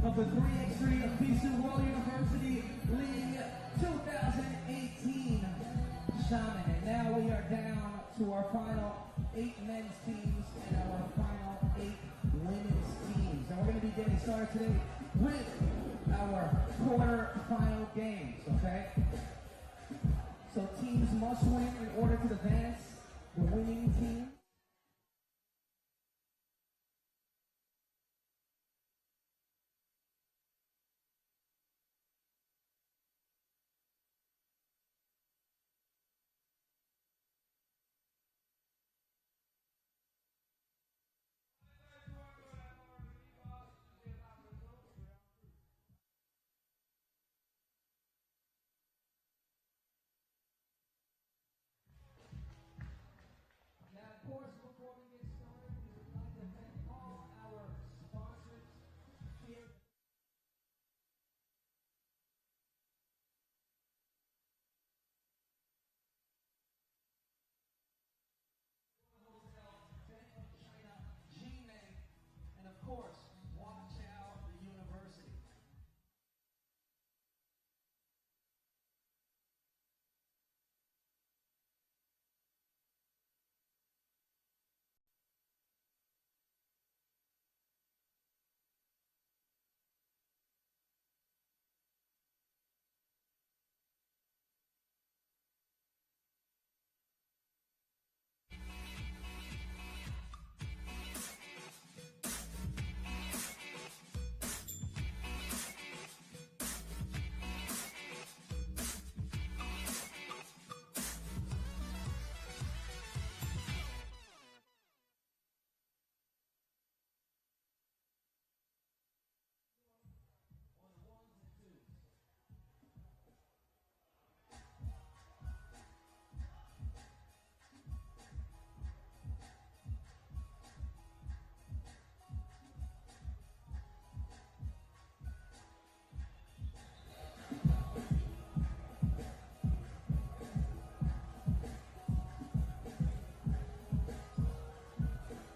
of the 3x3 FISU World University League 2018 Xiamen. And now we are down to our final 8 men's teams and our final 8 women's teams. And we're going to be getting started today with our quarter-final games, okay? So teams must win in order to advance. The winning team Now, of course, before we get started, we would like to thank all our sponsors here. Hotel, Bank of China, Xiamen, and of course, Huaqiao University.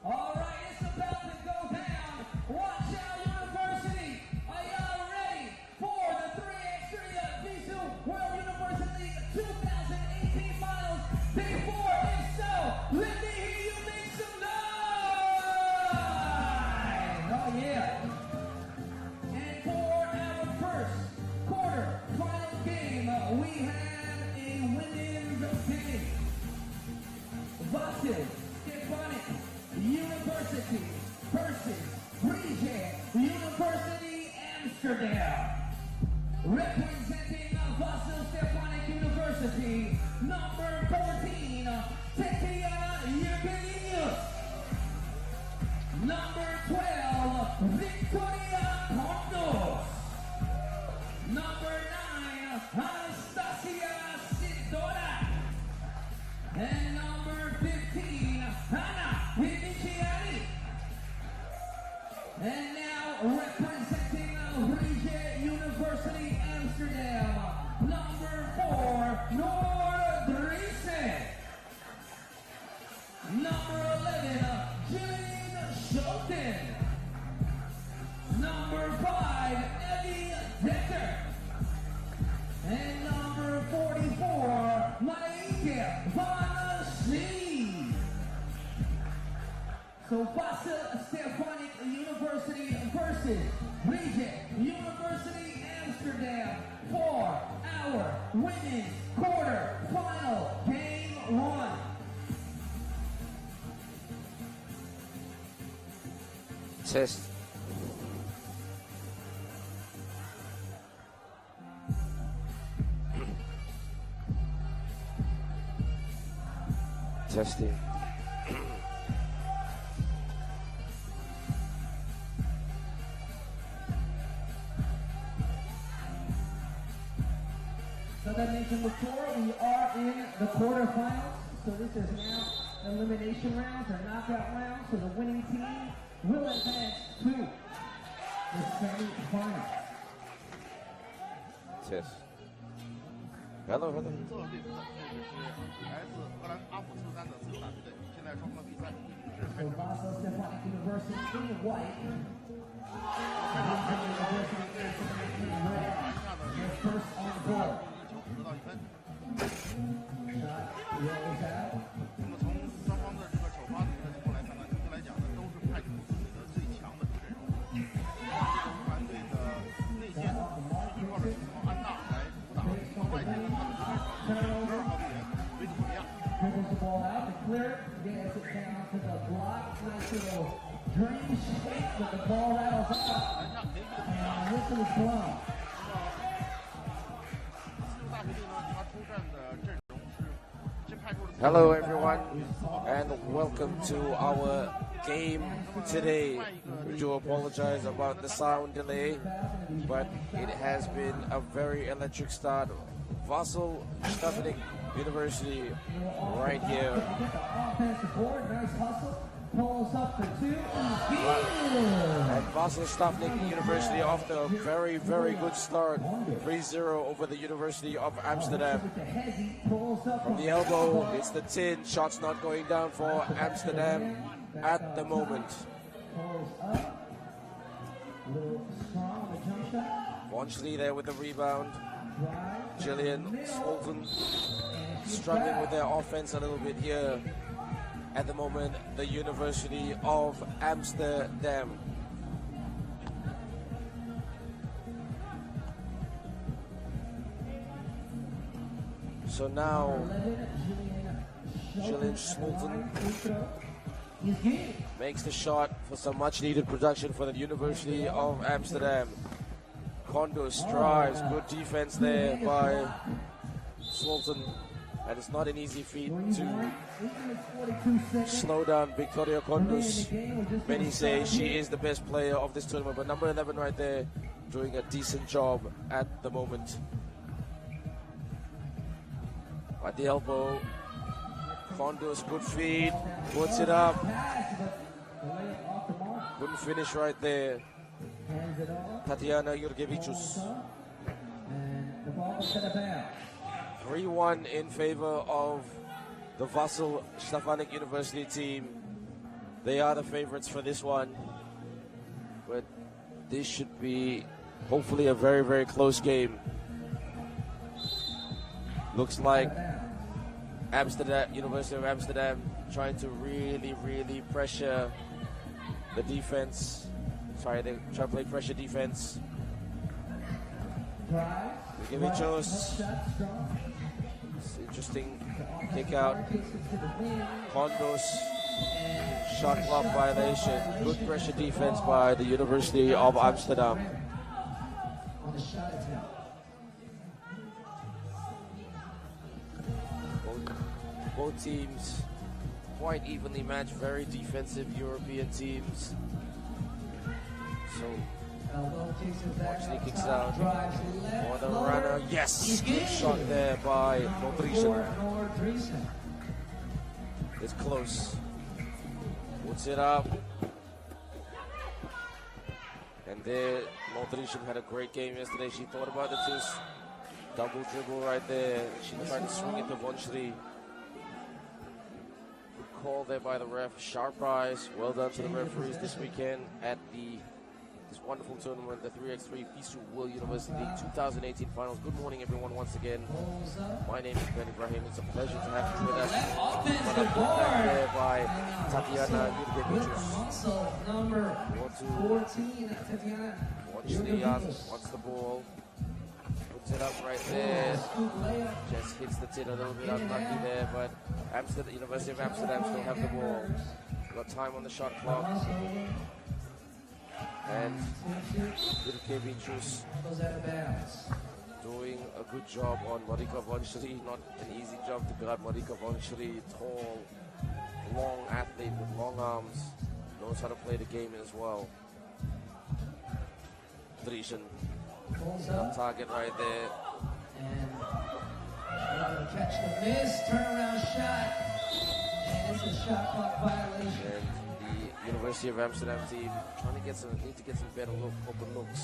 All right, it's about to go down. Huaqiao University, are y'all ready for the 3x3 FISU World University League 2018 Finals Day 4? If so, let me hear you make some noise! Oh yeah. And for our first quarter final game, we have a women's game. Vasyl, Stefanyk University versus Vrije University Amsterdam. Representing Vasyl Stefanyk University, number 14, Takushoku. Number 12, Vytautas. Number 9, Anastasia. And number 15, and now representing Vrije University Amsterdam, number 4, Noor. Number 11, Xiamen. Number 5, Educ. And number 44, Vasyl. So Vasyl Stefanyk University versus Vrije University Amsterdam for our women's quarter final game 1. Test. Testing. So that mentioned before, we are in the quarterfinals. So this is now elimination rounds or knockout rounds. So the winning team will advance to the semi-finals. Yes. Hello, hello. So Vasyl Stefanyk University in white. University in red. They're first on the board. Shot rolls out. Dribbles the ball out to clear it, gets it down to the block. Nice little dream shake, but the ball rattles out. And whistle is blown. Hello everyone, and welcome to our game today. We do apologize about the sound delay, but it has been a very electric start. Vasyl Stefanyk University right here. Offensive board, nice hustle. Pulls up for two. And Vasyl Stefanyk University off to a very, very good start. 3-0 over the University of Amsterdam. From the elbow, it's the tin. Shots not going down for Amsterdam at the moment. Vasyl there with the rebound. Gillian Sultan struggling with their offense a little bit here at the moment. The University of Amsterdam. So now Gillian Sultan makes the shot for some much needed production for the University of Amsterdam. Kondus drives, good defense there by Sultan, and it's not an easy feat to slow down Victoria Kondus. Many say she is the best player of this tournament, but number 11 right there doing a decent job at the moment. At the elbow, Kondus, good feed, puts it up. Couldn't finish right there. Tatiana Jurgevicius. 3-1 in favor of the Vasyl Stefanyk University team. They are the favorites for this one, but this should be hopefully a very, very close game. Looks like Amsterdam, University of Amsterdam trying to really, really pressure the defense. Try to play pressure defense. Jurgevicius. Interesting kick out. Kondus. Shot clock violation. Good pressure defense by the University of Amsterdam. Both teams quite evenly matched, very defensive European teams. So, Vasyl kicks out for the runner. Yes, good shot there by Ndejje. It's close. Puts it up. And there, Ndejje had a great game yesterday. She thought about the two double dribble right there. She tried to swing it to Vasyl. Good call there by the ref. Sharp eyes. Well done to the referees this weekend at this wonderful tournament, the 3x3 FISU World University League 2018 finals. Good morning, everyone, once again. My name is Vrije. It's a pleasure to have you with us. What a good back there by Tatiana Jurgevicius. Number 14, Tatiana. Wants the ball. Puts it up right there. Just hits the tin a little bit unlucky there, but Amsterdam, University of Amsterdam still have the ball. Got time on the shot clock. And Jurgevicius doing a good job on Marika Vasyl. Not an easy job to grab Marika Vasyl, tall, long athlete with long arms, knows how to play the game as well. Ndejje on target right there. And catch the miss, turnaround shot, and it's a shot clock violation. And the University of Amsterdam team trying to need to get some better open looks.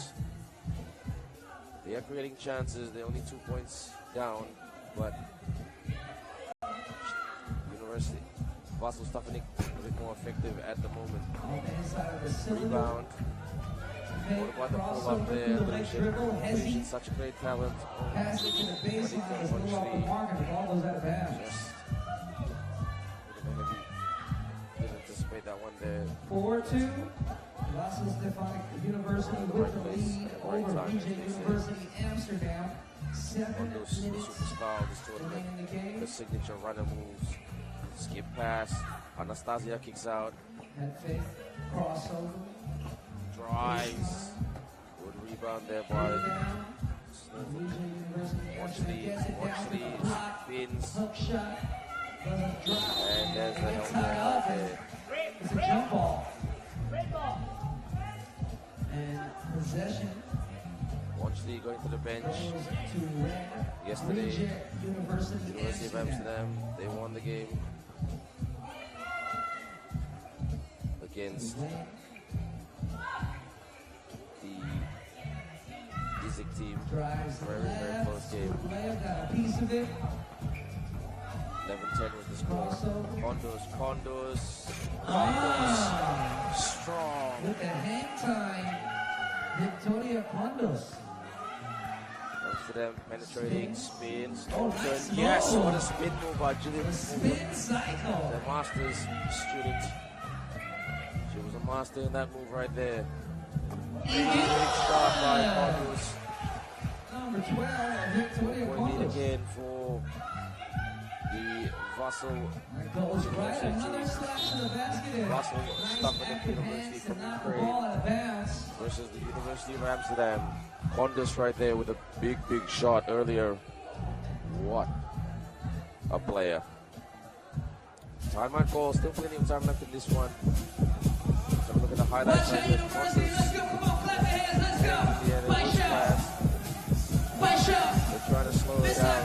They are creating chances. They're only 2 points down, but University Vasyl Stefanyk a bit more effective at the moment. Rebound. What about the pull up there? Ndejje, such a great talent. Pass it to the baseline is a little off the mark and the ball goes out of bounds. Didn't anticipate that one there. 4-2. Vasyl Stefanyk University with the lead over Vrije University Amsterdam. 7 Those minutes superstar of this tournament. in the game. The signature runner moves. Skip pass. Anastasia kicks out. Had faith. Crossover. Drives. Good rebound there by Watch the spins. Hook shot. Doesn't drop. And there's the help there. It's a jump ball. And possession Wanchley going to the bench. goes to Yesterday, Vrije University University of Amsterdam, they won the game against the Educ team. Drives Very, very close game. Player got a piece of it. 11-10 was the score. Condos. Strong. With the hang time, Vytautas. Amsterdam penetrating, spins. Nice Yes, move. what a spin move by Julian. Spin cycle. The master's student. She was a master in that move right there. Big start by Magnus. Number 12, Point lead Vytautas. again for the Vasyl. Goes right, another slash to the basket. Vasyl Nice Stefanyk active University hands to from knock the Ukraine ball out of bounds. versus the University of Amsterdam. Magnus right there with a big shot earlier. What a player. Timeout call, still plenty of time left in this one. So look at the highlights of it. University, let's go, come on, clap your hands, let's go. They're trying to slow it down.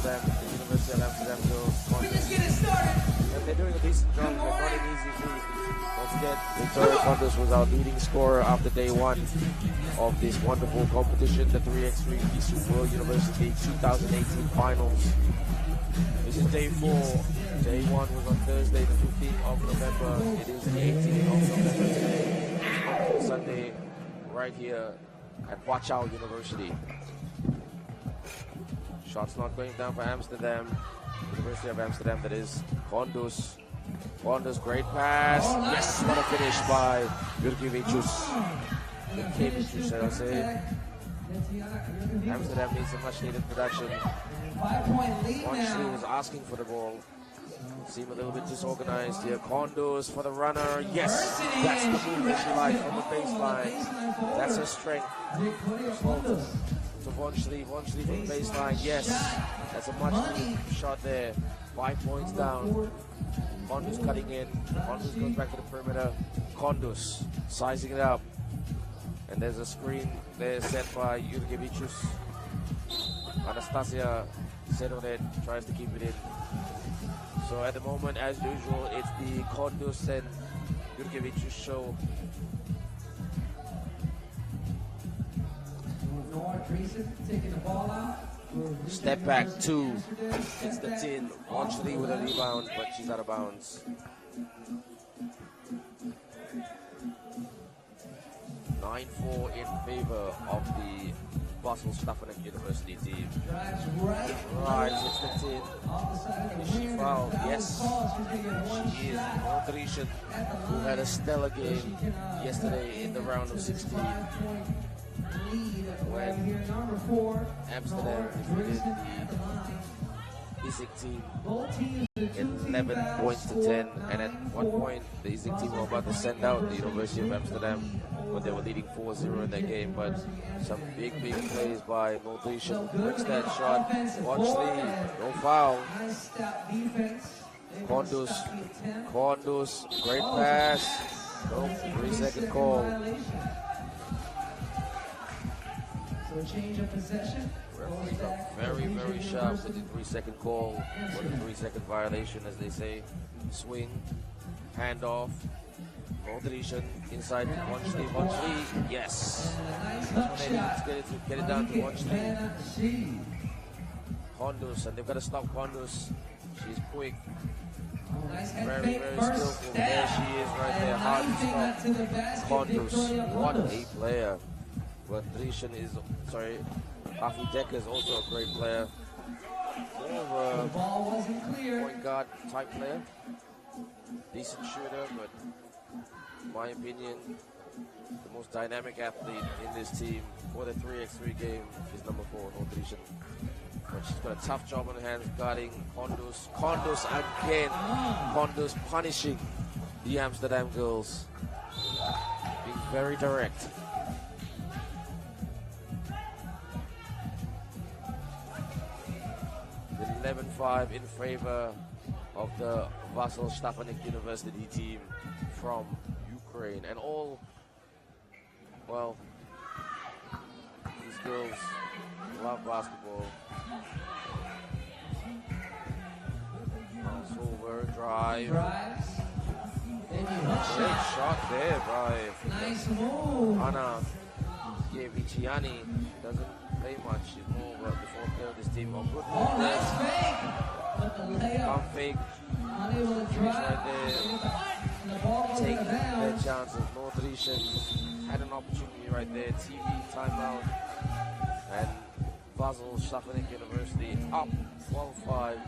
The University of Amsterdam girls. Let's get it started. And they're doing a decent job. They're not an easy feat. Don't forget, Victoria Magnus was our leading scorer after day one of this wonderful competition, the 3x3 FISU World University League 2018 finals. This is day 4. Day 1 was on Thursday, the 15th of November. It is the 18th of November today. Sunday, right here at Huaqiao University. Shots not going down for Amsterdam. University of Amsterdam, that is. Condos, great pass. Yes, what a finish by Jurkievichus. Shall I say. Amsterdam needs a much needed production. 5-point lead Wanchley now. was asking for the ball. Seem a little bit disorganized here. Condos for the runner. Yes, that's the move that she likes from the baseline. That's her strength. So Vasyl from the baseline. Yes, that's a much needed shot there. 5 points down. Condos cutting in. Condos goes back to the perimeter. Condos sizing it up. And there's a screen there set by Jurkievichus. Anastasia set on it, tries to keep it in. So at the moment, as usual, it's the Condos and Jurkievichus show. Noor taking the ball out. Step back 2. It's the 10. Wanchley with a rebound, but she's out of bounds. 9-4 in favor of the Vasyl Stefanyk University team. Drives Right, it's the 10. off the side of the She rim. fouled, Foul yes. call. She's gonna get one She is shot Ndejje, at the who line. had a stellar game yesterday in the round of 16. 5-point lead When right here. Number 4, Amsterdam Noor defeated at the line. the Educ team Both teams, the two 11 teams points to scored 10, and at one 9-4. point the Educ team were about to send out the University of Amsterdam when they were leading 4-0 in that game, but some big plays by Ndejje. Breaks that shot. Wanchley, no foul. Nice stop defense Kondus, great pass. Nope, 3-second call. So change of possession. Referees are very, very sharp with the 3-second call or the 3-second violation, as they say. Swing, handoff, moderation inside Mon-Altius. Yes. That's when they need to get it down to Mon-Altius. Kondus, and they've got to stop Kondus. She's quick. Very, very skillful. There she is right there. Hard to stop. Kondus, what a player. But Ndejje is, Ndejje is also a great player. More of a point guard type player. Decent shooter, but in my opinion, the most dynamic athlete in this team for the 3x3 game is number 4, Ndejje. But she's got a tough job on her hands guarding Kondus. Kondus again. Kondus punishing the Amsterdam girls. Being very direct. 11-5 in favor of the Vasyl Stefanyk University team from Ukraine. And all, well, these girls love basketball. Over, drive. Great shot there by Anna Vytautas. Doesn't play much. She's more of the fourth player of this team. Oh, good move there. Pump fake. Right there. Taking their chances. Ndejje had an opportunity right there. TV timeout. And Vasyl Stefanyk University up 12-5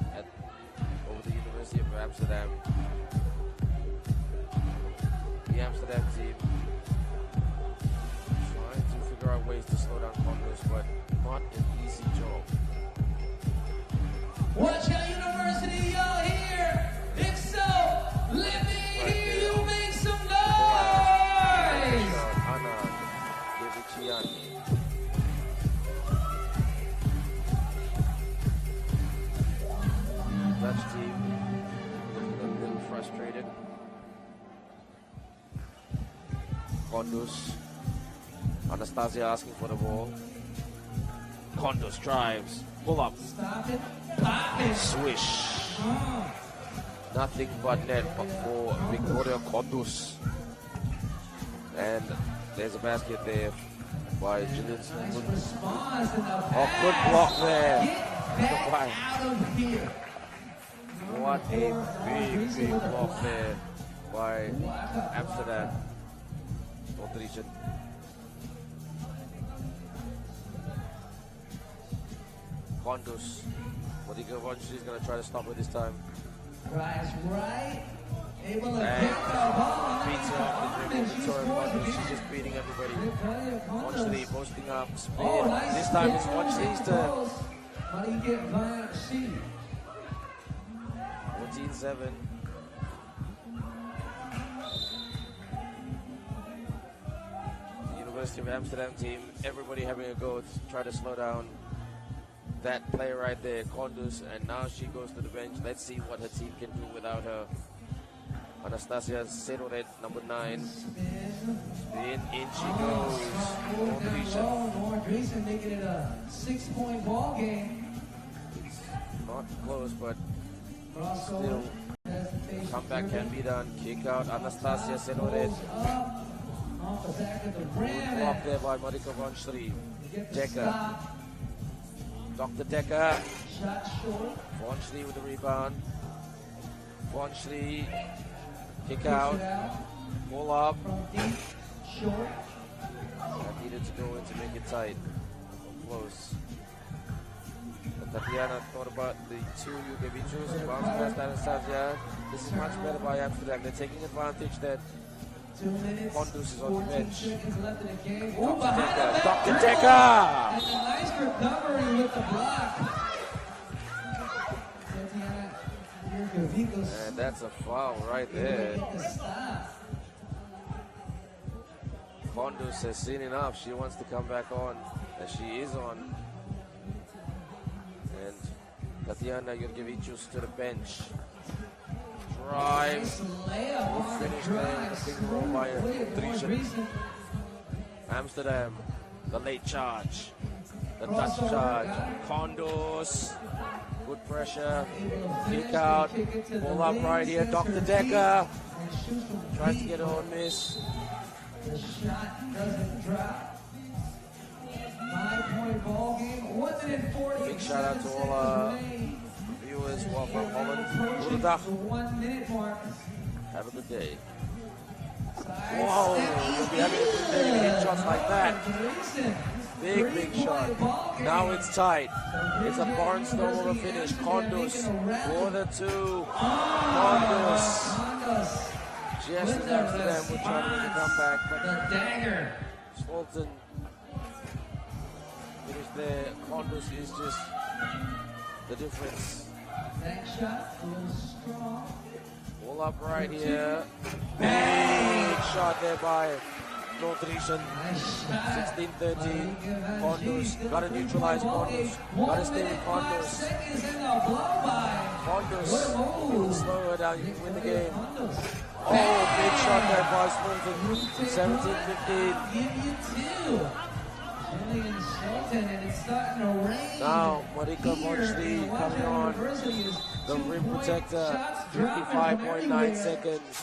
over the University of Amsterdam. The Amsterdam team trying to figure out ways to slow down Magnus, but not an easy job. Huaqiao University, y'all here? If so, let me hear you make some noise! Anna Vytautas. Dutch team looking a little frustrated. Kondus. Anastasia asking for the ball. Kondus drives. Pull up. Stop it. Pop it. Swish. Nothing but net for Victoria Kondus. And there's a basket there by Jillian. Nice response in the Oh, good block there. Get back out of here. What a big block there by Amsterdam. Ndejje. Kondus. She's going to try to stop it this time. Right. Able to And get the ball. beats her off the dribble. Victoria Kondus. She's just beating everybody. Mon-Altius posting up. Spin. Oh, nice. This time it's Mon-Altius' turn. How do you get Vasyl? 14-7. The University of Amsterdam team, everybody having a go to try to slow down that player right there, Kondus, and now she goes to the bench. Let's see what her team can do without her. Anastasia Sedoret, number 9. Spin, in she goes. Ndejje making it a 6-point ball game. It's not close, but still, comeback can be done. Kick out, Anastasia Sedoret. Off the back of the Good rim. block there by Marika Vasyl. Dekker. Dr. Dekker. Shot short. Vasyl with the rebound. Vasyl. Kick out. Pull up. From deep. Short. That needed to go in to make it tight. Close. But Tatiana thought about the two Yukevichus. Bounce past Anastasia. This is much better by Amsterdam. They're taking advantage that 2 minutes. Kondus is on the 14 bench. seconds left in the game. Dr. Dekker. And a nice recovery with the block. And that's a foul right there. Kondus has seen enough. She wants to come back on, as she is on. And Tatiana Jurgevichus to the bench. drives. Finish there with a big roll by Ndejje. Amsterdam, the late charge. The touch charge. Condos. Good pressure. Kick out. Pull up right here. Dr. Decker. Tries to get it on miss. The shot doesn't drop. 5-point ball game. 1 minute 40. Big shout out to all our viewers who are from Holland. Goedendag. 1 minute mark. Have a good day. Whoa, you'll be having a good day to hit shots like that. Big shot. Now it's tight. It's a barnstormer finish. Condos for the 2. Condos. Just as Amsterdam would try to make a comeback, but the dagger. Sultan finished there. Condos is just the difference. That shot was strong. All up right here. Big shot there by Ndejje. 16-13. Condos. Got to neutralize Condos. Got to stay with Condos. Condos. Slow her down. You can win the game. Oh, big shot there by Sultan. 17-15. Now, Marika Mochli coming on. The rim protector. 55.9 seconds.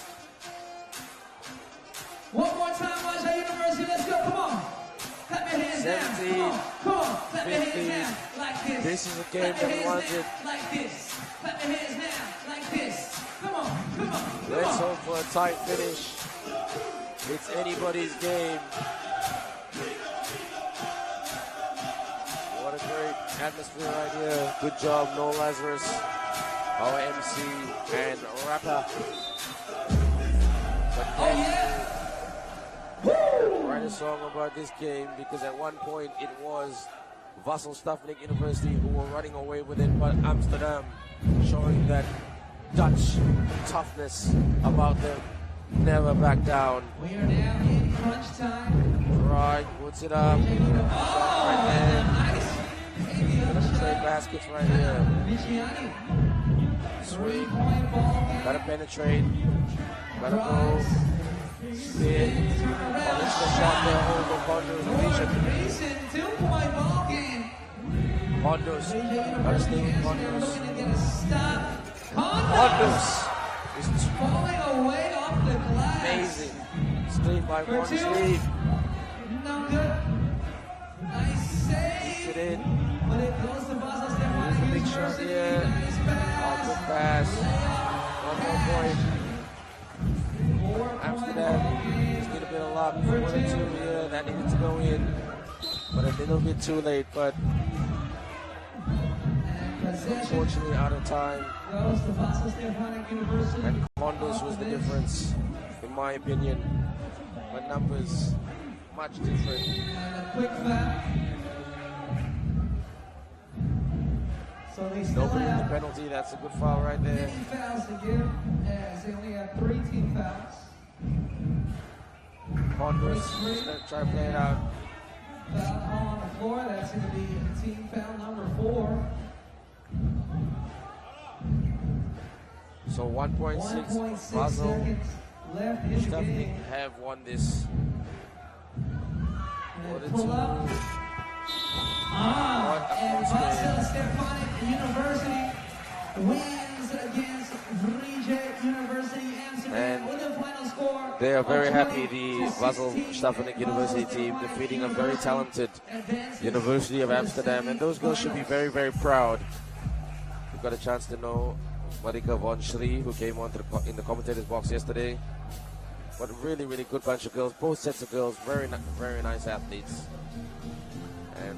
One more time, Huaqiao University. Let's go. Come on. Clap your hands down. 17, Come on. Clap your 15. hands down like this. This is a game that we wanted. Like this. Clap your hands down like this. Come on. Come on. Let's hope for a tight finish. It's anybody's game. What a great atmosphere right here. Good job, Noor Lazarus, our MC and rapper. But write a song about this game because at one point it was Vasyl Stefanyk University who were running away with it, but Amsterdam showing that Dutch toughness about them. Never back down. We are now in crunch time. Right, puts it up. Right there. Nice. Straight baskets right here. Vasyl. Sweet. 3-point ball game. Gotta penetrate. Gotta go. Spin. Polish the shot there over Condos. Mason, 2-point ball game. Condos. Gotta stay with Condos. Stop. Condos is Falling away off the glass. amazing. Straight by For one 2. sleeve. No good. Nice save. Puts it in. But it goes to Vasyl Stefanyk Big shot University. here. Nice pass. Good pass. One more point. 4 Amsterdam just need a bit of luck. 1 or 2 here. That needed to go in. But a little bit too late. But unfortunately out of time. Goes to Vasyl Stefanyk University. And Condos was the difference, in my opinion. But numbers, much different. And a quick foul. So they still Nobody with the have penalty. That's a good foul right there. 50 fouls to give, as they only have 3 team fouls. Condos is going to try to play it out. Foul call on the floor. That's going to be team foul number 4. So 1.6. 1.6 Vasyl seconds left in the Stefanyk game. have won this. And pull up. And Vasyl Stefanyk University wins against Vrije University Amsterdam And with the final score. They are very of happy, the 20 Vasyl 16. Stefanyk University team, defeating a very talented University of Amsterdam. And those girls should be very, very proud. We got a chance to know Marika von Schrie, who came on in the commentators box yesterday. But really, really good bunch of girls. Both sets of girls, very nice athletes. And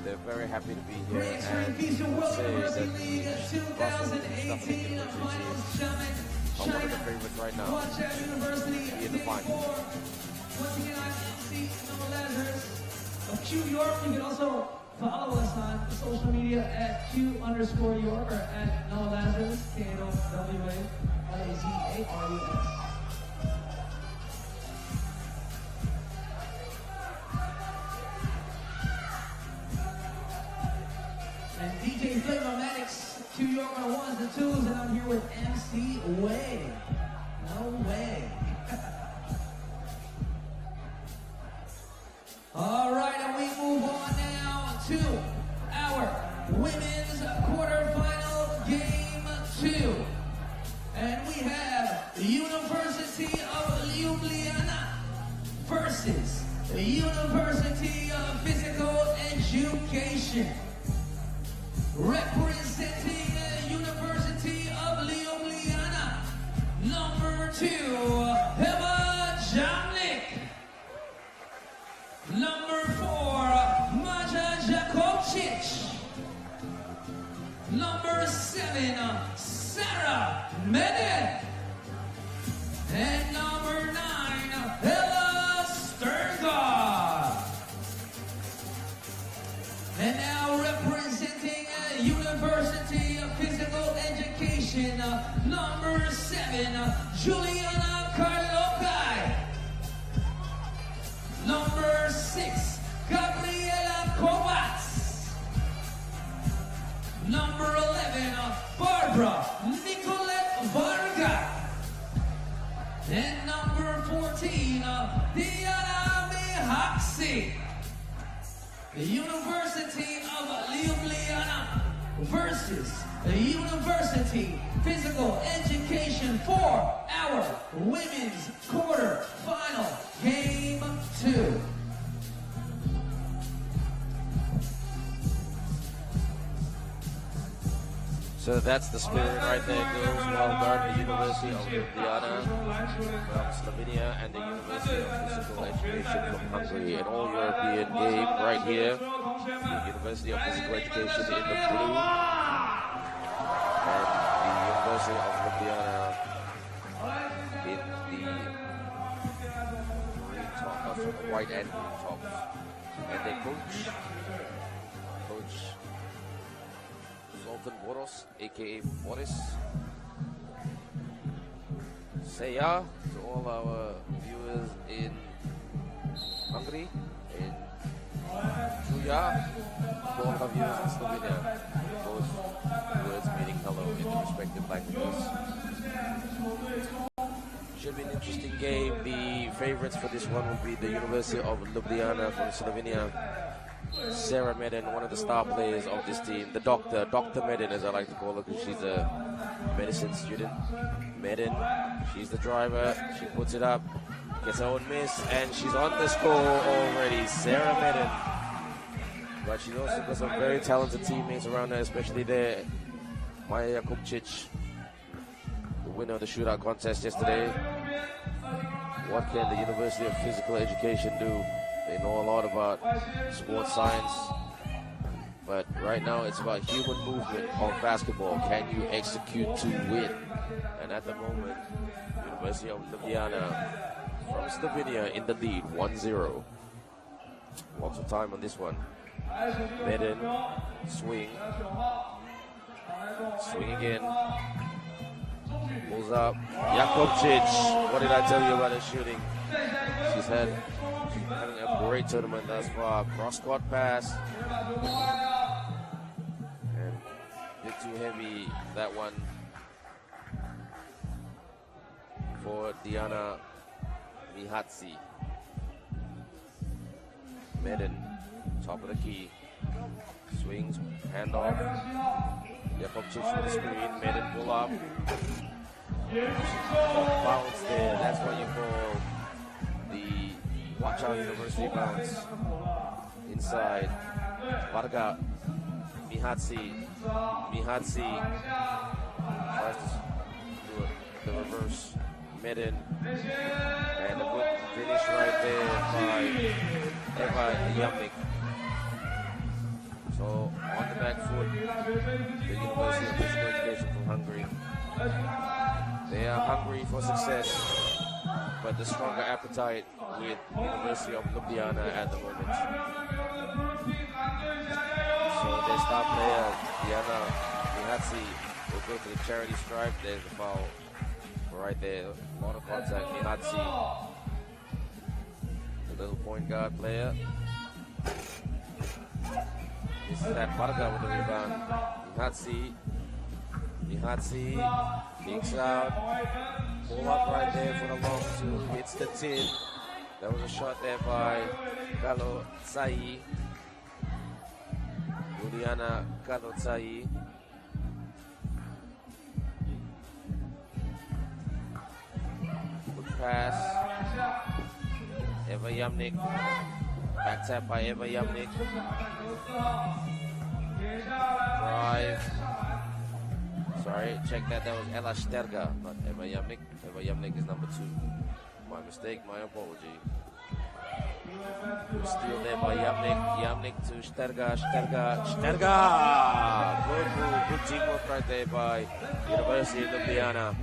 they're very happy to be here. 3x3 FISU World University League 2018 finals. are one of the favorites right now. Culture University Be in the final. Once again, I'm MC Noor Lazarus of Q York. You can also follow us on social media at Q_York or at Noor Lazarus, KNOWA LAZARUS. And DJ Flavor Maddox 2 York on ones and twos, and I'm here with MC Way. No way. All right, and we move on now to our women's quarterfinal game 2. And we have the University of Ljubljana versus the University of Physical Education. Representing the University of Ljubljana, number 2, Xiamen. Number 4, Maja. Number 7, Sarah Medin. And number 9, Stefanyk. And now representing University of Physical Education, number 7, Juliana Carlokai. Number 6, Gabriela Kovats. Number 11, Barbara Nicolette Varga. And number 14, Diana Mihaxi. The University of Ljubljana versus the University Physical Education for our women's quarter-final game 2. So that's the spirit right there, girls. Well done, the University of Ljubljana from Slovenia and the University of Physical Education from Hungary. An all-European game right here. The University of Physical Education in the blue. And the University of Ljubljana in the green top, white and green tops. And their coach Boros, aka Boris. Say ya to all our viewers in Hungary, in Julia, to all our viewers in Slovenia. Those words meaning hello in the respective languages. Should be an interesting game. The favorites for this one will be the University of Ljubljana from Slovenia. Sarah Medin, one of the star players of this team. The Dr. Medin, as I like to call her, because she's a medicine student. Medin, she's the driver. She puts it up, gets her own miss, and she's on the score already. Sarah Medin. But she's also got some very talented teammates around her, especially there. Maja Jakubčić, the winner of the shootout contest yesterday. What can the University of Physical Education do? They know a lot about sports science, but right now it's about human movement of basketball. Can you execute to win? And at the moment, University of Ljubljana from Slovenia in the lead, 1-0. Lots of time on this one. Medin, swing again, pulls up. Jakubčić, what did I tell you about her shooting? She's having a great tournament thus far. Cross-court pass. And a bit too heavy, that one, for Diana Mihatsi. Medin, top of the key. Swings, handoff. Jakubčić for the screen. Medin pull up. Bounce there. That's what you call the Huaqiao University bounce. Inside. Varga. Mihatsi tries to do the reverse. Medin. And a good finish right there by Yamnik. So on the back foot, the University of Physical Education from Hungary. They are hungry for success, but the stronger appetite with University of Ljubljana at the moment. So their star player, Diana Mihatsi, will go to the charity stripe. There's the foul right there. A lot of contact. Mihatsi, the little point guard player. This is that Varga with the rebound. Mihatsi Mihatsi kicks out. Pull up right there for the long two. Hits the tin. That was a shot there by Kalotsai. Juliana Kalotsai. Good pass. Eva Yamnik. Back tap by Eva Yamnik. Drive. Sorry, check that. That was Ella Sterga, not Eva Yamnik. Eva Yamnik is number 2. My mistake, my apology. Good steal there by Yamnik. Yamnik to Sterga. Sterga! Good move, good teamwork right there by University of Ljubljana.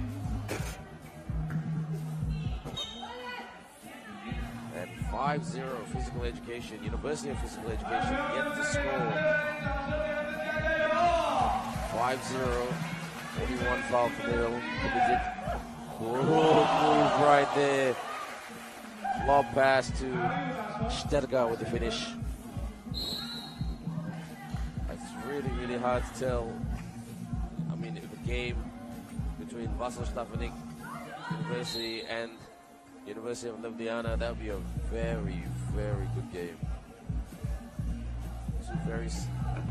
And 5-0 physical education. University of Physical Education yet to score. 5-0. Only one foul committed. Good move right there. Lob pass to Sterga with the finish. It's really, really hard to tell. I mean, if a game between Vasyl Stefanyk University and University of Ljubljana, that would be a very, very good game. Two very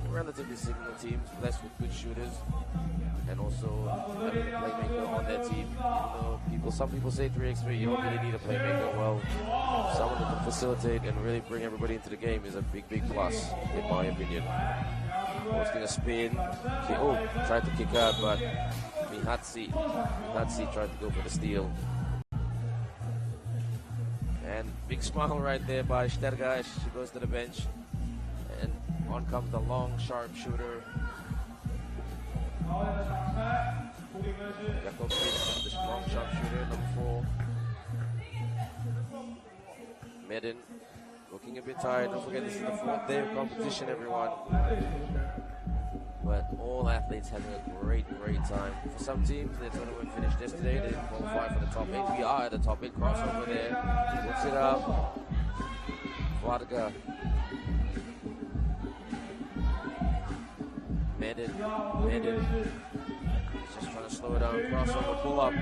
relatively similar teams, blessed with good shooters, and also having a playmaker on their team. Even though some people say 3x3, you don't really need a playmaker. Well, someone who can facilitate and really bring everybody into the game is a big, big plus, in my opinion. Posting a spin. Tried to kick out, but Mihatsi tried to go for the steal. And big smile right there by Sterga as she goes to the bench. And on comes the long, sharp shooter. Jakobczyk, the strong sharpshooter, number 4. Medin looking a bit tired. Don't forget, this is the 4th day of competition, everyone. But all athletes having a great, great time. For some teams, their tournament finished yesterday. They didn't qualify for the top 8. We are at the top 8 crossover there. Puts it up. Varga. Medin. Just trying to slow it down. Crossover, pull up.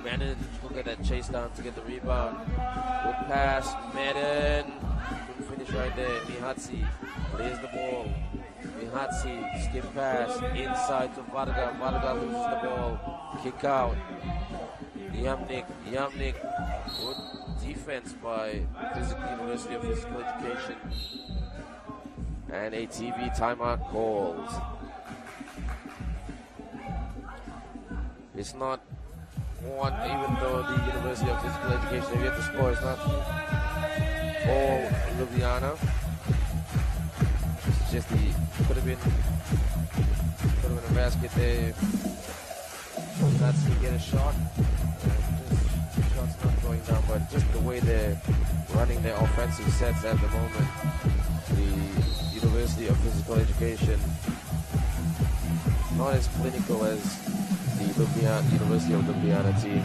Medin, look at that chase down to get the rebound. Good pass. Medin. Couldn't finish right there. Mihatsi clears the ball. Mihatsi, skip pass. Inside to Varga. Varga loses the ball. Kick out. Yamnik. Good defense by University of Physical Education. And a TV timeout called. It's not one, even though the University of Physical Education have yet to score. It's not all Ljubljana. It's just could have been a basket there. That's to get a shot. Just shot's not going down, but just the way they're running their offensive sets at the moment. The University of Physical Education, not as clinical as the University of Ljubljana team.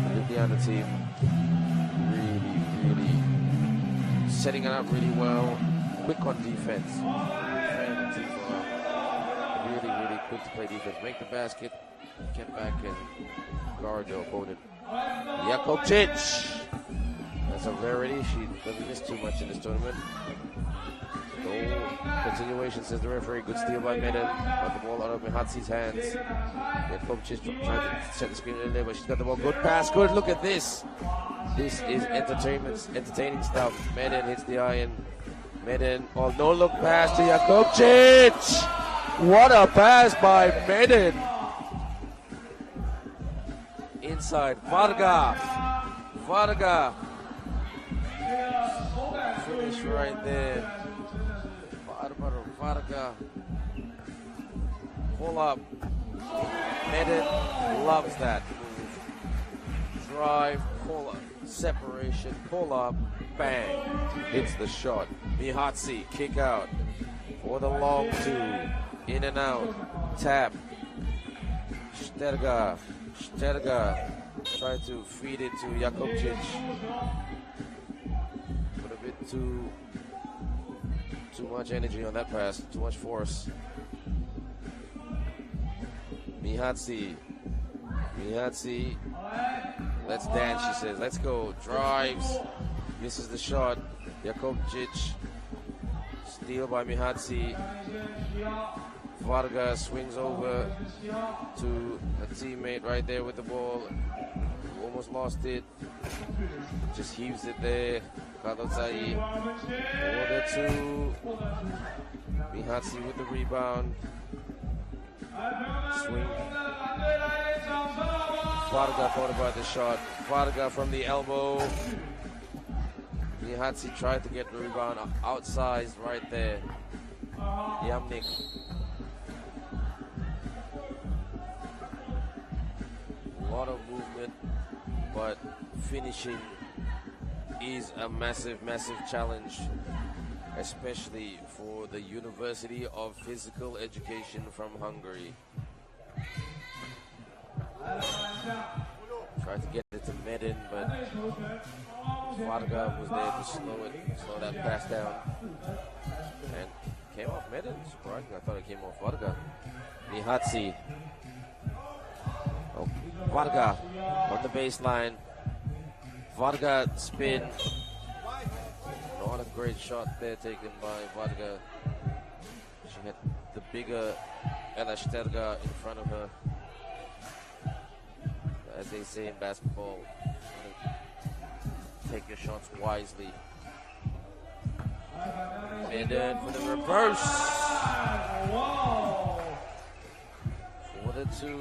The Ljubljana team really setting it up really well, quick on defense. Really quick to play defense. Make the basket, get back and guard your opponent. Jakobczyk! That's a rarity. She doesn't miss too much in this tournament. No continuation, says the referee. Good steal by Medin. Got the ball out of Mihatsi's hands. Jakobczyk trying to set the screen in there, but she's got the ball. Good pass. Good. Look at this. This is entertaining stuff. Medin hits the iron. Medin. Oh, no look pass to Jakobczyk. What a pass by Medin. Inside. Varga. Finish right there. Varga. Pull up. Medin loves that move. Drive, pull up, separation, pull up, bang. Hits the shot. Mihatsi, kick out. For the long 2. In and out. Tap. Sterga. Trying to feed it to Jakobczyk. Put a bit too much energy on that pass, too much force. Mihatsi. Let's dance, she says. Let's go. Drives. Misses the shot. Jakobčić. Steal by Mihatsi. Varga swings over to a teammate right there with the ball. Almost lost it. Just heaves it there. Kadotsai. Order to Mihatsi with the rebound. Swing. Varga thought about the shot. Varga from the elbow. Mihatsi tried to get the rebound outsized right there. Yamnik. A lot of movement, but finishing is a massive, massive challenge, especially for the University of Physical Education from Hungary. Tried to get it to Medin, but Varga was there to slow that pass down. And came off Medin, surprising. I thought it came off Varga. Mihatsi. Oh, Varga on the baseline. Varga spin. Not a great shot there taken by Varga. She had the bigger Elasterga in front of her. As they say in basketball, take your shots wisely. And then for the reverse. For the two.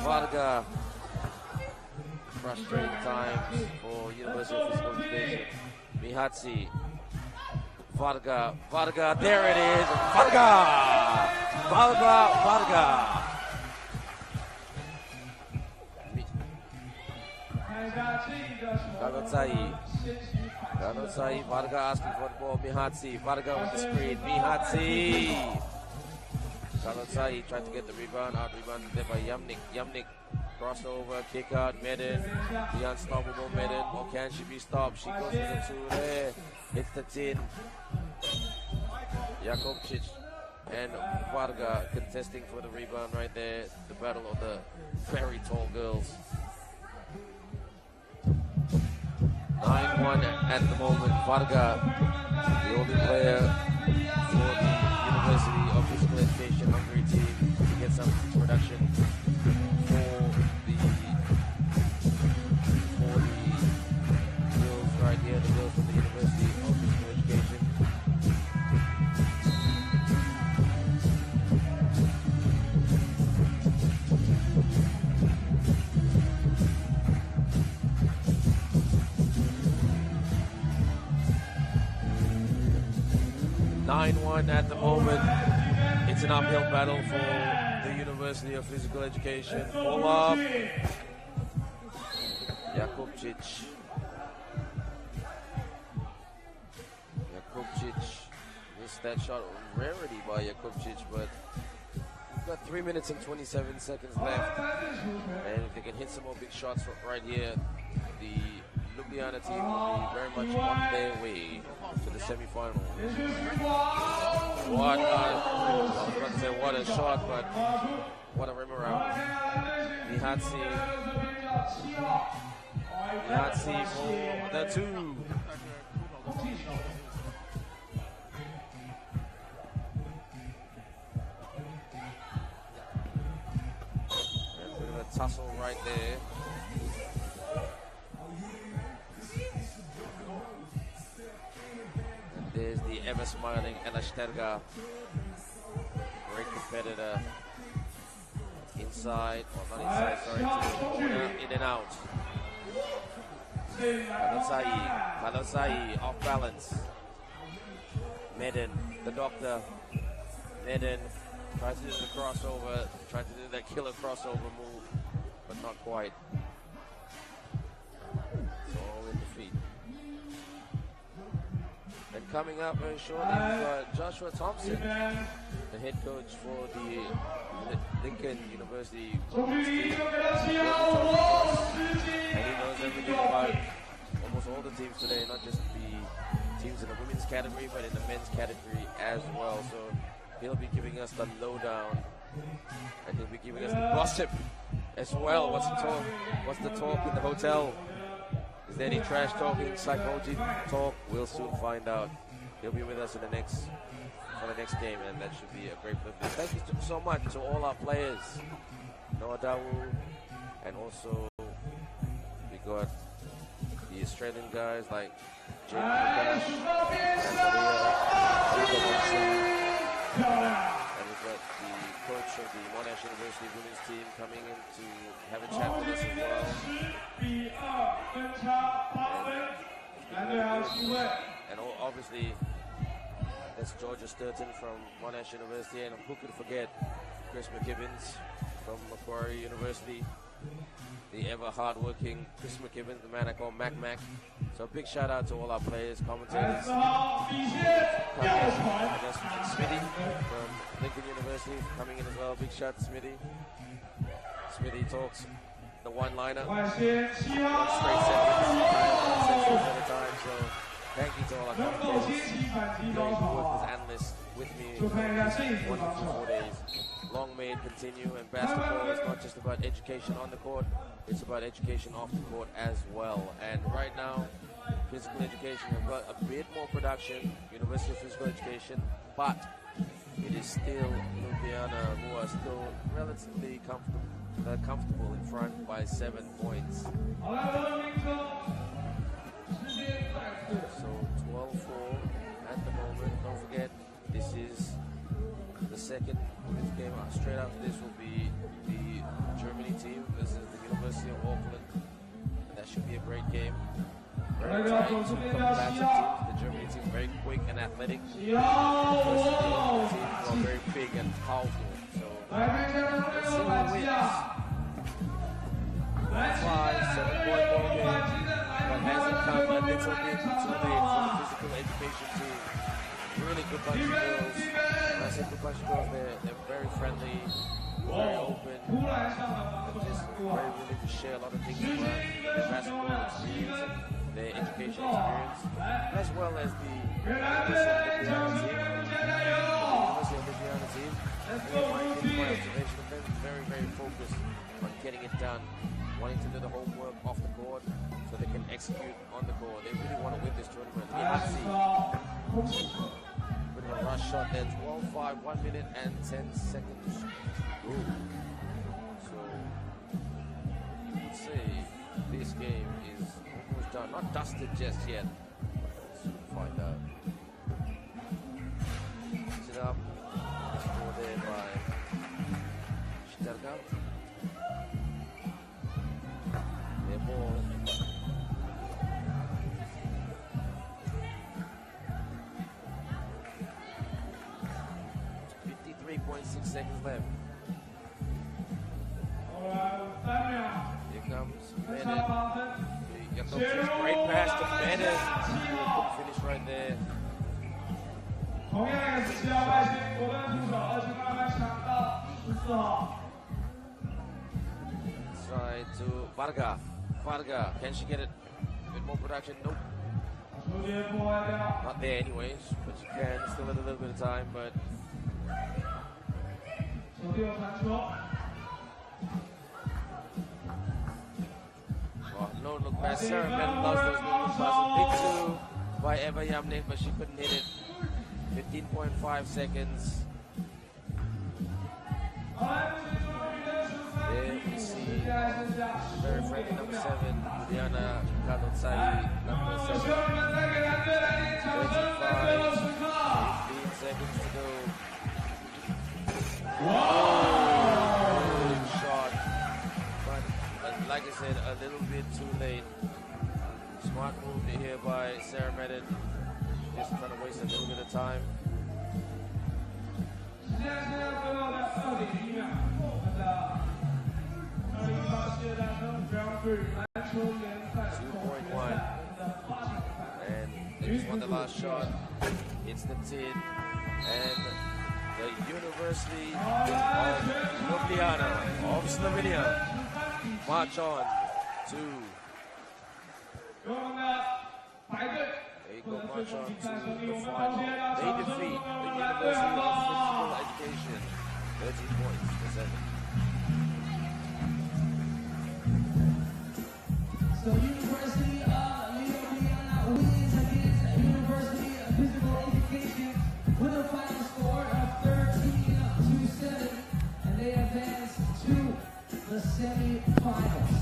Varga. Frustrating times for University of Physical Education. Mihatsi. Varga, there it is. Varga. Ganotsai, Varga asking for the ball. Mihatsi, Varga with the screen. Mihatsi. Ganotsai tried to get the rebound. Out rebounded there by Yamnik. Crossover, kick out, Medin. The unstoppable Medin. Or can she be stopped? She goes for the two there. Hits the tin. Jakobčić and Varga contesting for the rebound right there. The battle of the very tall girls. 9-1 at the moment. Varga, the only player for the University of Physical Education Hungary team to get some production for the girls right here, the girls from the University of Physical Education. At the moment, it's an uphill battle for the University of Physical Education. Pull up. Jakobčić missed that shot. Rarity by Jakobčić, but we've got 3 minutes and 27 seconds left. And if they can hit some more big shots right here, the Ljubljana team will be very much on their way to the semi-final. What a shot, but what a rim around. Mihatsi for the two. A bit of a tussle right there. There's the ever-smiling Elasterga. Great competitor. Inside, or not inside, sorry, to the corner, in and out. Kadotsai, off balance. Medin, the doctor. Medin tries to do the crossover, tries to do that killer crossover move, but not quite. It's all in defeat. And coming up very shortly, we've got Joshua Thompson, the head coach for the Lincoln University women's team. And he knows everything about almost all the teams today, not just the teams in the women's category, but in the men's category as well. So he'll be giving us the lowdown And he'll be giving us the gossip as well. What's the talk in the hotel? Is there any trash talking, psychology talk? We'll soon find out. He'll be with us for the next game, and that should be a great privilege. Thank you so much to all our players, Noor, and also we got the Australian guys like Jake and we've got the coach of the Monash University women's team coming in to have a chat with us as well. And obviously, that's Georgia Sturton from Monash University, and who could forget Chris McKibbins from Macquarie University, the ever hard-working Chris McKibbins, the man I call Mac. So a big shout out to all our players, commentators. Smitty from Lincoln University coming in as well. Big shout to Smitty. Smitty talks the one-liner, one straight sentence at a time. So thank you to all our commentators. Going to work as analysts with me for these wonderful 4 days. Long may it continue, and basketball is not just about education on the court, it's about education off the court as well. And right now, physical education has got a bit more production, University of Physical Education, but it is still Ljubljana who are still relatively comfortable in front by 7 points. So 12-4 at the moment. Don't forget, this is the second women's game. Straight after this will be the Germany team. This is the University of Auckland. And that should be a great game. Very tight, two combative teams. The Germany team very quick and athletic. The University team are very big and powerful. So let's see who wins. 7-point ball game. But hasn't come a little bit too late for the physical education team. Really good bunch of girls. When I say good bunch of girls, they're very friendly, very open, just very willing to share a lot of things about their basketball experience and their education experience, as well as the University of Ljubljana team. And my observation of them is very, very focused on getting it done, wanting to do the homework off the court so they can execute on the court. They really want to win this tournament. We have to see. A rush shot then, 12-5, 1 minute and 10 seconds. Ooh. So you could say this game is almost done. Not dusted just yet. We'll soon find out. Sit up. Score there by Stefanyk. Their ball. 3.6 seconds left. Here comes Bennett. Great pass to Bennett. Good finish right there. Side to Varga. Can she get it? A bit more production? Nope. Not there anyways, but she can. Still have a little bit of time, but no look pass. Sarah Bennett lost those little passes. Big two by Eva Yamnik, but she couldn't hit it. 15.5 seconds. There we see very friendly number 7, Diana Kalotsai, number 7. 35, 15 seconds to go. Good shot, but like I said, a little bit too late. Smart move here by Sarah Medin, just trying to waste a little bit of time. 2.1, and they just won the last shot. Hits the tin, and the University of Ljubljana of Slovenia march on to march on to the final. They defeat the University of Physical Education 13 points for 7. So University of Ljubljana wins against University of Physical Education with a final score of 13-7, and they advance to the semi-finals.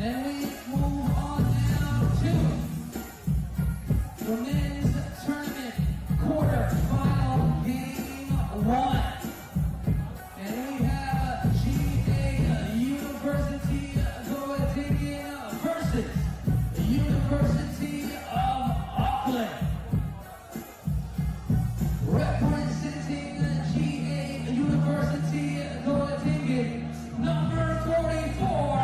And we move on now to the men's tournament quarterfinal game 1. And we have GA University Goettingen versus the University of Auckland. Representing GA University Goettingen, number 44.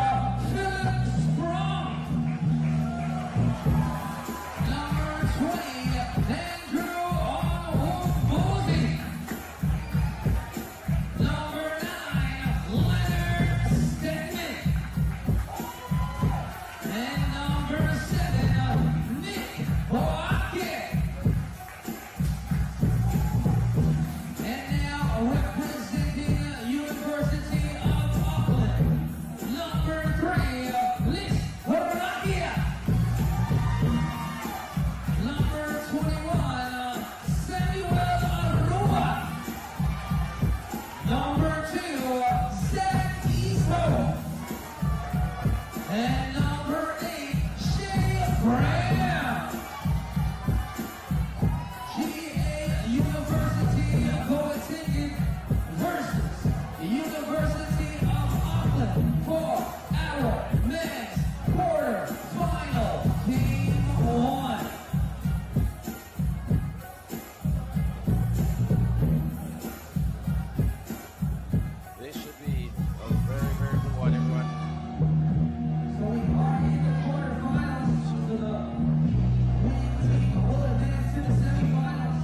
And number 8, Xiamen. GA University of Goettingen versus the University of Auckland for our men's quarter-final game 1. This should be a very, very good one, everyone. So we are in the quarterfinals. So the winning team will advance to the semifinals.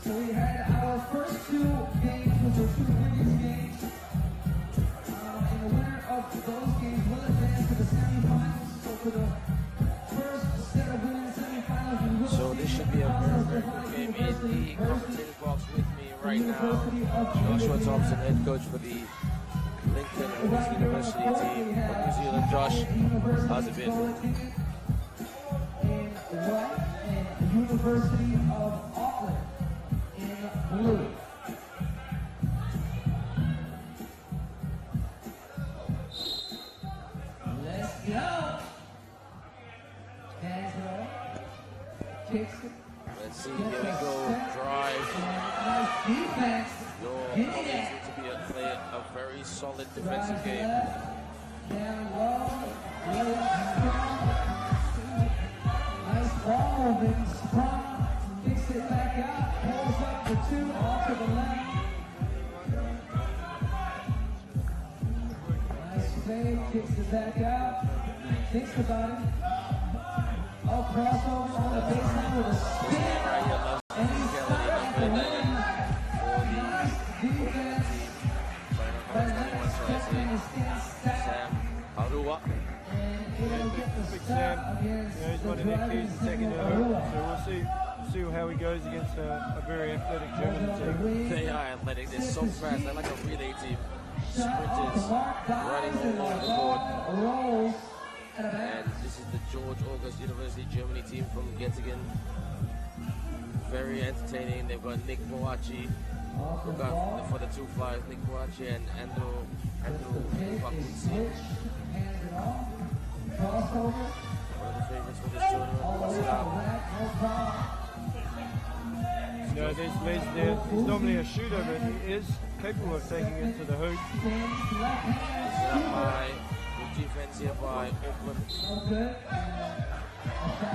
So we had our first 2 games, which were 2 previous games. And the winner of those games will advance to the semifinals. So for the first set of winning semifinals, we will So see this should be a very, very Takushoku good game. In University the commentator's box with me right now, University of Joshua Ljubljana. Thompson, head coach for the Lincoln University team from New Zealand. Josh, how's it been? In white and University of Auckland in blue. Let's go. Hands it up. Kicks it. Let's see, here we go. Drive. Nice defense. Your Get always it. need to be play a very solid defensive game. Down low. Really strong. Nice ball moving. Sprung. Kicks it back out. Pulls up the 2 off to the left. Nice fade. Kicks it back out. Thinks about it. Oh, crossover on the baseline with a spin. Right here, loves And he's got the win. for Defense. But Leonard Stefanyk is getting stacked. Sam Harua. And it'll get the Big stop Sam, against he's the one of their driving keys taking it Tsinghua. over. So we'll see how he goes against a very athletic German team. They are athletic. They're so fast. They're like a relay team. Shot off the Sprinters mark, running dives, and all the over the board. ball rolls at a And back. this is the George August University Germany team from Goettingen. Very entertaining. They've got Nick Moachi. Off the Look out ball. for the 2 flyers, Nick Moachi and Andrew Pick is Vasyl. switch. Hands it off. Crossover. One of the favorites for this All tournament. the way to the Vasyl. back. No problem. You know, these leads there, he's normally a shooter, but he is capable of taking it to the hoop. Spins left hand. Set up by good defense here by Auckland. No good.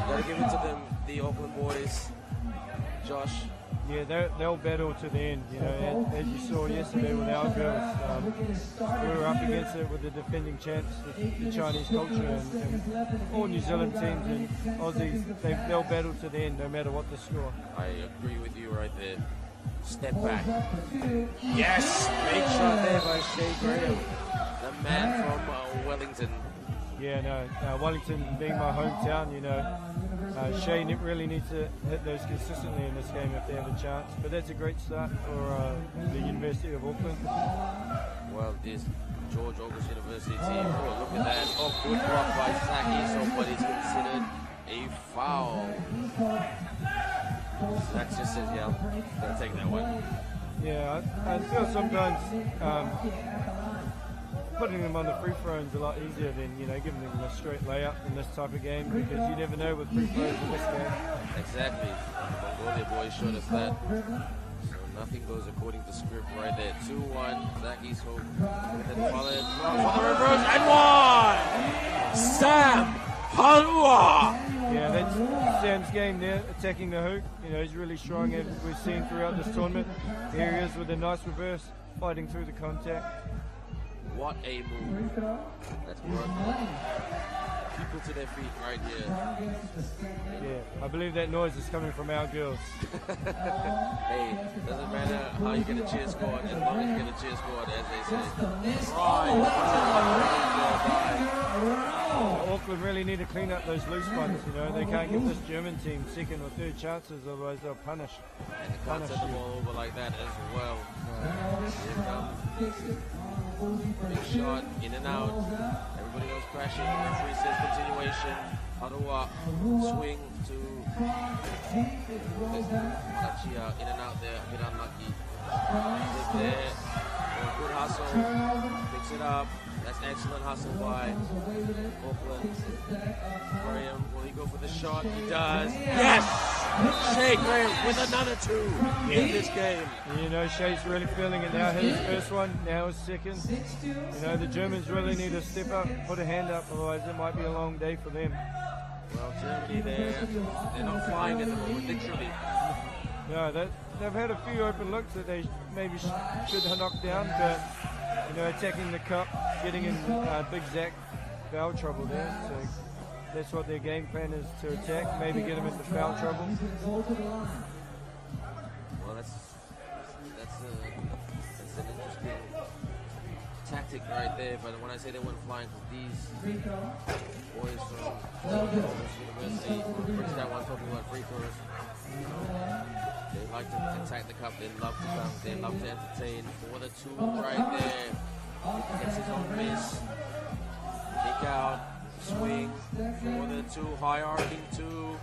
Gotta give it to them, the Auckland boys. Josh. Yeah, they'll battle to the end. You know, as you saw yesterday with our girls, we were up against it with the defending champs, the Chinese culture, and all New Zealand teams and Aussies. They'll battle to the end, no matter what the score. I agree with you right there. Step back. Yes, big shot there by Shea Graham, the man from Wellington. Yeah, no, Wellington being my hometown, you know, Shea really needs to hit those consistently in this game if they have a chance. But that's a great start for the University of Auckland. Well, this George August University team, oh, look at that. Oh, good block by Saki, so but it's considered a foul. So that just says, yeah, I'm going to take that one. Yeah, I feel sometimes putting them on the free throw is a lot easier than, you know, giving them a straight layup in this type of game, because you never know with free throws in this game. Exactly. The Mongolia boys showed us that. So nothing goes according to script right there. 2-1. Zaki so with the follow for the reverse and one! Sam Halua! Yeah, that's Sam's game there, attacking the hoop. You know, he's really strong, as we've seen throughout this tournament. Here he is with a nice reverse, fighting through the contact. What a move. That's worth people to their feet right here. Yeah, I believe that noise is coming from our girls. Hey, doesn't matter how you get a cheer squad, as long as you get a cheer squad, as they say. Right. Auckland really need to clean up those loose ones, you know. They can't give this German team second or third chances, otherwise they'll punish. And they can't send the ball over like that as well. Here comes big shot, in and out. Everybody goes crashing. Referee says continuation. Harua swing to Huaqiao, in and out there. A bit unlucky. Good there. Good hustle. Picks it up. That's excellent hustle by Auckland. Graham, will he go for the shot? He does. Yes! Shea Graham with another two in this game. You know, Shea's really feeling it now. His first one, now his second. You know, the Germans really need to step up, put a hand up, otherwise it might be a long day for them. Well, Germany, they're not flying at the moment, literally. No, they've had a few open looks that they maybe should have knocked down, but, you know, attacking the cup, getting in Big Zach foul trouble there. So that's what their game plan is, to attack, maybe get them into foul trouble. Well, that's an interesting tactic right there. But when I say they went flying, these boys from University, British that one talking about free throws, they like to attack the cup. They love to dunk. They love to entertain. For the two right there, gets his own miss. Kick out. Swing for the two, high arcing two.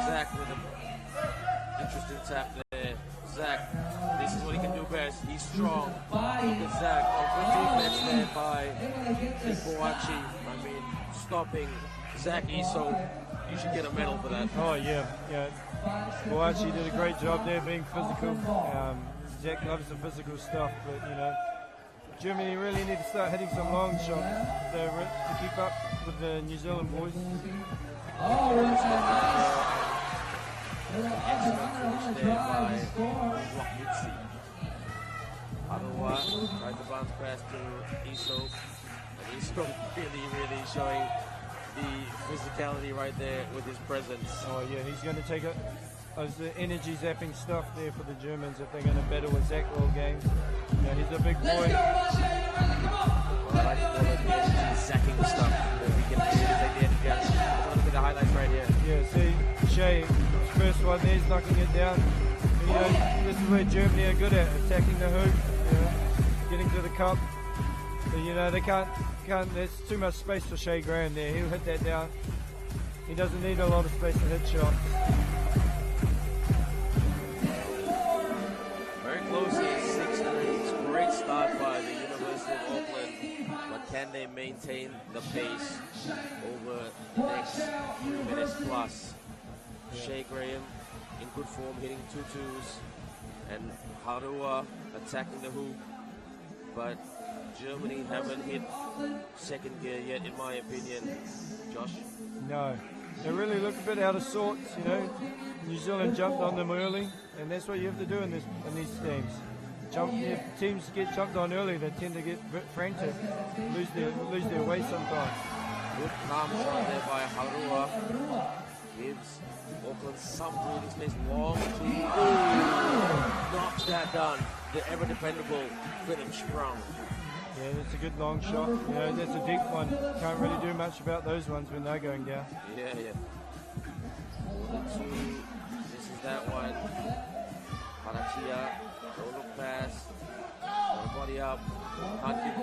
Zach with an interesting tap there. Zach, this is what he can do best. He's strong. Look at Zach. Oh, good defense there by Ipoachi. I mean, stopping Zach Iso. You should get a medal for that. Oh, yeah. Boachi did a great job there, being physical. Zach loves the physical stuff, but, you know, Germany really need to start hitting some long shots to keep up with the New Zealand boys. Excellent finish there by Wamitsi. Otherwise, tried to bounce pass to Iso. And Iso really showing the physicality right there with his presence. Oh yeah, he's going to take it. The energy zapping stuff there for the Germans if they're going to battle with Zach all game. Yeah, he's a big boy. Well, I like to call it the energy zapping stuff. We can really take the energy out. Let's look at the highlights right here. Yeah, see, Shea, first one there, he's knocking it down. And, you know, this is where Germany are good at, attacking the hoop, you know, getting to the cup. So, you know, they can't, there's too much space for Shea Graham there. He'll hit that down. He doesn't need a lot of space to hit shots. Very close here, 6-3. Great start by the University of Auckland, but can they maintain the pace over the next few minutes plus? Shea Graham in good form, hitting 2-2s, and Harua attacking the hoop, but Germany haven't hit second gear yet, in my opinion. Josh? No, they really look a bit out of sorts, you know. New Zealand jumped on them early, and that's what you have to do in these games. If teams get jumped on early, they tend to get a bit frantic, lose their way sometimes. Good calm shot there by Harua. Gives Auckland some breathing space. Long two. Knocks that down. The ever dependable Philip Sprung. Yeah, that's a good long shot. You know, that's a deep one. Can't really do much about those ones when they're going down. Yeah. Two. This is that one. Harachia. Don't look pass. Body up. Can't give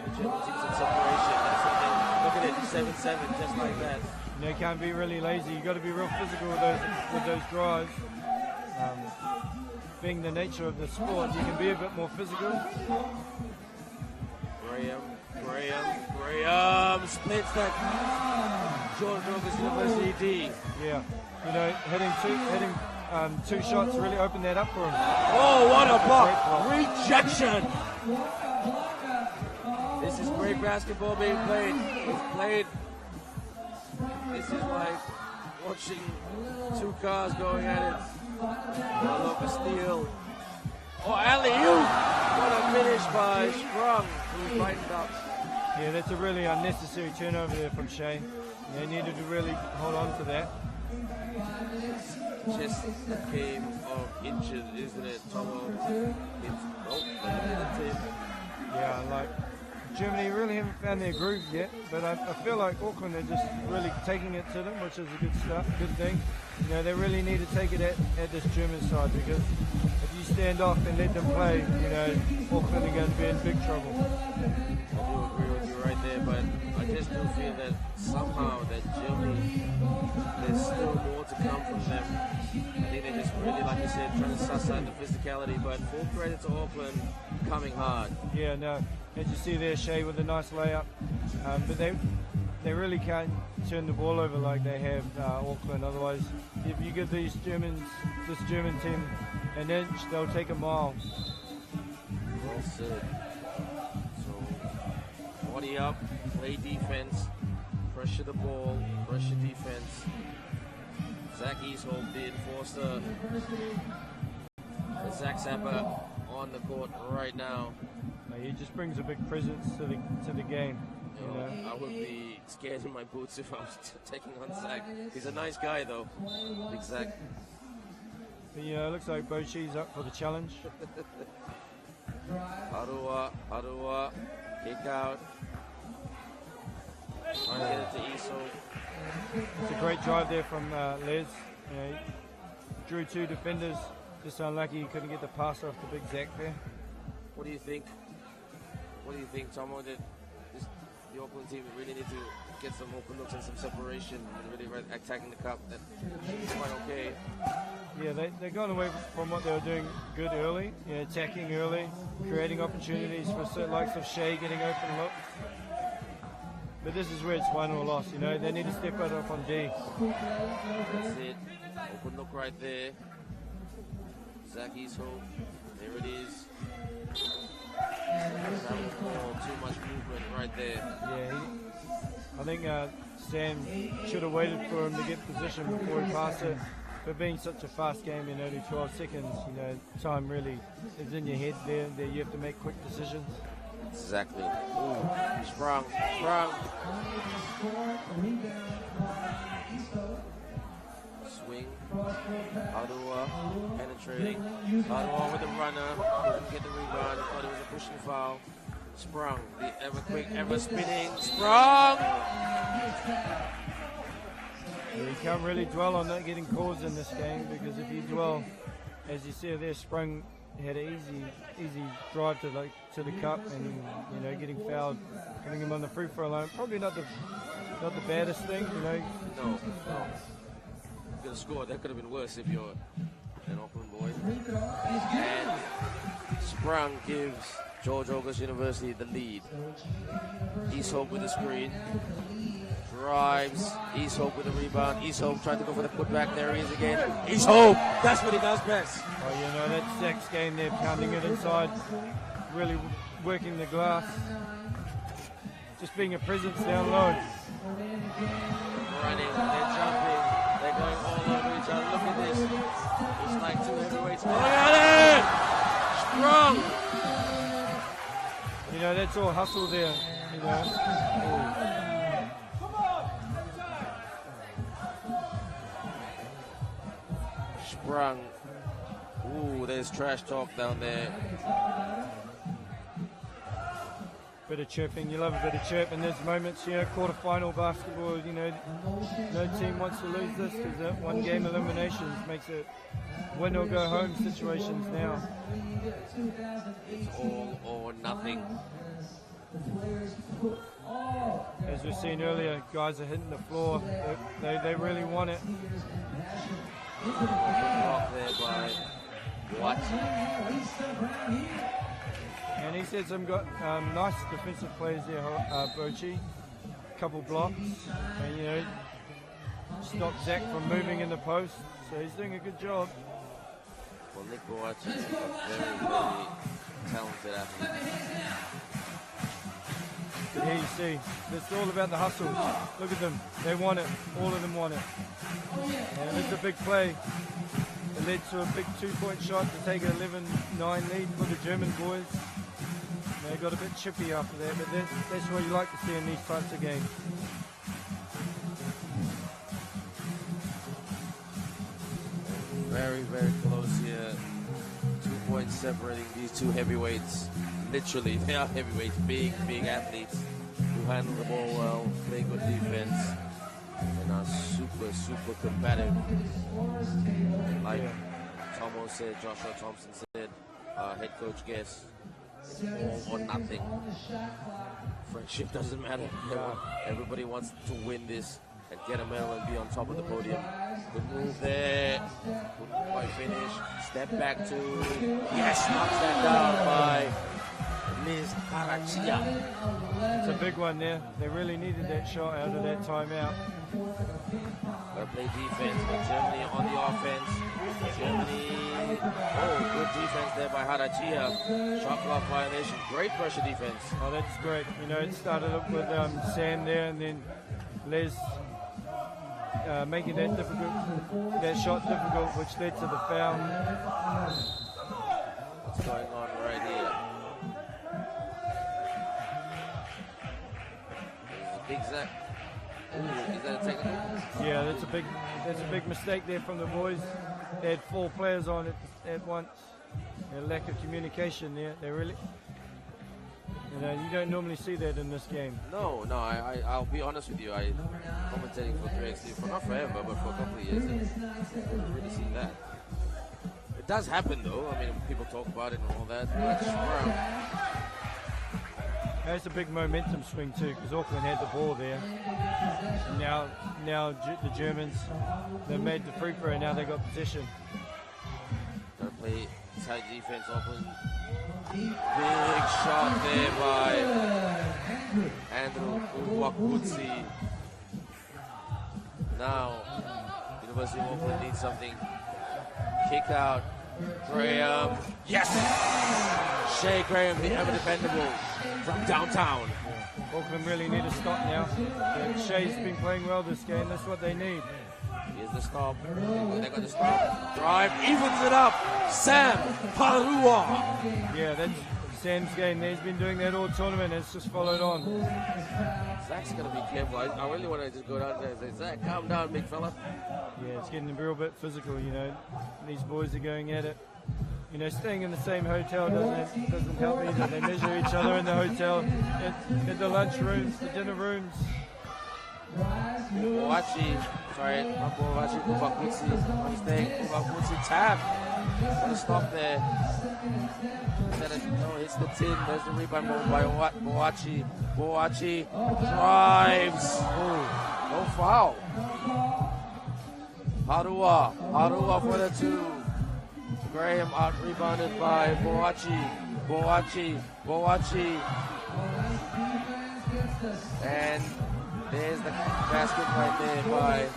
the German team some separation. That's the thing. Look at it, 7-7, just like that. You know, you can't be really lazy. You've got to be real physical with those drives. Being the nature of the sport, you can be a bit more physical. Graham splits that George August University D. Yeah, you know, hitting two shots really opened that up for him. Oh, what a block! Rejection! This is great basketball being played. This is like watching two cars going at it. Look, a steal. Oh, alley-oop! What a finish by Sprung, who brightened up. Yeah, that's a really unnecessary turnover there from Shea. They needed to really hold on to that. Just a game of inches, isn't it, Tomo? Yeah, like Germany really haven't found their groove yet, but I feel like Auckland are just really taking it to them, which is a good thing. You know, they really need to take it at this German side, because if you stand off and let them play, you know, Auckland are going to be in big trouble. I do agree with you right there, but I just do feel that somehow that Germany, there's still more to come from them. I think they're just really, like you said, trying to suss out the physicality, but full credit to Auckland coming hard. Yeah, no, as you see there, Shea with a nice layup, but they really can't turn the ball over like they have Auckland. Otherwise, if you give this German team an inch, they'll take a mile. Well said. So, body up, play defense, pressure the ball, pressure defense. Zach Easthope, the enforcer. Zach Zappa on the court right now. He just brings a big presence to the game. You know? I would be scared in my boots if I was taking on Zach. He's a nice guy though, big Zach. But, you know, it looks like Bochi's up for the challenge. Harua, kick out. Trying to get it to Easthope. It's a great drive there from Les. You know, he drew two defenders. Just unlucky he couldn't get the pass off the big Zach there. What do you think? Tomo? That the Auckland team really need to get some open looks and some separation and really attacking the cup. That's quite okay. Yeah, they got away from what they were doing good early. You know, attacking early, creating opportunities for the likes of Shea getting open looks. But this is where it's won or lost. You know, they need to step it up on D. That's it. Open look right there. Zach Easthope. There it is. Too much movement right there. Yeah, I think Sam should have waited for him to get position before he passed it. But being such a fast game in only 12 seconds, you know, time really is in your head there. You have to make quick decisions. Exactly. Ooh, sprung. Swing. Harua penetrating. Harua with the runner. Couldn't get the rebound. Thought it was a pushing foul. Sprung. The ever quick, ever spinning. Sprung! You can't really dwell on not getting calls in this game, because if you dwell, as you see there, Sprung had an easy drive to the cup, and you know, getting fouled, putting him on the free throw line. Probably not the baddest thing, you know. No. Could have scored. That could have been worse if you're an Auckland boy. And Sprung gives George August University the lead. Easthope with the screen. Drives. Easthope with the rebound. Easthope trying to go for the putback. There he is again. Easthope! That's what he does best. Oh, you know, that's Zach's game there, pounding it inside, really working the glass. Just being a presence down low. running, they're jumping, they're going all over each other. Look at this. It's like two heavyweights. Look at it! Strong! You know, that's all hustle there, you know. Sprung. Ooh, there's trash talk down there. Bit of chirping, you love a bit of chirp in these moments, you know, quarter-final basketball, you know, no team wants to lose this because one game eliminations makes it win or go home situations now. It's all or nothing. As we've seen earlier, guys are hitting the floor, they really want it. Block there by what? And he said some nice defensive plays there, Bochi. Couple blocks, and you know, stopped Zach from moving in the post, so he's doing a good job. Well, Nick Boachi is a very, very talented athlete. But here you see, it's all about the hustle. Look at them, they want it, all of them want it. And it's a big play. It led to a big 2-point shot to take an 11-9 lead for the German boys. They got a bit chippy after that, but that's what you like to see in these types of games. Very, very close here. 2 points separating these two heavyweights. Literally, they are heavyweights, big, big athletes who handle the ball well, play good defense, and are super, super combative. Like Tomo said, Joshua Thompson said, head coach guess, it's all or nothing. Friendship doesn't matter. Everybody wants to win this and get a medal and be on top of the podium. Good move there. Couldn't quite finish. Step back to, yes, knocks that down by Liz Karachia. It's a big one there. They really needed that shot out of that timeout. Gotta play defense, but Germany on the offense. Germany, good defense there by Harachia. Shot clock violation, great pressure defense. Oh, that's great. You know, it started up with Sam there, and then Les making that shot difficult, which led to the foul. What's going on right here? Big Zach. Ooh, is that a technical? Yeah, that's a big mistake there from the boys. They had 4 players on it at once. A lack of communication there. They really, you know, you don't normally see that in this game. No, I'll be honest with you. I commentating for 3x3 for not forever, but for a couple of years, and I didn't really see that. It does happen though. I mean, people talk about it and all that. That's a big momentum swing too, because Auckland had the ball there. Now the Germans, they made the free throw, and now they got possession. Gotta play tight defense, Auckland. Big shot there by Andrew Huaqiao. Now, University of Auckland needs something. Kick out. Graham. Yes! Shea Graham, the ever dependable from downtown. Auckland really need a stop now. Shea's been playing well this game. That's what they need. Here's the stop. They got the stop. Drive. Evens it up. Sam Parua. Yeah, that's Sam's game. He's been doing that all tournament. It's just followed on. Zach's got to be careful. I really want to just go down there and say, Zach, calm down, big fella. Yeah, it's getting a real bit physical, you know. These boys are going at it. You know, staying in the same hotel doesn't help either. They measure each other in the hotel, at the lunch rooms, the dinner rooms. Boachi, sorry, not Boachi, Huaqiao. Mistake, Huaqiao tap. Got to stop there. No, hits the tin. There's the rebound by Boachi. Boachi drives. No foul. Harua for the 2. Graham out rebounded by Boachi. And there's the basket right there by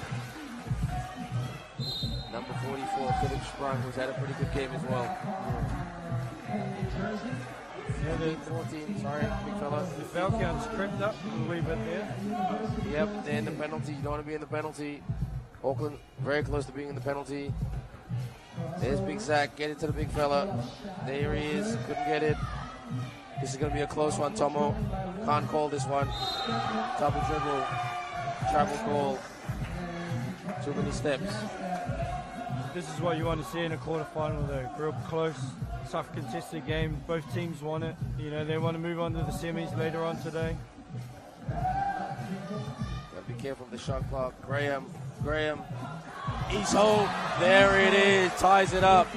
number 44, Philip Sprung, who's had a pretty good game as well. Yeah, the 14, sorry, big fella. Falcons crept up a wee bit there. Yep, they're in the penalty. You don't want to be in the penalty. Auckland very close to being in the penalty. There's Big Zach, get it to the big fella. There he is, couldn't get it. This is going to be a close one, Tomo. Can't call this one. Double dribble, travel call. Too many steps. This is what you want to see in a quarterfinal though. Real close, tough contested game. Both teams want it. You know, they want to move on to the semis later on today. Gotta be careful of the shot clock. Graham. Iso, there it is, ties it up.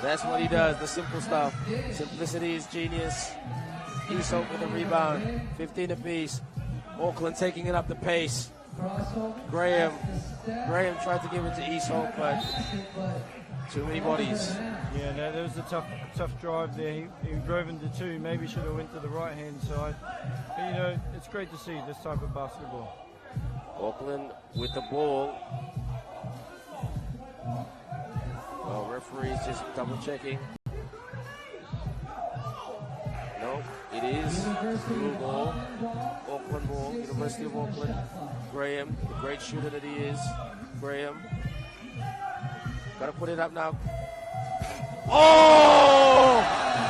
That's what he does, the simple stuff. Simplicity is genius. Iso with a rebound, 15 apiece. Auckland taking it up the pace. Graham tried to give it to Iso, but too many bodies. Yeah, no, there was a tough drive there. He drove into two, maybe should have went to the right-hand side. But, you know, it's great to see this type of basketball. Auckland with the ball. Well, referee's just double checking. No, it is blue ball. Auckland ball, University of Auckland. Graham, the great shooter that he is. Graham. Gotta put it up now. Oh!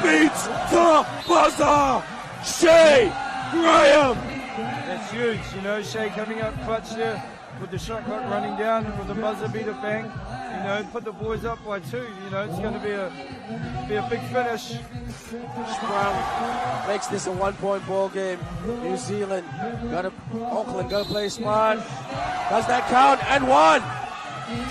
Beats the buzzer! Shea Graham! That's huge, you know, Shea coming up clutch there with the shot clock running down and with the buzzer beater bang. You know, put the boys up by 2. You know, it's going to be a big finish. Sprung makes this a 1-point ball game. New Zealand Auckland gotta play smart. Does that count? And one.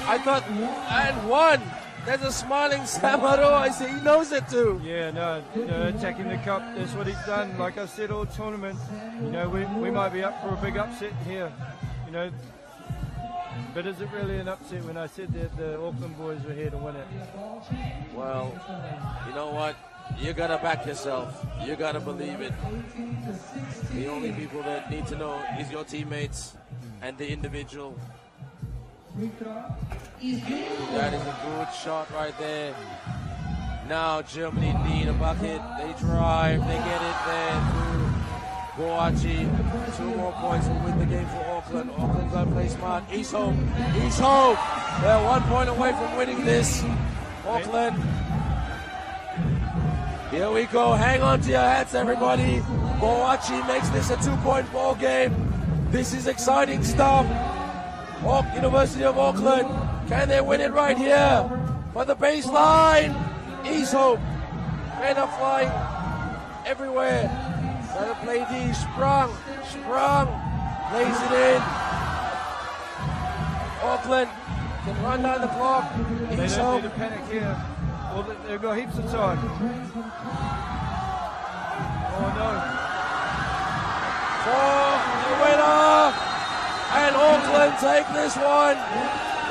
I thought and one. There's a smiling Samaro. I see he knows it too. Yeah, no, you know, attacking the cup. That's what he's done. Like I said all tournament, you know, we might be up for a big upset here. You know. But is it really an upset when I said that the Auckland boys were here to win it? Well, you know what? You gotta back yourself. You gotta believe it. The only people that need to know is your teammates and the individual. That is a good shot right there. Now Germany need a bucket. They drive, they get it there through Boachi. 2 more points will win the game for Auckland. Auckland gotta play smart. Iso. They're 1 point away from winning this. Auckland. Here we go. Hang on to your hats, everybody. Boachi makes this a 2-point ball game. This is exciting stuff. University of Auckland. Can they win it right here? For the baseline. Iso. Men are flying everywhere. Trying to play D. Sprung. Plays it in. Auckland can run down the clock. They don't need to panic here. Well, they've got heaps of time. Oh no. For the winner. And Auckland take this one.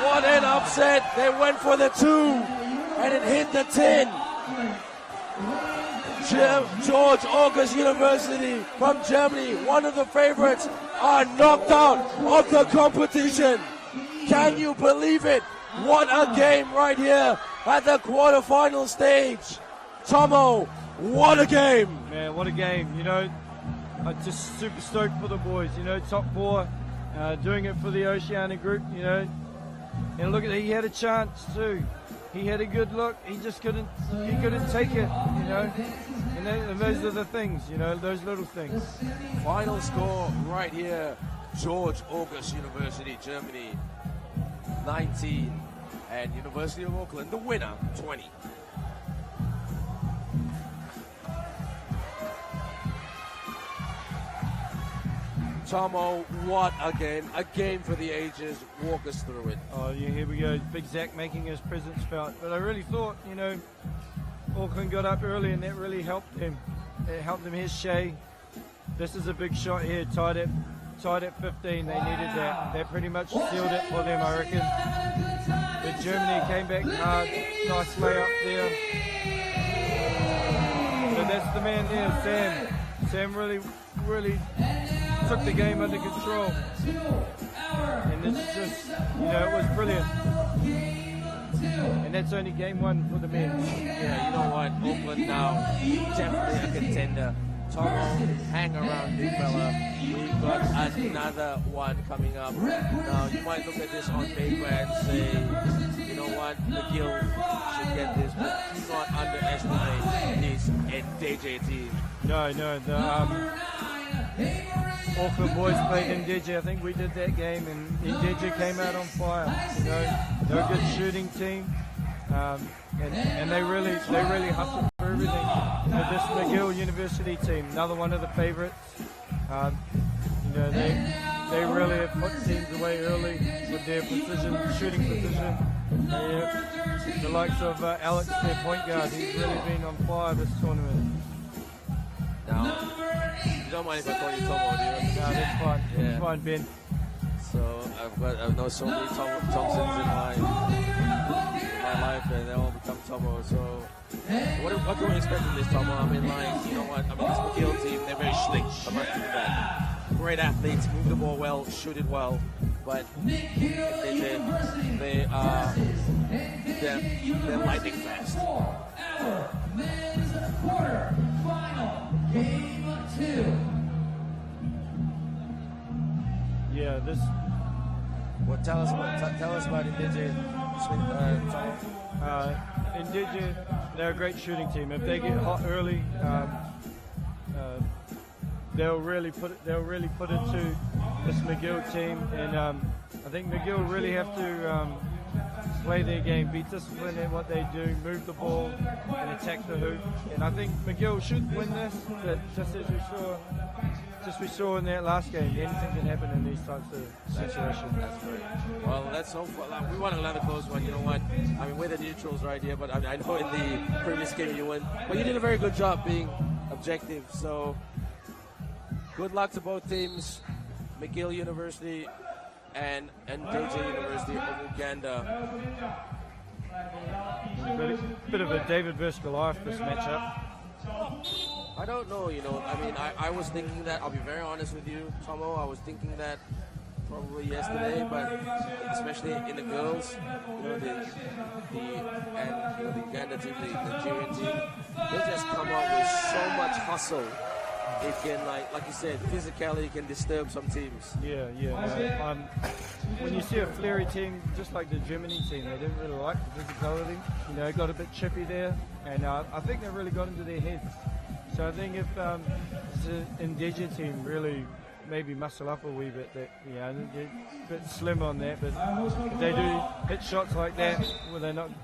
What an upset. They went for the 2 and it hit the 10. George August University from Germany, one of the favorites, are knocked out of the competition. Can you believe it? What a game right here at the quarterfinal stage. Tomo, what a game. Man, what a game. You know, I'm just super stoked for the boys. You know, top 4, doing it for the Oceania group, you know. And look at it, he had a chance too. He had a good look, he couldn't take it, you know. And those are the things, you know, those little things. Final score right here, George August University, Germany, 19, and University of Auckland, the winner, 20. Tomo, what a game for the ages. Walk us through it. Oh yeah, here we go. Big Zach making his presence felt. But I really thought, you know, Auckland got up early and that really helped him. It helped him. Here's Shea. This is a big shot here, tied at 15. They needed that. That pretty much sealed it for them, I reckon. But Germany came back hard. Nice layup there. So that's the man there, Sam. Sam really took the game under control. And this is just, you know, it was brilliant. And that's only game one for the men. Yeah, you know what? Auckland now, definitely a contender. Tomo, hang around, big fella. We've got another one coming up. Now, you might look at this on paper and say, you know what, McGill should get this, but do not underestimate this Ndejje team. No, the Auckland boys played Ndejje. I think we did that game, and Ndejje came out on fire. You know, they're a good shooting team, and they really hustled for everything. You know, this McGill University team, another one of the favourites. You know, they really have put teams away early with their shooting precision. The likes of Alex, their point guard, he's really been on fire this tournament. Now, you don't mind if I call you Tomo, do you? No, that's fine. Yeah. That's fine, Ben. So I know so many Thompsons in my life, and they all become Tomo. So what can we expect from this Tomo? I mean, like, you know what? I mean, this McGill team, they're very slick. I must do that. Great athletes, move the ball well, shoot it well, but they're lightning fast. Men's quarterfinal, game 2. Yeah, this. Well, tell us about Ndejje. Ndejje, they're a great shooting team. If they get hot early, they'll really put it to this McGill team, and I think McGill really have to play their game, be disciplined in what they do, move the ball, and attack the hoop. And I think McGill should win this, but just as we saw in that last game, anything can happen in these types of situations. That's great. Well, let's hope we want another close one. You know what? I mean, we're the neutrals right here, but I know in the previous game you won. But you did a very good job being objective. So good luck to both teams, McGill University and Ndejje University of Uganda. Bit of a David versus Goliath, this matchup. I don't know, you know, I mean, I was thinking that, I'll be very honest with you, Tomo, I was thinking that probably yesterday, but especially in the girls, you know, the Uganda team, the Nigerian team, they just come out with so much hustle. It can, like you said, physically can disturb some teams. Yeah. When you see a flary team, just like the Germany team, they didn't really like the physicality. You know, it got a bit chippy there, and I think they really got into their heads. So I think if the Ndejje team really maybe muscle up a wee bit, they're a bit slim on that, but if they do hit shots like that, well,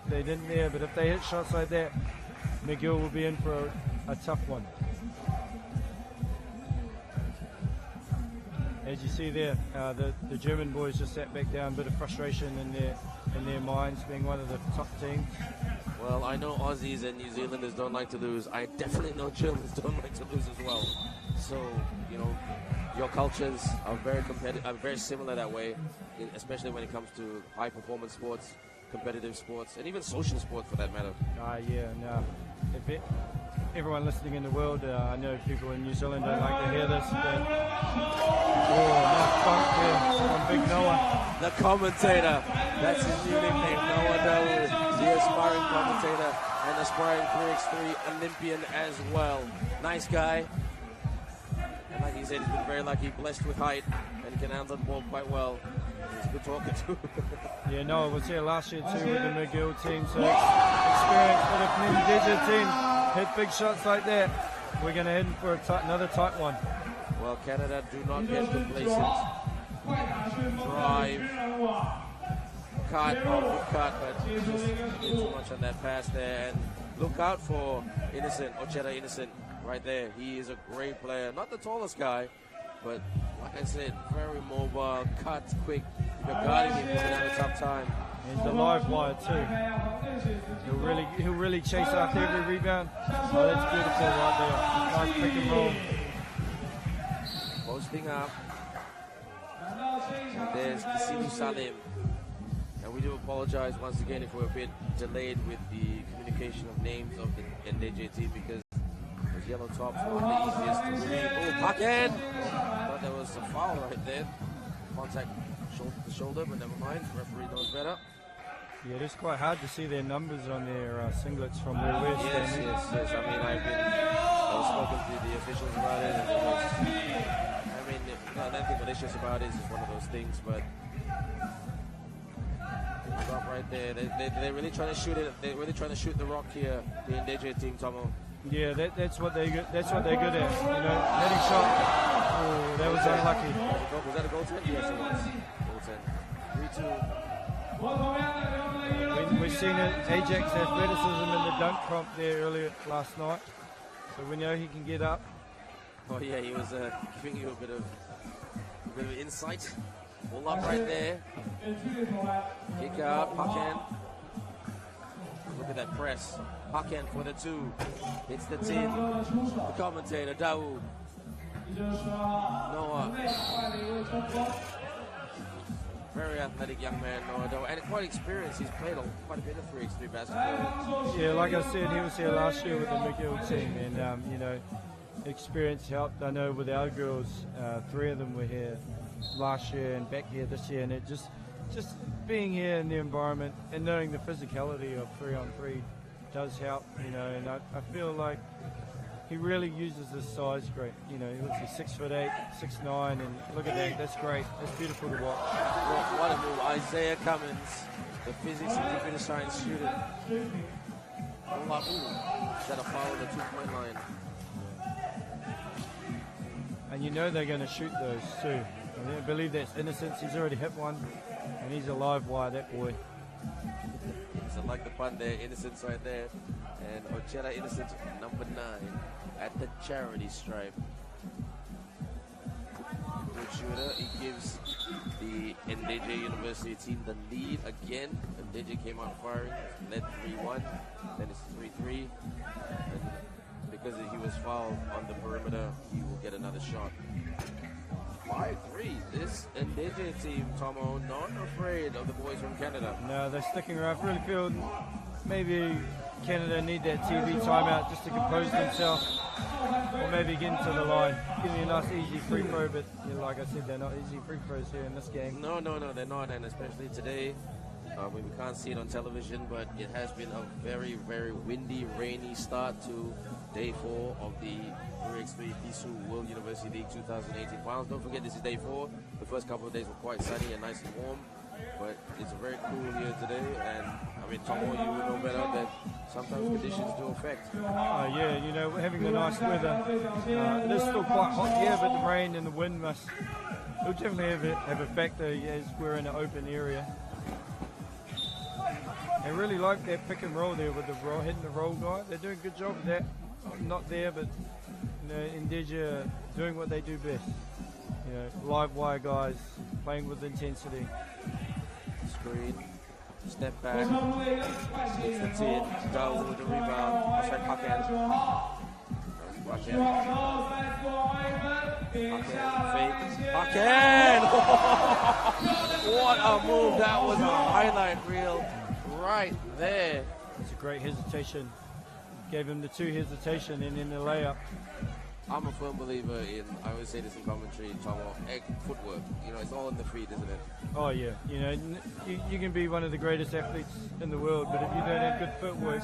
they didn't there, but if they hit shots like that, McGill will be in for a tough one. As you see there, the German boys just sat back down, a bit of frustration in their minds, being one of the top teams. Well, I know Aussies and New Zealanders don't like to lose. I definitely know Germans don't like to lose as well. So, you know, your cultures are very competitive, are very similar that way, especially when it comes to high-performance sports, competitive sports, and even social sports for that matter. Everyone listening in the world, I know people in New Zealand don't like to hear this, but on Big Noah. The commentator, that's his new nickname, Noah, the aspiring commentator and aspiring 3x3 Olympian as well. Nice guy. And like he said, he's been very lucky, blessed with height, and can handle the ball quite well. He's a good talker too. Yeah, Noah was here last year too with the McGill team, so experience for the Ndejje team. Hit big shots like that. We're going to head for another tight one. Well, Canada do not get complacent. Drive. Cut, but just did too much on that pass there. And look out for Ocheta Innocent right there. He is a great player. Not the tallest guy, but like I said, very mobile, cut quick. If you're guarding him, you're going to have a tough time. And the live wire too. He'll really chase after every rebound. Oh, that's beautiful right there. Nice pick and roll. Posting up. And there's Vasyl Salim. And we do apologize once again if we're a bit delayed with the communication of names of the Ndejje team, because those yellow tops aren't the easiest to read. Oh, Paken! Thought there was a foul right there. Contact shoulder to shoulder, but never mind. The referee knows better. Yeah, it is quite hard to see their numbers on their singlets from where we're standing. Yes. I mean, I've spoken to the officials about it, and it was, I mean, nothing malicious about it. It's just one of those things, but stop right there. They're really trying to shoot it. They're really trying to shoot the rock here. The Ndejje team, Tomo. Yeah, that's what they're good. That's what they're good at. You know, heading shot. Oh, that was unlucky. Was that a goaltend? Yes, it was. Goaltend. 3-2. We've seen Ajax athleticism in the dunk comp there earlier last night, so we know he can get up. Oh yeah, he was giving you a bit of insight. Pull up right there. Kick out, Paken. Look at that press. Paken for the 2. Hits the 10. The commentator, Dawood. Noor. Very athletic young man, Noor, and quite experienced. He's played quite a bit of 3x3 basketball. Yeah, like I said, he was here last year with the McGill team, and you know, experience helped. I know with our girls, 3 of them were here last year and back here this year, and it just being here in the environment and knowing the physicality of 3-on-3 does help, you know, and I feel like he really uses his size great. You know, he looks like 6'8", 6'9", and look at that, that's great. That's beautiful to watch. What a move. Isaiah Cummins, the physics and computer science student. Is that a foul on the 2-point line? And you know they're going to shoot those too. I believe that's Innocence. He's already hit one, and he's a live wire, that boy. So like the pun there, Innocence right there. And Ochella Innocence, number 9, at the charity stripe. Good shooter. He gives the Ndejje University team the lead again. Ndejje came out firing, led 3-1. Then it's 3-3. And because he was fouled on the perimeter, he will get another shot. 5-3. This Ndejje team, Tomo, not afraid of the boys from Canada. No, they're sticking around. I really feel maybe Canada need that TV timeout just to compose themselves, or maybe get into the line. Give me a nice easy free throw, but you know, like I said, they're not easy free throws here in this game. No, they're not, and especially today. We can't see it on television, but it has been a very, very windy, rainy start to day 4 of the 3x3 FISU World University League 2018 finals. Don't forget, this is day 4. The first couple of days were quite sunny and nice and warm, but it's very cool here today. And I mean, Tomo, you would know better that sometimes conditions do affect. Yeah, you know, having the nice weather. It is still quite hot here, but the rain and the wind will definitely have a factor as we're in an open area. I really like that pick and roll there with the roll, hitting the roll guy. They're doing a good job of that. I'm not there, but you know, Ndejje doing what they do best. You know, live wire guys playing with intensity. Screen, step back, it's the 10, Dawood with the rebound. Outside Paken. Paken! What a move! That was a highlight reel. Right there. It's a great hesitation. Gave him the 2 hesitation and then the layup. I'm a firm believer in, I always say this in commentary, Tomo, footwork. You know, it's all in the feet, isn't it? Oh yeah. You know, you can be one of the greatest athletes in the world, but if you don't have good footwork,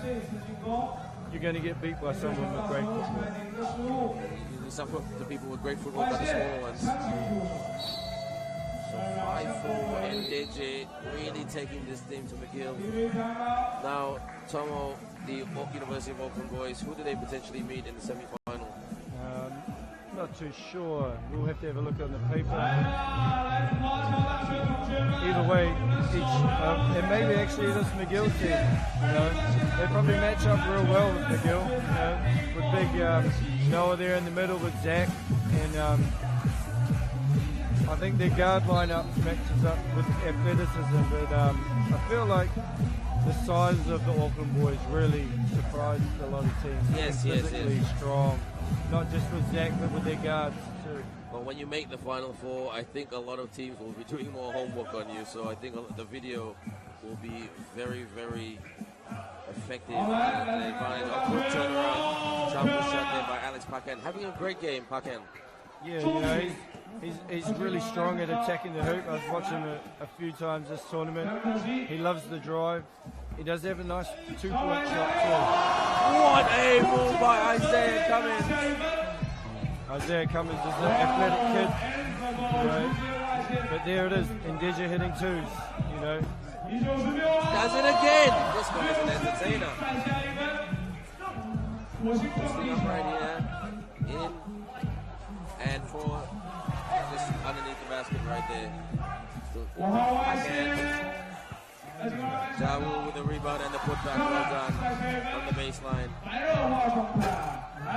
you're going to get beat by someone with great footwork. Some of the people with great footwork are the small ones. So 5-4 and Ndejje really taking this team to McGill. Now, Tomo, the University of Auckland boys, who do they potentially meet in the semi-final? Not too sure. We'll have to have a look on the paper. Either way, and maybe actually this McGill team. You know, they probably match up real well with McGill. You know, with big Noah there in the middle with Zach, and I think their guard lineup matches up with athleticism. But I feel like the size of the Auckland boys really surprised a lot of teams. Yes. Physically strong. Not just with Zach, but with their guards too. Well, when you make the Final Four, I think a lot of teams will be doing more homework on you. So I think the video will be very, very effective. They find a good turnaround. Jump shot there by Alex Paken. Having a great game, Paken. Yeah, you know, he's really strong at attacking the hoop. I've watched him a few times this tournament. He loves the drive. He does have a nice 2-point shot too. What a move by Isaiah Cummins. Isaiah Cummins is an athletic kid, you know. But there it is, Ndejje hitting twos, you know. Does it again. This guy is an entertainer. Posting up right here. In and for just underneath the basket right there. Again. Jawu with the rebound and the putback, well done on the baseline.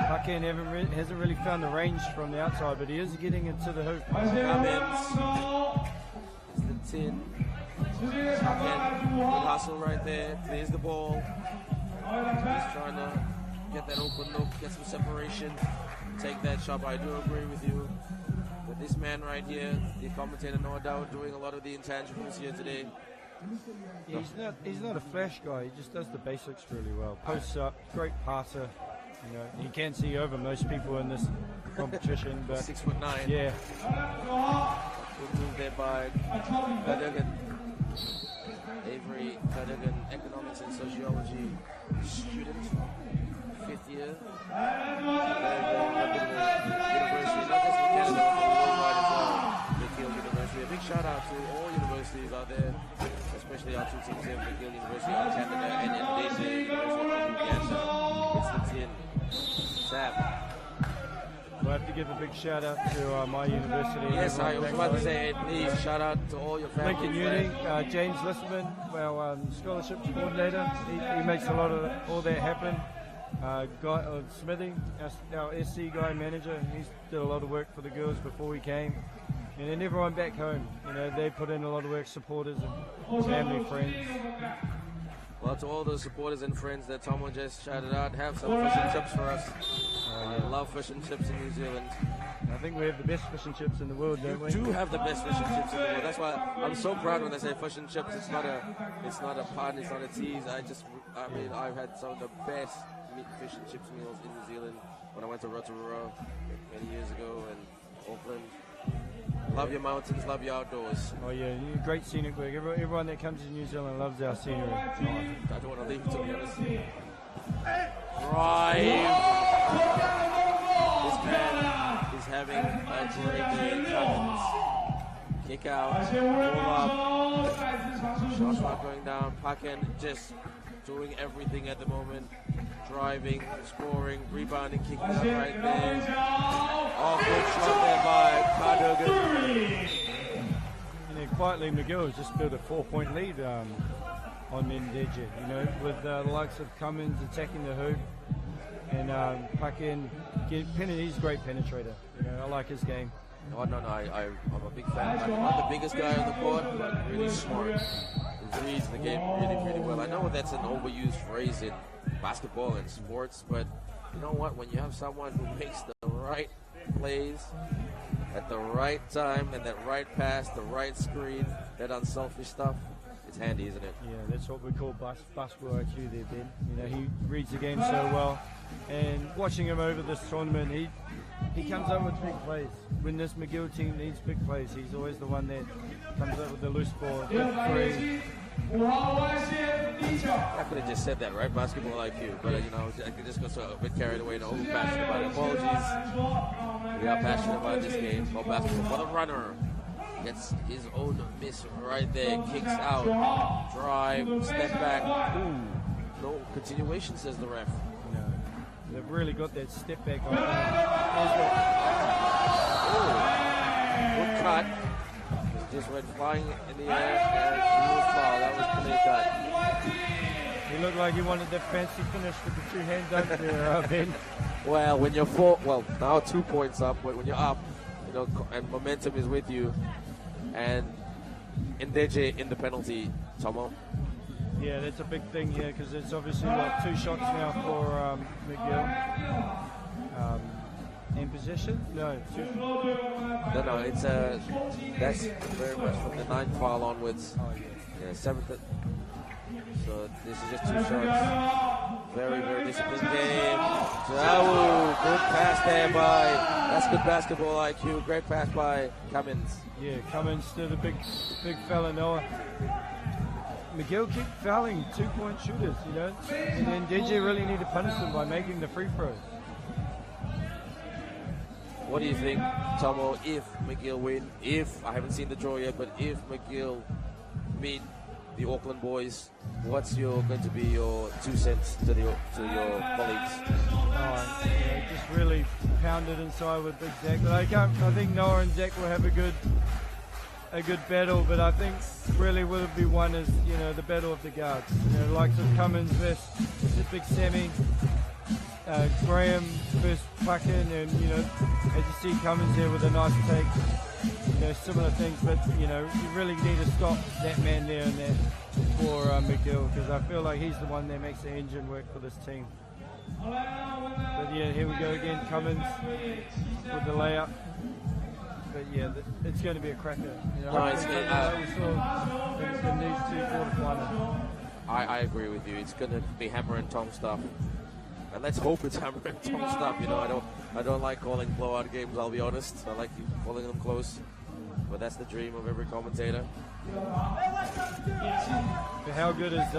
Payame hasn't really found the range from the outside, but he is getting into the hoop. Cummins. It's the 10. Again, good hustle right there. Clears the ball. He's trying to get that open look, get some separation, take that shot. I do agree with you. But this man right here, the commentator, no doubt, doing a lot of the intangibles here today. He's not a flash guy. He just does the basics really well. Posts up, great passer. You know, he can see over most people in this competition. But 6'9". Yeah. Good move there by Goettingen. Avery Goettingen, economics and sociology student, 5th year. University, not just in Canada, but worldwide as well. McGill University. A big shout out to all universities out there, especially our two teams here, McGill University of Canada and Ndejje University of Uganda. It's the 10. Sam. I have to give a big shout out to my university. Yes, I was about to say, please shout out to all your family. Lincoln Uni, James Listman, our scholarships coordinator. He makes a lot of all that happen. Smithy, our SC guy manager, he's did a lot of work for the girls before we came. And then everyone back home, you know, they put in a lot of work, supporters and family, friends. Well, to all those supporters and friends that Tomo just shouted out, have some fish and chips for us. I love fish and chips in New Zealand. I think we have the best fish and chips in the world, don't we? We do have the best fish and chips in the world. That's why I'm so proud when I say fish and chips. It's not a pun, it's not a tease. I've had some of the best fish and chips meals in New Zealand when I went to Rotorua many years ago and Auckland. Love your mountains, love your outdoors. Oh yeah, great scenic work. Everyone that comes to New Zealand loves our scenery. I don't want to leave it, to be honest. Drive. This man is having a great day. Cummins. Kick out, pull up. Shot clock going down. Payame just doing everything at the moment. Driving, scoring, rebounding, kicking out right there. Oh, good shot there by Goettingen. And then quietly, McGill has just built a 4-point lead on Ndejje, you know, with the likes of Cummins attacking the hoop. And Payame, he's a great penetrator. You know, I like his game. No, I'm a big fan. I'm not the biggest guy on the court, but really smart. He reads the game really, really well. I know that's an overused phrase in basketball and sports, but you know what? When you have someone who makes the right plays at the right time and that right pass, the right screen, that unselfish stuff, it's handy, isn't it? Yeah, that's what we call basketball IQ there, Ben. You know, he reads the game so well. And watching him over this tournament, he comes up with big plays. When this McGill team needs big plays, he's always the one that comes up with the loose ball, big three. I could have just said that, right? Basketball IQ. But, you know, I could just got so a bit carried away and over passionate about it. Apologies. We are passionate about this game. For basketball. For the runner. Gets his own miss right there. Kicks out. Drive. Step back. Ooh. No continuation, says the ref. No. They've really got that step back on. Good cut. Just went flying in the air and he was fouled. That was clear cut. He looked like he wanted the fancy finish with the two-hand dunk there, Ben. Well, when you're now 2 points up, but when you're up, you know, and momentum is with you, and Ndejje in the penalty, Tomo. Yeah, that's a big thing here because it's obviously like 2 shots now for McGill. In possession? No. No, it's that's very much from the 9th foul onwards. Oh, yeah. Yeah, 7th. So this is just 2 shots. Very, very disciplined game. Oh, good pass there that's good basketball IQ. Great pass by Cummins. Yeah, Cummins to the big fella Noah. McGill keep fouling 2-point shooters, you know, and then Ndejje really need to punish them by making the free throws. What do you think, Tomo, if McGill win? If, I haven't seen the draw yet, but if McGill meet the Auckland boys, what's going to be your 2 cents to your colleagues? Just really pounded inside with Big Zach. But I think Noor and Zach will have a good battle, but I think really will be one is, you know, the battle of the guards. You know, likes of Cummins versus the big Sammy, Graham versus Fucking, and, you know, as you see Cummins there with a nice take, you know, similar things, but, you know, you really need to stop that man there and that for McGill, because I feel like he's the one that makes the engine work for this team. But yeah, here we go again, Cummins with the layup. But yeah, it's going to be a cracker. You know, No, we saw in these 2 quarterfinals. I agree with you. It's going to be hammer and tong stuff. And let's hope it's hammer and tong stuff. You know, I don't like calling blowout games, I'll be honest. I like calling them close. But that's the dream of every commentator. But how good has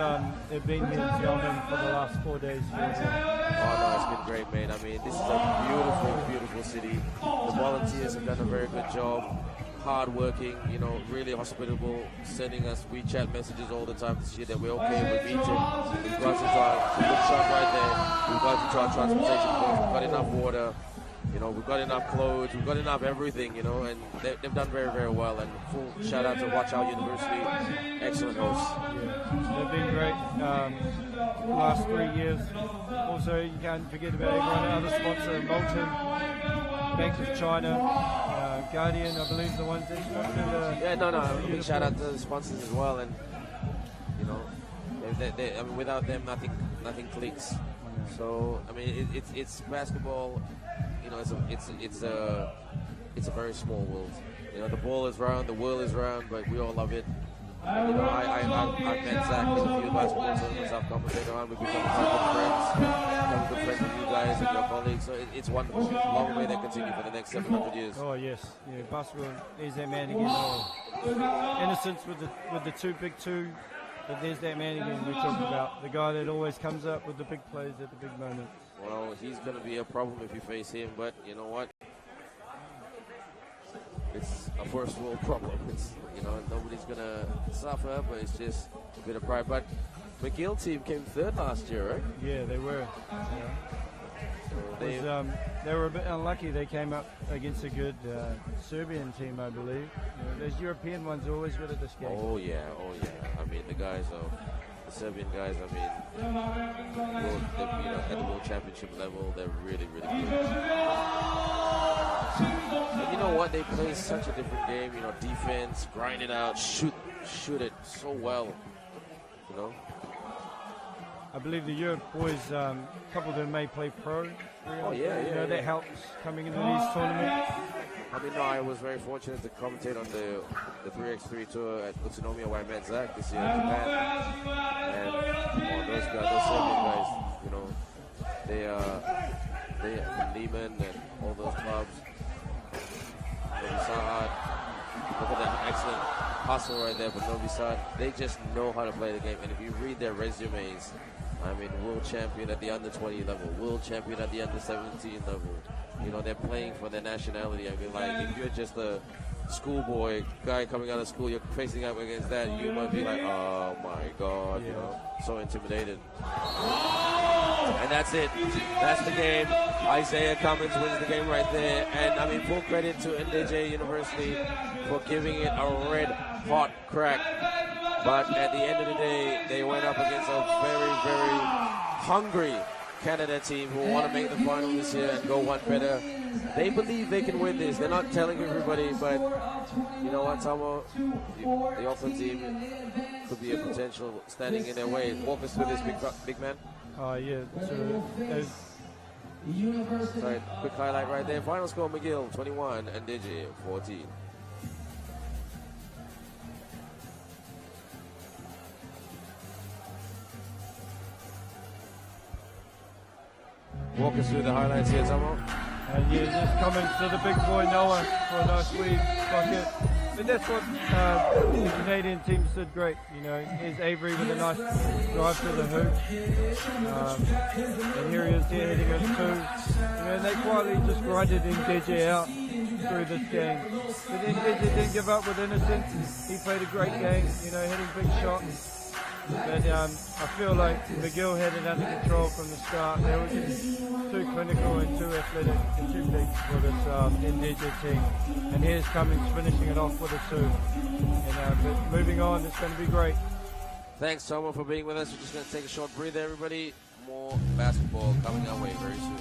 it been here in Xiamen for the last 4 days? Oh no, it's been great, mate. I mean, this is a beautiful, beautiful city. The volunteers have done a very good job. Hard-working, you know, really hospitable, sending us WeChat messages all the time to see that we're okay, we're eating. We've got into our good shot right there. We've got into our transportation costs. We've got enough water. You know, we've got enough clothes, we've got enough everything, you know, and they've done very, very well. And full shout out to Huaqiao University, excellent hosts. Yeah, they've been great last 3 years. Also, you can't forget about everyone, other sponsor, Molten, Bank of China, Guardian, I believe the ones that sponsored. Big shout out to the sponsors as well, and you know, I mean, without them, nothing clicks. So I mean, it's basketball. You know, it's a very small world. You know, the ball is round, the world is round, but we all love it. And, you know, I've met Zach in a few basketball tournaments I've commentated on. We've become good friends with you guys and your colleagues. So it's wonderful. Long may they continue for the next 700 years. Oh yes, yeah, basketball is that man again. Innocence with the big two. But there's that man again we talked about, the guy that always comes up with the big plays at the big moments. Well, he's going to be a problem if you face him, but you know what? It's a first world problem. It's, you know, nobody's going to suffer, but it's just a bit of pride. But McGill team came third last year, right? Yeah, they were. Yeah. So they were a bit unlucky. They came up against a good Serbian team, I believe. You know, those European ones are always good at this game. Oh yeah. I mean, the guys the Serbian guys. I mean, at the World Championship level, they're really, really good. And you know what? They play such a different game. You know, defense, grind it out, shoot it so well. You know. I believe the Europe boys, a couple of them may play pro. Oh yeah. You know, that helps coming into these tournaments. I mean, no, I was very fortunate to commentate on the 3x3 tour at Utsunomiya where I met Zach this year in Japan. And those Serbian guys, you know, they Lehman and all those clubs. Novi Sad, look at that excellent hustle right there for Novi Sad. They just know how to play the game, and if you read their resumes, I mean, world champion at the under 20 level, world champion at the under 17 level. You know, they're playing for their nationality. I mean, like, if you're just a schoolboy guy coming out of school, you're facing up against that, you might be like, oh my God, you know, so intimidated. And that's it. That's the game. Isaiah Cummins wins the game right there. And I mean, full credit to Ndejje University for giving it a red hot crack. But at the end of the day, they went up against a very, very hungry Canada team who want to make the final this year and go one better. They believe they can win this. They're not telling everybody, but you know what, Tomo? The Auckland team could be a potential standing in their way. Walk us through this, big man. Yeah. Sorry, quick highlight right there. Final score, McGill 21 and Ndejje 14. Walk us through the highlights here, Tomo. And yeah, just coming to the big boy Noah for a nice wee bucket. But that's what the Canadian teams did great. You know, here's Avery with a nice drive to the hoop. And here he is here hitting it too. You know, and they quietly just grinded Ndejje out through this game. But Ndejje didn't give up with innocence. He played a great game, you know, hitting big shots. But I feel like McGill had it under control from the start. They were just too clinical and too athletic and too big for this Ndejje team. And here's Cummings finishing it off with a 2. And but moving on, it's going to be great. Thanks, Tomo, for being with us. We're just going to take a short breather, everybody. More basketball coming our way very soon.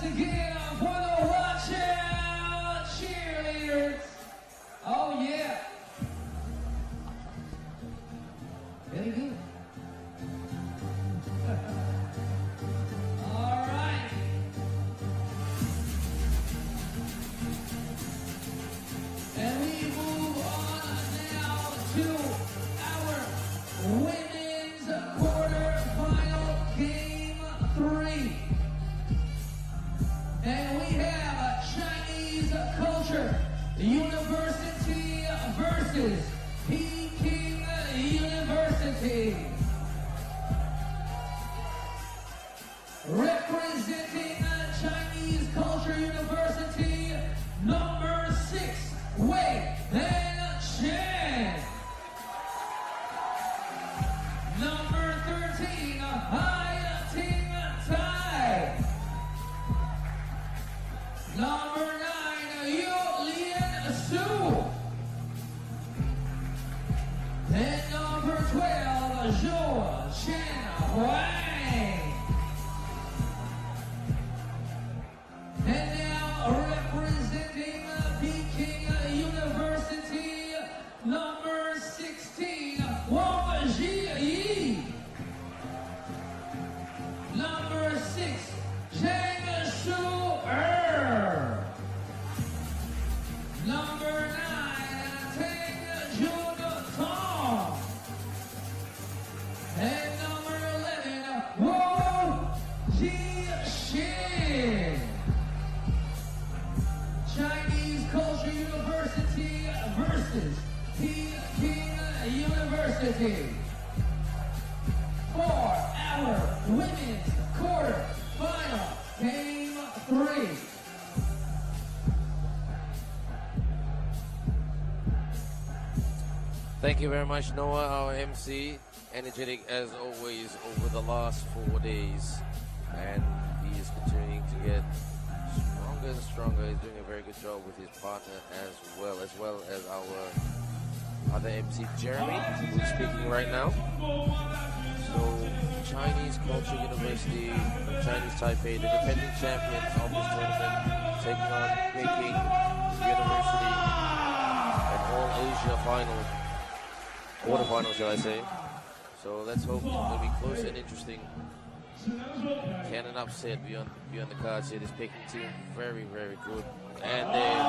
again for the Huaqiao cheerleaders. Oh yeah. Very good. All right. And we move on now to our women's quarterfinal game 3. And we have Chinese Culture University versus Peking University. Representing Chinese Culture University, number 6, Wei Chen. Number 13, Hai Ting Tai. Number 9, Yu Lian Su. And number 12, Zhou Chen Wang. And now representing Peking University, number 16, Wang Ji. Number 6, Cheng Shu Er. Number 9, Teng Jun Tong. And number 11, Wu Ji Xin. Chinese Culture University versus Peking University. For our women's quarter-final game 3. Thank you very much, Noah, our MC. Energetic as always over the last 4 days. And he is continuing to get stronger and stronger. He's doing a very good job with his partner as well as our other MC, Jeremy, who's speaking right now. So, Chinese Culture University from Chinese Taipei, the defending champions of this tournament, taking on Peking University, an all-Asia quarterfinal, shall I say. So let's hope it'll be close and interesting. Can an upset be on the cards here? This Peking team, very, very good. And they're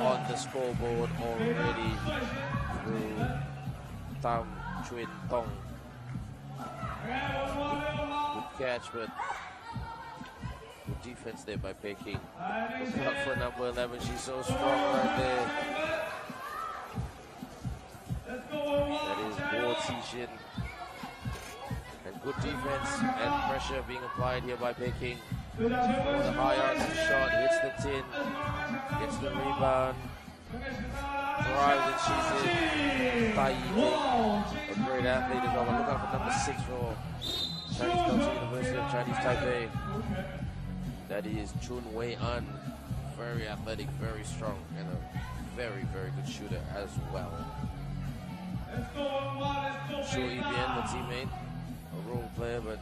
on the scoreboard already through Tam Chuin Tong. Good catch, but good defense there by Peking. Look out for number 11. She's so strong right there. That is Wu Xixin. And good defense and pressure being applied here by Peking. The high arm shot hits the tin, gets the rebound, drives and she's in. Ndejje, a great athlete as well. Look out for number 6 for Chinese Culture University of Chinese Taipei. That is Chun Wei-an. Very athletic, very strong, and a very, very good shooter as well. Shu Ibian, the teammate, a role player, but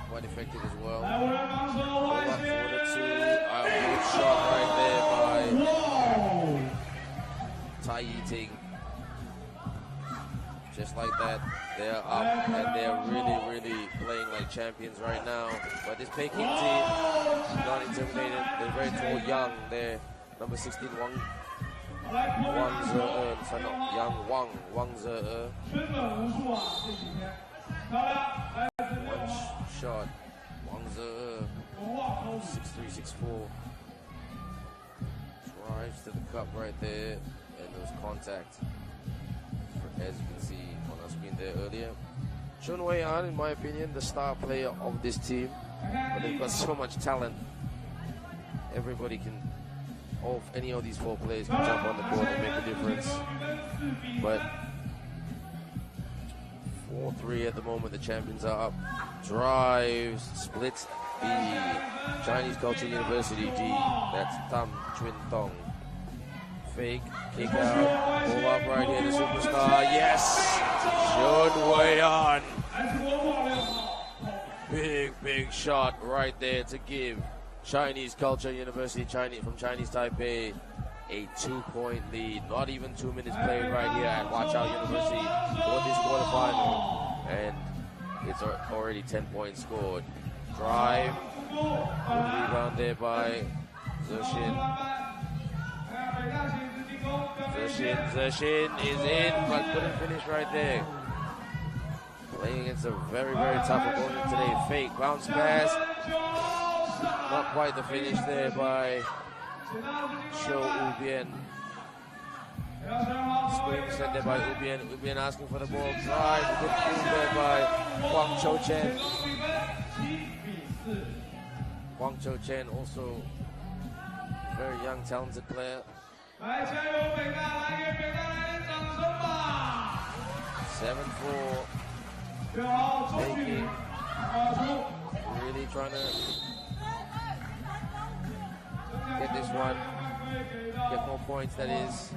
quite effective as well. Hold up for the 2. A good shot right there by Tai Yiting. Just like that, they're up and they're really, really playing like champions right now. But this Peking team is not intimidated. They're very tall, young. They're number 16, Wang Ze, so not young Wang Ze. One shot, Wang Ze, 6'3", 6'4". Drives to the cup right there, and there was contact, as you can see on our screen there earlier. Chun Wei-an, in my opinion, the star player of this team, but they've got so much talent. Everybody can, any of these 4 players can jump on the court and make a difference. But 4-3 at the moment, the champions are up. Drives, splits the Chinese Culture University D. That's Tam Chuin Tong. Fake, kick out, pull up right here, the superstar. Yes! Chun Wei-an. Big shot right there to give Chinese Culture University from Chinese Taipei. A 2-point lead. Not even 2 minutes played right here at Huaqiao University for this quarterfinal. And it's already 10 points scored. Drive. Good rebound there by Zershin. Zershin is in, but couldn't finish right there. Playing against a very, very tough opponent today. Fake bounce pass. Not quite the finish there by Shou Ubien. Screen sent there by Ubien. Ubien asking for the ball. Drive. Good move there by Huang Chou Chen. Huang Chou Chen, also very young, talented player. 7-4. Peking really trying to get this one, get more points, that is.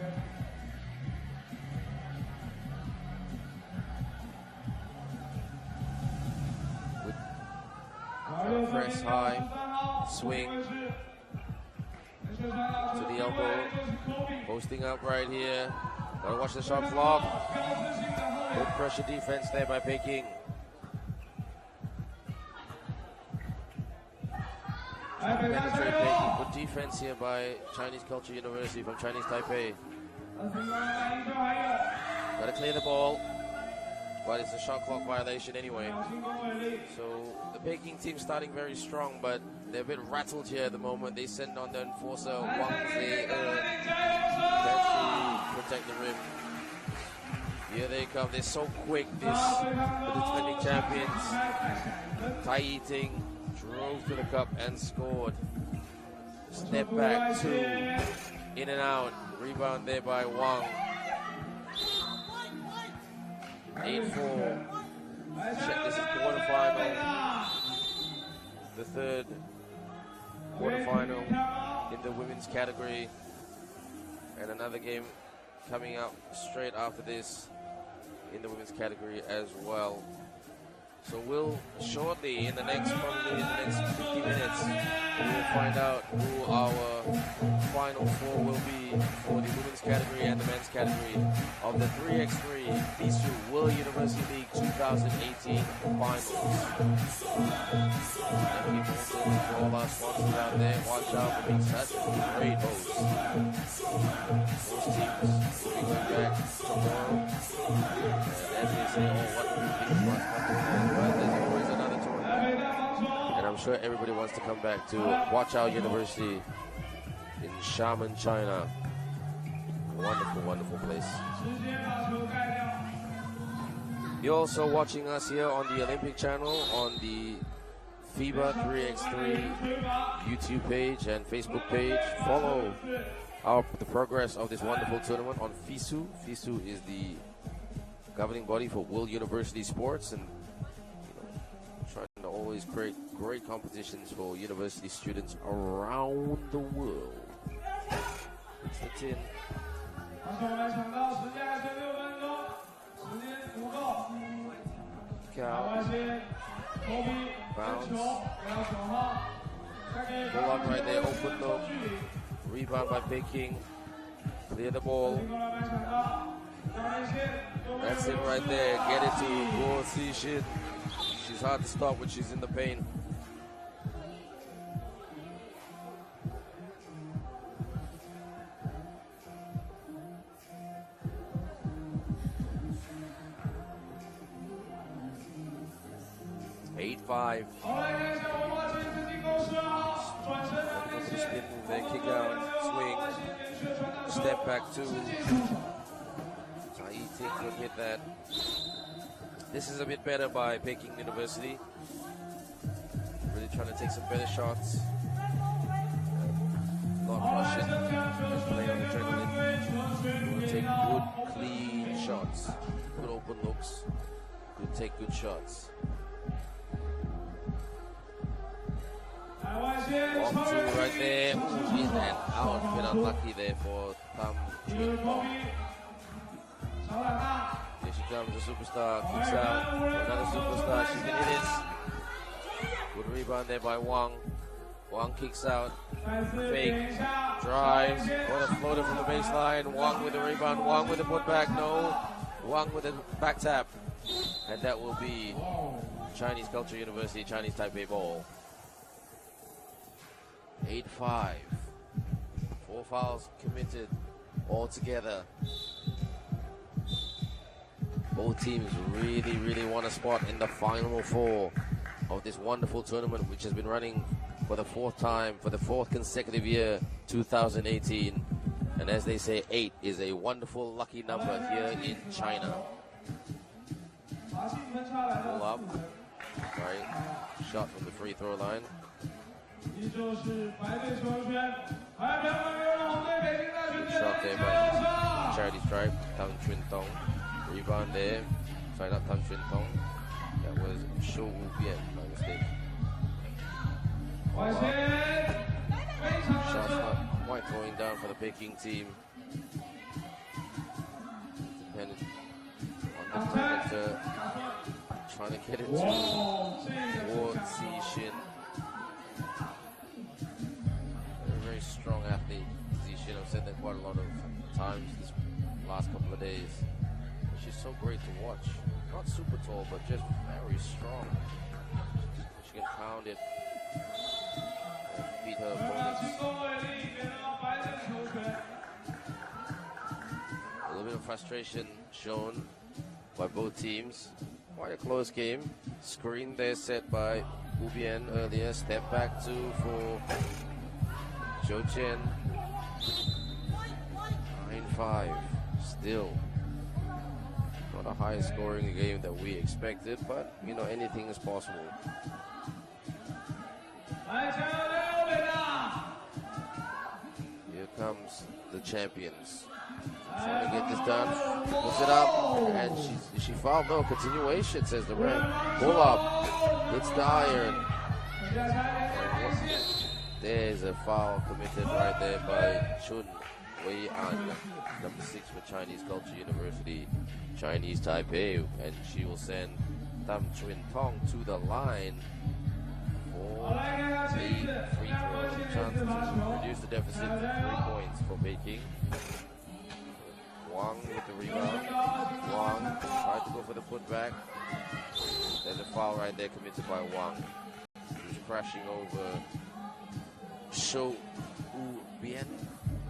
With press high, swing to the elbow, posting up right here. Gotta watch the shot clock. Good pressure defense there by Peking. Penetrate Peking. Good defense here by Chinese Culture University from Chinese Taipei. Gotta clear the ball, but it's a shot clock violation anyway. So the Peking team starting very strong, but they're a bit rattled here at the moment. They send on the enforcer Wang Zi to protect the rim. Here they come. They're so quick. The defending champions. Tai Yiting drove to the cup and scored. Step back, 2. In and out. Rebound there by Wang. 8-4. Check, this is quarterfinal. The third quarterfinal in the women's category. And another game coming up straight after this in the women's category as well. So we'll shortly, in the next 50 minutes, we'll find out who our final 4 will be for the women's category and the men's category of the 3x3 FISU World University League 2018 finals. Thank you to all our sponsors out there. Watch out for being such a great host. Those teams will be coming back tomorrow. And as they say, what do you think was happening? But there's always another tournament. And I'm sure everybody wants to come back to Huaqiao University in Xiamen, China. Wonderful, wonderful place. You're also watching us here on the Olympic channel, on the FIBA 3x3 YouTube page and Facebook page. Follow the progress of this wonderful tournament on FISU. FISU is the governing body for World University Sports, and trying to always create great competitions for university students around the world. It's the tin. Cow. Bounce. Pull up right there, open look. Rebound by Peking. Clear the ball. That's it right there. Get it to Go see shit. She's hard to stop when she's in the paint. Five. Spin move there, kick out, swing, step back 2. Tai Yiting could hit that. This is a bit better by Peking University. Really trying to take some better shots. Not rushing, just playing on adrenaline. You want to take good, clean shots, good open looks, take good shots. Walk through right there, in and out. Bit unlucky there for Tam Jun. Here she comes, the superstar. Kicks out. Another superstar. She can hit it. Good rebound there by Wang. Wang kicks out. Fake. Drives. Got a floater from the baseline. Wang with the rebound. Wang with the putback. No. Wang with the back tap. And that will be Chinese Culture University, Chinese Taipei ball. 8-5. 4 fouls committed altogether. Both teams really want a spot in the final 4 of this wonderful tournament, which has been running for the 4th time, for the 4th consecutive year, 2018. And as they say, 8 is a wonderful lucky number here in China. Pull up. Right. Shot from the free throw line. Shot there by Charity Stripe, Tang Chun Tong. Rebound there. Sorry, not Tang Chun Tong. That was Shou Wu Bian, my mistake. Shots not quite going down for the Peking team. Dependent on the perimeter. Trying to get it toward Zixin. Very strong athlete, Zixin. I've said that quite a lot of times these last couple of days. She's so great to watch. Not super tall, but just very strong. She can pound it and beat her opponents. A little bit of frustration shown by both teams. Quite a close game. Screen there set by Wu Bian earlier. Step back 2 for Zhou Chen. 9-5. Still not a high scoring game that we expected, but you know, anything is possible. Here comes the champions. Trying to get this done. Puts it up. And she fouled. No, continuation, says the ref. Pull up. Hits the iron. There's a foul committed right there by Chun Wei An, number 6 for Chinese Culture University, Chinese Taipei. And she will send Tam Chun Tong to the line for a free throw. Chances to reduce the deficit to 3 points for Peking. Wang with the rebound. Wang tried to go for the putback. There's a foul right there committed by Wang. He's crashing over Shou Wu Bian.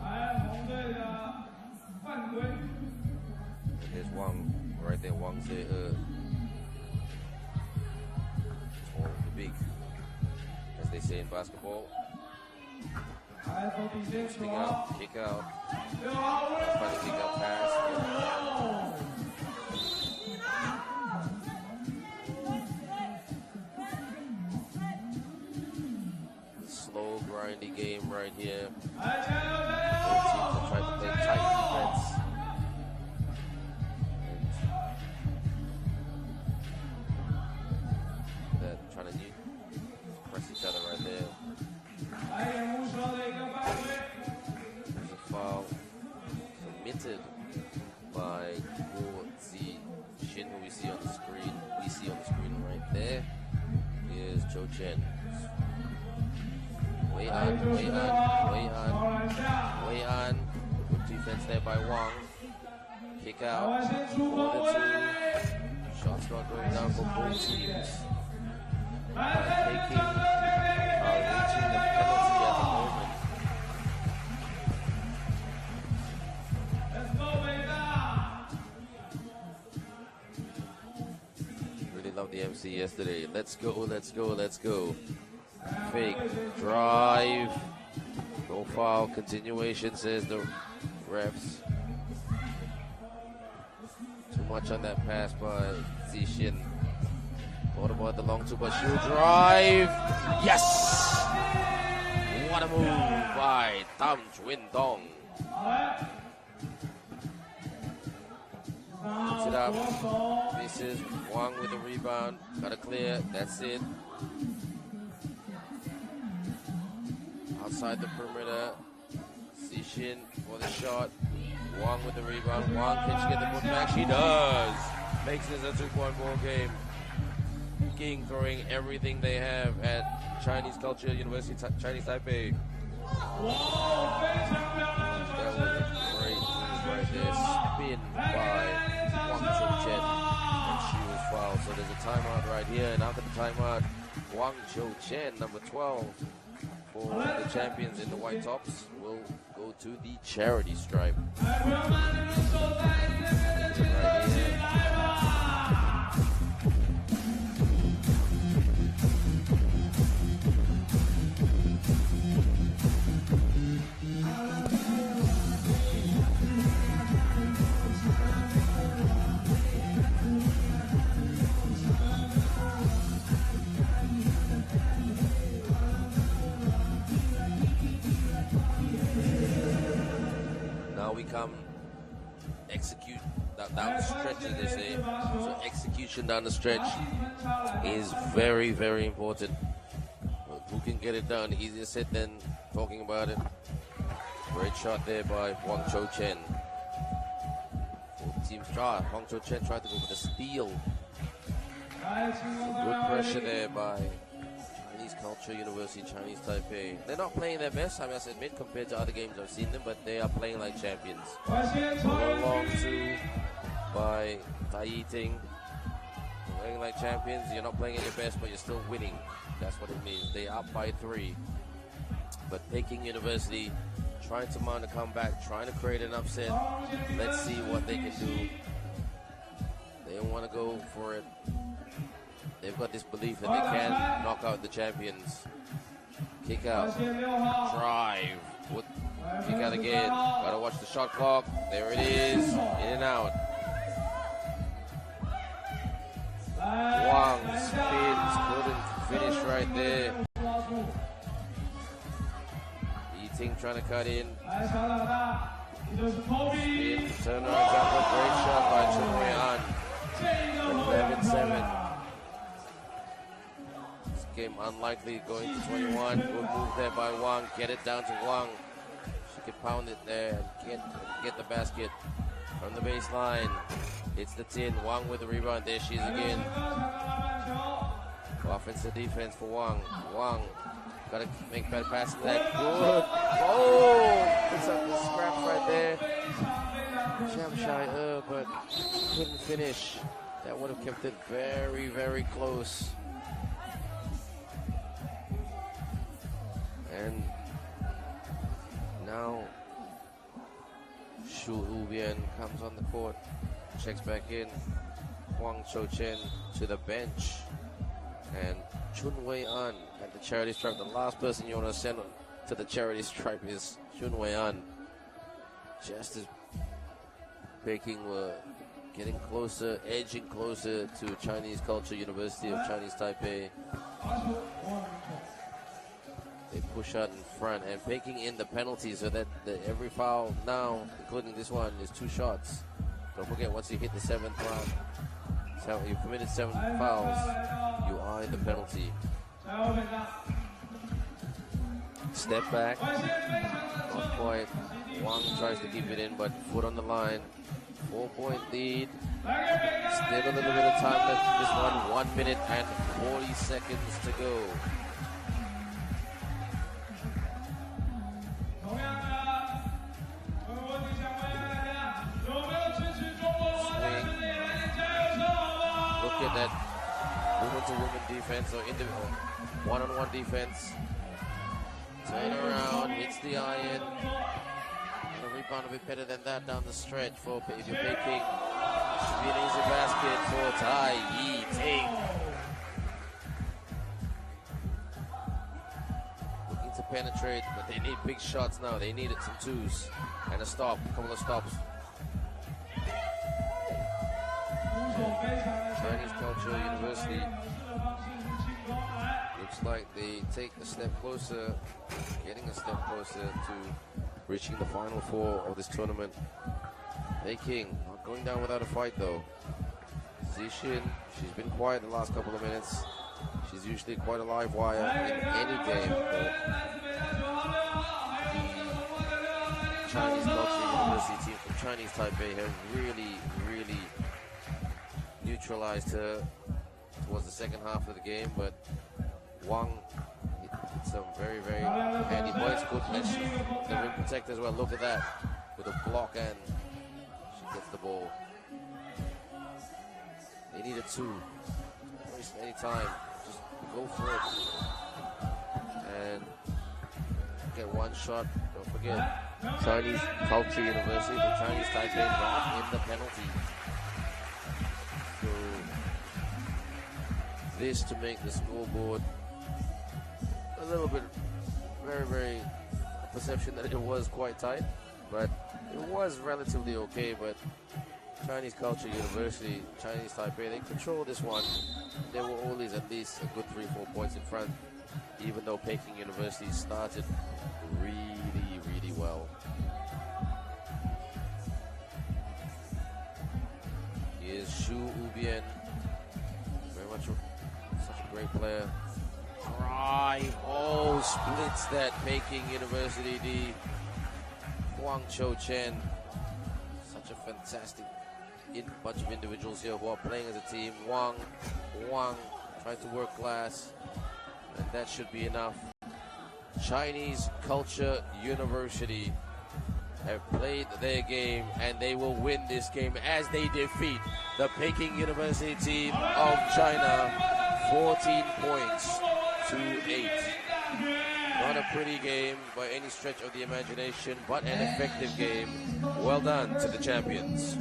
And there's Wang right there. Wang's there. Tall, the big, as they say in basketball. Swing out, kick out. Try to kick out pass. Slow, grindy game right here. Both teams are trying to play tight defense. And they're trying to press each other right there. There's a foul committed by Guo Zixin, who we see on the screen right there. Here's Zhou Chen. Wei An. Good defense there by Wang. Kick out. 4-2. Shots not going down for both teams. Peking reaching the penalty at the moment. Really loved the MC yesterday. Let's go. Fake drive. No foul. Continuation, says the refs. Too much on that pass by Zixin. What about the long two, but she'll drive. Yes! What a move by Tam Chun Tong. Puts it up. This is Wang with the rebound. Got to clear. That's it. Outside the perimeter. Zixin for the shot. Wang with the rebound. Wang, can she get the putback? She does. Makes this a 2-point ball game. Peking throwing everything they have at Chinese Culture University, Chinese Taipei. That was a great move right there. Spin by Wang Chou-chen, and she was fouled. So there's a timeout right here, and after the timeout, Wang Chou-chen, number 12, for the champions in the white tops, will go to the charity stripe. Right here. Come execute down the stretch, as they say. So execution down the stretch is very, very important. Well, who can get it done? Easier said than talking about it. Great shot there by Wang Chou-chen. Full team shot. Wang Chou-chen tried to go for the steal. Good pressure there by Chinese Culture University, Chinese Taipei. They're not playing their best, I must admit, compared to other games I've seen them, but they are playing like champions. Long two by Tayiting. Playing like champions, you're not playing at your best, but you're still winning. That's what it means. They're up by 3. But Peking University trying to mount a comeback, trying to create an upset. Let's see what they can do. They don't want to go for it. They've got this belief that they can knock out the champions. Kick out. Drive. Kick out again. Gotta watch the shot clock. There it is. In and out. Wang spins. Couldn't finish right there. Eating, trying to cut in. Spin. Turn around jumper. Great shot by Chun Wei-an. 11-7. Game unlikely going to 21. Good move there by Wang. Get it down to Wang. She can pound it there and get the basket from the baseline. It's the tin. Wang with the rebound. There she is again. Offensive defense for Wang. Wang got to make better passes. That good. Oh! Puts up the scraps right there. Jump shy, but couldn't finish. That would have kept it very, very close. And now Shu Ubian comes on the court, checks back in. Wang Chou-chen to the bench, and Chun Wei-an at the charity stripe. The last person you want to send to the charity stripe is Chun Wei-an. Just as Peking were getting closer, edging closer to Chinese Culture University of Chinese Taipei. They push out in front and Peking in the penalty, so that every foul now, including this one, is 2 shots. Don't forget, once you hit the 7th round, so you've committed 7 fouls, you are in the penalty. Step back, not quite. Wang tries to keep it in, but foot on the line. 4-point lead. Still a little bit of time left in this one. 1 minute and 40 seconds to go. At that woman-to-woman defense or individual one-on-one defense. Turn around, hits the iron. And a rebound a bit better than that down the stretch for Peking. Should be an easy basket for Tai Yi-ting. Looking to penetrate, but they need big shots now. They needed some 2s and a stop, a couple of stops. Chinese Culture University looks like they take a step closer, getting a step closer to reaching the final 4 of this tournament. Peking not going down without a fight though. Zixin, she's been quiet the last couple of minutes. She's usually quite a live wire in any game. But the Chinese Culture University team from Chinese Taipei have really neutralized her towards the second half of the game, but Wang hit some very, very handy points. Good catch. The rim protector as well. Look at that. With a block, and she gets the ball. They needed two. Don't waste any time. Just go for it. And get one shot. Don't forget, Chinese Culture University, the Chinese Taipei not in the penalty. So this to make the scoreboard a little bit very, very perception that it was quite tight, but it was relatively okay. But Chinese Culture University, Chinese Taipei, they control this one. They were always at least a good 3-4 points in front, even though Peking University started really, really well. Here's Xu Ubian, very much such a great player. Drive, oh, splits that Peking University D. Huaqiao Chen, such a fantastic bunch of individuals here who are playing as a team. Wang tried to work glass, and that should be enough. Chinese Culture University have played their game, and they will win this game as they defeat the Peking University team of China 14 points to 8. Not a pretty game by any stretch of the imagination, but an effective game. Well done to the champions.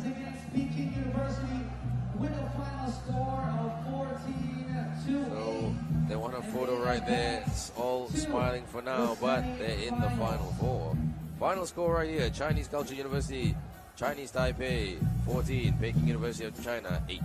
So they want a photo right there. It's all smiling for now, but they're in the final four. Final score right here: Chinese Culture University, Chinese Taipei 14, Peking University of China 8.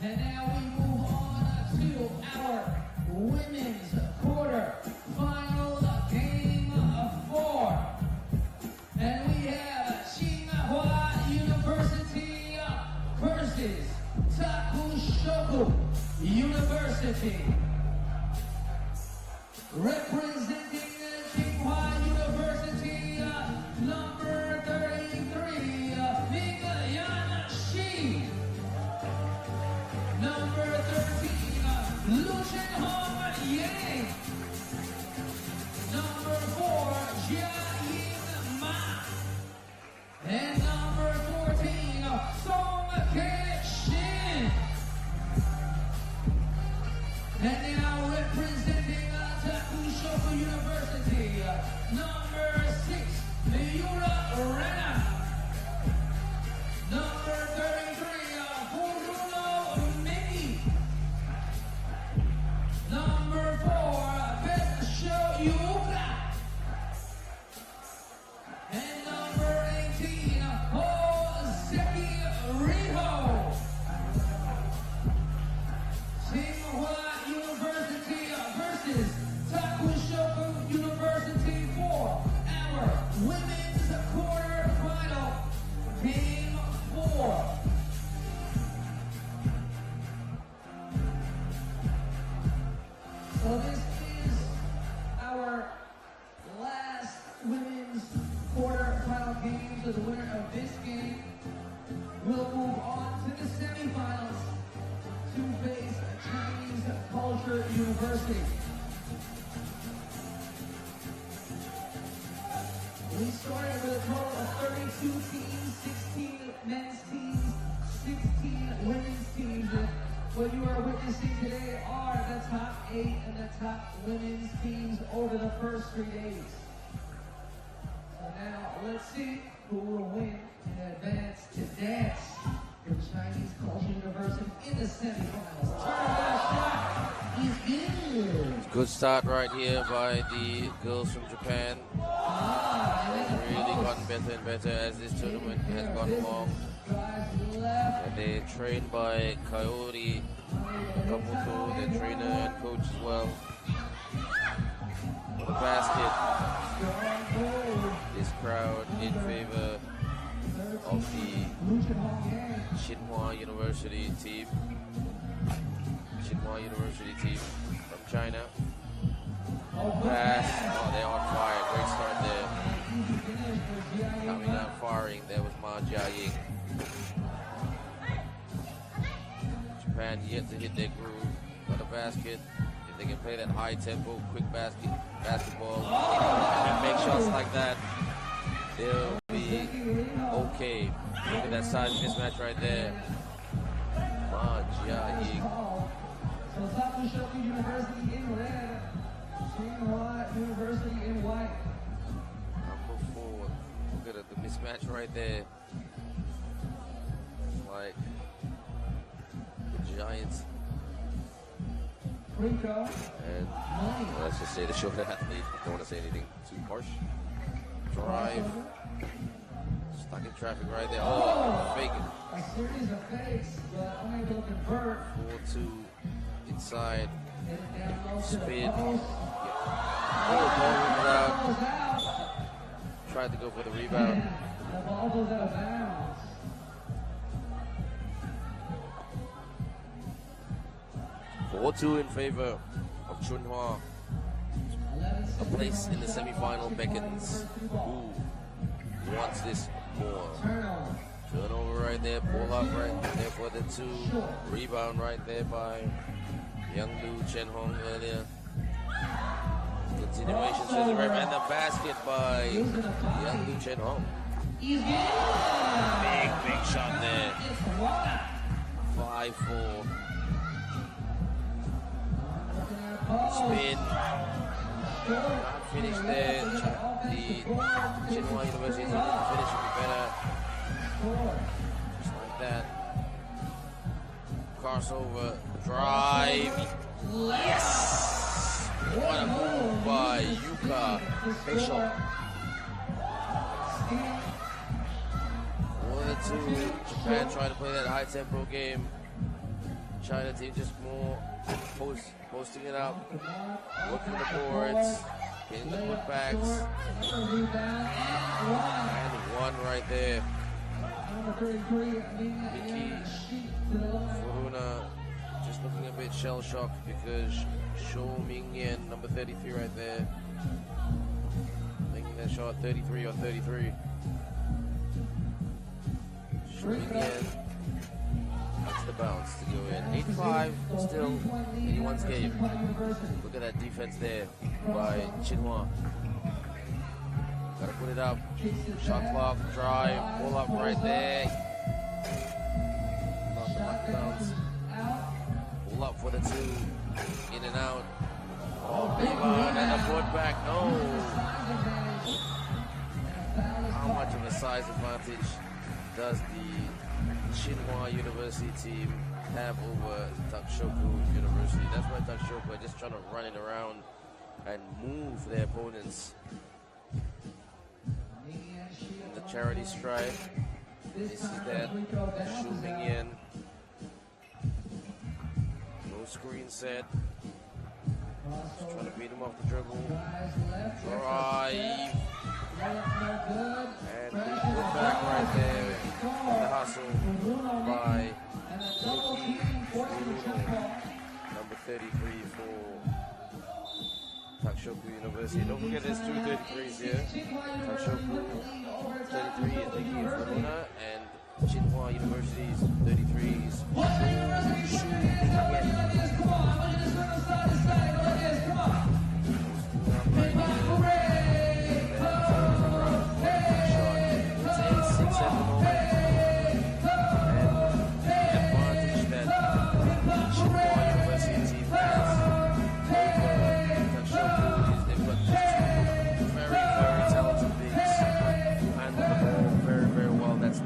And now we move on to our women's quarter-final game of 4. And we have Tsinghua University versus Takushoku University. Representing Tsinghua University, number 33, Vytautas. Number 13, Yang. Number 4, Xiamen. And number 14, Song-Ke-Shin. And now representing Takushoku University, number 6, Lyubljana. Number 33, number 4, Vasyl. And number 18, Vrije. Tsinghua University versus Takushoku University for our women's quarterfinal game 4. So this is our last women's quarterfinal game. So the winner of this game will move on to the semifinals to face Chinese Culture University. We started with a total of 32 teams, 16 men's teams, 16 women's teams. What you are witnessing today are the top 8 and the top women's teams over the first 3 days. So now let's see who will win and advance to dance for Chinese Culture University in the semifinals. Turn shot is good. Good start right here by the girls from Japan. They've really gotten better and better as this tournament has gone along. And they're trained by Kaori Kamoto, their trainer and coach as well. Tsinghua University team. Tsinghua University team from China. Pass. Oh, they're on fire. Great start there. Coming out firing. There was Ma Jiaying. Japan yet to hit their groove. Got a basket. If they can play that high tempo, quick basketball, and make shots like that, they'll be okay. Look at that size mismatch right there. Ma Jiaying. So Takushoku University in red, Tsinghua University in white. Number 4. Look at the mismatch right there. Like the Giants. And let's just say the shorter athlete. Don't want to say anything too harsh. Drive. Stuck in traffic right there. Oh, fake it. A series of fakes, but unable to convert. 4-2 inside. Spin. Oh, ball out. Tried to go for the rebound. The ball goes out of bounds. 4-2 in favor of Tsinghua. A place in the semi-final beckons. Who wants this more? Turnover right there, pull up right there for the 2. Rebound right there by Young Lu Chen-hong earlier. Continuation to the rim and the basket by Young Lu Chen-hong. Big shot there. 5-4. Spin. Not finished there. The Tsinghua University is looking to finish it better. Just like that. Crossover. Drive. Yes! What a move by Yuka. Vasyl. 4-2. Japan trying to play that high tempo game. China team just more posting it up, working the boards, getting the putbacks, and 1 right there. Miki Furuna just looking a bit shell-shocked because Shou Mingyan, number 33 right there, making that shot 33 on 33. Shou Mingyan. That's the bounce to go in. 8-5, still anyone's game. Look at that defense there by Tsinghua. Gotta put it up. Shot clock, drive, pull up right there. Not the lucky bounce. Pull up for the 2. In and out. Oh, rebound and a putback. No. How much of a size advantage does the Tsinghua University team have over Takushoku University? That's why Takushoku are just trying to run it around and move their opponents. In the charity strike, this is that shooting in. No screen set. Just trying to beat him off the dribble. Drive. And we put back right there. The hustle by Miki Furuna, number 33 for Takushoku University. Don't forget there's 2 33s here. Takushoku 33 is Miki Furuna, and Tsinghua University's 33s.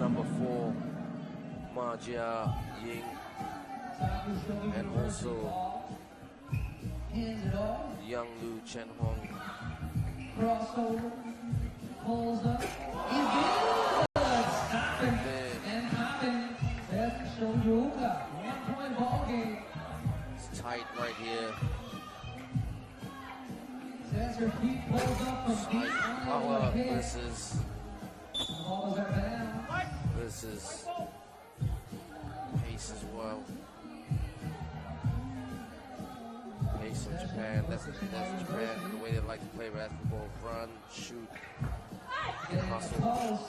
Number 4, Ma Jiaying, and also Young Lu Chen-hong. Crossover, pulls up, he's good. And popping, that's Xiamen. 1-point ball game. It's tight right here. As her feet pulls up from deep Power under the hit. versus The balls are down. versus pace as well. Pace of Japan, that's Japan, the way they like to play basketball. Run, shoot, hustle.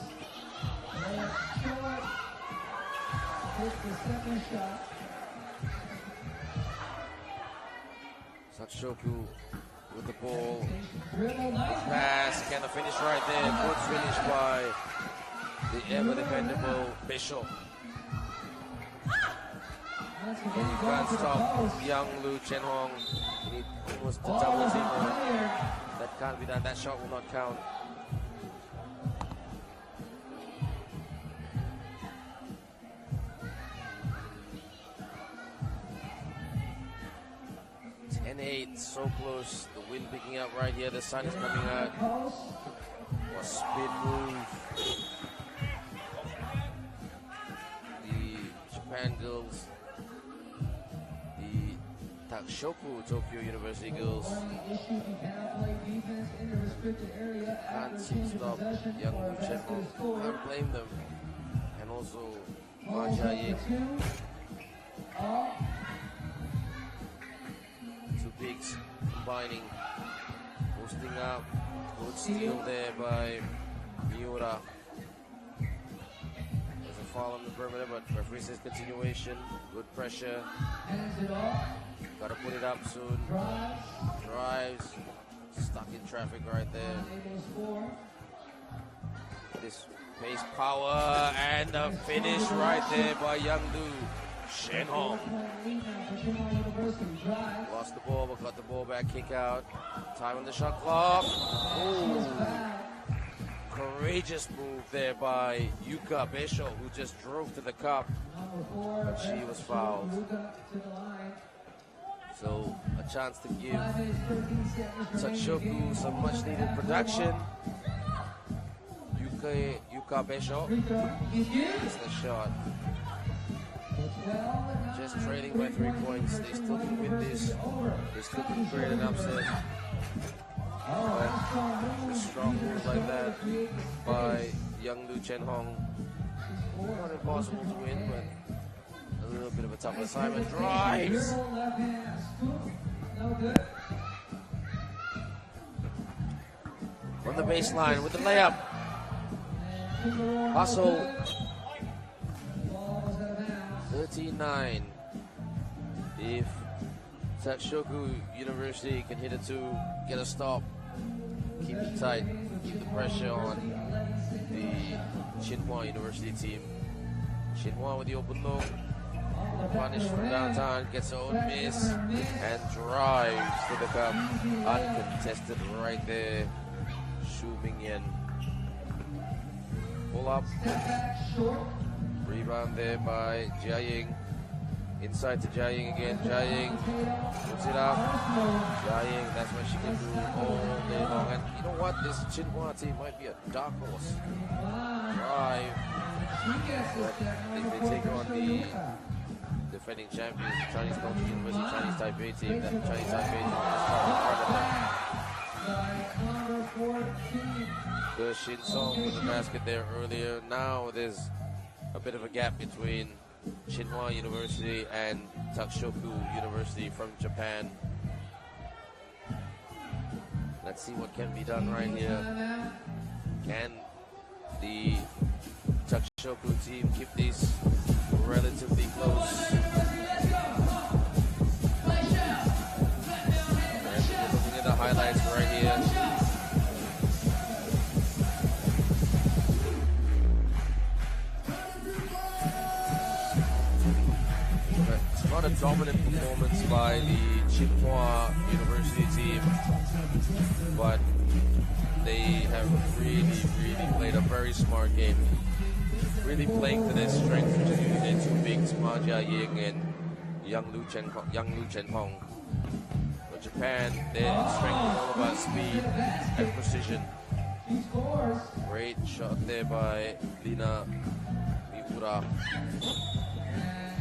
Takushoku with the ball. Pass, can the finish right there. Good finish by the ever dependable Bishop. And you can't stop young Lu Chenhong. He almost to double team. That can't be done. That shot will not count. So close. The wind picking up right here. The sun is coming out. What spin move. The Japan girls. The Takushoku Tokyo University girls can't seem to stop young Wu Chenhong. Can't blame them. And also Majaye. Two bigs combining, posting up. Good steal there by Miura. There's a foul on the perimeter, but referee says continuation. Good pressure. Gotta put it up soon. Drives. Stuck in traffic right there. This pace, power, and a finish right there by Young Du Chenhong. Lost the ball, but got the ball back, kick out. Time on the shot clock. Ooh. Courageous move there by Yuka Besho, who just drove to the cup, but she was fouled. So a chance to give Takushoku some much needed production. Yuka Besho is the shot. Just trailing by 3 points. They still can win this. They still can create an upset. But a strong move like that by young Lu Chenhong. Not impossible to win, but a little bit of a tough assignment. Drives! On the baseline with the layup. Vasyl. 13-9. If Takushoku University can hit a two, get a stop, keep it tight, keep the pressure on the Tsinghua University team. Tsinghua with the open look, punished from downtown, gets her own miss, and drives to the cup. Uncontested right there. Shu Mingyan. Pull up. Rebound there by Jiaying. Inside to Jiaying again. Jiaying puts it up. Jiaying, that's what she can do all day long. And you know what? This Tsinghua team might be a dark horse. Drive. But they take on the defending champions, the Chinese Culture University Chinese Taipei team. That Chinese Taipei team is not in front of them. The Shin Song with the basket there earlier. Now there's a bit of a gap between Tsinghua University and Takushoku University from Japan. Let's see what can be done right here. Can the Takushoku team keep this relatively close? And we're looking at the highlights right here. Not a dominant performance by the Tsinghua University team, but they have really played a very smart game. Really playing to their strengths, which is using their two bigs, Ma Jia-ying and Young Lu Chenhong. But Japan, their strength is all about speed and precision. Great shot there by Lina Miura.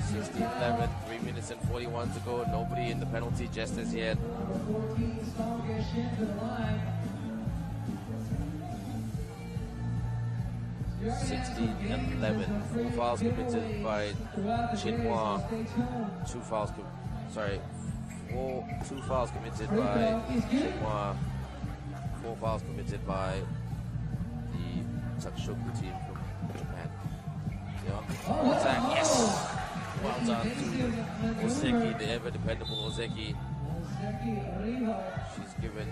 16-11, 3 minutes and 41 to go. Nobody in the penalty just as yet. 16-11. 4 fouls committed by Tsinghua. 2 fouls committed by Tsinghua. 4 fouls committed by the Takushoku team from Japan. Yeah. Attack, yes! Well done to Ozeki, the ever dependable Ozeki. She's given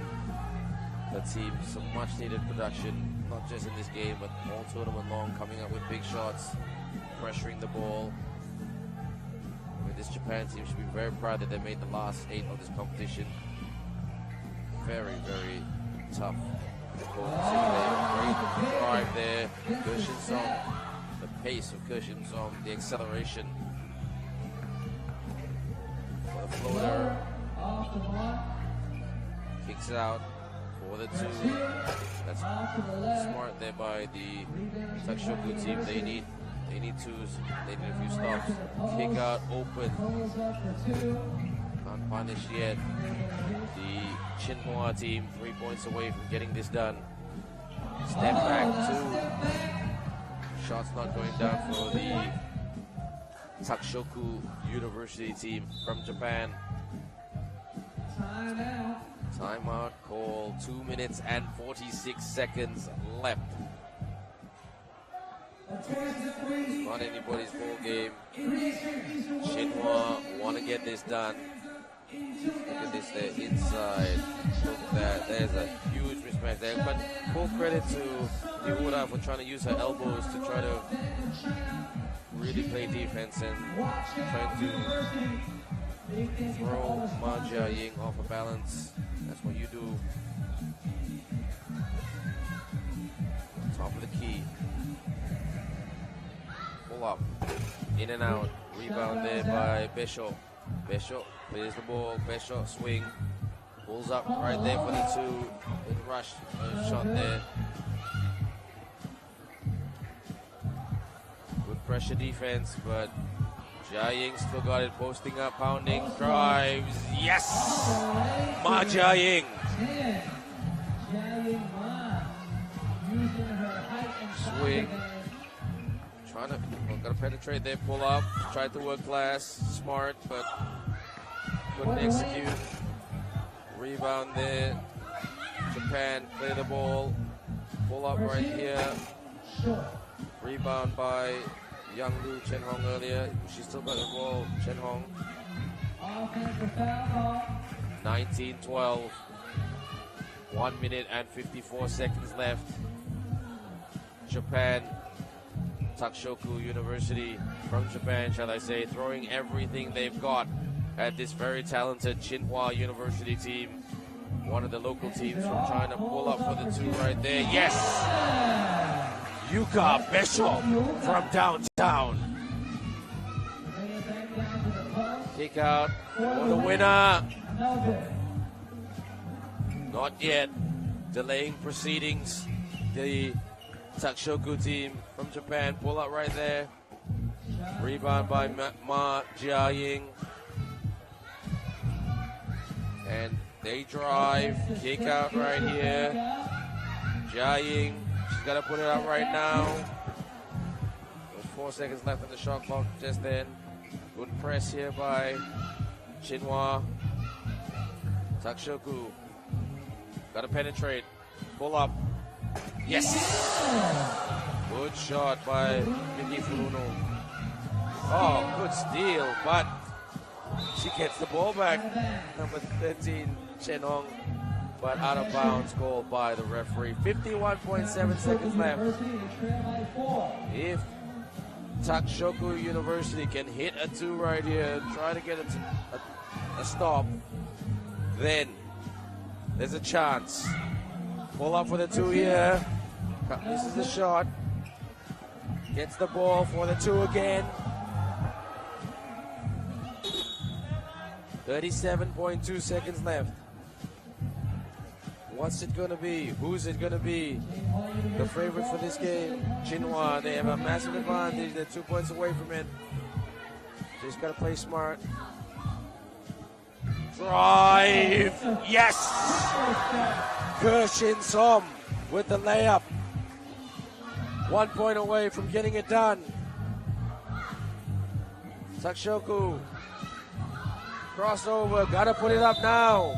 the team some much needed production, not just in this game, but all tournament long, coming up with big shots, pressuring the ball. This Japan team should be very proud that they made the last 8 of this competition. Very, very tough. Great drive there. Gershin Song, the pace of Gershin Song, the acceleration. For the floater. Kicks out for the 2. That's smart there by the Takushoku team. They need 2s. They need a few stops. Kick out open. Not punished yet. The Tsinghua team 3 points away from getting this done. Step back 2. Shots not going down for the Takushoku University team from Japan. Timeout call. 2 minutes and 46 seconds left. It's not anybody's ball game. Tsinghua want to get this done. Look at this there inside. Look at that. There's a huge mismatch there. But full credit to Ndejje for trying to use her elbows to try to really play defense and trying to throw Ndejje off of balance. That's what you do. Top of the key. Pull up. In and out. Rebound there by Vasyl. Vasyl clears the ball. Vasyl swing. Pulls up right there for the 2. Good rush shot there. Good pressure defense, but Jia still got it. Posting up, pounding, drives. Yes! Ma Jia. Swing. Gonna penetrate there, pull up, tried to work glass, smart, but couldn't execute. Rebound there. Japan play the ball, pull up right here. Rebound by Young Lu Chen Hong earlier. She still got the ball, Chen Hong. 19-12. 1 minute and 54 seconds left. Japan. Takushoku University from Japan, shall I say, throwing everything they've got at this very talented Tsinghua University team. One of the local teams from China. Pull up for the 2 right there. Yes! Yuka Vasyl from downtown. Kick out for the winner. Not yet. Delaying proceedings. The Takushoku team from Japan, pull up right there. Rebound by Ma Jia. And they drive. Kick out right here. Jia, she's got to put it up right now. There's 4 seconds left on the shot clock just then. Good press here by Tsinghua. Takushoku. Got to penetrate. Pull up. Yes! Good shot by Miki Furuno. Oh, good steal, but she gets the ball back. Number 13, Chen Hong, but out of bounds, called by the referee. 51.7 seconds left. If Takushoku University can hit a 2 right here, try to get a stop, then there's a chance. Pull up for the 2 here. Misses the shot. Gets the ball for the 2 again. 37.2 seconds left. What's it going to be? Who's it going to be? The favorite for this game, Tsinghua. They have a massive advantage. They're 2 points away from it. Just got to play smart. Drive. Yes! Gershin Som with the layup. 1 point away from getting it done. Takushoku. Crossover. Gotta put it up now.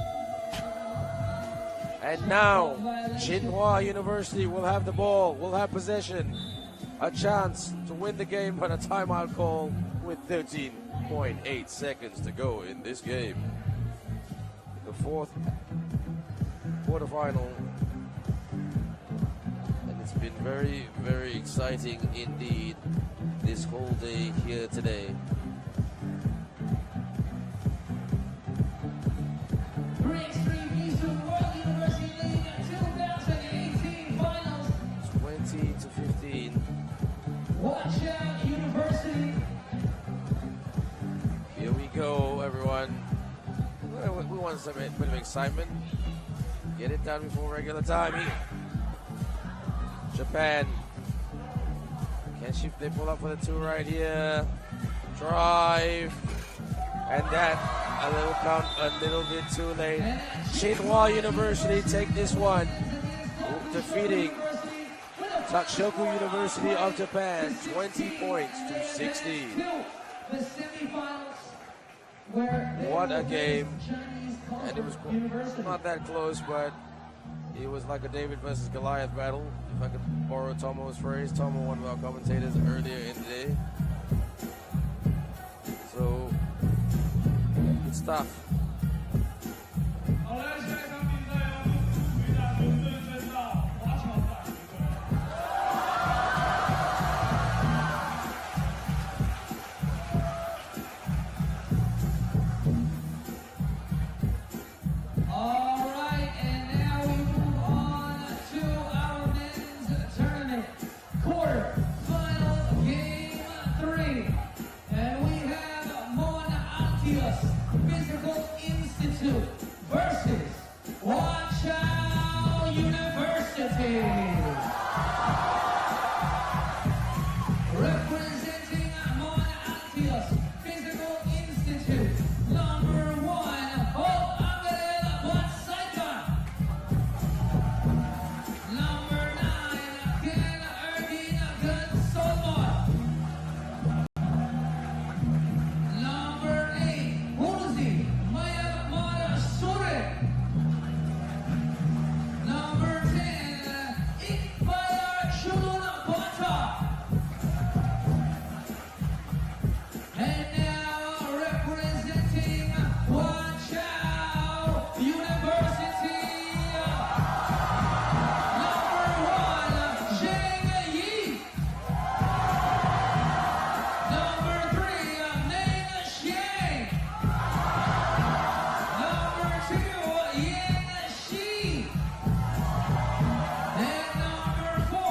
And now, Tsinghua University will have the ball, will have possession. A chance to win the game, but a timeout call with 13.8 seconds to go in this game. The fourth quarterfinal. And it's been very, very exciting indeed this whole day here today. 3x3 FISU World University League 2018 finals. 20-15. Huaqiao University. Here we go, everyone. We want some bit of excitement. Get it done before regular time here. Japan. They pull up for the 2 right here. Drive. And that, a little bit too late. Tsinghua University take this one. Defeating Takushoku University of Japan, 20 points to 16. What a game. And it was not that close, but it was like a David versus Goliath battle, if I could borrow Tomo's phrase. Tomo, one of our commentators earlier in the day. So, good stuff. Versus Huaqiao University. Representing Mon-Altius Physical Institute, number 1, Vasyl. Number 9, Number 8, Huaqiao. Number 10, and now representing Huaqiao University, number 1, Ndejje. Number 3, Magnus. Number 2, and number 4,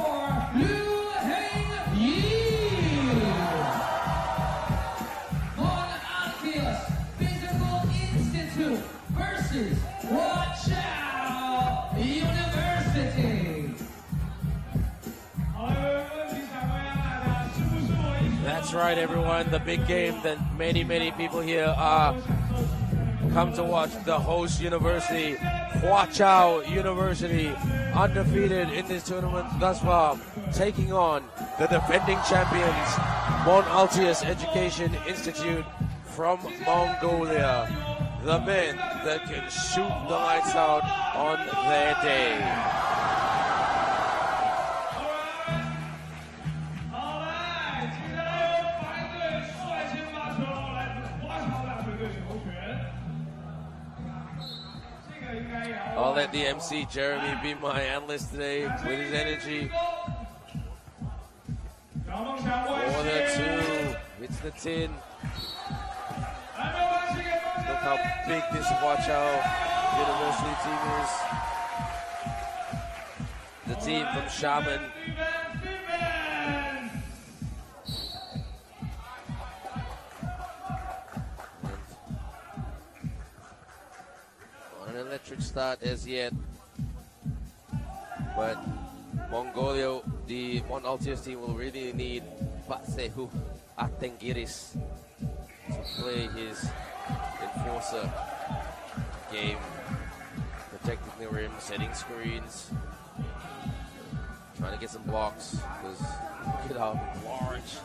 Mon-Altius Physical Institute versus Huaqiao University. That's right, everyone. The big game that many people here are come to watch. The host university, Huaqiao University, undefeated in this tournament thus far, taking on the defending champions, Mon-Altius Education Institute from Mongolia. The men that can shoot the lights out on their day. I'll let the MC Jeremy be my analyst today with his energy. For the 2, hits the tin. Look how big this Huaqiao University team is. The team from Xiamen. An electric start as yet, but Mongolia, the Mon-Altius team will really need Vasyl Atengiris to play his enforcer game, protecting the rim, setting screens, Trying to get some blocks because look at how large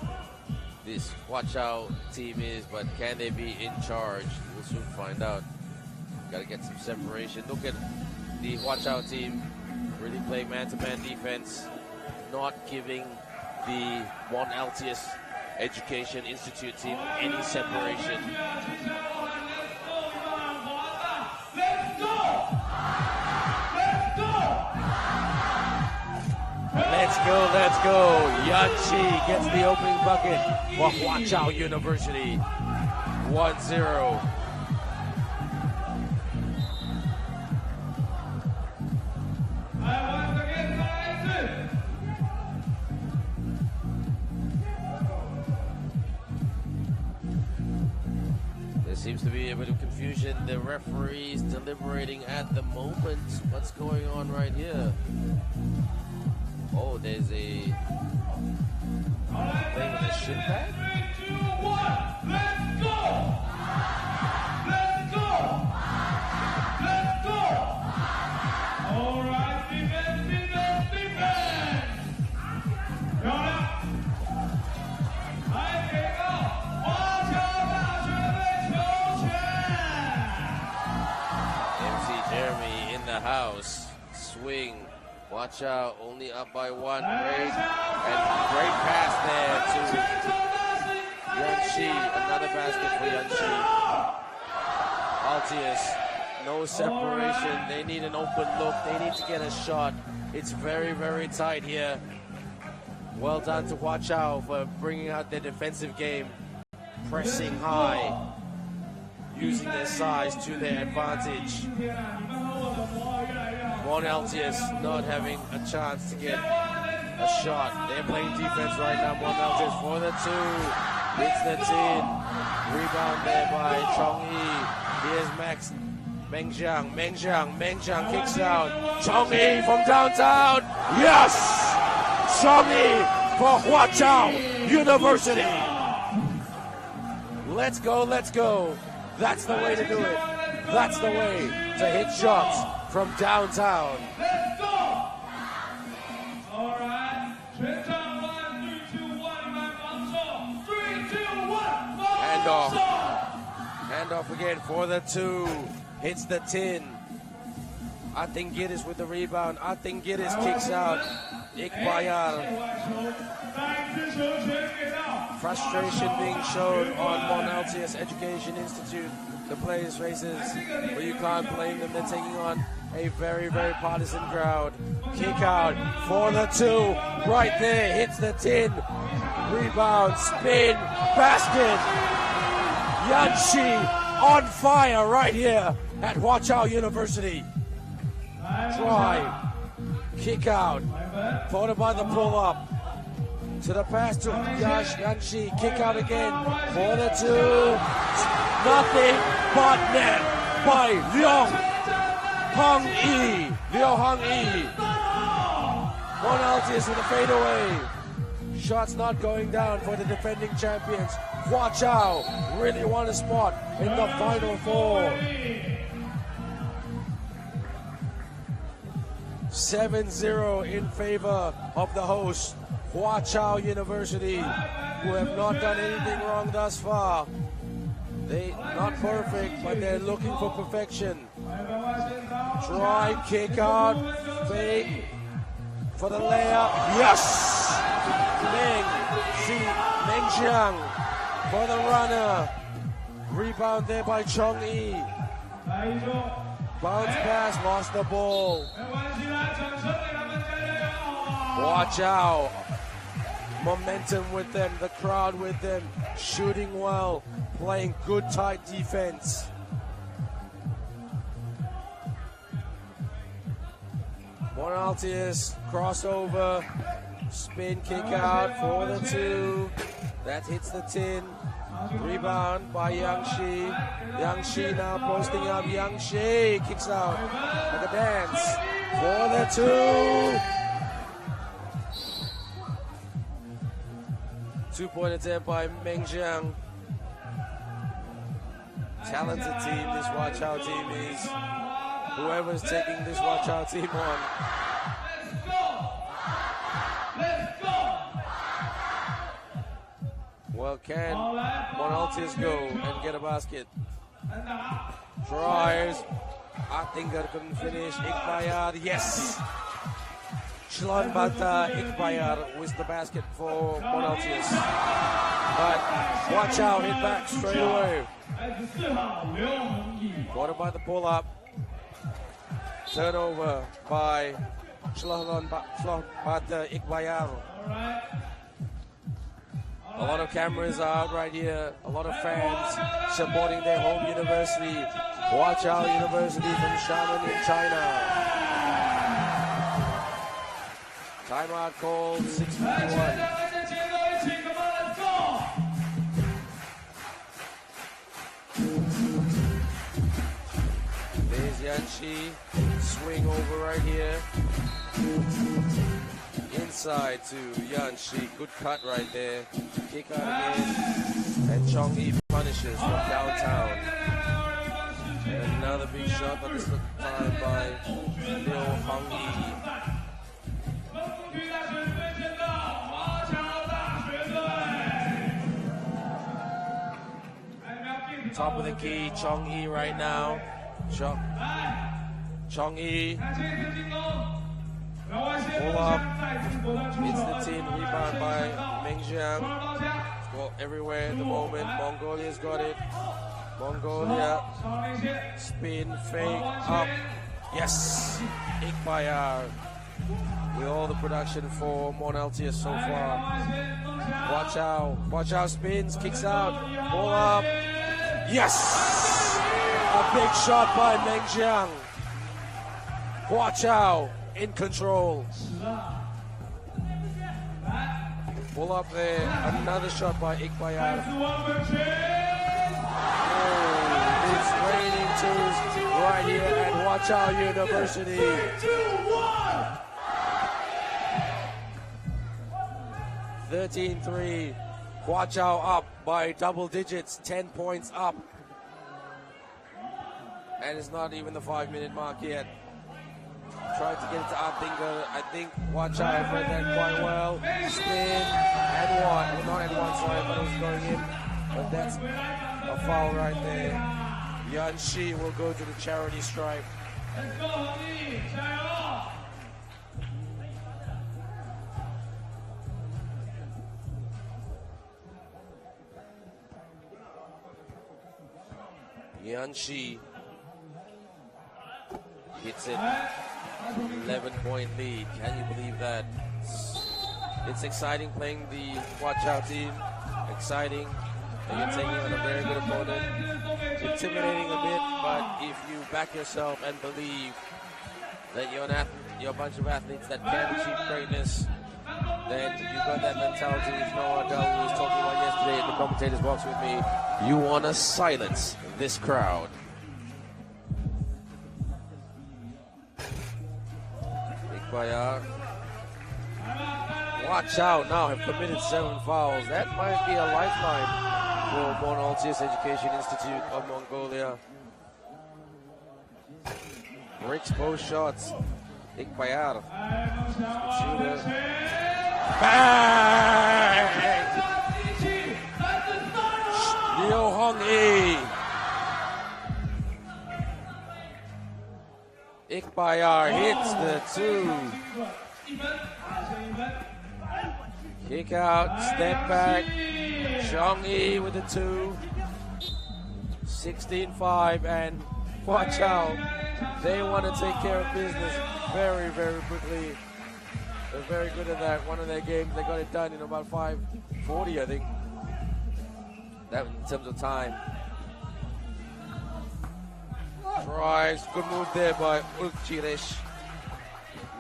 this Huaqiao team is, but can they be in charge? We'll soon find out. Got to get some separation. Look at the Huaqiao team really playing man-to-man defense, not giving the Mon-Altius Education Institute team any separation. Let's go. Yanchi gets the opening bucket for Huaqiao University. 1-0. There seems to be a bit of confusion. The referee's deliberating at the moment. What's going on right here? Oh, there's a thing with a shin pad? 3, 2, 1, let's go! Let's go! Let's go! All right, defense! Go now! MC Jeremy in the house. Swing. Watch out, only up by one. Great pass there to Yanchi. Another basket for Yanchi. Altius, no separation. They need an open look. They need to get a shot. It's very, very tight here. Well done to Huaqiao for bringing out their defensive game. Pressing high. Using their size to their advantage. Mon-Altius not having a chance to get a shot. They're playing defense right now. Mon-Altius for the two. Hits the tin. Rebound there by Chong-Yi. Here's Max. Mengjiang kicks out. Chong-Yi from downtown. Yes! Chong-Yi for Huaqiao University. Let's go. That's the way to do it. That's the way to hit shots from downtown. Let's go! All right. 全场 1, 3, 2, 1, 来防守 3, 2, 1, Handoff again for the two. Hits the tin. Atingidis with the rebound. Atingidis kicks out. Iqbayal. Frustration being shown on Mon-Altius Education Institute. The players' faces, but you can't blame them. They're taking on a very, very partisan crowd. Kick out for the two. Right there, hits the tin. Rebound, spin, basket. Yanchi on fire right here at Huaqiao University. Drive, kick out, followed by the pull-up. To the pass to Yanchi, kick out again for the two. Nothing but net by Liu Hong-Yi. Mon-Altius with a fadeaway. Shots not going down for the defending champions. Huaqiao really want a spot in the Final Four. 7-0 in favor of the host, Huaqiao University, who have not done anything wrong thus far. They not perfect, but they're looking for perfection. Try, kick out, fake for the layup. Yes! Mengjiang for the runner. Rebound there by Chong-Yi. Bounce pass, lost the ball. Huaqiao. Momentum with them, the crowd with them, shooting well, playing good tight defense. Mon-Altius, crossover, spin kick out for the two. That hits the tin. Rebound by Yanchi. Yanchi now posting up. Yanchi kicks out like a dance for the two. 2-point attempt by Mengjiang. Talented team this Huaqiao team is. Whoever's taking this Huaqiao team on. Well, can Mon-Altius go and get a basket? Tries. Attinger couldn't finish. Ikbayar, yes. Shlonbata Ikbayar with the basket for Mon-Altius. But Huaqiao hit back straight away. What about the pull-up? Turnover by Shlonbata Ikbayar. A lot of cameras are out right here. A lot of fans supporting their home university, Huaqiao University from Xiamen in China. Timeout called, 6:51. There's Yanshi, swing over right here. Inside to Yanshi, good cut right there. Kick out again, and Chong-Yi punishes from downtown. And another big shot, but this time by Liu Hong-Yi. Top of the key, Chong-Yi right now. Chong-Yi. Pull up. It's the team rebound by Mengjiang. Well, everywhere at the moment. Mongolia's got it. Mongolia. Spin, fake, up. Yes. Ikbayar. With all the production for Mon-Altius so far. Huaqiao spins, kicks out. Pull up. Yes! A big shot by Mengjiang. Huaqiao in control. Pull up there. Another shot by Ikbayar. Oh, it's raining twos right here at Huaqiao University. 13-3. Huaqiao up by double digits, 10 points up. And it's not even the 5-minute mark yet. Tried to get it to Attinger. I think Huaqiao read that quite well. Spin and one. Well, not at one, sorry, but it was going in. But that's a foul right there. Yanshi will go to the charity stripe. Yanshi hits it. 11-point lead. Can you believe that? It's exciting playing the Huaqiao team. Exciting. And you're taking on a very good opponent. Intimidating a bit, but if you back yourself and believe that you're an athlete, you're a bunch of athletes that can achieve greatness, then you've got that mentality which Noor was talking about yesterday in the commentator's box with me. You want to silence this crowd. Ikbayar. Huaqiao now have committed 7 fouls. That might be a lifeline for Mon-Altius Education Institute of Mongolia. Breaks both shots. Ikbayar. Shooter. Bang! Liu Hong-Yi. Ikbayar hits the 2. Kick out, step back. Chong-Yi with the 2. 16-5, and Huaqiao, they want to take care of business very, very quickly. They're very good at that. One of their games, they got it done in about 5:40, I think. That in terms of time. Tries, good move there by Ulchiresh.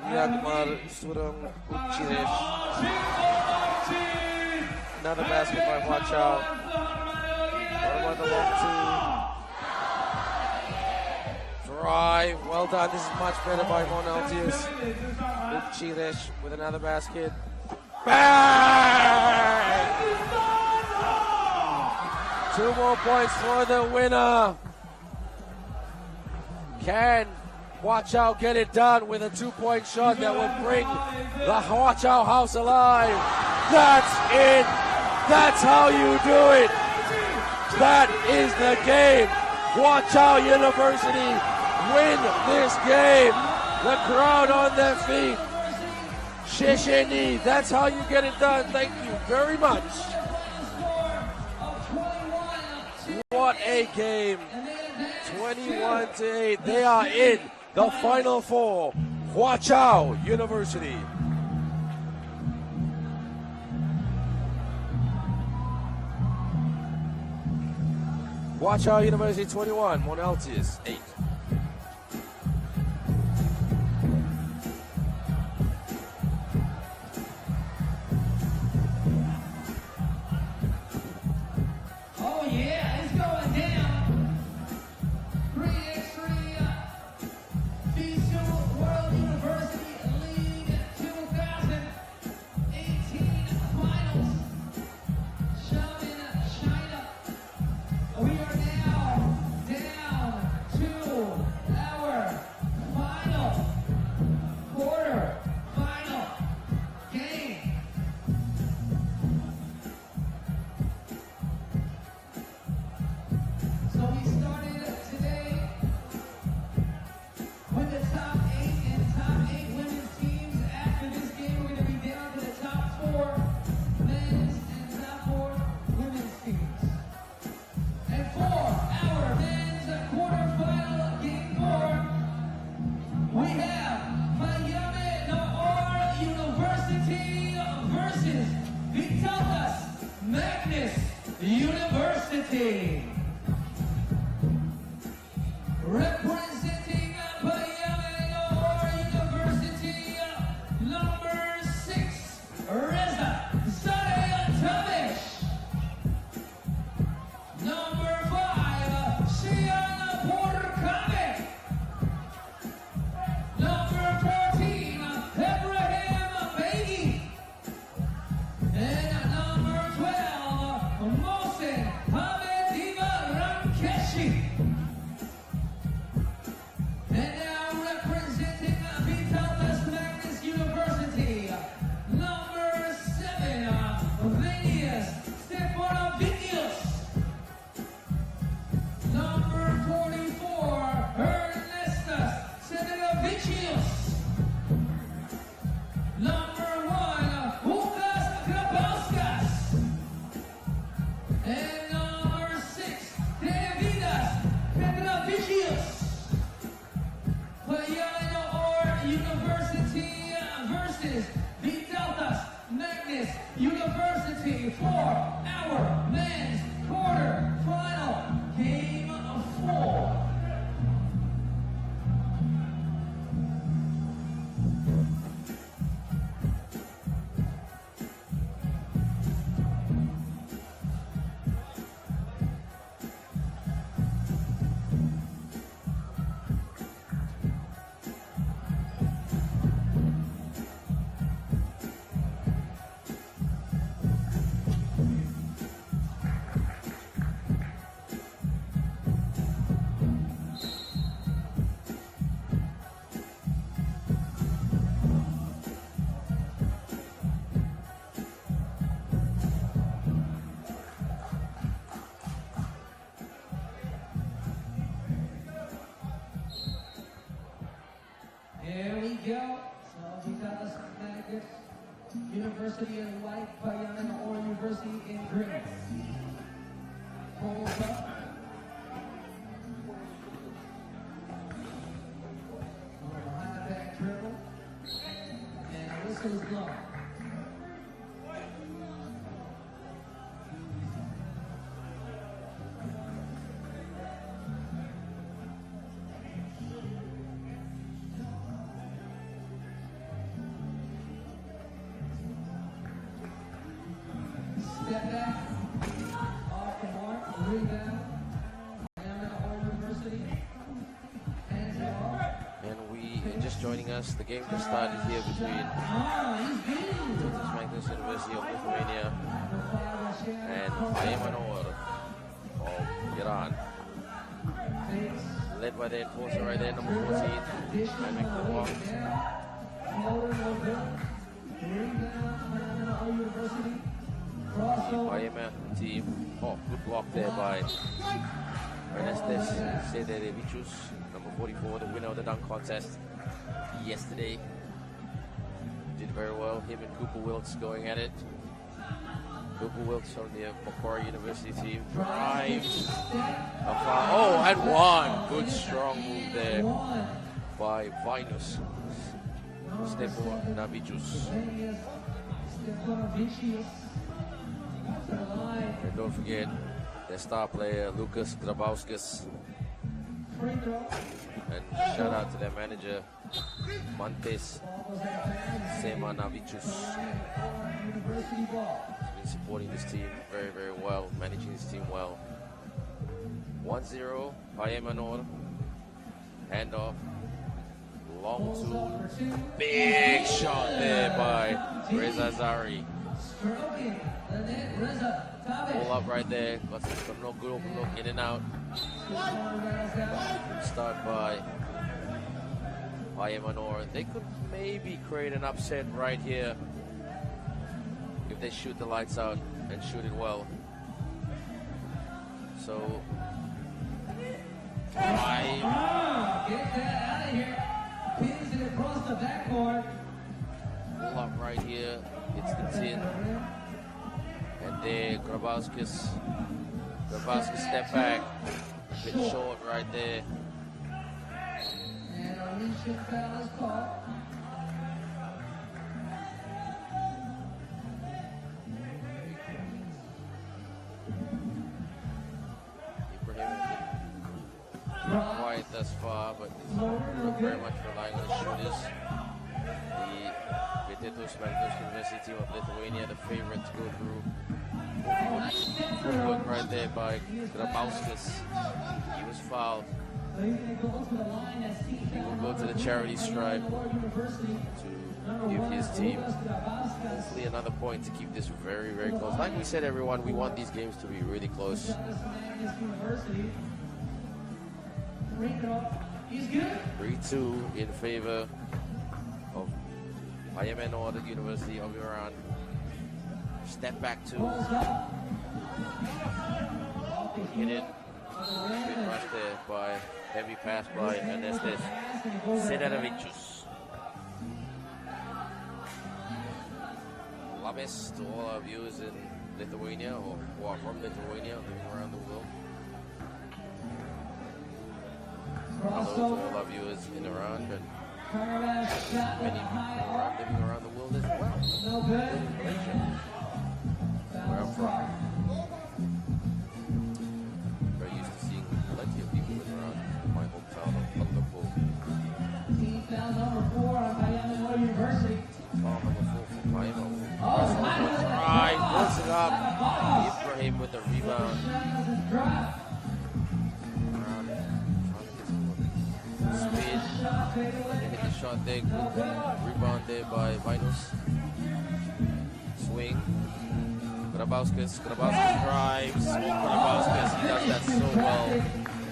Yagmar Surang Ulchiresh. Another basket by Huaqiao. What about the long 2? Drive, well done. This is much better by Mon-Altius. Ulchiresh with another basket. Bang! 2 more points for the winner. Can Huaqiao get it done with a 2-point shot that will bring the Huaqiao house alive? That's it! That's how you do it. That is the game. Huaqiao University win this game. The crowd on their feet. Shesheni, that's how you get it done. Thank you very much. What a game. 21-8. They are in the Final Four. Huaqiao University. Huaqiao University 21, Mon-Altius 8. Oh yeah, it's going down. 3x3 FISU World University League 2018 finals. Xiamen, China. We are now down to our final quarter final game. So we started today with the top 8 and top 8 women's teams. After this game, we're going to be down to the top 4 men's and top 4 women's teams. And for our men's quarterfinal game 4, we have Payame Noor University versus Vytautas Magnus University. Representing Payame Noor University, number 6, Reza Vytautas. Number 5, Xiamen. Number 14, Abraham Bayi. And number 12, Mohsen Hamediva Ramkeshi. And now representing Vytautas Magnus University, number 7, Stefanyk. Number 44, Ernestas Vytautas. Number 1, Hukas Krabauskas. And number 6, Davidas Petrovičius. Payame University versus Vytautas Magnus University for our men's quarter-final game 4. There we go. So Vytautas Magnus University in white, Payame Noor University in green. Hold up. Behind the back dribble. And whistle is blown. Step back, off the mark, rebound. Payame Noor University. Hands it off. And we just joining us. The game just started here between Vytautas Magnus University of Lithuania and Payame Noor of Iran. Led by the enforcer right there, number 14, and McGill. Rebound, University. Cross Payame team. Oh, good block there by Ndejje, number 44, the winner of the dunk contest yesterday. Did very well. Him and Cooper Wilkes going at it. Cooper Wilkes from the Macquarie University team drives. Oh, and one. Good strong move there by Magnus. Stefanyk. And don't forget their star player Lucas Grabauskas. And shout out to their manager Montes Semanavicius. He's been supporting this team very, very well, managing this team well. 1-0, Payame Noor. Handoff. Long two. Big shot there by Reza Zari. Pull up right there. Got some no good open look in and out. Start by Payame Noor. They could maybe create an upset right here if they shoot the lights out and shoot it well. So, Get that out of here. Pins it across the backboard. Pull up right here. It's the tin. And there, Grabauskas step back. A bit short right there. And our leadership foul is called. Quiet thus far, but very much relying on the shooters. The Vytautas Magnus University team of Lithuania, the favorite to go through. Good work right there by Grabauskas. He was fouled. He will go to the charity stripe to give his team hopefully another point to keep this very, very close. Like we said, everyone, we want these games to be really close. 3-2 in favor of Payame Noor, the University of Iran. Step back two. Hit it. Good rush there by heavy pass by Ndejje. Sedarovicius. Labes to all our viewers in Lithuania or who are from Lithuania living around the world. Hello to all our viewers in Iran, but many people are living around the world as well. Malaysia, where I'm from. Very used to seeing plenty of people living around my hometown of Liverpool. Team foul number 4 on Payame Noor University. Foul number 4 for Payame. Right, puts it up. Ibrahim with the rebound. Speed. Hit the shot there. Good rebound there by Magnus. Swing. Grabauskas drives. Grabauskas, he does that so well.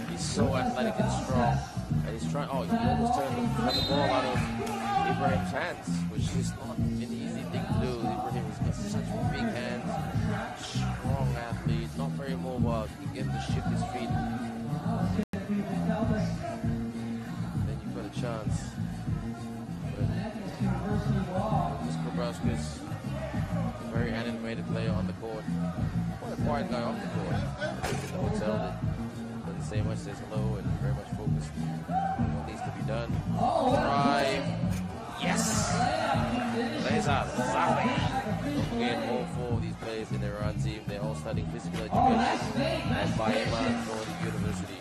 He's so athletic and strong. And he's trying, he almost turned the ball out of Ibrahim's hands, which is not an easy thing to do. Ibrahim has got such big hands, strong athlete, not very mobile. He can get him to shift his feet. Then you've got a chance. But Grabauskas, very animated player on the court. Quite a quiet guy off the court. He's in the hotel, doesn't say much, says hello, and very much focused on what needs to be done. Drive. Yes! Reza Zari. Don't forget, all 4 of these players in the Iran team, they're all studying physical education at Payame Noor University.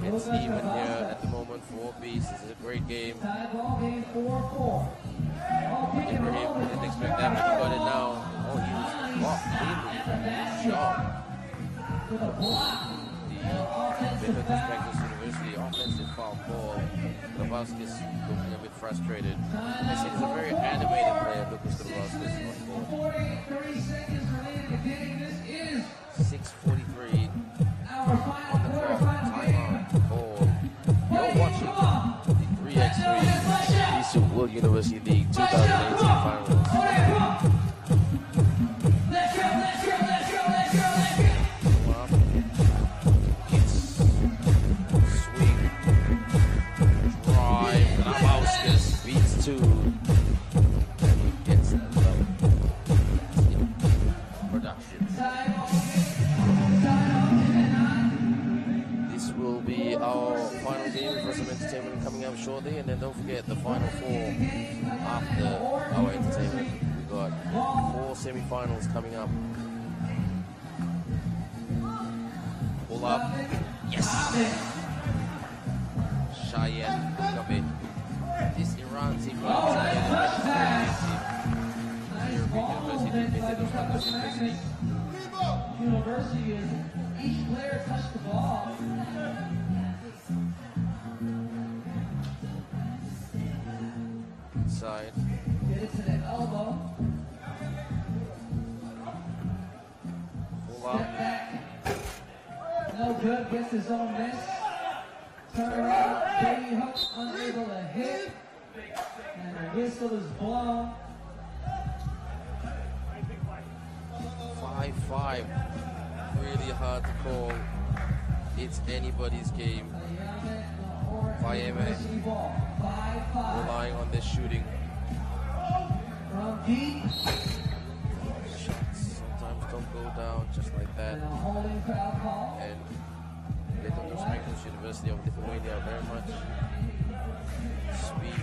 It's even here at the moment, 4 apiece. This is a great game. Ibrahim didn't expect that, but he got it now. Oh, he was off cleanly. Shot. The Vytautas Magnus University offensive foul ball. Grabauskas looking a bit frustrated. I see he's a very animated player, Lucas Grabauskas on board. 30 seconds remaining to getting this is 6:43 our on the clock. Timeout for you're watching the 3x3 FISU World University League 2018 Finals. Let's go, let's go, let's go. our entertainment. We've got 4 semi-finals coming up. Pull up. Yes! Xiamen, got it. This Iran team is University is each player touched the ball. Inside. Get it to the elbow. Pull up. No good, gets his own miss. Turn around, baby hook, unable to hit. And the whistle is blown. 5-5. Really hard to call. It's anybody's game. Payame relying on their shooting. From deep. Shots sometimes don't go down just like that. And a holding foul call. And Vytautas Magnus University of Lithuania very much speed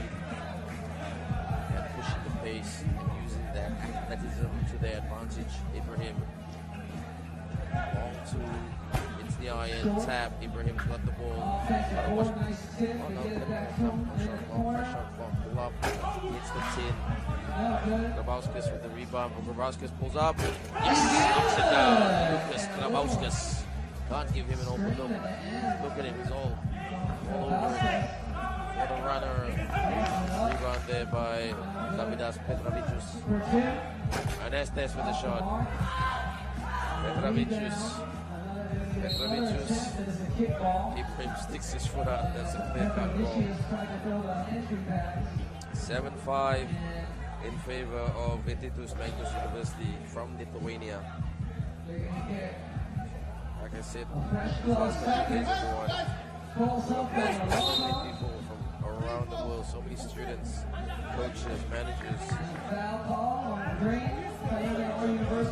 and pushing the pace and using their athleticism to their advantage. Ibrahim long to it's the iron tap. Ibrahim got the ball. Pull up. Hits the tin. Grabauskas with the rebound. Grabauskas pulls up. Yes! Knocks it down. Lucas Grabauskas. Can't give him an open look. Look at him. He's all over it. What a runner. Rebound there by Davidas Petravicius. And Estes with the shot. Petravicius. Ibrahim sticks his foot out. That's a clear cut goal. 7-5 in favor of Vytautas Magnus University from Lithuania. Like I said, last couple days ago, so many people from around the world, so many students, coaches, managers,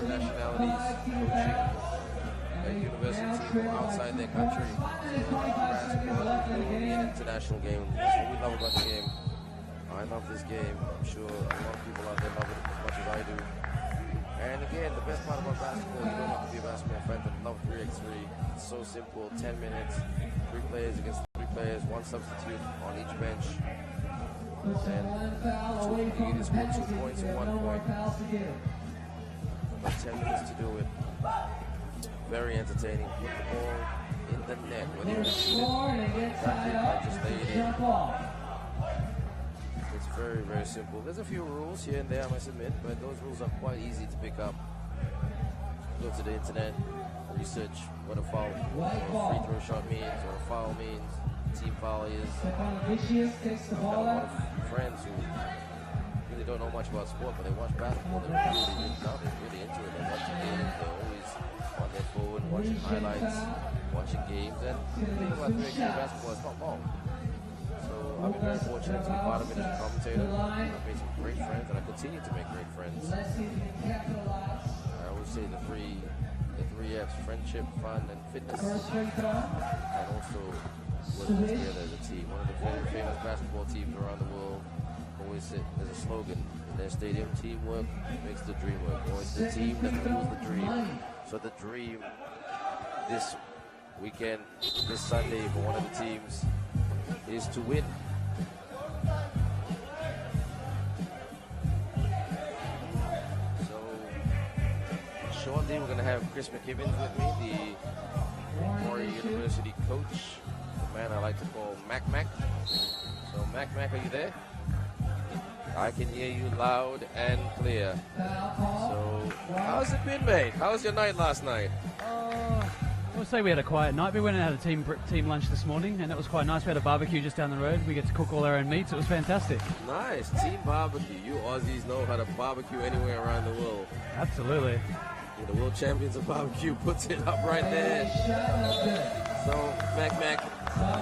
nationalities, coaching a university from outside their country. Basketball, an international game. That's what we love about the game. I love this game. I'm sure a lot of people out there love it as much as I do. And again, the best part about basketball, you don't have to be a basketball fan to love 3x3. It's so simple, 10 minutes, 3 players against 3 players, 1 substitute on each bench. And you can score 2 points and 1 point. About 10 minutes to do it. Very entertaining. Put the ball in the net, whether you shoot it, just lay it in. It's very, very simple. There's a few rules here and there, I must admit, but those rules are quite easy to pick up. Go to the internet, research what a foul or a free throw shot means, or a foul means, team foul is. I've got a lot of friends who really don't know much about sport, but they watch basketball. They're really into it. They watch the games. They're always on their phone, watching highlights, watching games. And the thing about 3x3 basketball is not long. So I've been very fortunate to be part of it as a commentator. I've made some great friends, and I continue to make great friends. I always say the three F's: friendship, fun, and fitness. And also working together as a team. One of the very famous basketball teams around the world always say there's a slogan in their stadium: teamwork makes the dream work. Or it's the team that fuels the dream. So the dream this weekend, this Sunday for one of the teams is to win. So shortly we're going to have Chris McKibbins with me, the Vrije University coach, the man I like to call Mac. So Mac, are you there? I can hear you loud and clear. So how's it been, mate? How was your night last night? I would say we had a quiet night. We went and had a team lunch this morning, and it was quite nice. We had a barbecue just down the road. We get to cook all our own meats. It was fantastic. Nice. Team barbecue. You Aussies know how to barbecue anywhere around the world. Absolutely. You're the world champions of barbecue. Puts it up right there. So, Mac,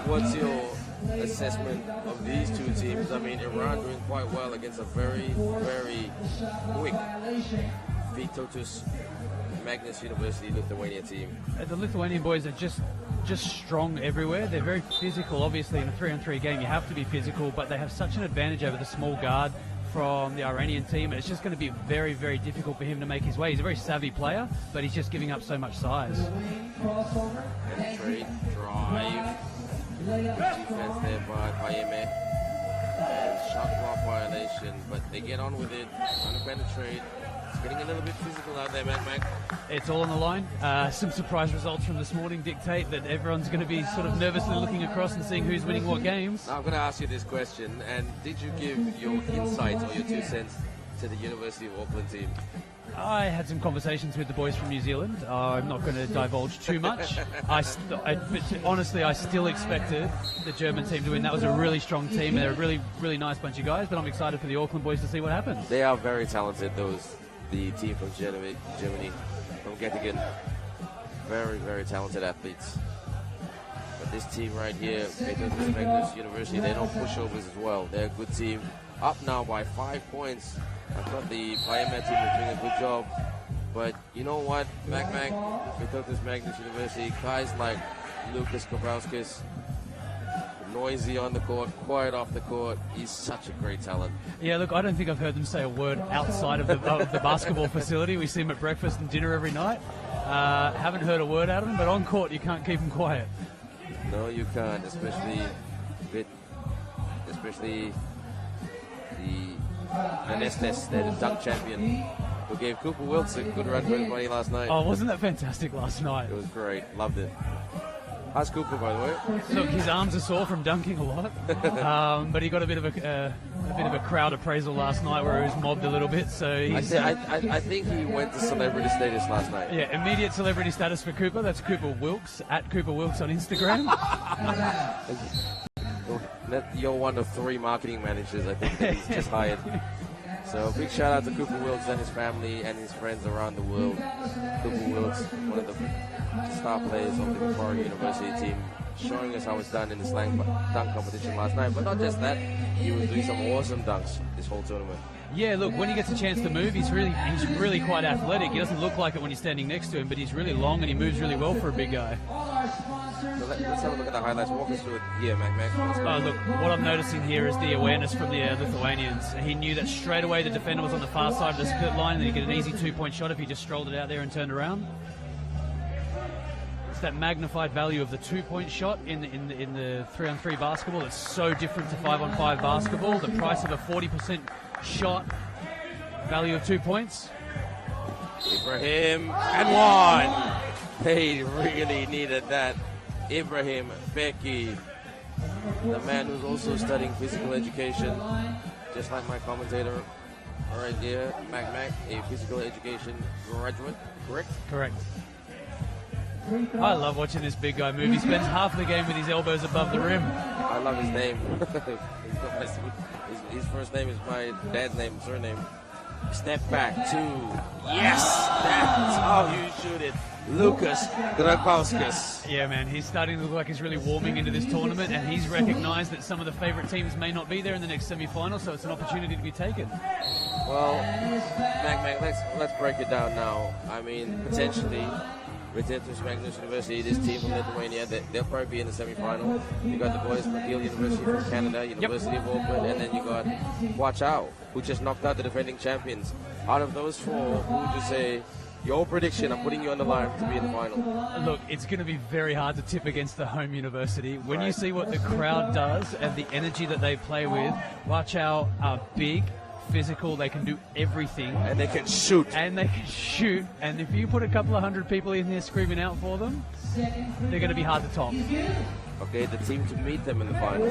what's your assessment of these two teams? I mean, Iran doing quite well against a very, very quick Vytautas Magnus University Lithuania team. The Lithuanian boys are just strong everywhere. They're very physical. Obviously, in a 3-on-3 game, you have to be physical, but they have such an advantage over the small guard from the Iranian team. It's just going to be very, very difficult for him to make his way. He's a very savvy player, but he's just giving up so much size. Penetrate, drive. Good defense there by Payame. And shot clock violation, but they get on with it. Trying to penetrate. It's getting a little bit physical out there, Mac. It's all on the line. Some surprise results from this morning dictate that everyone's going to be sort of nervously looking across and seeing who's winning what games. Now I'm going to ask you this question, and did you give your insights or your 2 cents to the University of Auckland team? I had some conversations with the boys from New Zealand. I'm not going to divulge too much. But honestly, I still expected the German team to win. That was a really strong team. They're a really, really nice bunch of guys, but I'm excited for the Auckland boys to see what happens. They are very talented, the team from Germany, from Goettingen. Very, very talented athletes. But this team right here, Vytautas Magnus University, they don't pushovers as well. They're a good team. Up now by 5 points. I thought the Payame team was doing a good job. But you know what, Mac, Vytautas Magnus University, guys like Lucas Kabrowskis, noisy on the court, quiet off the court. He's such a great talent. Yeah, look, I don't think I've heard them say a word outside of the basketball facility. We see them at breakfast and dinner every night. Haven't heard a word out of them, but on court you can't keep them quiet. No, you can't, especially the Nestes, they're the dunk champion, who gave Cooper Wilkes a good run for his money last night. Oh, wasn't that fantastic last night? It was great, loved it. How's Cooper, by the way? Look, his arms are sore from dunking a lot, but he got a bit of a crowd appraisal last night where he was mobbed a little bit. So he's, I think he went to celebrity status last night. Yeah, immediate celebrity status for Cooper. That's Cooper Wilkes at Cooper Wilkes on Instagram. You're one of 3 marketing managers, I think, that he's just hired. So big shout out to Cooper Wilkes and his family and his friends around the world. Cooper Wilkes, one of the star players of the Vrije University team, showing us how it's done in the slang dunk competition last night. But not just that, he was doing some awesome dunks this whole tournament. Yeah, look, when he gets a chance to move, he's really quite athletic. He doesn't look like it when you're standing next to him, but he's really long and he moves really well for a big guy. So let's have a look at the highlights. Walk us through it here, Mac. Look, what I'm noticing here is the awareness from the Lithuanians. He knew that straight away the defender was on the far side of the split line and he'd get an easy 2-point shot if he just strolled it out there and turned around. It's that magnified value of the 2-point shot in the 3-on-3 basketball that's so different to 5-on-5 basketball. The price of a 40% shot, value of 2 points. Ibrahim and one. They really needed that. Ibrahim Becky, the man who's also studying physical education, just like my commentator right here, Mac, a physical education graduate, correct? Correct. I love watching this big guy move. He spends half the game with his elbows above the rim. I love his name. His first name is my dad's name, surname. Step back, 2. Yes, that's how you shoot it. Lucas Grabowskis. Yeah, man, he's starting to look like he's really warming into this tournament, and he's recognised that some of the favourite teams may not be there in the next semi-final, so it's an opportunity to be taken. Well, Mac, let's break it down now. I mean, potentially, Vytautas Magnus University, this team from Lithuania, they'll probably be in the semi-final. You got the boys from McGill University from Canada, University of Auckland, and then you got Huaqiao, who just knocked out the defending champions. Out of those 4, who would you say? Your prediction, I'm putting you on the line to be in the final. Look, it's going to be very hard to tip against the home university. When you see what the crowd does and the energy that they play with, Huaqiao are big, physical, they can do everything. And they can shoot. And if you put a couple of hundred people in there screaming out for them, they're going to be hard to top. Okay, the team to meet them in the final.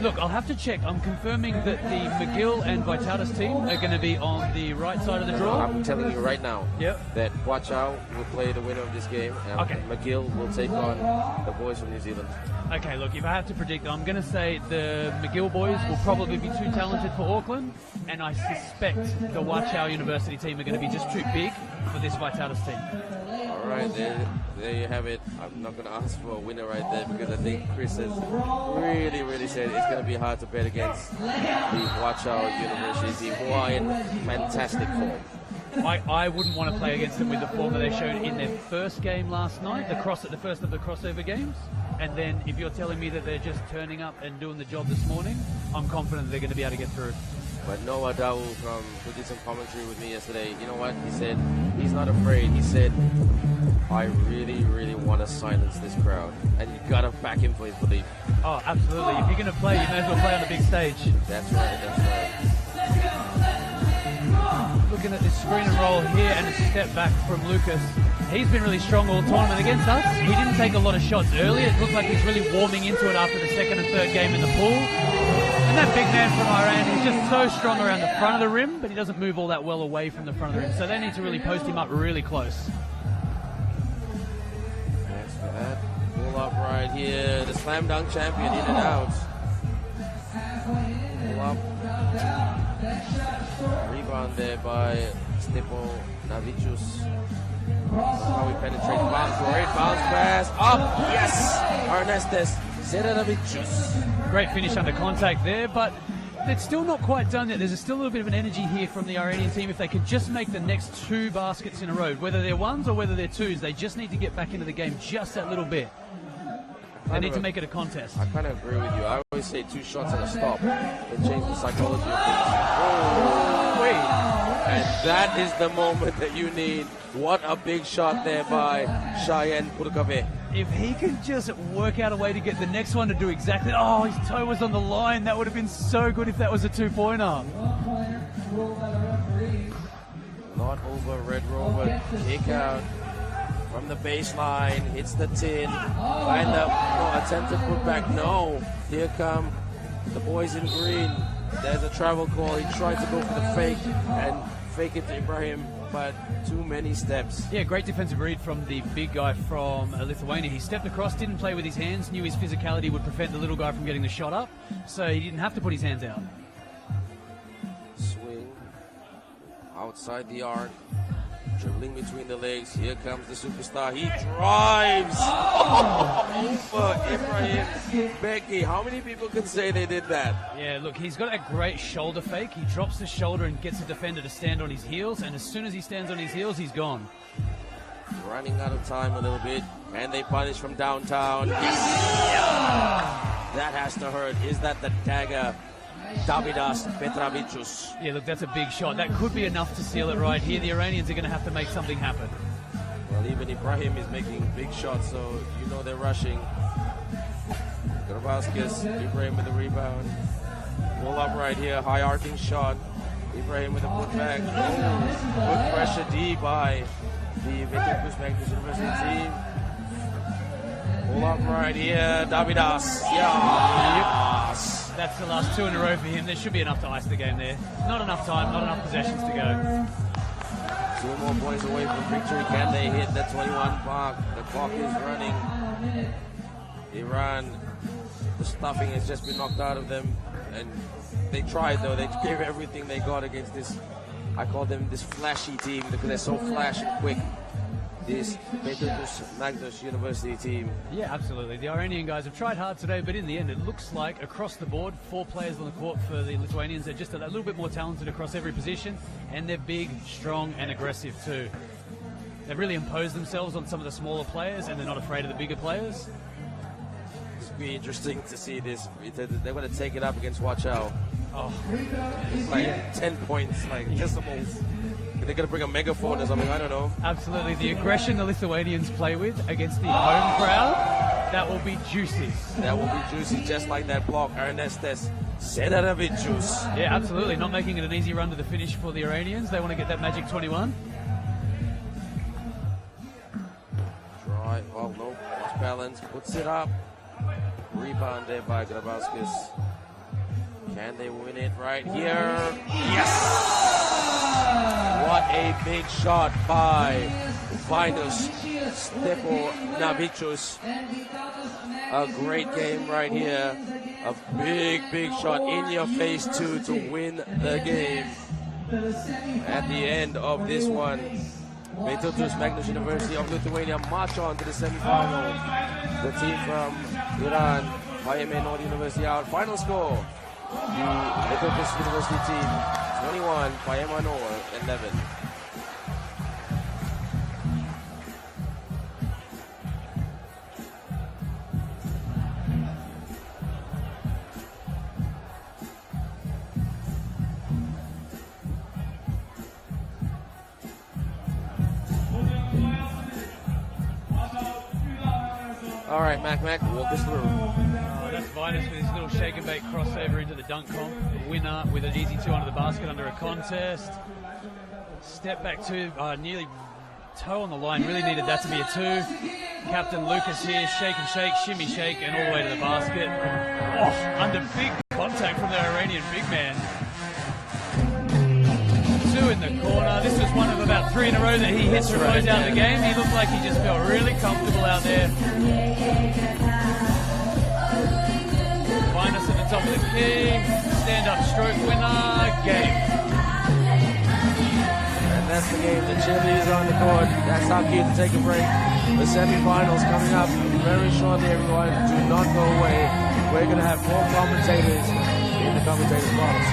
Look, I'll have to check. I'm confirming that the McGill and Vytautas team are going to be on the right side of the draw. I'm telling you right now that Huaqiao will play the winner of this game, and McGill will take on the boys from New Zealand. Okay, look, if I have to predict, I'm going to say the McGill boys will probably be too talented for Auckland, and I suspect the Huaqiao University team are going to be just too big for this Vytautas team. All right, there you have it. I'm not going to ask for a winner right there because I think Chris has really said it's going to be hard to bet against the Huaqiao University team, who are in fantastic form. I wouldn't want to play against them with the form that they showed in their first game last night, the first of the crossover games. And then if you're telling me that they're just turning up and doing the job this morning, I'm confident they're going to be able to get through. But Noah Dawu who did some commentary with me yesterday, you know what? He said he's not afraid. He said, I really, really want to silence this crowd. And you got to back him for his belief. Oh, absolutely. If you're going to play, you may as well play on the big stage. That's right, that's right. Looking at this screen and roll here and a step back from Lucas. He's been really strong all tournament against us. He didn't take a lot of shots early. It looked like he's really warming into it after the second and third game in the pool. And that big man from Iran, he's just so strong around the front of the rim, but he doesn't move all that well away from the front of the rim. So they need to really post him up really close. Thanks for that. Pull up right here. The slam dunk champion in and out. Pull up. Rebound there by Stefanyk. How we penetrate the bounce. Great bounce pass. Up. Yes. Ernestes Stefanyk. Great finish under contact there, but it's still not quite done yet. There's still a little bit of an energy here from the Iranian team. If they could just make the next 2 baskets in a row, whether they're ones or whether they're twos, they just need to get back into the game just that little bit. They need to make it a contest. I kind of agree with you. I always say 2 shots and a stop. It changes the psychology of things. Oh, wait. And that is the moment that you need. What a big shot there by Xiamen Purkave. If he can just work out a way to get the next one to do exactly... Oh, his toe was on the line. That would have been so good if that was a 2-pointer. Not over Red Rover. Kick out from the baseline. Hits the tin. Find the attempted putback. No. Here come the boys in green. There's a travel call. He tried to go for the fake and fake it to Ibrahim, but too many steps. Yeah, great defensive read from the big guy from Lithuania. He stepped across, didn't play with his hands, knew his physicality would prevent the little guy from getting the shot up, so he didn't have to put his hands out. Swing outside the arc, dribbling between the legs. Here comes the superstar. He drives over Ibrahim Becky. How many people can say they did that? Yeah, look, he's got a great shoulder fake. He drops the shoulder and gets the defender to stand on his heels, and as soon as he stands on his heels, he's gone. Running out of time a little bit, and they punish from downtown. Yes! That has to hurt. Is that the dagger? Vytautas Petravicius. Yeah, look, that's a big shot. That could be enough to seal it right here. The Iranians are going to have to make something happen. Well, even Ibrahim is making big shots, so you know they're rushing. Grabowskis, Ibrahim with the rebound. Pull up right here, high arcing shot. Ibrahim with a putback. Good pressure D by the Vytautas Magnus University team. Pull up right here, Vytautas. Yes. That's the last 2 in a row for him. There should be enough to ice the game there. Not enough time, not enough possessions to go. 2 more points away from victory. Can they hit the 21 mark? The clock is running. Iran, the stuffing has just been knocked out of them. And they tried, though. They gave everything they got against this, I call them this flashy team because they're so flash and quick. This Vytautas Magnus University team. Yeah, absolutely. The Iranian guys have tried hard today, but in the end, it looks like across the board, 4 players on the court for the Lithuanians. They're just a little bit more talented across every position, and they're big, strong, and aggressive too. They've really imposed themselves on some of the smaller players, and they're not afraid of the bigger players. It's going to be interesting to see this. They're going to take it up against Huaqiao. Oh, it's like 10 points, like decimals. They're going to bring a megaphone or something, I don't know. Absolutely. The aggression the Lithuanians play with against the home crowd, that will be juicy. That will be juicy, just like that block. Ernestes Stefanyk. Yeah, absolutely. Not making it an easy run to the finish for the Iranians. They want to get that magic 21. Try, well, no, lost balance, puts it up. Rebound there by Grabowskis. Can they win it right here? Yes! What a big shot by Magnus Stefanyk. A great game right here. A big, big shot in your face too to win the game. At the end of this one, Vytautas Magnus University of Lithuania march on to the semi-final. The team from Iran, Payame Noor University out. Final score, the Vytautas University team 21, Payame Noor 11. All right, Mac, walk us through. That's Vytautas with his little shake and bake crossover into the dunk comp. The winner with an easy 2 under the basket under a contest. Step back 2, nearly toe on the line. Really needed that to be a 2. Captain Lucas here, shake and shake, shimmy shake, and all the way to the basket. Oh, under big contact from the Iranian big man. 2 in the corner. This was one of about 3 in a row that he hits to close out the game. He looked like he just felt really comfortable out there. Find us at the top of the key. Stand-up stroke winner. Game. And that's the game. The cheerleaders are on the court. That's our cue to take a break. The semi-finals coming up very shortly, everyone. Do not go away. We're going to have 4 commentators in the commentators box.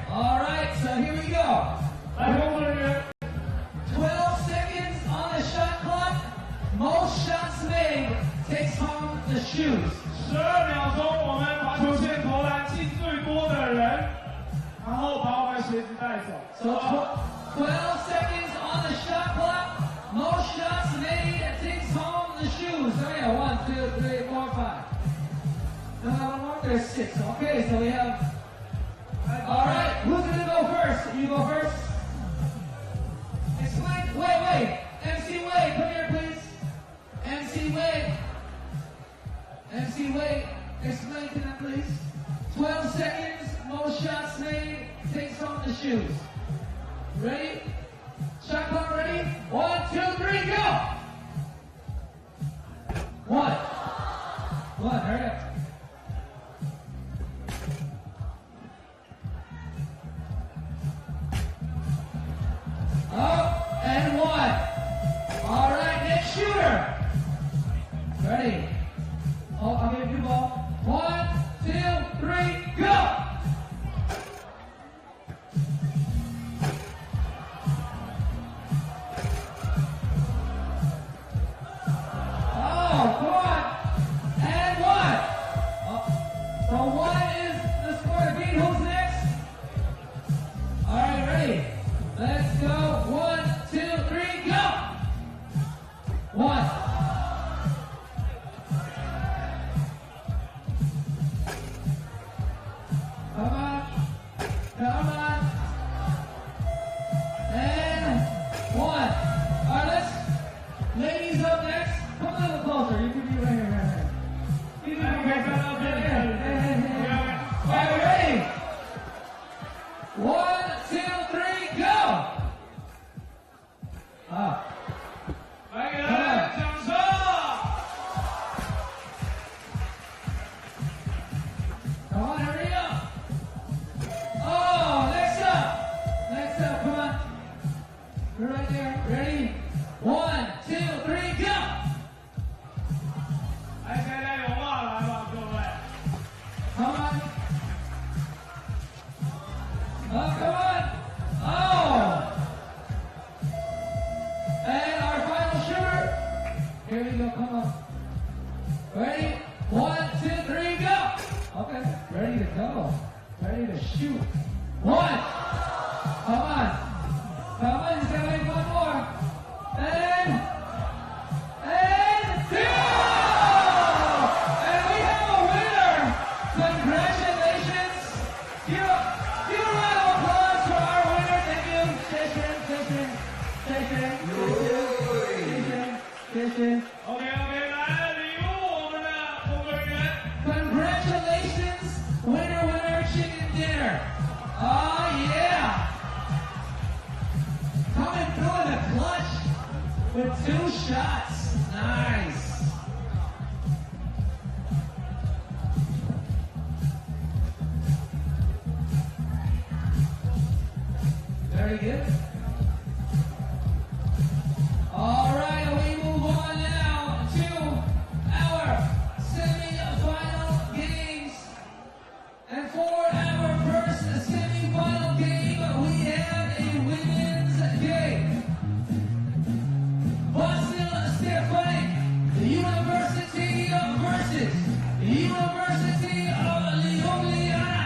All right, so here we go. 12 seconds on the shot clock. Most shots made takes home the shoes. 12秒钟，我们罚球线投篮进最多的人，然后把我们鞋子带走。 So 12 seconds on the shot clock. Most shots made takes home the shoes. So yeah, 1, 2, 3, 4, 5. There's 6. Okay, so we have All right, who's gonna go first? You go first. Explain. Wait. MC Wade, come here, please. MC Wade, explain to them, please. 12 seconds, most shots made, takes off the shoes. Ready? Shot clock ready? 1, 2, 3, go! One, hurry up. Oh, and one. All right, next shooter. Ready? Oh, I'll give you the ball. 1, 2, 3, go! Oh, come on. And one. Oh, so one is the score to beat. Who's next? All right, ready? Let's go. 1, 2, 3, go! One. Come on. And one. All right, ladies up next. Come a little closer. You can be right here. You can be right here. All right, ready? 1, 2, 3, go! Ah. Come on, hurry up. Oh, next up, come on. You're right there. Ready? 1, 2, 3, go! 哎，现在有话来吧，各位。 Come on. Oh, come on. Oh. And our final shooter. Here we go, come on. Ready? 1, 2, 3, go! Okay, ready to go. Ready to shoot. One. Come on. He's gonna make one more. And two! And we have a winner! Congratulations! Give a round of applause for our winner. Thank you. Station. OK， 来礼物我们的工作人员。 Congratulations, winner, chicken dinner. Oh yeah. Coming through in the clutch with 2 shots. Nice. Very good. All right, we move on now to our semi-final games. And for our first semi-final game, we have a women's game. Vasyl Stefanyk, the University versus the University of Ljubljana.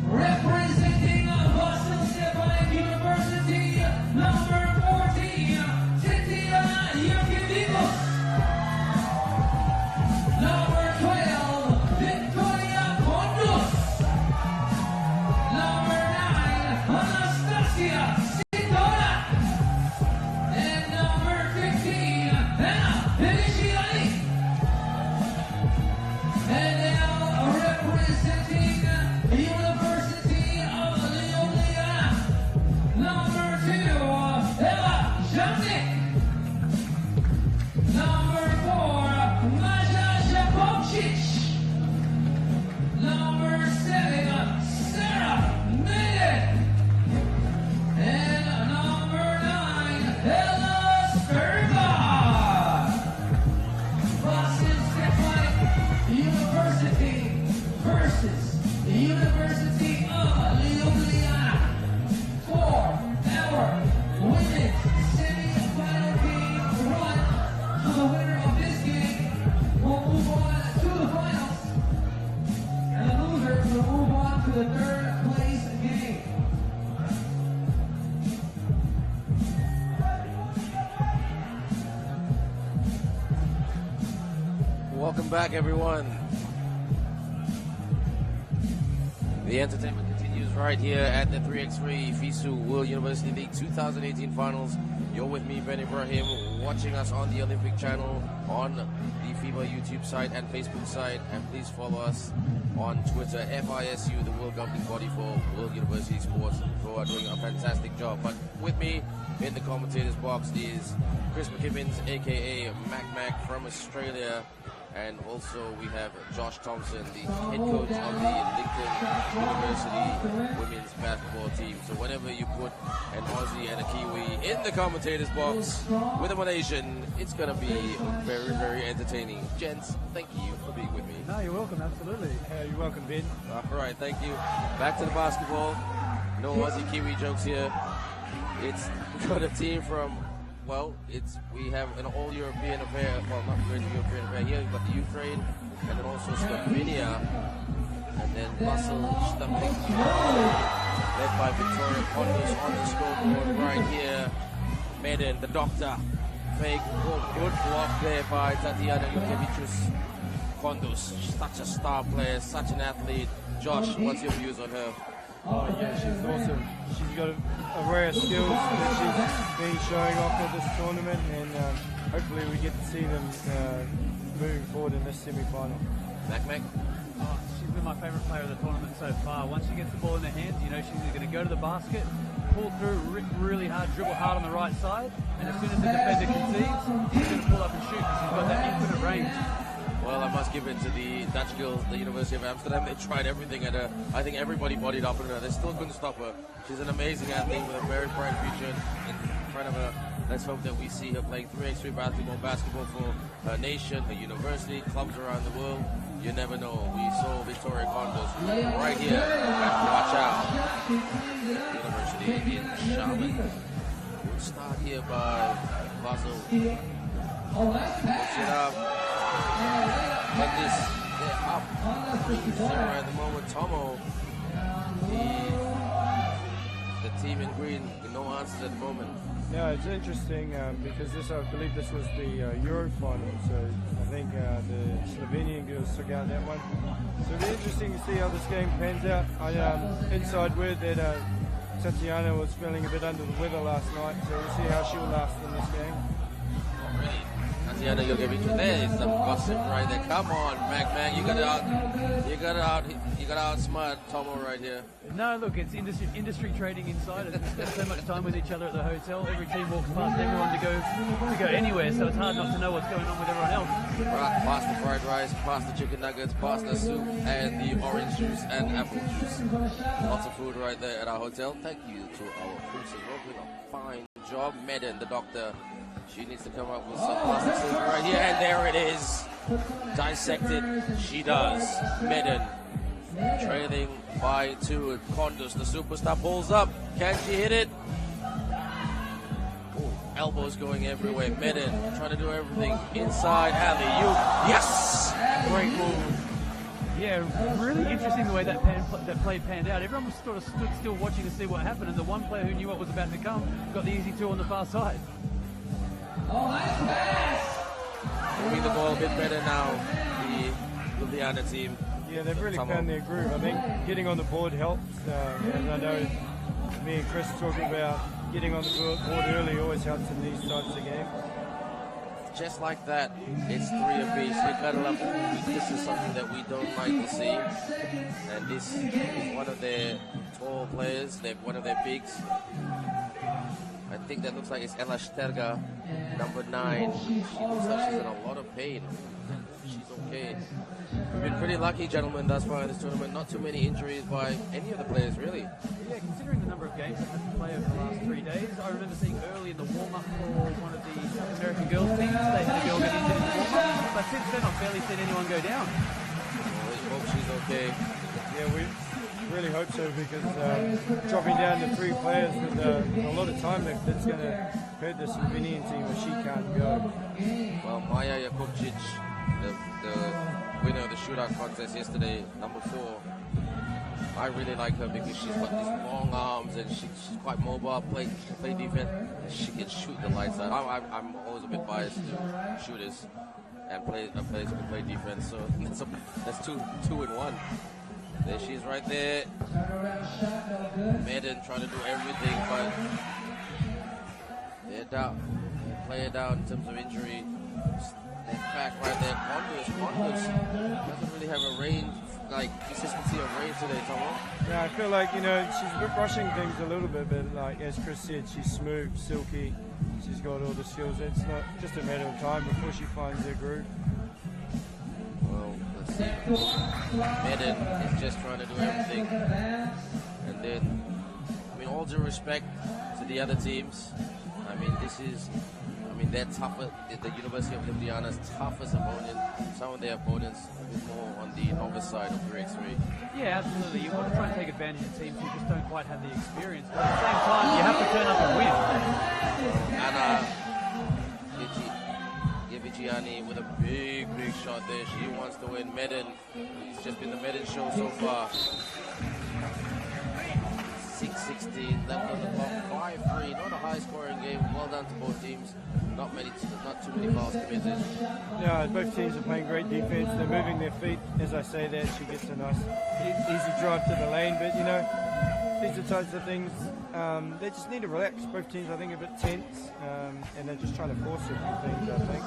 Representing Vasyl Stefanyk University, number 14, Vytautas. Number 12, Magnus. Number 9, Vytautas. And number 15, Ndejje. And now representing the University of Ljubljana, number 2, Xiamen. Number 4, Magnus. Number 7, Ndejje. And number 9, Vasyl Stefanyk University versus the University of Ljubljana for our women's semi-final game 1. The winner of this game will move on to the finals, and the loser will move on to the 3rd place game. Welcome back, everyone. The entertainment continues right here at the 3x3 FISU World University League 2018 Finals. You're with me, Ben Ibrahim, watching us on the Olympic channel, on the FIBA YouTube site and Facebook site, and please follow us on Twitter, FISU, the World Governing Body for World University Sports, who are doing a fantastic job. But with me in the commentators box is Chris McKibbins, aka Mac from Australia. And also we have Josh Thompson, the head coach of the Lincoln University women's basketball team. So whenever you put an Aussie and a Kiwi in the commentators box with a Malaysian, it's going to be very, very entertaining. Gents, thank you for being with me. No, you're welcome, absolutely. You're welcome, Ben. All right, thank you. Back to the basketball. No Aussie Kiwi jokes here. It's got a team from... Well, we have an all-European affair. Well, not really European affair here. We've got the Ukraine, and then also Slovenia, and then Vasyl, Stefanyk, led by Victoria Condos on the scoreboard right here. Maiden, the doctor, fake, good block there by Tatiana Yukevichus. Condos, such a star player, such an athlete. Josh, what's your views on her? Oh yeah, she's awesome. She's got a rare skills that she's been showing off at this tournament, and hopefully we get to see them moving forward in this semi-final. Mac? Oh, she's been my favourite player of the tournament so far. Once she gets the ball in her hands, you know she's either going to go to the basket, pull through, rip really hard, dribble hard on the right side, and as soon as the defender concedes, she's going to pull up and shoot because she's got that infinite range. Well, I must give it to the Dutch girls, the University of Amsterdam. They tried everything at her. I think everybody bodied up on her. They still couldn't stop her. She's an amazing athlete with a very bright future in front of her. Let's hope that we see her playing 3x3 basketball for her nation, her university, clubs around the world. You never know. We saw Victoria Condos right here at Huaqiao University in Xiamen. Good start here by Vasyl. Puts it up. Like this, they're up 3-0 at the moment. Tomo, the team in green, with no answers at the moment. Yeah, it's interesting because I believe this was the Euro final, so I think the Slovenian girls took out that one. So it'll be interesting to see how this game pans out. Inside word that Tatiana was feeling a bit under the weather last night, so we'll see how she'll last in this game. Tatiana Yukevichus, there is some gossip right there. Come on, Mac, you got to outsmart Tomo right here. No, look, it's industry trading insiders. We spend so much time with each other at the hotel. Every team walks past everyone to go anywhere, so it's hard not to know what's going on with everyone else. Right, past the fried rice, past the chicken nuggets, past the soup, and the orange juice and apple juice. Lots of food right there at our hotel. Thank you to our producers. We're doing a fine job. Maiden, the doctor, she needs to come up with some plastic surgery right here, and there it is. Dissected, she does. Maiden trailing by 2. Condos, the superstar, pulls up. Can she hit it? Ooh, elbows going everywhere. Maiden trying to do everything. Inside alley-oop. Yes! Great move. Yeah, really interesting the way that play panned out. Everyone was sort of stood still watching to see what happened, and the one player who knew what was about to come got the easy 2 on the far side. Moving the ball a bit better now, the Ljubljana team. Yeah, they've really found their groove. I think getting on the board helps. And I know me and Chris talk about getting on the board early always helps in these types of games. Just like that, it's 3 apiece. You gotta love this is something that we don't like to see. And this is one of their tall players, one of their bigs. I think that looks like it's Ella Sterga, number 9. She looks like she's in a lot of pain. She's okay. We've been pretty lucky, gentlemen, thus far in this tournament. Not too many injuries by any of the players, really. Yeah, considering the number of games I've had to play over the last 3 days, I remember seeing early in the warm-up for one of the South American girls teams, they had a girl get injured in the warm-up. But since then, I've barely seen anyone go down. Well, let's hope she's okay. Yeah, we really hope so, because dropping down to 3 players with a lot of time left, that's going to hurt the Slovenian team if she can't go. Well, Maja Jakubčić, the winner of the shootout contest yesterday, number 4. I really like her because she's got these long arms and she's quite mobile, play defense. She can shoot the lights out. I'm always a bit biased to shooters and players who can play defense. So that's 2 in 1. There she is right there. Madden trying to do everything, but they're down. Player down in terms of injury. They're back right there. Magnus doesn't really have a range, like consistency of range today, Tomo. Yeah, I feel like, she's rushing things a little bit, but like as Chris said, she's smooth, silky. She's got all the skills. It's not just a matter of time before she finds her groove. Well, let's see. Madden is just trying to do everything. And then, all due respect to the other teams, they're tougher. The University of Ljubljana's toughest opponent. Some of their opponents a bit more on the novice side of 3x3. Yeah, absolutely. You want to try and take advantage of teams who just don't quite have the experience. But at the same time, you have to turn up and win. Vigiani with a big shot there. She wants to win. Madden. It's just been the Madden show so far. 6-16 left on the clock. 5-3. Not a high-scoring game. Well done to both teams. Not too many fouls committed. Yeah, both teams are playing great defense. They're moving their feet. As I say that, she gets a nice, easy drive to the lane. But, these are types of things, they just need to relax. Both teams, I think, are a bit tense. And they're just trying to force a few things, I think.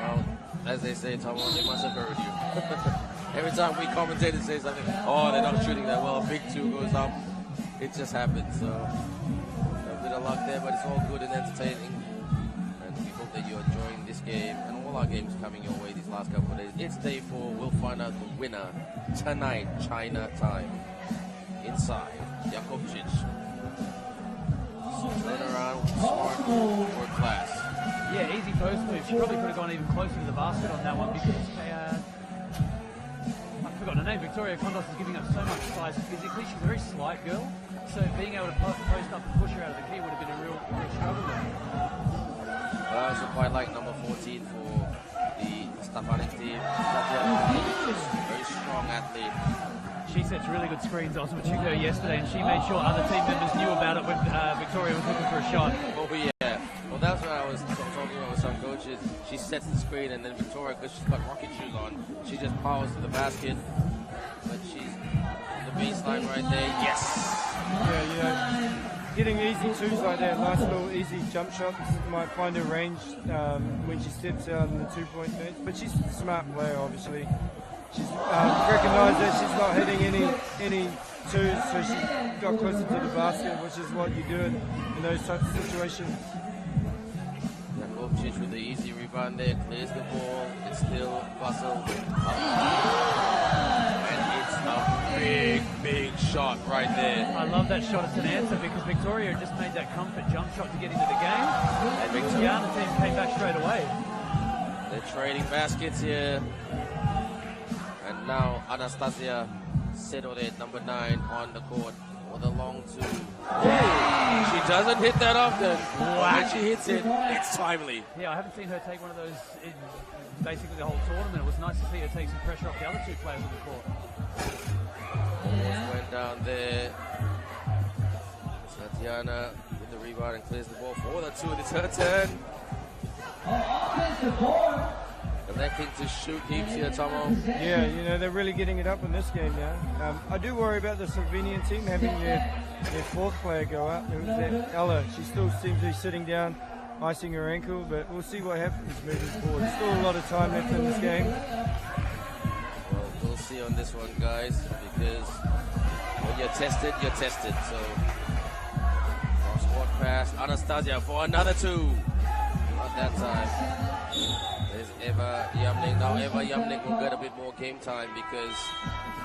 Well, as they say, Tom, they must have heard you. Every time we commentate and say something, they're not shooting that well, a big two goes up. It just happens. So, a bit of luck there, but it's all good and entertaining. And we hope that you're enjoying this game and all our games coming your way these last couple of days. It's day 4. We'll find out the winner tonight, China time. Inside, Jakobčić. Turn around, smart, world class. Yeah, easy post move. She probably could have gone even closer to the basket on that one because I've forgotten her name. Victoria Kondos is giving up so much size physically. She's a very slight girl, so being able to post up and push her out of the key would have been a real struggle there. Well, I also quite like number 14 for the Stefanyk team. Very strong athlete. She sets really good screens. I was with her yesterday, and she made sure other team members knew about it when Victoria was looking for a shot. Oh yeah. Well, that's what I was talking about with some coaches. She sets the screen, and then Victoria, because she's got rocket shoes on, she just powers to the basket. But she's on the baseline right there. Yes. Yeah, getting easy twos like that, nice little easy jump shots, might find her range when she steps out in the 2-point bench. But she's a smart player, obviously. She's recognised that she's not hitting any twos, so she got closer to the basket, which is what you do in those types of situations. Jakobčić with the easy rebound there, clears the ball. It's still Vasyl. And it's a big shot right there. I love that shot. It's an answer because Victoria just made that comfort jump shot to get into the game, and the Ljubljana team came back straight away. They're trading baskets here. And now Anastasia settled at number 9 on the court with a long two. She doesn't hit that often. When she hits it, it's timely. Yeah, I haven't seen her take one of those in basically the whole tournament. It was nice to see her take some pressure off the other two players on the court. Almost went down there. Tatiana with the rebound and clears the ball for the 2. It's her turn. Electing to shoot heaps here, Tomo. Yeah, they're really getting it up in this game now. I do worry about the Slovenian team having their 4th player go up. It was that Ella. She still seems to be sitting down, icing her ankle, but we'll see what happens moving forward. Still a lot of time left in this game. Well, we'll see on this one, guys, because when you're tested, you're tested. So, cross-court pass. Anastasia for another 2. Not that time. There's Eva Xiamen. Now Eva Xiamen will get a bit more game time because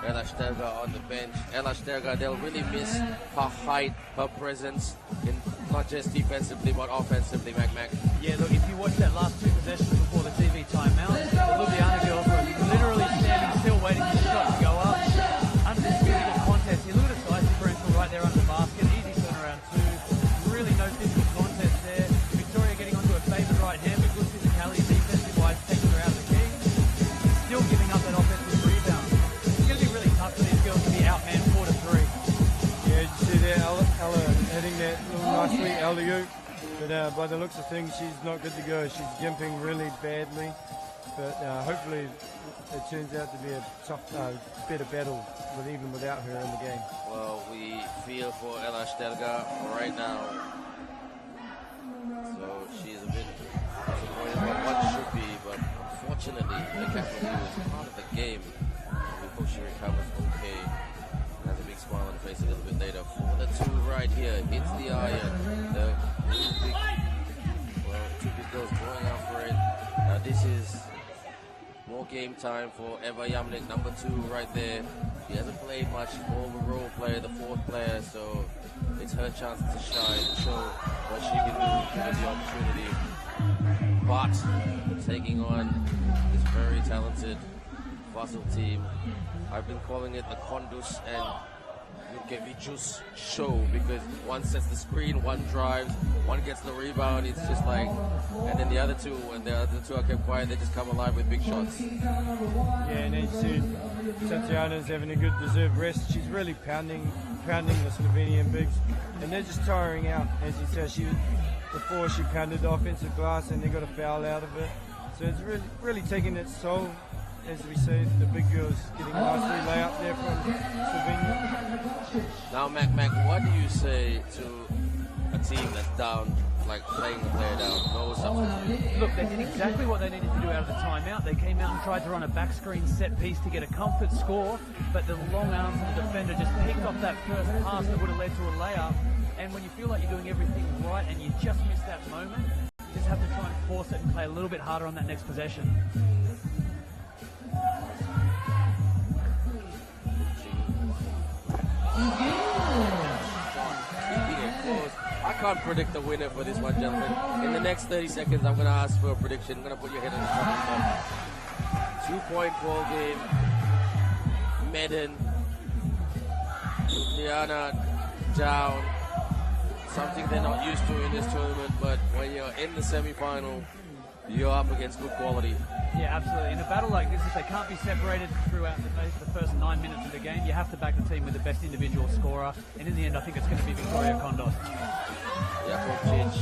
Ella Sterga on the bench. Ella Sterga, they'll really miss her height, her presence, in not just defensively but offensively, Mac. Yeah, look, if you watch that last 2 possessions before the TV timeout, the Ljubljana girls were literally standing still waiting for the shot to go up. Under this really good contest here, look at the size differential right there under the basket. Easy turnaround 2. Really no physical contest there. Victoria getting onto her favourite right hand, but good physicality defensive-wise, taking her out of the key. Still giving up that offensive rebound. It's going to be really tough for these girls to be outmanned 4-3. Yeah, you see there, Ella hitting that little nicely alley-oop. But by the looks of things, she's not good to go. She's gimping really badly. But hopefully it turns out to be a tough, better battle even without her in the game. Well, we feel for Ella Stelga right now. So she's a bit disappointed about what should be, but unfortunately, the Catholic was part of the game. We hope she recovers okay. Has a big smile on her face a little bit later. For the two right here, hits the iron. The two big girls going out for it. Now this is more game time for Eva Yamlik, number 2 right there. She hasn't played much, more of a role player, the 4th player, so it's her chance to shine and show what she can do, given the opportunity. But taking on this very talented Vasyl team, I've been calling it the Kondus and Ljubljana's show, because one sets the screen, one drives, one gets the rebound. It's just like, and then the other two, when the other two are kept quiet, they just come alive with big shots. Yeah, and then Tatiana's having a good deserved rest. She's really pounding the Slovenian bigs, and they're just tiring out. As you said, before she pounded the offensive glass and they got a foul out of it. So it's really taking its toll. As we say, the big girls getting a nice layup there from Slovenia. Now, Mac, what do you say to a team that's down, like playing the player down? No substitute. Look, they did exactly what they needed to do out of the timeout. They came out and tried to run a back screen set piece to get a comfort score, but the long arms of the defender just picked off that first pass that would have led to a layup. And when you feel like you're doing everything right and you just miss that moment, you just have to try and force it and play a little bit harder on that next possession. I can't predict the winner for this one, gentlemen. In the next 30 seconds, I'm going to ask for a prediction. I'm going to put your head on the top. 2-point ball game. Medan. Ljubljana down. Something they're not used to in this tournament, but when you're in the semi-final, you're up against good quality. Yeah, absolutely. In a battle like this, if they can't be separated throughout the first 9 minutes of the game, you have to back the team with the best individual scorer. And in the end, I think it's going to be Victoria Kondos. Jakobčić.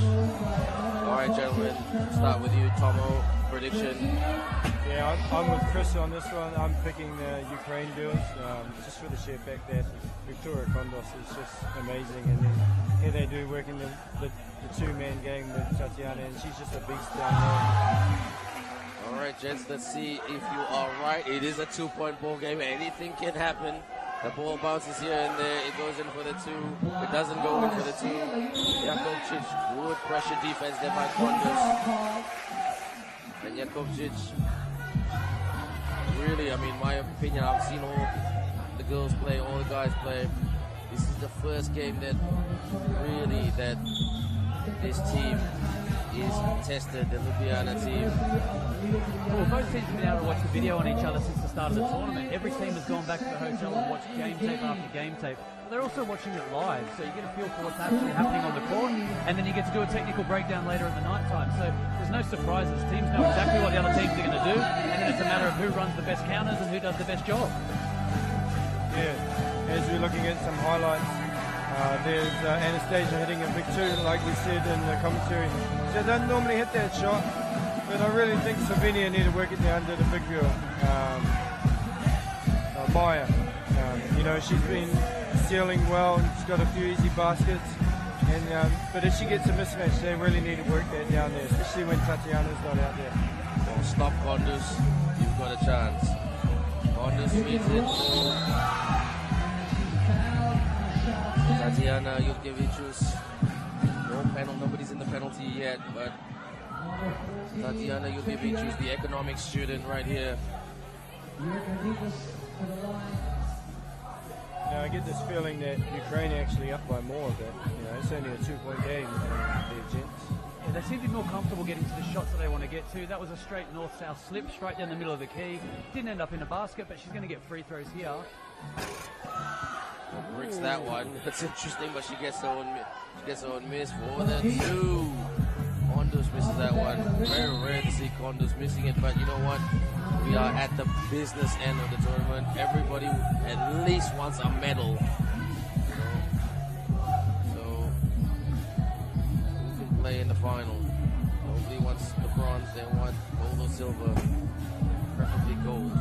All right, gentlemen, start with you, Tomo. Prediction. Yeah, I'm with Chris on this one. I'm picking the Ukraine girls, just for the sheer fact that Victoria Kondos is just amazing. And then here they do working the two-man game with Tatiana, and she's just a beast down there. All right, gents, let's see if you are right. It is a 2-point ball game. Anything can happen. The ball bounces here and there. It goes in for the 2. It doesn't go in for the 2. Jakobčić, good pressure defense there by Kondos. And Jakobčić, really, I mean, my opinion, I've seen all the girls play, all the guys play. This is the first game that really this team is tested, the Ljubljana team. Well, both teams have been able to watch the video on each other since the start of the tournament. Every team has gone back to the hotel and watched game tape after game tape. But they're also watching it live, so you get a feel for what's actually happening on the court, and then you get to do a technical breakdown later at the night time. So there's no surprises. Teams know exactly what the other teams are going to do, and then it's a matter of who runs the best counters and who does the best job. Yeah, as we're looking at some highlights, there's Anastasia hitting a big 2, like we said in the commentary. She doesn't normally hit that shot, but I really think Slovenia need to work it down to the big girl, Maya. She's been sealing well, and she's got a few easy baskets. But if she gets a mismatch, they really need to work that down there, especially when Tatiana's not out there. Well, stop Kondos, you've got a chance. Kondos feeds it. Tatiana Ljubljana, no penalty, nobody's in the penalty yet, but Tatiana Ljubljana, the economics student right here. Now I get this feeling that Ukraine are actually up by more, but it's only a 2-point game. They're gents. Yeah, they seem to be more comfortable getting to the shots that they want to get to. That was a straight north-south slip, straight down the middle of the key. Didn't end up in a basket, but she's going to get free throws here. Bricks that one. That's interesting, but she gets her own miss for the 2. Kondos misses that one. Very rare to see Kondos missing it, but you know what? We are at the business end of the tournament. Everybody at least wants a medal. So who can play in the final? Nobody wants the bronze. bronze, they want gold or silver, preferably gold.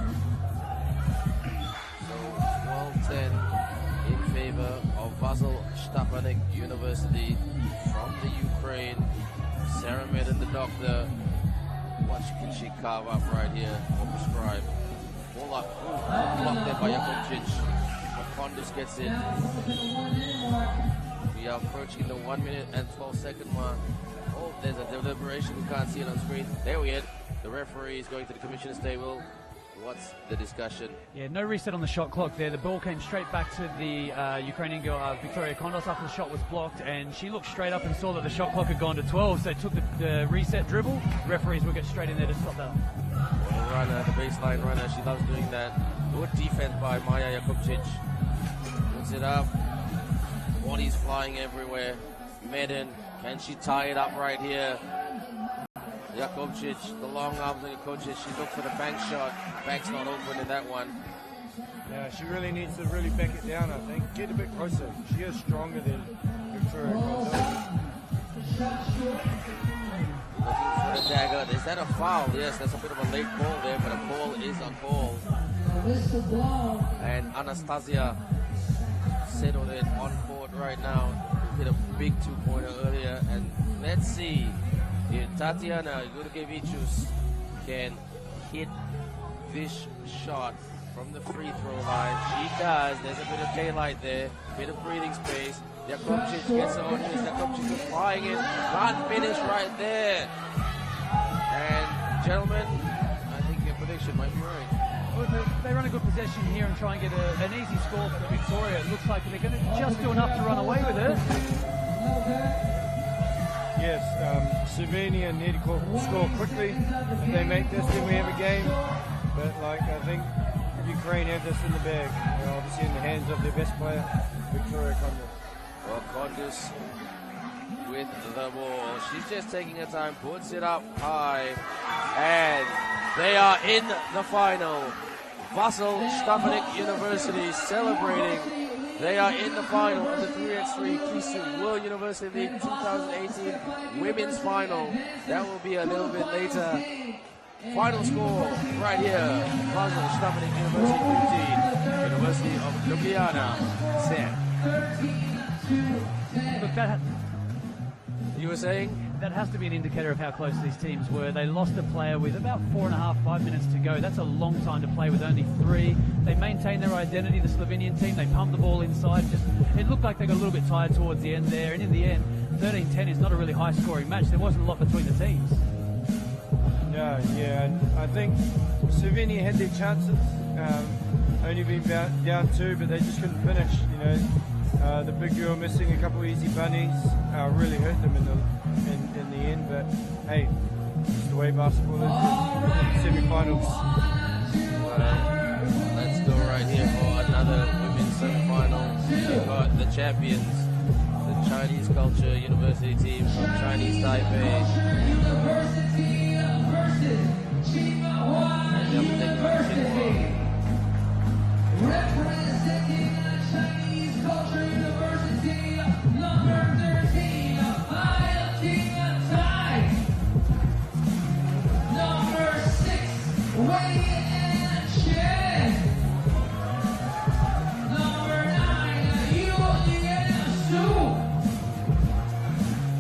So 12-10 in favor of Vasyl Stefanyk University from the Ukraine. Sarah Med and the doctor. What can she carve up right here or prescribe? All up, blocked there by Yakovčić. Magnus gets it. We are approaching the 1 minute and 12-second mark. Oh, there's a deliberation. We can't see it on screen. There we are. The referee is going to the commissioner's table. What's the discussion? Yeah, no reset on the shot clock there. The ball came straight back to the Ukrainian girl, Victoria Kondos, after the shot was blocked, and she looked straight up and saw that the shot clock had gone to 12, so took the reset dribble. Referees will get straight in there to stop that. Well, runner, the baseline runner, she loves doing that. Good defense by Maja Yakovčić. Puts it up. Bodies flying everywhere. Medin, can she tie it up right here? Yakovčić, the long arms of Yakovčić, she looked for the bank shot. Bank's not open in that one. Yeah, she really needs to really back it down, I think. Get a bit closer. She is stronger than Victoria Kondos. Looking for the dagger. Is that a foul? Yes, that's a bit of a late call there, but a call is a call. And Anastasia settled it on court right now. Hit a big two-pointer earlier. And let's see if Tatiana Gurkevicius can hit this shot from the free throw line. She does. There's a bit of daylight there, bit of breathing space. Yakovčić gets on this. Yakovčić is flying in. Can't finish right there. And gentlemen, I think your prediction might be right. Well, they run a good possession here and try and get an easy score for Victoria. It looks like they're going to just do enough to run away with it. Yes, Slovenia need to score quickly. If they make this, then we have a game. But I think Ukraine have this in the bag. They're obviously in the hands of their best player, Victoria Kondos. Well, Kondos with the ball. She's just taking her time, puts it up high, and they are in the final. Vasyl Stefanyk University celebrating. They are in the final of the 3x3 FISU World University League 2018 women's final. That will be a little bit later. Final score right here. Vasyl Stefanyk University 15, University of Ljubljana 10. Look, that You were saying? That has to be an indicator of how close these teams were. They lost a player with about 5 minutes to go. That's a long time to play with only 3. They maintained their identity, the Slovenian team. They pumped the ball inside. It looked like they got a little bit tired towards the end there. And in the end, 13-10 is not a really high-scoring match. There wasn't a lot between the teams. Yeah. I think Slovenia had their chances. Only been down 2, but they just couldn't finish. The big girl missing a couple easy bunnies really hurt them in the end. But hey, it's the way basketball is. Semi-finals. Let's go right here for another women's semi-final. We've got the champions, the Chinese Culture University team from Chinese Taipei. Representing the Chinese Culture University, number 13, Vytautas. Number 6, Wei and Chen. Number 9, Yulian Su.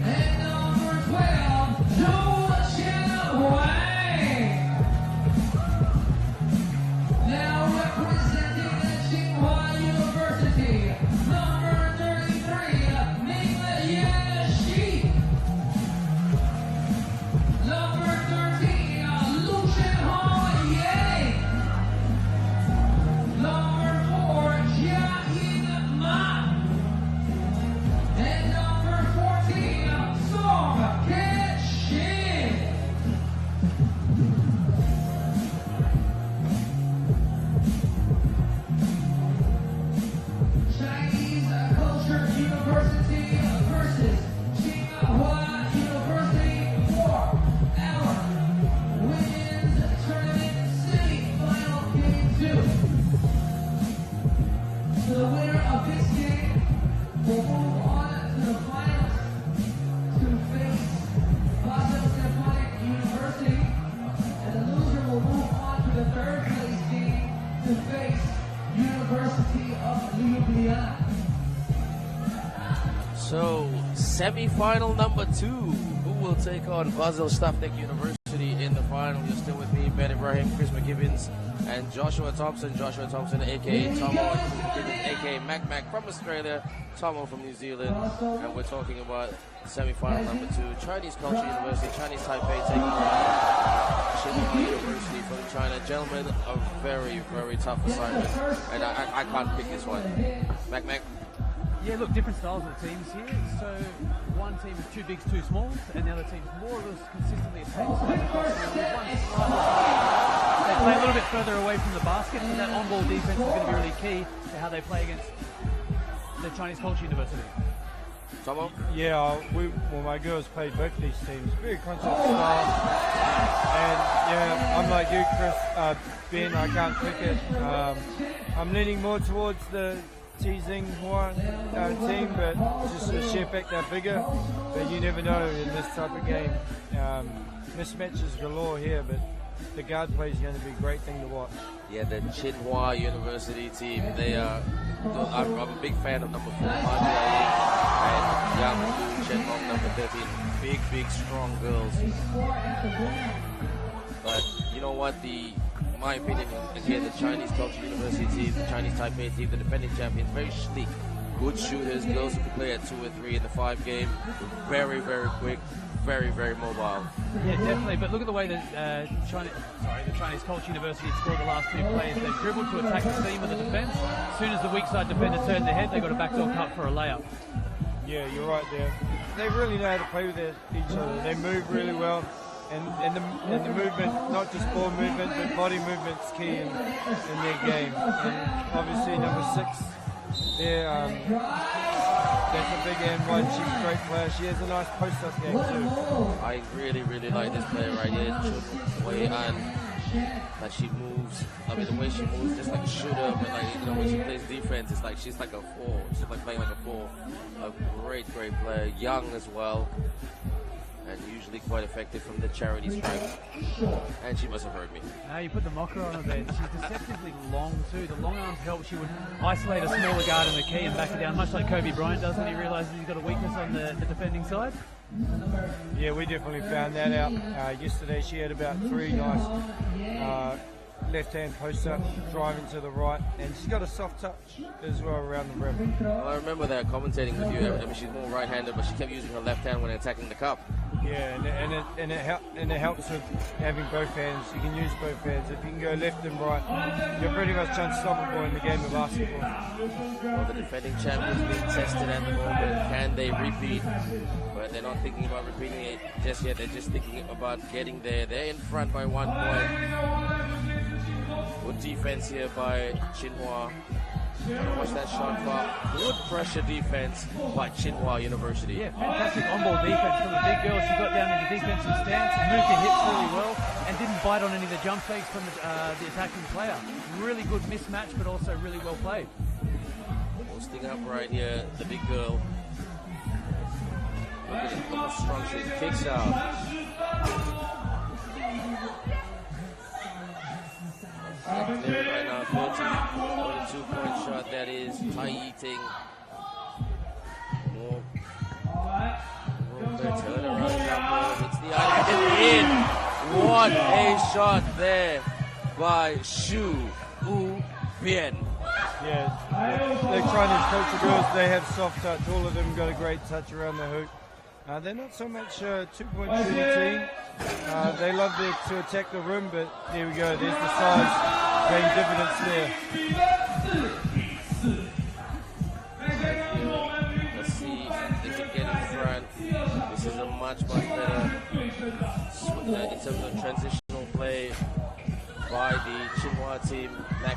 And number 12, Zhou Xiamen. Now representing the Tsinghua University, number 33, Ndejje. Number 13, Huaqiao. Number 4, Xiamen. And number 14, Song Ke-shin. Chinese Culture University versus Tsinghua University for our women's tournament semi-final game 2. The winner of this game will move on to the finals to face Vasyl Stefanyk University Semi-final number 2. Who will take on Vasyl University in the final? You're still with me, Ben Ibrahim, Chris McGibbons, and Joshua Thompson. Joshua Thompson, aka Tomo, and Chris McGibbons, aka Mac from Australia, Tomo from New Zealand, and we're talking about semi-final number 2. Chinese Culture University, Chinese Taipei taking on Tsinghua University from China. Gentlemen, a very, very tough assignment, and I can't pick this one. Mac. Yeah, look, different styles of teams here. So one team is 2 bigs, 2 smalls, and the other team is more or less consistently attacks. They play a little bit further away from the basket, and that on-ball defense is going to be really key to how they play against the Chinese Culture University. Tomo? Yeah, my girls played both these teams. Very concept style. And yeah, I'm like you, Chris, Ben, I can't pick it. I'm leaning more towards the Tsinghua team, but just the sheer fact they're bigger. But you never know in this type of game. Mismatches galore here, but the guard play is going to be a great thing to watch. Yeah, the Tsinghua University team, I'm a big fan of number 4, Payame, and young Xiamen, number 13. Big, strong girls. But you know what? In my opinion, again, the Chinese Culture University team, the Chinese Taipei team, the defending champions, very sleek, good shooters, girls who can play at 2 and 3 in the 5 game, very, very quick, very, very mobile. Yeah, definitely. But look at the way that the Chinese Culture University scored the last 2 plays. They've dribbled to attack the seam of the defence. As soon as the weak side defender turned their head, they got a backdoor cut for a layup. Yeah, you're right there. They really know how to play with each other. They move really well. And the movement, not just ball movement, but body movement's key in their game. And obviously number 6, that's a big N1. She's a great player. She has a nice post-up game too. I really, really like this player right here, Wei An. That she moves. I mean, the way she moves, just like a shooter, but like when she plays defense, it's like she's like a 4. She's like playing like a 4. A great player, young as well. And usually quite effective from the charity stripe. And she must have heard me. Now you put the mocker on her there. She's deceptively long too. The long arms help. She would isolate a smaller guard in the key and back it down, much like Kobe Bryant does when he realises he's got a weakness on the defending side. Yeah, we definitely found that out. Yesterday she had about 3 nice left-hand post-up, driving to the right, and she's got a soft touch as well around the rim. Well, I remember that commentating with you. I mean, she's more right-handed, but she kept using her left hand when attacking the cup. Yeah, and it helps with having both hands. You can use both hands. If you can go left and right, you're pretty much unstoppable in the game of basketball. Well, the defending champions being tested at the moment. Can they repeat? But they're not thinking about repeating it just yet. They're just thinking about getting there. They're in front by 1 point. Good defense here by Tsinghua. Watch that shot clock. Good pressure defense by Tsinghua University. Yeah, fantastic on-ball defense from the big girl. She got down into defensive stance, moved her hips really well, and didn't bite on any of the jump fakes from the attacking player. Really good mismatch, but also really well played. Posting up right here, the big girl. Look at how strong she is. Kicks out. Right now, 42-point shot. That is Tai Eating. More. Turnaround jumper. Hits the eye and in. What a shot there by Xu Bian. Yeah, they're Chinese culture girls. They have soft touch. All of them got a great touch around the hoop. They're not so much a 2-point shooting team. They love to attack the rim, but there we go. There's the size paying dividends there. Let's see if they can get in front. This is a much better in terms of transitional play by the Tsinghua team.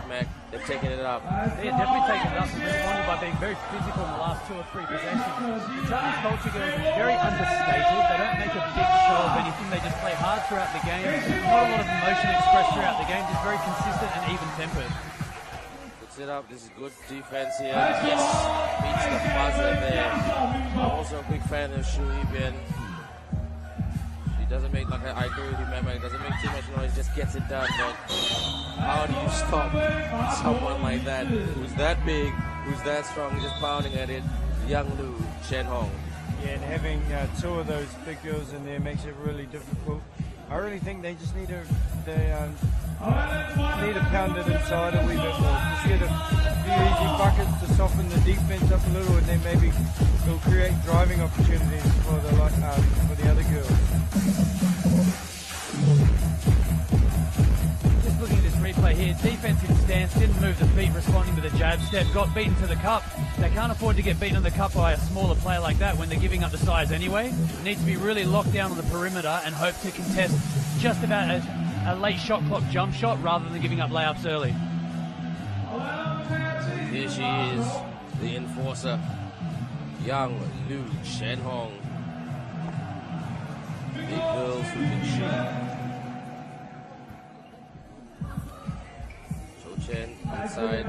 Mac, they've taken it up. They're definitely taking it up and responded by being very physical in the last 2 or 3 possessions. The Chinese culture girls are very understated. They don't make a big show of anything. They just play hard throughout the game. Not a lot of emotion expressed throughout the game. Just very consistent and even-tempered. Puts it up. This is good defense here. Yes, beats the buzzer there. I'm also a big fan of Xu Bian. Doesn't make, like I agree with you, man, it doesn't make too much noise, just gets it done. But how do you stop someone like that, who's that big, who's that strong, just pounding at it? Young Lu Chen Hong. Yeah, and having two of those big girls in there makes it really difficult. I really think they just need to pound it inside a wee bit more. Just get a few easy buckets to soften the defense up a little, and then maybe it'll create driving opportunities for the other girls. Just looking at this replay here, defensive stance, didn't move the feet, responding to the jab step, got beaten to the cup. They can't afford to get beaten on the cup by a smaller player like that when they're giving up the size anyway. They need to be really locked down on the perimeter and hope to contest just about a late shot clock jump shot rather than giving up layups early. Here she is, the enforcer, young Liu Shenhong. Big girls who can shoot. Chen inside. And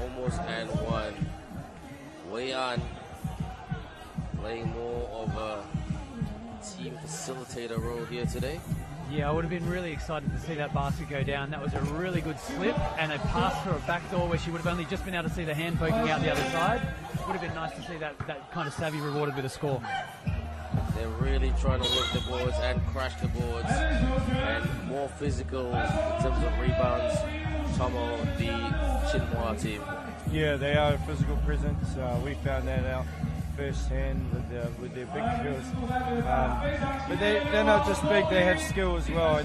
almost and one. Wei An playing more of a team facilitator role here today. Yeah, I would have been really excited to see that basket go down. That was a really good slip and a pass for a backdoor where she would have only just been able to see the hand poking out the other side. Would have been nice to see that kind of savvy rewarded with a score. They're really trying to work the boards and crash the boards and more physical in terms of rebounds. Tomo, the Tsinghua team. Yeah, they are a physical presence. We found that out firsthand with their big girls. But they're not just big, they have skill as well.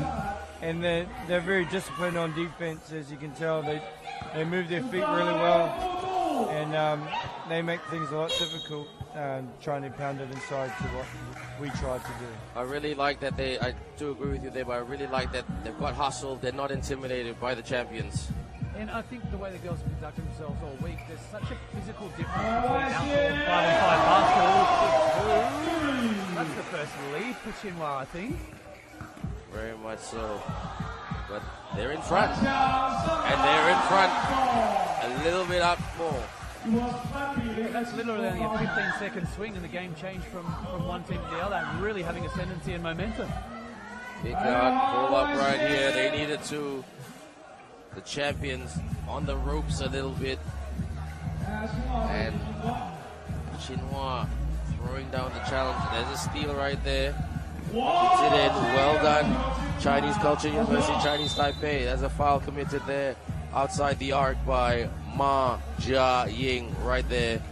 And they're very disciplined on defense, as you can tell. They move their feet really well, and they make things a lot difficult trying to pound it inside to what we tried to do. I really like that I do agree with you there, but I really like that they've got hustle, they're not intimidated by the champions. And I think the way the girls have conducted themselves all week, there's such a physical difference between outdoor and 5-on-5 basketball. That's the first lead for Tsinghua, I think. Very much so. But they're in front. And they're in front a little bit up more. That's literally only a 15-second swing, and the game changed from one team to the other, really having ascendancy and momentum. Big guard pull up right here. They needed to. The champions on the ropes a little bit. And Tsinghua throwing down the challenge. There's a steal right there. Puts it in. Well done. Chinese Culture University, Chinese Taipei. There's a foul committed there outside the arc by Ma Jia-ying right there.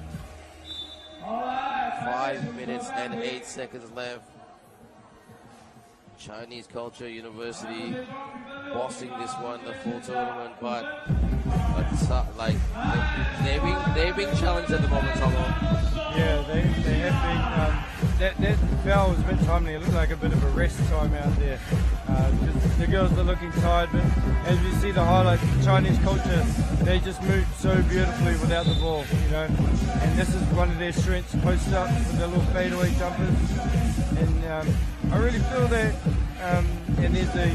5 minutes and 8 seconds left. Chinese Culture University bossing this one, the full tournament, but like they're being challenged at the moment, Tomo. Yeah, they have been. That foul was a bit timely. It looked like a bit of a rest time out there. The girls are looking tired, but as you see the highlights, Chinese Culture, they just moved so beautifully without the ball, you know. And this is one of their strengths, post up with their little fadeaway jumpers. And I really feel that, and there's a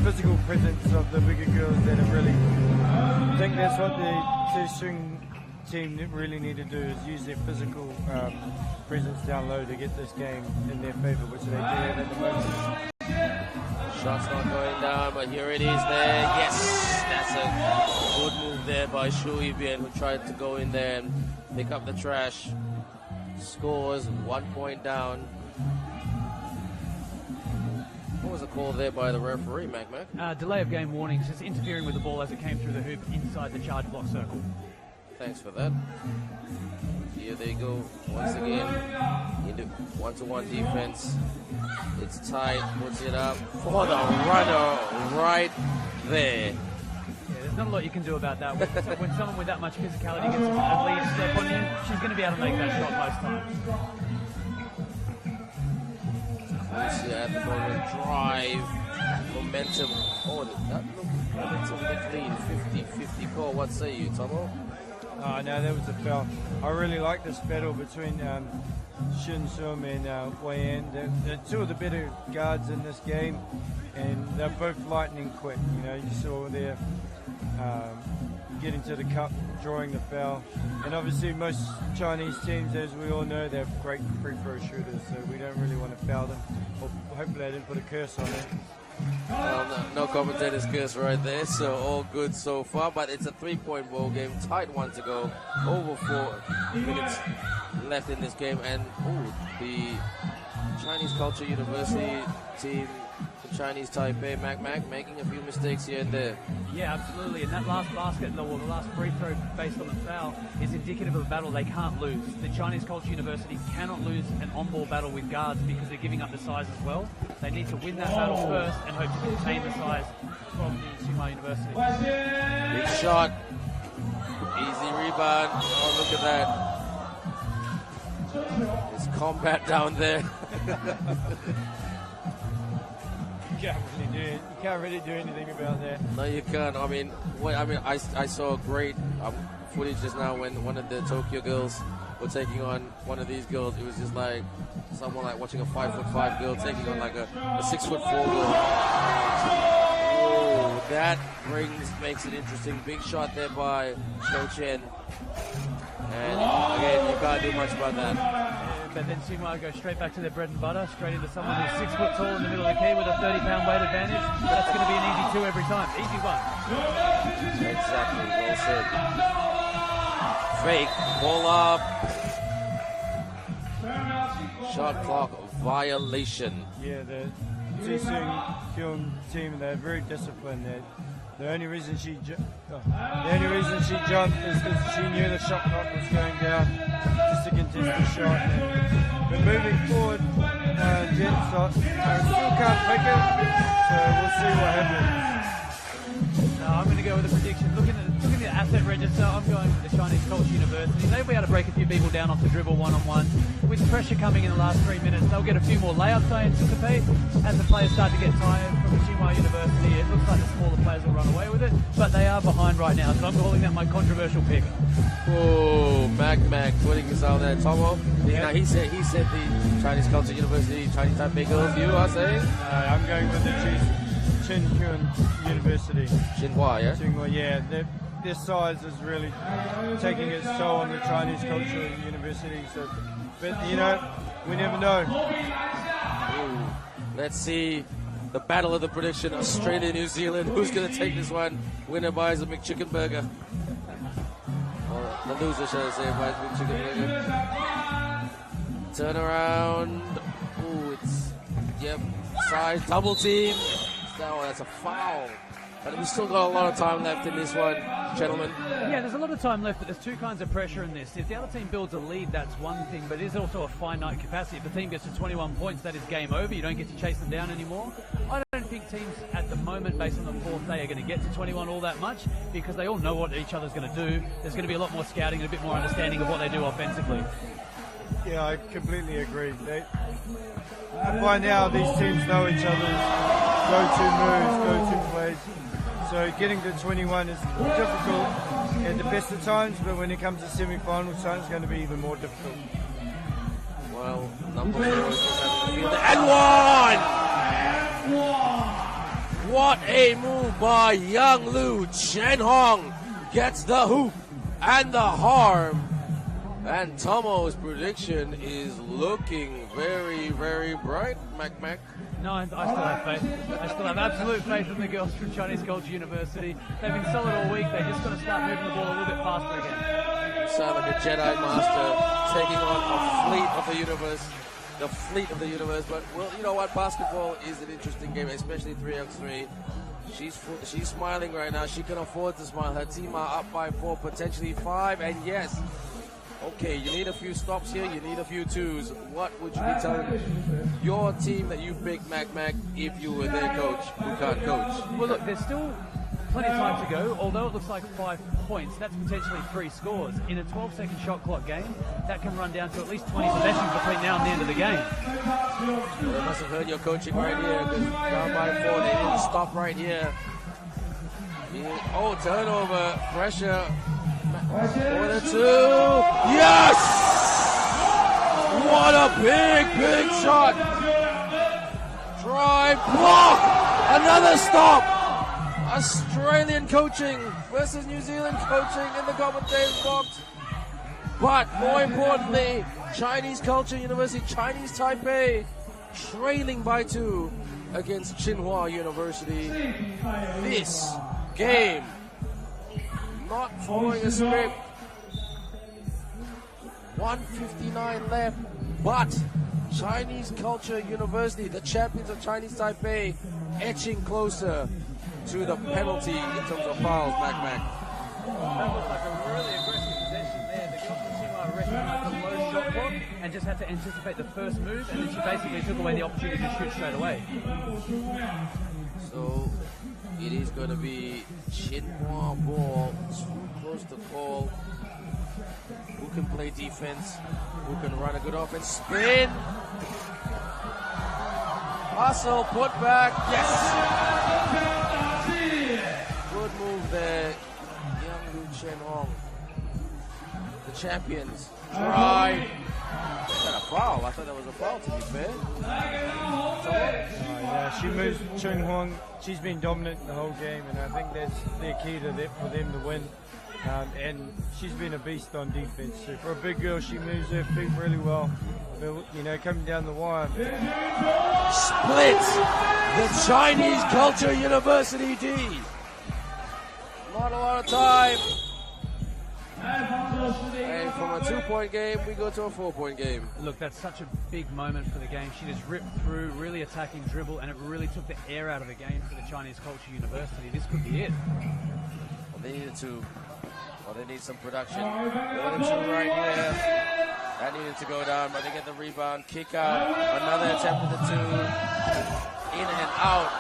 physical presence of the bigger girls that are really. I think that's what the two-string team really need to do, is use their physical presence down low to get this game in their favour, which they do have at the moment. Shot's not going down, but here it is there. Yes, that's a good move there by Shu Yibian, who tried to go in there and pick up the trash. Scores 1 point down. What was the call there by the referee, Mac? Delay of game warnings, just interfering with the ball as it came through the hoop inside the charge block circle. Thanks for that. Here they go once again into one-to-one defense. It's tight, puts it up for the runner right there. Yeah, there's not a lot you can do about that. When someone with that much physicality gets a lead step on you, she's going to be able to make that shot most times. Lucia at the moment, drive, momentum. Oh, that looked momentum clean. 50-50 call. What say you, Tomo? No, that was a foul. I really like this battle between Shin Sum and Wei An. They're two of the better guards in this game, and they're both lightning quick. You know, you saw there getting to the cup, drawing the foul. And obviously most Chinese teams, as we all know, they have great free throw shooters, so we don't really want to foul them. Or hopefully I didn't put a curse on it. No commentators curse right there, so all good so far. But it's a 3-point ball game, tight one to go. Over 4 minutes left in this game, and the Chinese Culture University team, the Chinese Taipei, Mac making a few mistakes here and there. Yeah, absolutely. And that last basket, the last free throw based on the foul, is indicative of a battle they can't lose. The Chinese Culture University cannot lose an on-ball battle with guards because they're giving up the size as well. They need to win that battle first and hope to contain the size from the Tsinghua University. Big shot. Easy rebound. Oh, look at that. It's combat down there. You can't really do anything about that. No, you can't. I saw great footage just now when one of the Tokyo girls were taking on one of these girls. It was just like someone like watching a 5'5" girl taking on like a 6'4" girl. Oh, that makes it interesting. Big shot there by Cho Chen. And again, you can't do much about that. But then Tsinghua go straight back to their bread and butter, straight into someone who's 6 foot tall in the middle of the key with a 30-pound weight advantage. That's going to be an easy 2 every time. Easy 1. Exactly, well said. Fake, ball up. Shot clock violation. Yeah, the Tsinghua team, they're very disciplined. The only reason she jumped is because she knew the shot clock was going down just to contest the shot. But moving forward, Jet shot, still can't pick it, so we'll see what happens. No, I'm going to go with a prediction. Looking at the asset register, I'm going with the Chinese Culture University. They'll be able to break a few people down off the dribble one-on-one. With pressure coming in the last 3 minutes, they'll get a few more layups, I anticipate. As the players start to get tired from Tsinghua University, it looks like the smaller players will run away with it. But they are behind right now, so I'm calling that my controversial pick. Oh, Mac putting his out there. Tomo, now he said the Chinese Culture University, Chinese Taipei girls. You are saying? I'm going with the Tsinghua University. Tsinghua, yeah? Tsinghua, yeah. Their size is really taking its toll on the Chinese Culture University. So, but you know, we never know. Ooh. Let's see the battle of the prediction: Australia, New Zealand. Who's going to take this one? Winner buys a McChicken burger. Or the loser, shall I say, buys a McChicken burger. Turn around. Ooh, side double team. That's a foul. But we've still got a lot of time left in this one, gentlemen. Yeah, there's a lot of time left, but there's 2 kinds of pressure in this. If the other team builds a lead, that's one thing, but it is also a finite capacity. If the team gets to 21 points, that is game over. You don't get to chase them down anymore. I don't think teams at the moment, based on the 4th day, are going to get to 21 all that much because they all know what each other's going to do. There's going to be a lot more scouting and a bit more understanding of what they do offensively. Yeah, I completely agree. By now, these teams know each other's go-to moves, go-to plays. So getting to 21 is difficult at the best of times, but when it comes to semi-finals time, it's going to be even more difficult. Well, number 4 is just having the field. And one! What a move by Young Lu. Chen Hong gets the hoop and the harm. And Tomo's prediction is looking very, very bright, Mac. No, I still have faith. I still have absolute faith in the girls from Chinese Culture University. They've been solid all week. They've just got to start moving the ball a little bit faster again. Sound like a Jedi Master taking on a fleet of the universe. The fleet of the universe. But, well, you know what? Basketball is an interesting game, especially 3x3. She's smiling right now. She can afford to smile. Her team are up by 4, potentially 5. And yes, okay, you need a few stops here, you need a few twos. What would you be telling your team that you picked, Mac, if you were their coach who can't coach? Well, look, there's still plenty of time to go. Although it looks like 5 points, that's potentially 3 scores. In a 12-second shot clock game, that can run down to at least 20 possessions between now and the end of the game. Well, they must have heard your coaching right here, because down by 4, they need to stop right here. Oh, turnover, pressure. For the 2. Yes! What a big shot. Drive, block, another stop. Australian coaching versus New Zealand coaching in the commentator's box. But more importantly, Chinese Culture University, Chinese Taipei, trailing by 2. against Tsinghua University. This game not following a script. 1:59 left, but Chinese Culture University, the champions of Chinese Taipei, edging closer to the penalty in terms of fouls, Mac. That was like a really aggressive possession there. The Tsinghua recognised the low shot clock and just had to anticipate the first move, and then she basically took away the opportunity to shoot straight away. So it is going to be Tsinghua ball, close to call. Who can play defense? Who can run a good offense? Spin! Vasyl, put back, yes! Good move there. The champions try. Is that a foul? I thought that was a foul, to be fair. Yeah, she moves Tsinghua. She's been dominant the whole game, and I think that's their key to for them to win. And she's been a beast on defense. So for a big girl, she moves her feet really well. But, you know, coming down the wire. Split the Chinese Culture University D. Not a lot of time. And from a 2-point game, we go to a 4-point game. Look, that's such a big moment for the game. She just ripped through, really attacking dribble, and it really took the air out of the game for the Chinese Culture University. This could be it. Well, they needed to. Well, they need some production. They want to right here. That needed to go down, but they get the rebound, kick out. Another attempt at the two. In and out.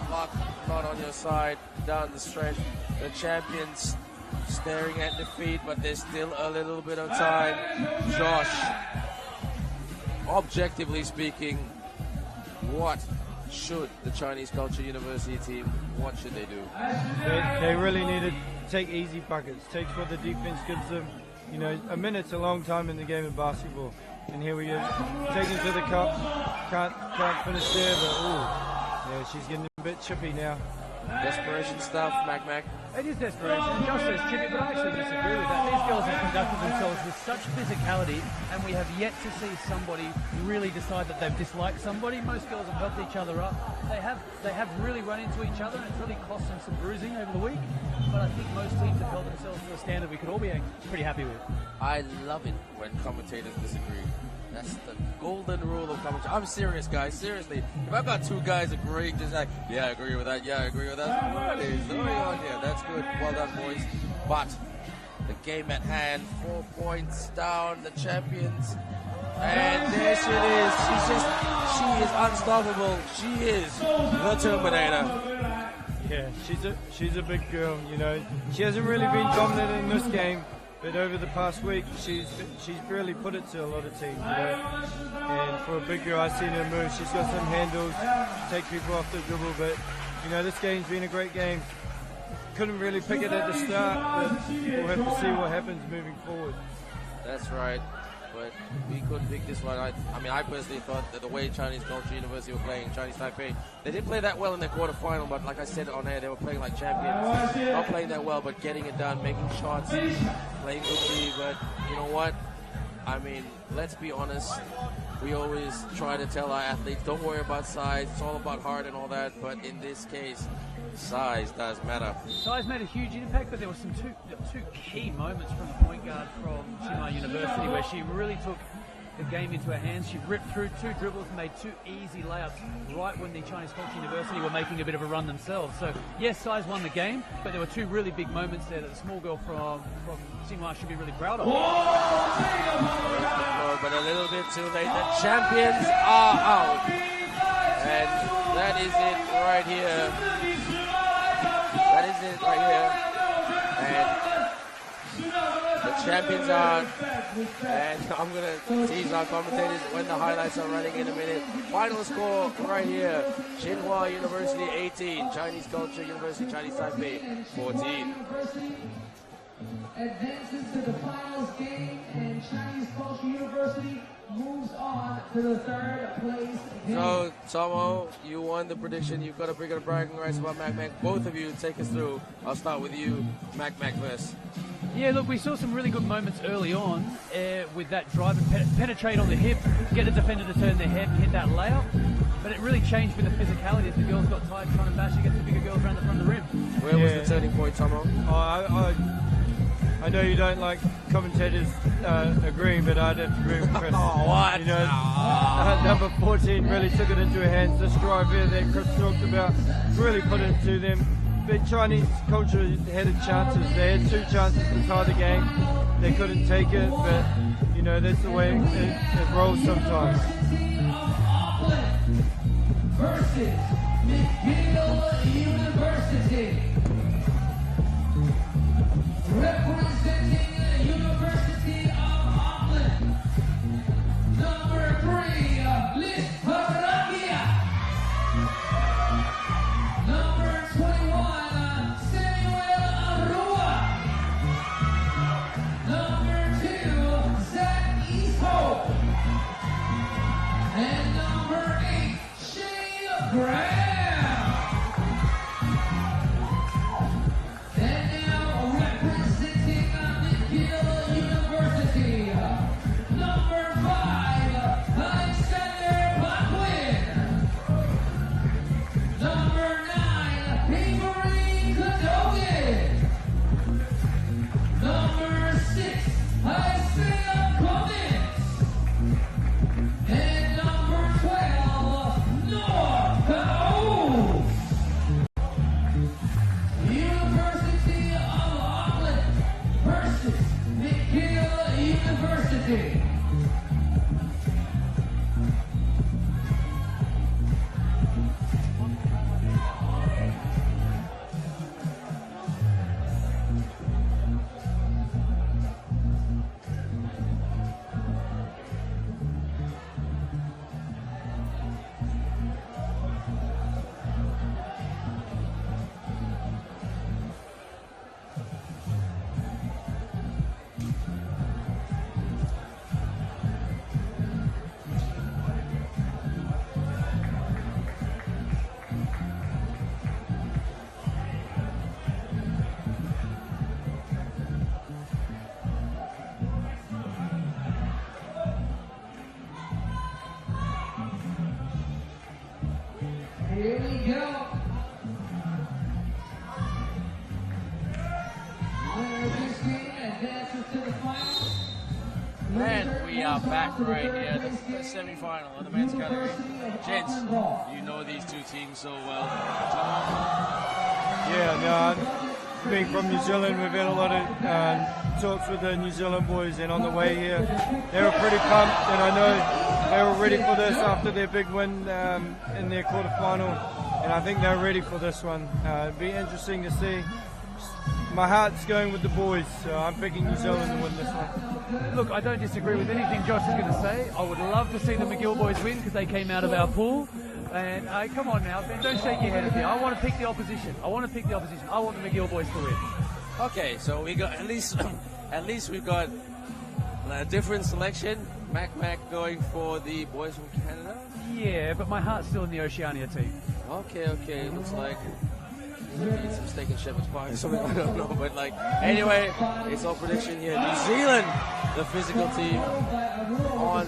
Clock not on your side. Down the stretch. The champions staring at defeat, but there's still a little bit of time. Josh, objectively speaking, what should the Chinese Culture University team, what should they do? They really need to take easy buckets, takes what the defense gives them. You know, a minute's a long time in the game of basketball. And here we go, taking to the cup, can't finish there, but yeah, she's getting a bit chippy now. Desperation stuff, Mac. It is desperation. Josh says chippy, but I actually disagree with that. These girls have conducted themselves with such physicality, and we have yet to see somebody really decide that they've disliked somebody. Most girls have helped each other up. They have really run into each other, and it's really cost them some bruising over the week. But I think most teams have held themselves to a standard we could all be pretty happy with. I love it when commentators disagree. That's the golden rule of commentary. I'm serious, guys. Seriously. If I've got two guys agreeing, just like, yeah, I agree with that. Yeah, I agree with that. What is going on here? That's good. Well done, boys. But the game at hand, 4 points down, the champions. And there she is. She is unstoppable. She is the Terminator. Yeah, she's a big girl, you know. She hasn't really been dominant in this game. But over the past week, she's really put it to a lot of teams, you know. And for a big girl, I've seen her move. She's got some handles, take people off the dribble. But, you know, this game's been a great game. Couldn't really pick it at the start, but we'll have to see what happens moving forward. That's right. But we couldn't pick this one. I mean, I personally thought that the way Chinese Culture University were playing Chinese Taipei, they didn't play that well in their quarterfinal, but like I said on air, they were playing like champions. Not playing that well, but getting it done, making shots, playing good. But you know what? I mean, let's be honest. We always try to tell our athletes, don't worry about size. It's all about heart and all that. But in this case, size does matter. Size made a huge impact, but there were some two key moments from the point guard from Tsinghua University where she really took the game into her hands. She ripped through 2 dribbles and made 2 easy layups right when the Chinese Culture University were making a bit of a run themselves. So yes, size won the game, but there were 2 really big moments there that the small girl from Tsinghua should be really proud of. But a little bit too late. The champions are out. And that is it right here. That is it right here. And the champions are, and I'm going to tease our commentators when the highlights are running in a minute. Final score right here. Tsinghua University 18, Chinese Culture University, Chinese Taipei 14. Advances to the finals game, and Chinese Culture University moves on to the 3rd place game. So, Tomo, you won the prediction. You've got a bigger bragging rights about Mac. Both of you, take us through. I'll start with you, Mac first. Yeah, look, we saw some really good moments early on with that drive and penetrate on the hip, get the defender to turn their head and hit that layup. But but it really changed with the physicality as the girls got tired trying to bash against the bigger girls around the front of the rim. Where was the turning point, Tomo? I know you don't like commentators agreeing, but I'd have to agree with Chris. Oh, what? You know, number 14 really took it into her hands. This drive here that Chris talked about really put it to them. The Chinese culture had chances. They had 2 chances to tie the game. They couldn't take it, but you know that's the way it rolls sometimes. Versus McGill University. Representing the University of Auckland, number 3, Liz Huaqiao. Number 21, Samuel Arua. Number 2, Zach Eastho. And number 8, Shane Graham. And now representing McGill University, number 5, Alexander Bachwin. Number 9, Avery Cadogan. Number 6, Isaiah Cummins. And number 12, Noor. University of Auckland versus McGill University. Here we go. Winner of this game advances to the final. And we are back right here, the semi-final of the men's category. Gents, you know these 2 teams so well. Yeah, no, being from New Zealand, we've had a lot of talks with the New Zealand boys, and on the way here, they were pretty pumped, and I know they were ready for this after their big win in their quarterfinal, and I think they're ready for this one. It'd be interesting to see. My heart's going with the boys, so I'm picking New Zealand to win this one. Look, I don't disagree with anything Josh is going to say. I would love to see the McGill boys win because they came out of our pool. And come on now, Ben, don't shake your head at me. I want to pick the opposition. I want the McGill boys to win. Okay, so we got at least we've got a different selection. Mac going for the boys from Canada. Yeah, but my heart's still in the Oceania team. Okay. Looks like need some steak and shepherd's pie or something. I don't know, but anyway, it's all prediction here. New Zealand, the physical team, on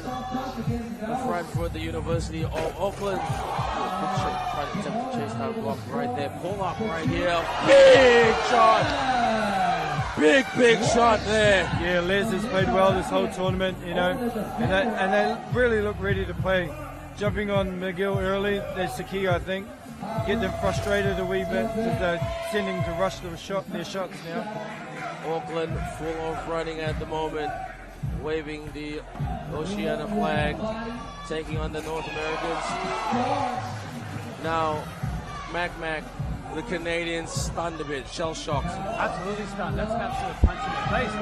the front for the University of Auckland. Try to attempt to chase that block right there. Pull up right here. Big shot. Big shot there. Yeah, Les has played well this whole tournament, you know, and they really look ready to play. Jumping on McGill early, that's the key, I think. Get them frustrated a wee bit because they're tending to rush their shots now. Auckland full of running at the moment, waving the Oceania flag, taking on the North Americans. Now, Mac, the Canadians stunned a bit, shell-shocked. Absolutely stunned. That's an absolute punch in the face.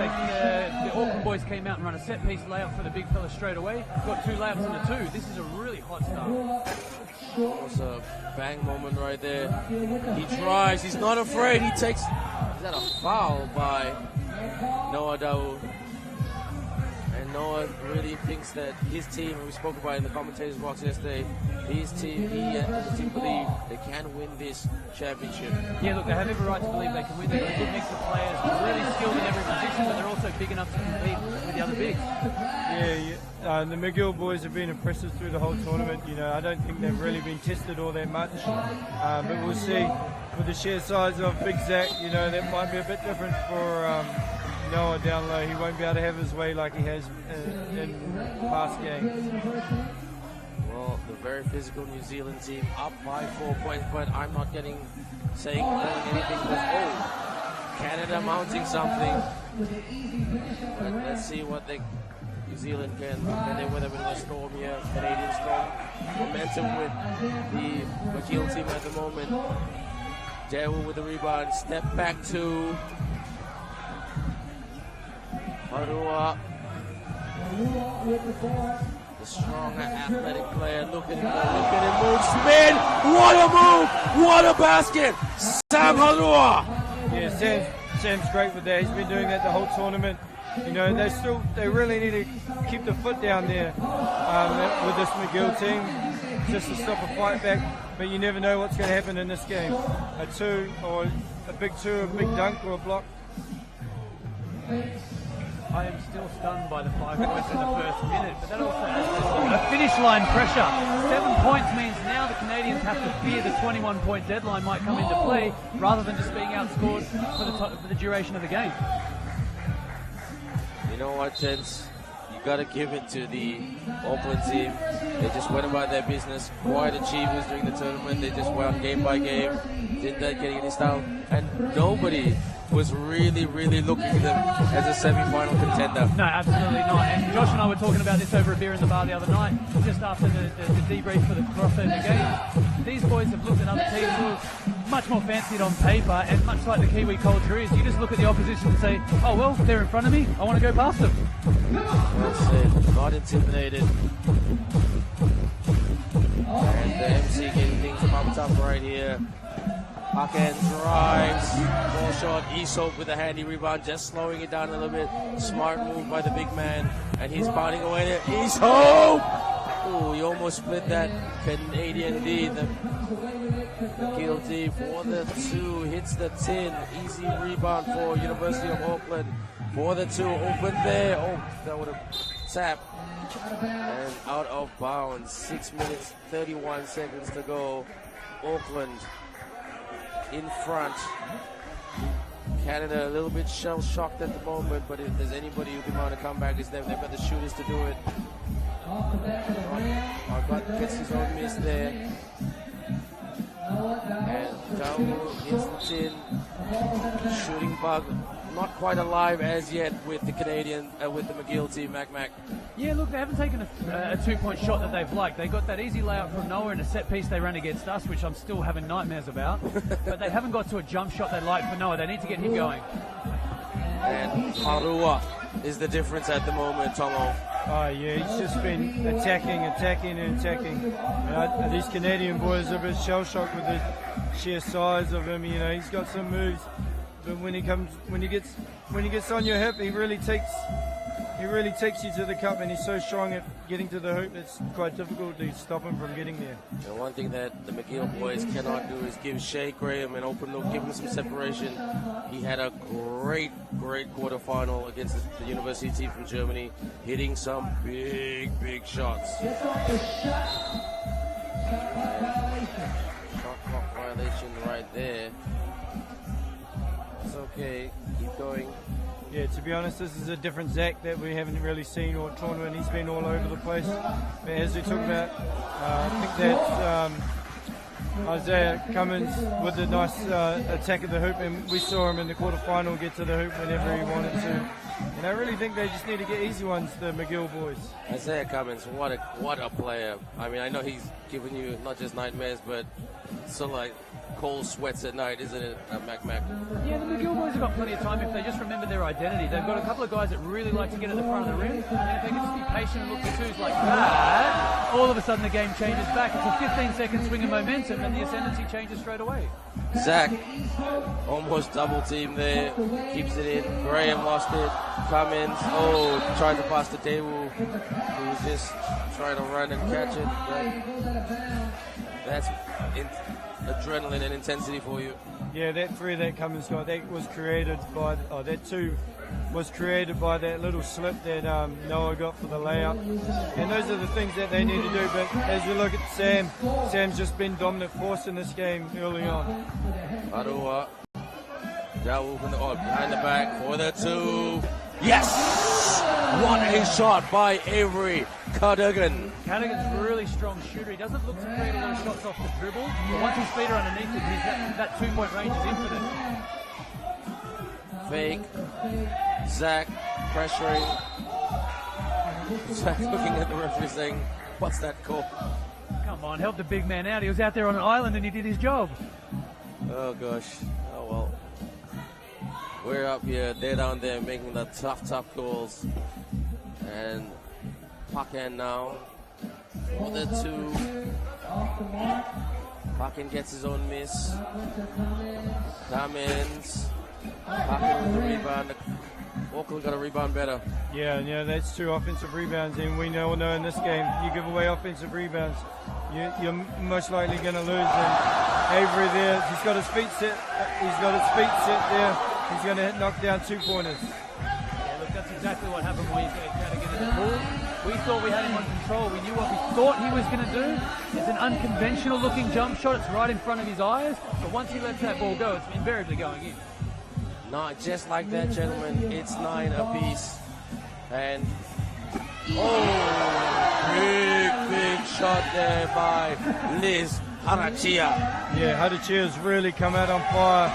The Auckland boys came out and run a set-piece layup for the big fella straight away. Got 2 layups in the 2. This is a really hot start. Almost a bang moment right there. He tries. He's not afraid. He takes... Is that a foul by Noah Dawu? And Noor really thinks that his team, and we spoke about it in the commentators box yesterday, his team, he and his team believe they can win this championship. Yeah, look, they have every right to believe they can win. They've got a good mix of players, really skilled in every position, but they're also big enough to compete with the other bigs. Yeah, the McGill boys have been impressive through the whole tournament. You know, I don't think they've really been tested all that much, but we'll see. With the sheer size of Big Zach, you know, that might be a bit different for Noah down low. He won't be able to have his way like he has in past games. Well, the very physical New Zealand team up by 4 points, but I'm not saying anything because, Canada mounting something. But let's see what New Zealand can they weather with a storm here. Canadian storm momentum with the McGill team at the moment. Ndejje with the rebound, step back to Harua. The strong, athletic player. Look at him move. Spin! What a move! What a basket! Sam Harua! Yeah, Sam's great with that. He's been doing that the whole tournament. You know, they really need to keep the foot down there with this McGill team, just to stop a fight back. But you never know what's going to happen in this game. A big dunk or a block. I am still stunned by the 5 points in the first minute, but that also has a finish line pressure. 7 points means now the Canadians have to fear the 21-point deadline might come into play, rather than just being outscored for the duration of the game. You know what, gents? You got to give it to the Auckland team. They just went about their business. Quite achievers during the tournament. They just went game by game. Didn't get any style, and nobody was really looking at them as a semi-final contender. No, absolutely not. And Josh and I were talking about this over a beer in the bar the other night, just after the debrief for the crossover game. These boys have looked at other teams who are much more fancied on paper, and much like the Kiwi culture is, you just look at the opposition and say, oh well, they're in front of me, I want to go past them. Well said, not intimidated. And the MC getting things pumped up right here. Backhand drives, ball shot, Isop with a handy rebound, just slowing it down a little bit. Smart move by the big man, and he's pounding away there. Isop! Ooh, he almost split that Canadian D. The guilty for the 2, hits the 10. Easy rebound for University of Auckland. For the 2, open there. Oh, that would have tapped. And out of bounds. 6 minutes, 31 seconds to go. Auckland in front. Canada a little bit shell-shocked at the moment, but if there's anybody who can mount a comeback, it's them. They've got the shooters to do it. Argot gets his own miss there. And Tau hits the tin. Shooting bug not quite alive as yet with the Canadian, with the McGill team, Mac. Yeah, look, they haven't taken a 2-point shot that they've liked. They got that easy layup from Noah and a set piece they ran against us, which I'm still having nightmares about. But they haven't got to a jump shot they like for Noah. They need to get him going. And Harua is the difference at the moment, Tomo. Oh yeah, he's just been attacking. These Canadian boys are a bit shell-shocked with the sheer size of him. You know, he's got some moves, but when he gets on your hip, he really takes you to the cup, and he's so strong at getting to the hoop, it's quite difficult to stop him from getting there. And one thing that the McGill boys cannot do is give Shea Graham an open look, give him some separation. He had a great quarterfinal against the university team from Germany, hitting some big shots. Shot clock violation right there. It's okay, keep going. Yeah, to be honest, this is a different Zach that we haven't really seen all tournament. He's been all over the place. But as we talk about, I think that's Isaiah Cummins with a nice attack of the hoop, and we saw him in the quarterfinal get to the hoop whenever he wanted to. And I really think they just need to get easy ones, the McGill boys. Isaiah Cummins, what a player. I mean, I know he's given you not just nightmares, but sort of like cold sweats at night, isn't it, Mac? Yeah, the McGill boys have got plenty of time if they just remember their identity. They've got a couple of guys that really like to get at the front of the rim, and if they can just be patient and look for twos like that, all of a sudden the game changes back. It's a 15-second swing of momentum, and the ascendancy changes straight away. Zach, almost double team there, keeps it in. Graham lost it. Cummins, trying to pass to Ndejje, who's just trying to run and catch it. But that's adrenaline and intensity for you. Yeah, that three that Cummins got, that was created by, that two was created by that little slip that Noor got for the layup. And those are the things that they need to do. But as we look at Sam, Sam's just been dominant force in this game early on. Arua. Behind the back for the two. Yes! What a shot by Avery Cadogan. Cadogan's a really strong shooter. He doesn't look to create a lot of shots off the dribble, but once his feet are underneath him, that 2-point range is infinite. Fake. Zach pressuring. Zach looking at the referee saying, what's that call? Come on, help the big man out. He was out there on an island and he did his job. Oh gosh. Oh well. We're up here, they're down there making the tough calls. And Payame now for the two. Payame gets his own miss. Cummins. Payame with the rebound. Auckland got to rebound better. Yeah, that's two offensive rebounds, and we all know in this game, you give away offensive rebounds, you're most likely going to lose. And Avery there, he's got his feet set there. He's going to knock down 2-pointers. Yeah, look, that's exactly what happened when he's going to get in the pool. We thought we had him on control. We knew what we thought he was going to do. It's an unconventional looking jump shot. It's right in front of his eyes. But once he lets that ball go, it's invariably going in. Not just like that, gentlemen. It's 9 apiece. And big shot there by Liz Huaqiao. Yeah, Huaqiao's really come out on fire.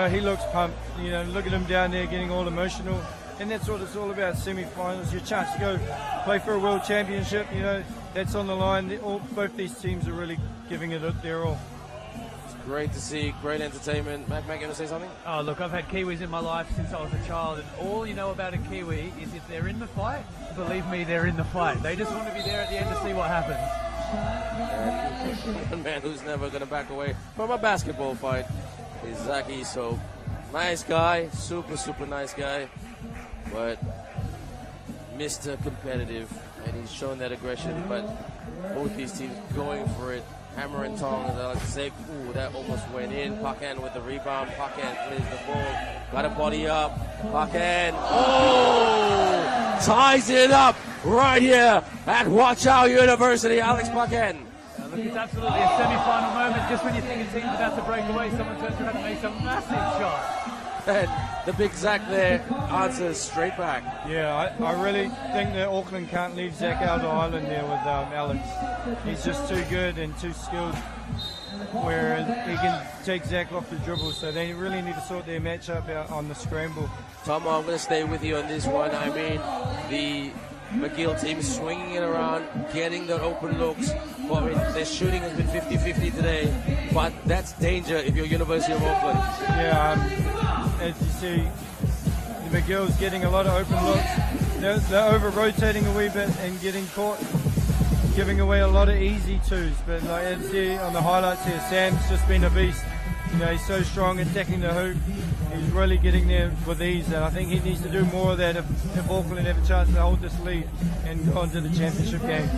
He looks pumped. Look at him down there getting all emotional. And that's what it's all about, semi-finals. Your chance to go play for a world championship, that's on the line. Both these teams are really giving it their all. Great to see, great entertainment. Mac, you want to say something? Oh, look, I've had Kiwis in my life since I was a child, and all you know about a Kiwi is if they're in the fight, believe me, they're in the fight. They just want to be there at the end to see what happens. And one man who's never going to back away from a basketball fight is Zaki. So, nice guy, super nice guy, but Mr. Competitive, and he's shown that aggression, but both these teams going for it. Hammer and tong, as I like to say. Ooh, that almost went in. Payame with the rebound. Payame plays the ball. Got a body up. Payame. Ties it up right here at Huaqiao University. Alex Payame. Look, it's absolutely a semi-final moment. Just when you think a team's about to break away, someone turns around and makes a massive shot. And the big Zach there answers straight back. Yeah, I really think that Auckland can't leave Zach out of the island there with Alex. He's just too good and too skilled, whereas he can take Zach off the dribble. So they really need to sort their matchup out on the scramble. Tom, I'm going to stay with you on this one. I mean, the McGill team is swinging it around, getting the open looks. Well, I mean, their shooting has been 50-50 today, but that's danger if you're University of Auckland. Yeah, as you see, the McGill's getting a lot of open looks. They're over-rotating a wee bit and getting caught, giving away a lot of easy twos. But like as you see on the highlights here, Sam's just been a beast. He's so strong attacking the hoop. He's really getting there with ease, and I think he needs to do more of that if Auckland have a chance to hold this lead and go into the championship game.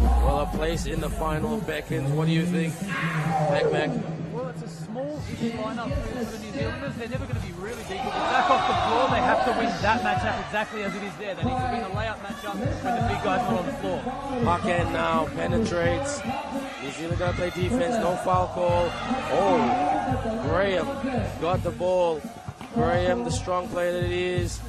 Well, a place in the final beckons. What do you think, Mac? Well, it's a small-ish lineup for the New Zealanders. They're never going to be really deep. With Zach off the floor, they have to win that matchup exactly as it is there. They need to win the layup matchup when the big guys are on the floor. Payame now penetrates. New Zealand going to play defense, no foul call. Graham got the ball. Graham, the strong player that he is.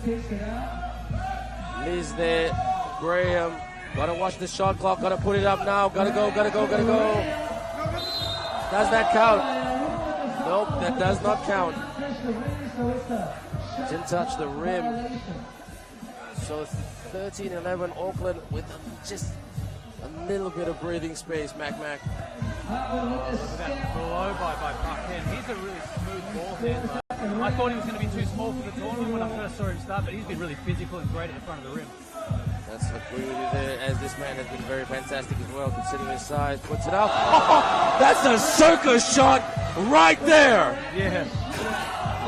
Liz there. Graham, got to watch the shot clock, got to put it up now. Got to go. Does that count? Nope, that does not count. Didn't touch the rim. So 13-11 Auckland with just a little bit of breathing space, Mac. Look at that blow by Payame. He's a really smooth ball handler. I thought he was going to be too small for the tournament when I first saw him start, but he's been really physical and great at the front of the rim. That's agree with you there, as this man has been very fantastic as well, considering his size. Puts it up. Oh, that's a circus shot right there. Yeah.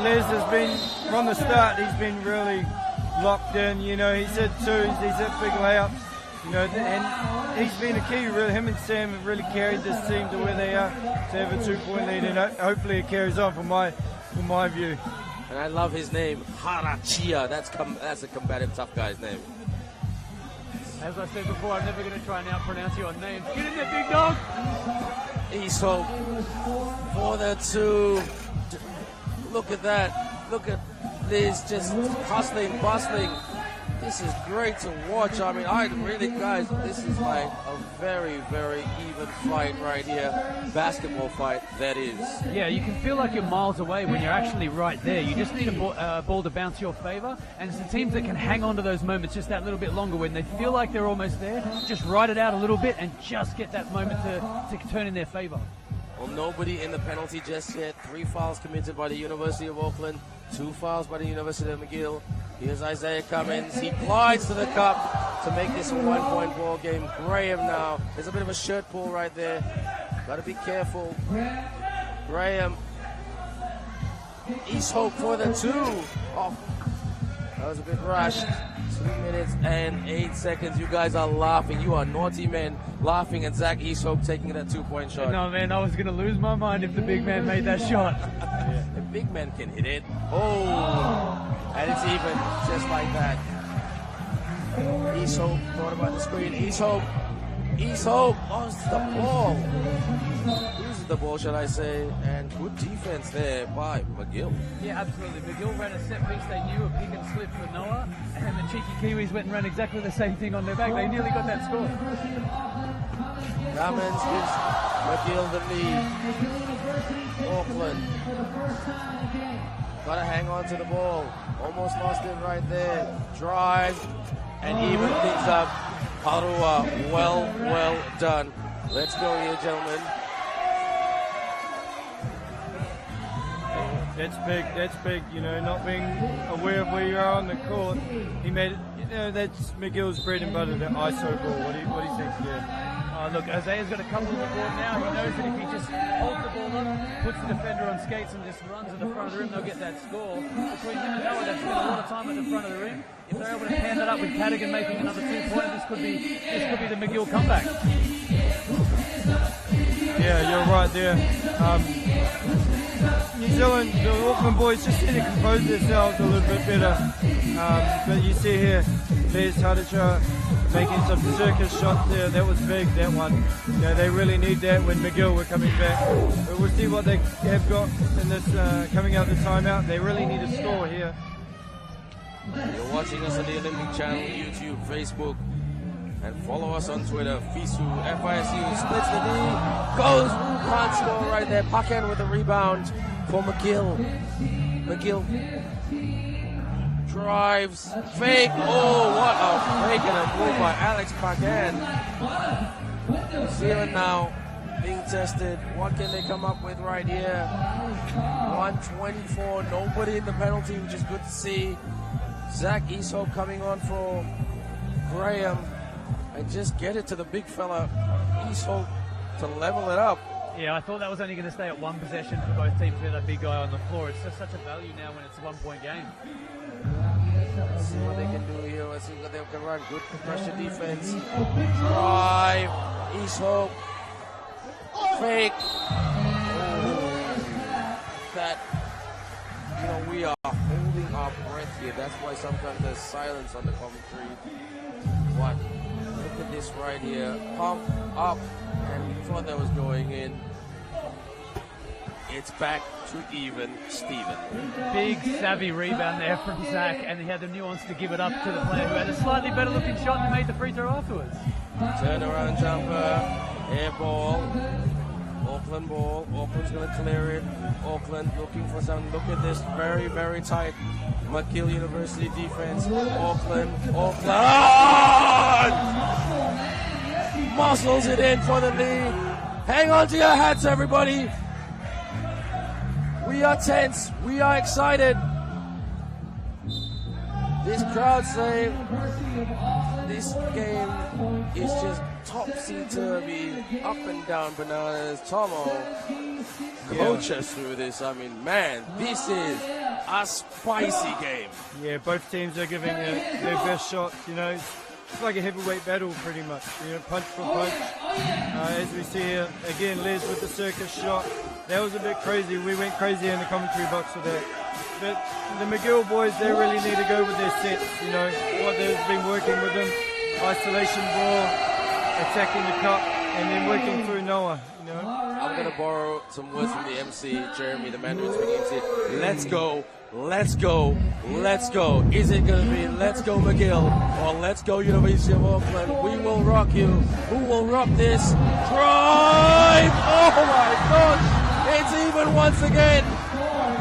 Les has been, from the start, he's been really locked in. You know, he's hit twos, he's hit big layups. You know, and he's been a key. Really, him and Sam have really carried this team to where they are to have a 2-point lead, and hopefully it carries on from my view. And I love his name, Huaqiao. That's a combative tough guy's name. As I said before, I'm never going to try and outpronounce your name. Get in there, big dog! Iso for the 2. Look at that. Look at Liz just hustling, bustling. This is great to watch. I mean, guys, this is like a very, very even fight right here. Basketball fight, that is. Yeah, you can feel like you're miles away when you're actually right there. You just need a ball to bounce your favor, and it's the teams that can hang on to those moments just that little bit longer when they feel like they're almost there, just ride it out a little bit and just get that moment to turn in their favor. Well, nobody in the penalty just yet. 3 fouls committed by the University of Auckland, 2 fouls by the University of McGill. Here's Isaiah Cummins. He glides to the cup to make this a 1-point ball game. Graham now. There's a bit of a shirt pull right there. Got to be careful. Graham. East Hope for the 2. Oh, that was a bit rushed. 2 minutes and 8 seconds. You guys are laughing. You are naughty men laughing at Zach Easthope taking that 2-point shot. No, man, I was going to lose my mind if the big man made that shot. The big man can hit it. Oh, and it's even just like that. Easthope thought about the screen. Easthope lost the ball. Loses the ball, shall I say. And good defense there by McGill. Yeah, absolutely. McGill ran a set piece they knew, a pick and slip for Noor, and the cheeky Kiwis went and ran exactly the same thing on their back. They nearly got that score. Xiamen gives McGill the lead. Auckland. Gotta hang on to the ball. Almost lost it right there. Drive and even things up. Harua, well done. Let's go here, gentlemen. That's big, you know, not being aware of where you are on the court. He made it, you know, that's McGill's bread and butter, the ISO ball. What do you think here? Look, Isaiah's got a couple on the board now. He knows that if he just holds the ball up, puts the defender on skates and just runs at the front of the rim, they'll get that score. Between him and Noah, they've spent a lot of time at the front of the rim. If they're able to pan that up with Cadogan making another 2-pointer, this could be the McGill comeback. Yeah, you're right there. New Zealand, the Auckland boys just need to compose themselves a little bit better. But you see here, there's Huaqiao making some circus shots there. That was big, that one. You know, they really need that when McGill were coming back. But we'll see what they have got in this coming out the timeout. They really need a score here. You're watching us on the Olympic Channel, YouTube, Facebook, and follow us on Twitter. FISU, FISU, splits the knee, goes, can't score right there. Paken with a rebound for McGill. McGill drives, fake, oh, what a fake and a move by Alex Paken. New Zealand now being tested. What can they come up with right here? 124, nobody in the penalty, which is good to see. Zach Easthope coming on for Graham. And just get it to the big fella, Easthope, to level it up. Yeah, I thought that was only going to stay at 1 possession for both teams with that big guy on the floor. It's just such a value now when it's a 1-point game. Let's see what they can do here. Let's see what they can run. Good pressure defense. Drive. Easthope. Fake. That, you know, we are holding our breath here. That's why sometimes there's silence on the commentary. What? Look at this right here. Pump up. And we thought that was going in. It's back to even Steven. Big savvy rebound there from Zach, and he had the nuance to give it up to the player who had a slightly better looking shot and made the free throw afterwards. Turnaround jumper, air ball, Auckland ball. Auckland's going to clear it. Auckland looking for something. Look at this, very, very tight McGill University defense. Auckland. Muscles it in for the lead. Hang on to your hats, everybody. We are tense. We are excited. This crowd say this game is just topsy-turvy, up and down bananas. Tomo coach us through this. I mean, man, this is a spicy game. Yeah, both teams are giving their best shot. It's like a heavyweight battle pretty much. Punch for punch. As we see here, again, Les with the circus shot. That was a bit crazy. We went crazy in the commentary box for that. But the McGill boys, they really need to go with their sets. What they've been working with them. Isolation ball, attacking the cup, and then working through Noah. I'm going to borrow some words from the MC, Jeremy, the Mandarin speaking MC. Let's go, let's go, let's go. Is it going to be let's go McGill or let's go University of Auckland? We will rock you. Who will rock this? Drive! Oh my gosh! It's even once again.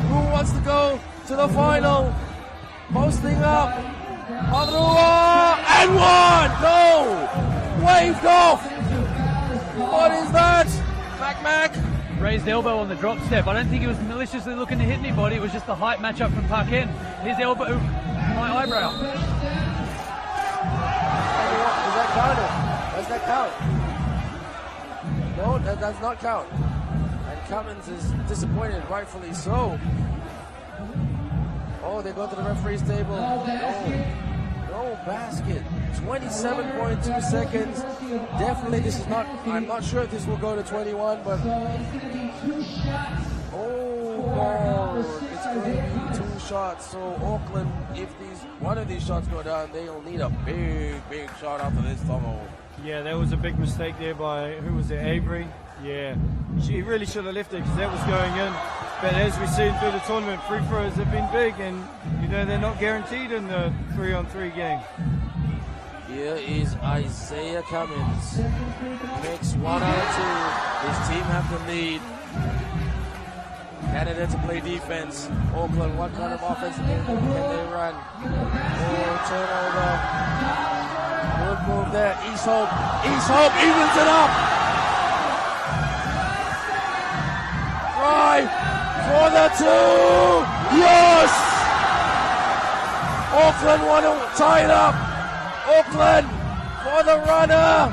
Who wants to go to the final? Posting up. And one! No! Waved off! What is that? Mac. Raised elbow on the drop step. I don't think he was maliciously looking to hit anybody. It was just the height matchup from Parkin. His elbow, my eyebrow. Does that count? Does that count? No, that does not count. And Cummins is disappointed, rightfully so. Oh, they go to the referee's table. No basket. 27.2 seconds. Definitely this is not, I'm not sure if this will go to 21, but it's going to be 2 shots. So Auckland, if one of these shots go down, they'll need a big shot after this, Tomo. Yeah, that was a big mistake there by, who was it, Avery? Yeah, she really should have left it because that was going in. But as we've seen through the tournament, free throws have been big, and they're not guaranteed in the 3-on-3 game. Here is Isaiah Cummins. Makes 1 out of 2. His team have the lead. Canada to play defense. Auckland, what kind of offensive game can they run? Turnover. Good move there. East Hope evens it up. Drive for the 2. Yes! Auckland want to tie it up. Auckland for the runner.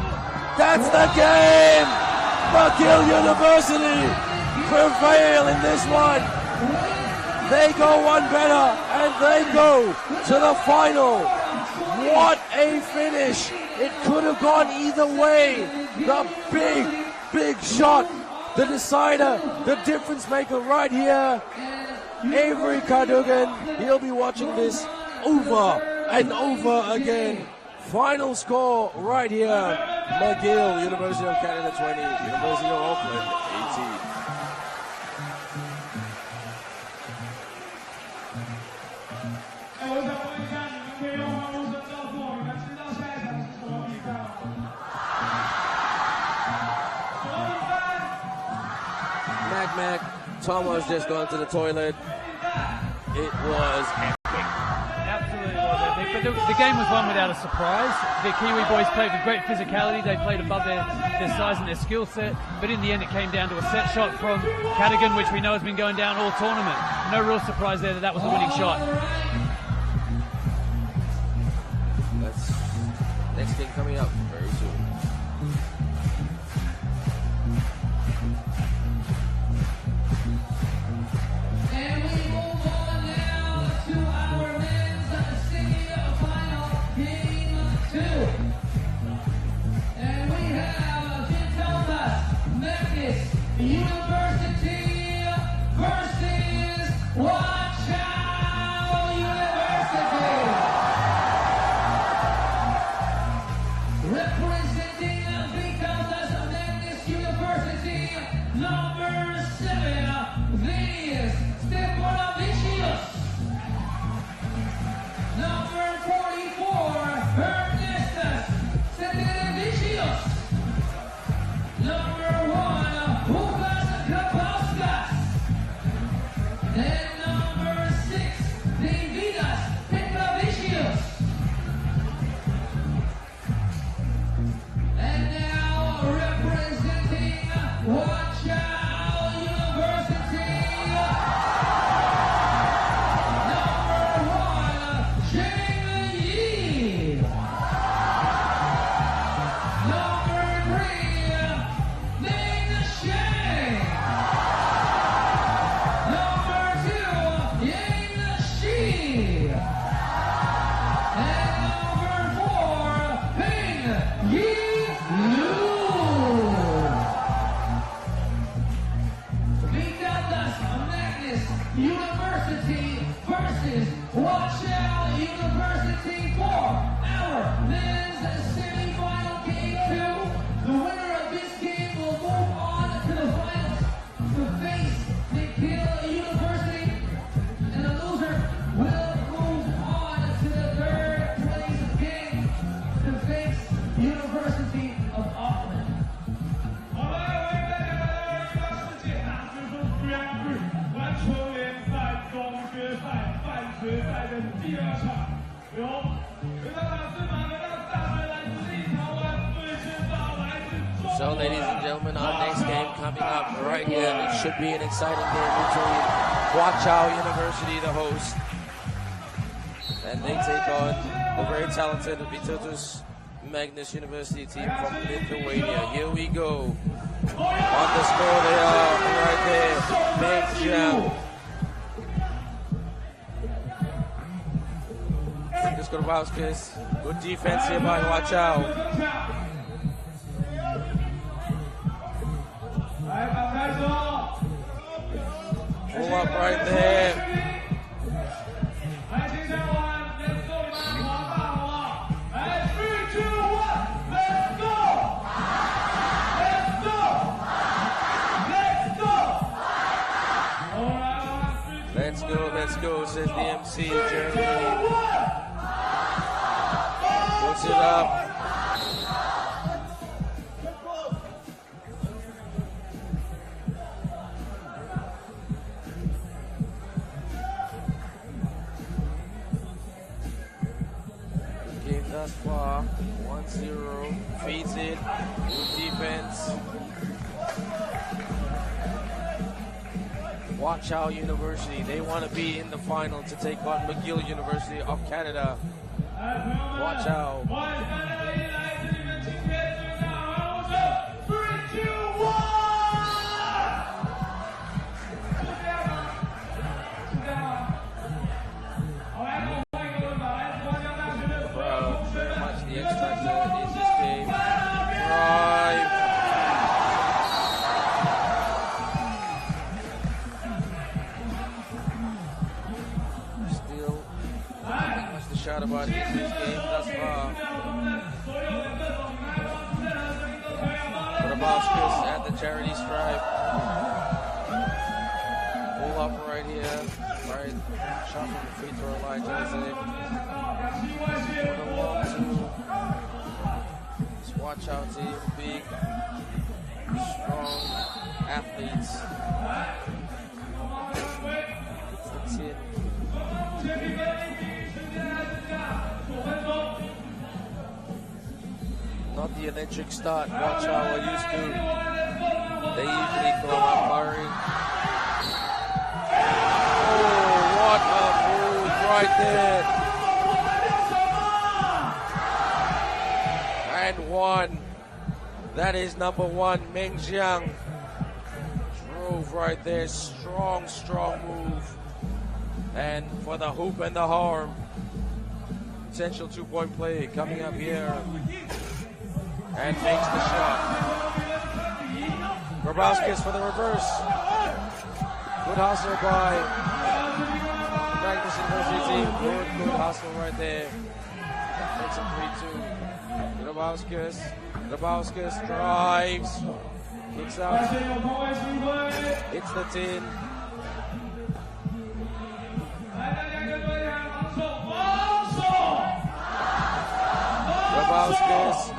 That's the game. McGill University prevail in this one. They go one better and they go to the final. What a finish. It could have gone either way. The big shot. The decider, the difference maker right here. Avery Cardugan, he'll be watching this over and over again. Final score right here. McGill, University of Canada 20, University of Auckland 18. Mac, Tomo's just gone to the toilet. It was epic. Absolutely was epic. But the game was won without a surprise. The Kiwi boys played with great physicality. They played above their size and their skill set. But in the end, it came down to a set shot from Cadogan, which we know has been going down all tournament. No real surprise there that was the winning shot. That's next thing coming up very soon. And we move on now to our men's senior final game 2. And we have Vytautas Magnus University versus Huaqiao University. Representing Vytautas Magnus University, number 7, Stefanyk. Number 44, Stefanyk. Number 1, Huaqiao. And number 6, Vytautas. And now representing Huaqiao University, number 1, Xiamen. University versus Huaqiao University for our men's semi-final game 2. The winner of this game will move on to the finals to face McGill University, and the loser will move on to the third place game to face University of Auckland. 好了，为大家来到世界大学生3x3篮球联赛总决赛半决赛的第2场，由Vytautas马格纳大队来自立陶宛对阵到来自中 So, ladies and gentlemen, our next game coming up right here. It should be an exciting game between Huaqiao University, the host, and they take on the very talented Vytautas Magnus University team from Lithuania. Here we go. On the score, they are right there. Peking. Magnus Goettingen. Good defense here by Huaqiao. Pull up right there. Let's go, says the MC, Germany. Puts it up. Game thus far, 1-0, feeds it, good defense. Huaqiao University, they want to be in the final to take on McGill University of Canada. Huaqiao. Very much the X factor in this game. Drive. Shot about this game thus far. Vrije at the charity stripe. Pull up right here. Right. Shot from the free throw line, Jose. Put along to this Huaqiao team. Big, strong athletes. It's the 10. Not the electric start Huaqiao are used to. They usually throw out firing. Oh, what a move right there. And one. That is number 1, Meng Jiang. Drove right there. Strong, strong move. And for the hoop and the harm. Potential 2-point play coming up here. And makes the shot. Vrije for the reverse. Good hustle by Magnus University team. Good hustle right there. Takes a 3-2. Vrije drives. Kicks out. Hits the 10.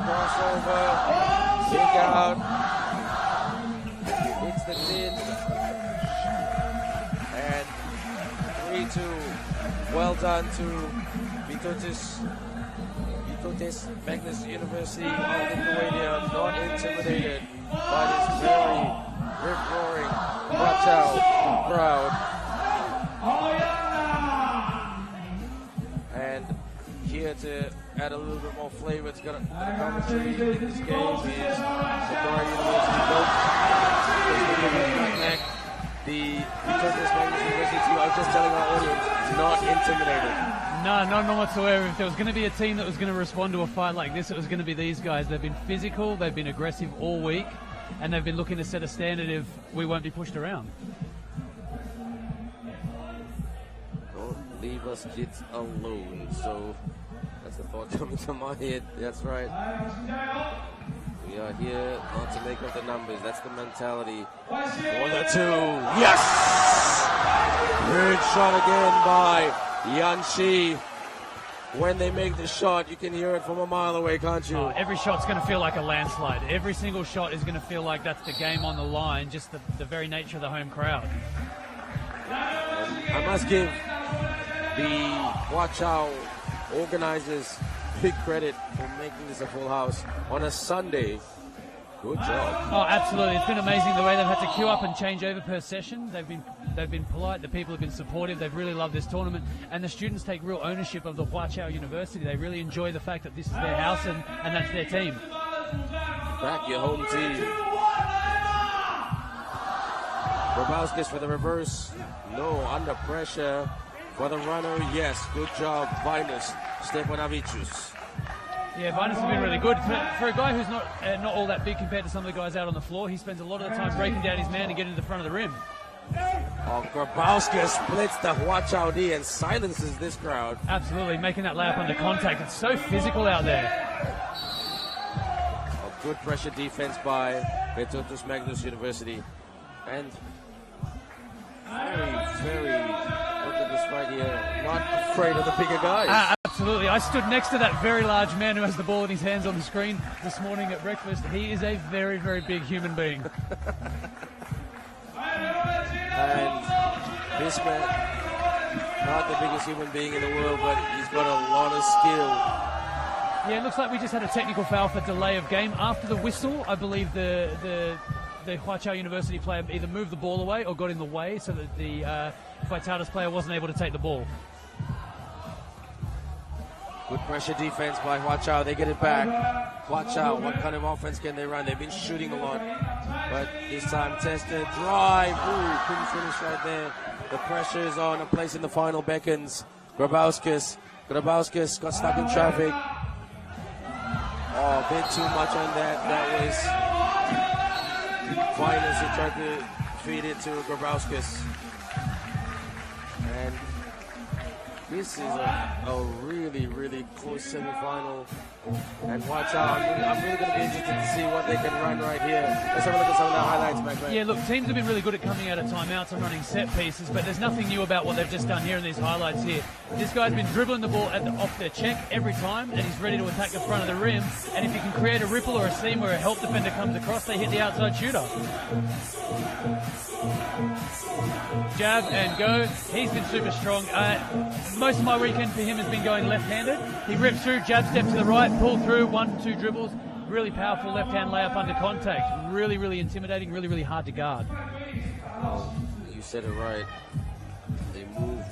Crossover, kick out, hits the 10, and 3-2. Well done to Vytautas Magnus University of Lithuania, not intimidated by this very rip-roaring Huaqiao crowd. And here to add a little bit more flavor to the commentary in this game is the Vrije University coach. The Vytautas Magnus University team, I was just telling our audience, not intimidated. No, none whatsoever. If there was going to be a team that was going to respond to a fight like this, it was going to be these guys. They've been physical, they've been aggressive all week, and they've been looking to set a standard if we won't be pushed around. Leave us kids alone. So that's the thought coming to my head. That's right. We are here not to make up the numbers. That's the mentality. For the 2. Yes! Good shot again by Yanxi. When they make the shot, you can hear it from a mile away, can't you? Every shot's going to feel like a landslide. Every single shot is going to feel like that's the game on the line, just the very nature of the home crowd. And I must give the Huaqiao organizers big credit for making this a full house on a Sunday. Good job. Oh, absolutely. It's been amazing the way they've had to queue up and change over per session. They've been polite. The people have been supportive. They've really loved this tournament. And the students take real ownership of the Huaqiao University. They really enjoy the fact that this is their house and that's their team. Back your home team. Grabowskis for the reverse. No, under pressure for the runner. Yes, good job. Magnus, Stefanyk. Yeah, Vasyl has been really good. For a guy who's not all that big compared to some of the guys out on the floor, he spends a lot of the time breaking down his man and getting to the front of the rim. Oh, Grabowski splits the Huaqiao D and silences this crowd. Absolutely, making that layup under contact. It's so physical out there. A good pressure defense by Vytautas Magnus University. And very, look at this right here, not afraid of the bigger guys. Absolutely. I stood next to that very large man who has the ball in his hands on the screen this morning at breakfast. He is a very, very big human being. And this man, not the biggest human being in the world, but he's got a lot of skill. Yeah, it looks like we just had a technical foul for delay of game. After the whistle, I believe the Huaqiao University player either moved the ball away or got in the way so that the Vytautas player wasn't able to take the ball. Good pressure defense by Huaqiao. They get it back. Huaqiao, what kind of offense can they run? They've been shooting a lot, but this time tested. Drive. Ooh, couldn't finish right there. The pressure is on. A place in the final beckons. Grabowskis got stuck in traffic. Oh, a bit too much on that. That was Magnus who tried to feed it to Grabowskis. And this is a really, really close semi-final. And watch out, I'm really going to be interested to see what they can run right here. Let's have a look at some of the highlights, Magnus. Yeah, look, teams have been really good at coming out of timeouts and running set pieces, but there's nothing new about what they've just done here in these highlights here. This guy's been dribbling the ball off their check every time, and he's ready to attack the front of the rim. And if you can create a ripple or a seam where a help defender comes across, they hit the outside shooter. Jab and go. He's been super strong. Most of my weekend for him has been going left-handed. He rips through, jab step to the right, pull through, 1-2 dribbles. Really powerful left-hand layup under contact. Really, really intimidating, really, really hard to guard. Oh, you said it right. They move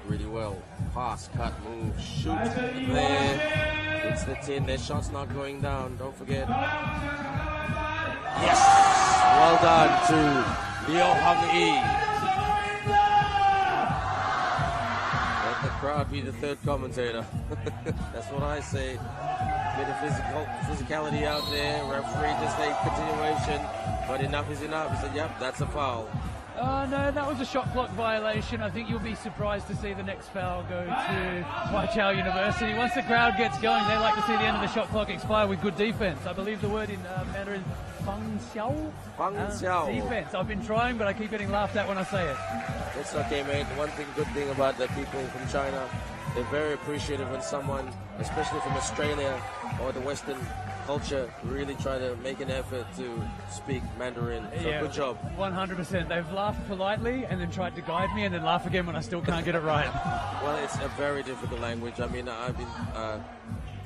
really well. Pass, cut, move, shoot. There. It's the 10. Their shot's not going down. Don't forget. Yes! Well done to Leo Hung-E. Let the crowd be the third commentator. That's what I say. Bit of physicality out there. Referee just a continuation, but enough is enough. He said, yep, that's a foul. No, that was a shot clock violation. I think you'll be surprised to see the next foul go to Huaqiao University. Once the crowd gets going, they like to see the end of the shot clock expire with good defense. I believe the word in Mandarin, Fang Xiao. Defense. I've been trying, but I keep getting laughed at when I say it. It's okay, mate. Good thing about the people from China, they're very appreciative when someone, especially from Australia or the Western culture, really try to make an effort to speak Mandarin. So yeah, good job. 100%. They've laughed politely and then tried to guide me and then laugh again when I still can't get it right. Well, it's a very difficult language. I mean, I've been...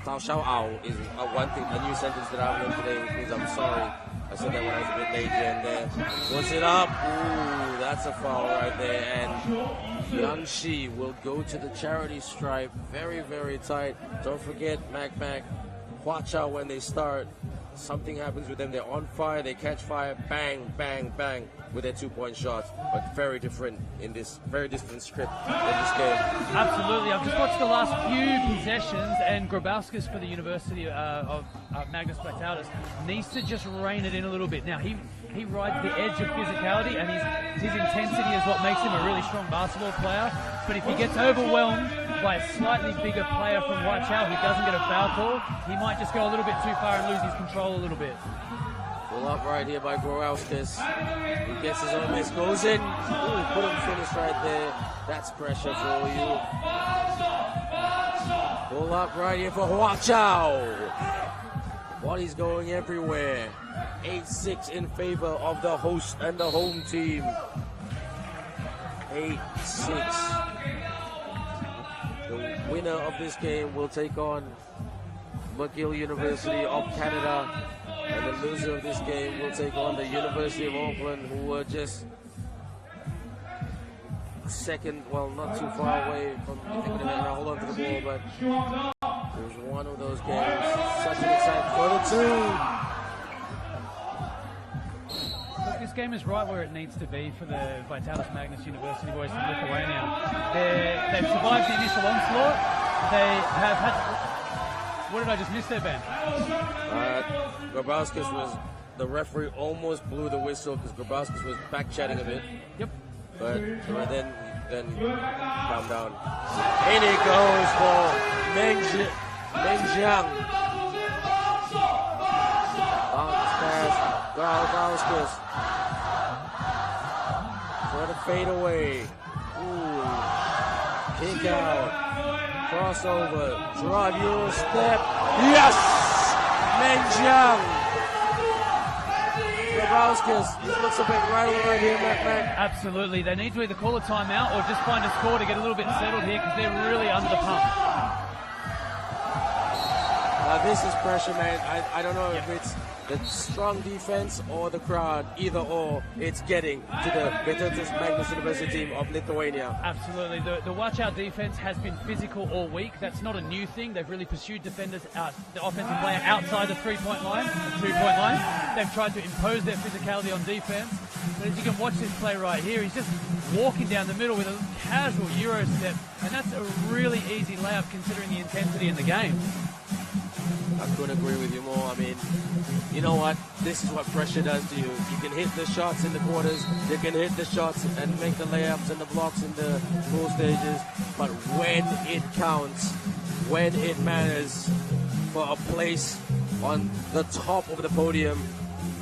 Tao Shao Ao is one thing, a new sentence that I've learned today, which means I'm sorry. I said that when I was a bit late here and there. Puts it up. Ooh, that's a foul right there. And Yanxi will go to the charity stripe. Very, very tight. Don't forget, Mac. Watch out when they start. Something happens with them. They're on fire. They catch fire. Bang, bang, bang with their 2-point shots. But very different in this, very different script in this game. Absolutely. I've just watched the last few possessions, and Grabowskis for the University of Magnus Vytautas needs to just rein it in a little bit. Now, he he rides the edge of physicality, and his intensity is what makes him a really strong basketball player. But if he gets overwhelmed by a slightly bigger player from Huaqiao who doesn't get a foul call, he might just go a little bit too far and lose his control a little bit. Pull up right here by Goettingen. He gets his own miss, goes in. Ooh, put him finish right there. That's pressure for you. Pull up right here for Huaqiao. Body's going everywhere. 8-6 in favor of the host and the home team. 8-6. The winner of this game will take on McGill University of Canada. And the loser of this game will take on the University of Auckland, who were just second, well, not too far away from thinking they had to hold on to the ball, but it was one of those games. Such an exciting quarter two. Look, this game is right where it needs to be for the Vytautas Magnus University boys from Lithuania. They've survived the initial onslaught. They have had... What did I just miss there, Ben? Grabowskis was... The referee almost blew the whistle because Grabowskis was back-chatting a bit. Yep. But then calm down. In it goes for Menjiang. Bounce pass, Grabowskis. For the fadeaway. Ooh. Kick out. Crossover. Drive your step. Yes! Menjiang. This looks a bit rattled right here, Mac. Absolutely. They need to either call a timeout or just find a score to get a little bit settled here because they're really under the pump. This is pressure, man. I don't know if it's the strong defense or the crowd. Either or, it's getting to the Vytautas Magnus University team of Lithuania. Absolutely. The Huaqiao defense has been physical all week. That's not a new thing. They've really pursued defenders the offensive player outside the three-point line, the two-point line. They've tried to impose their physicality on defense. But as you can watch this play right here, he's just walking down the middle with a casual Euro step, and that's a really easy layup considering the intensity in the game. I couldn't agree with you more. I mean, you know what? This is what pressure does to you. You can hit the shots in the quarters, you can hit the shots and make the layups and the blocks in the full stages, but when it counts, when it matters for a place on the top of the podium,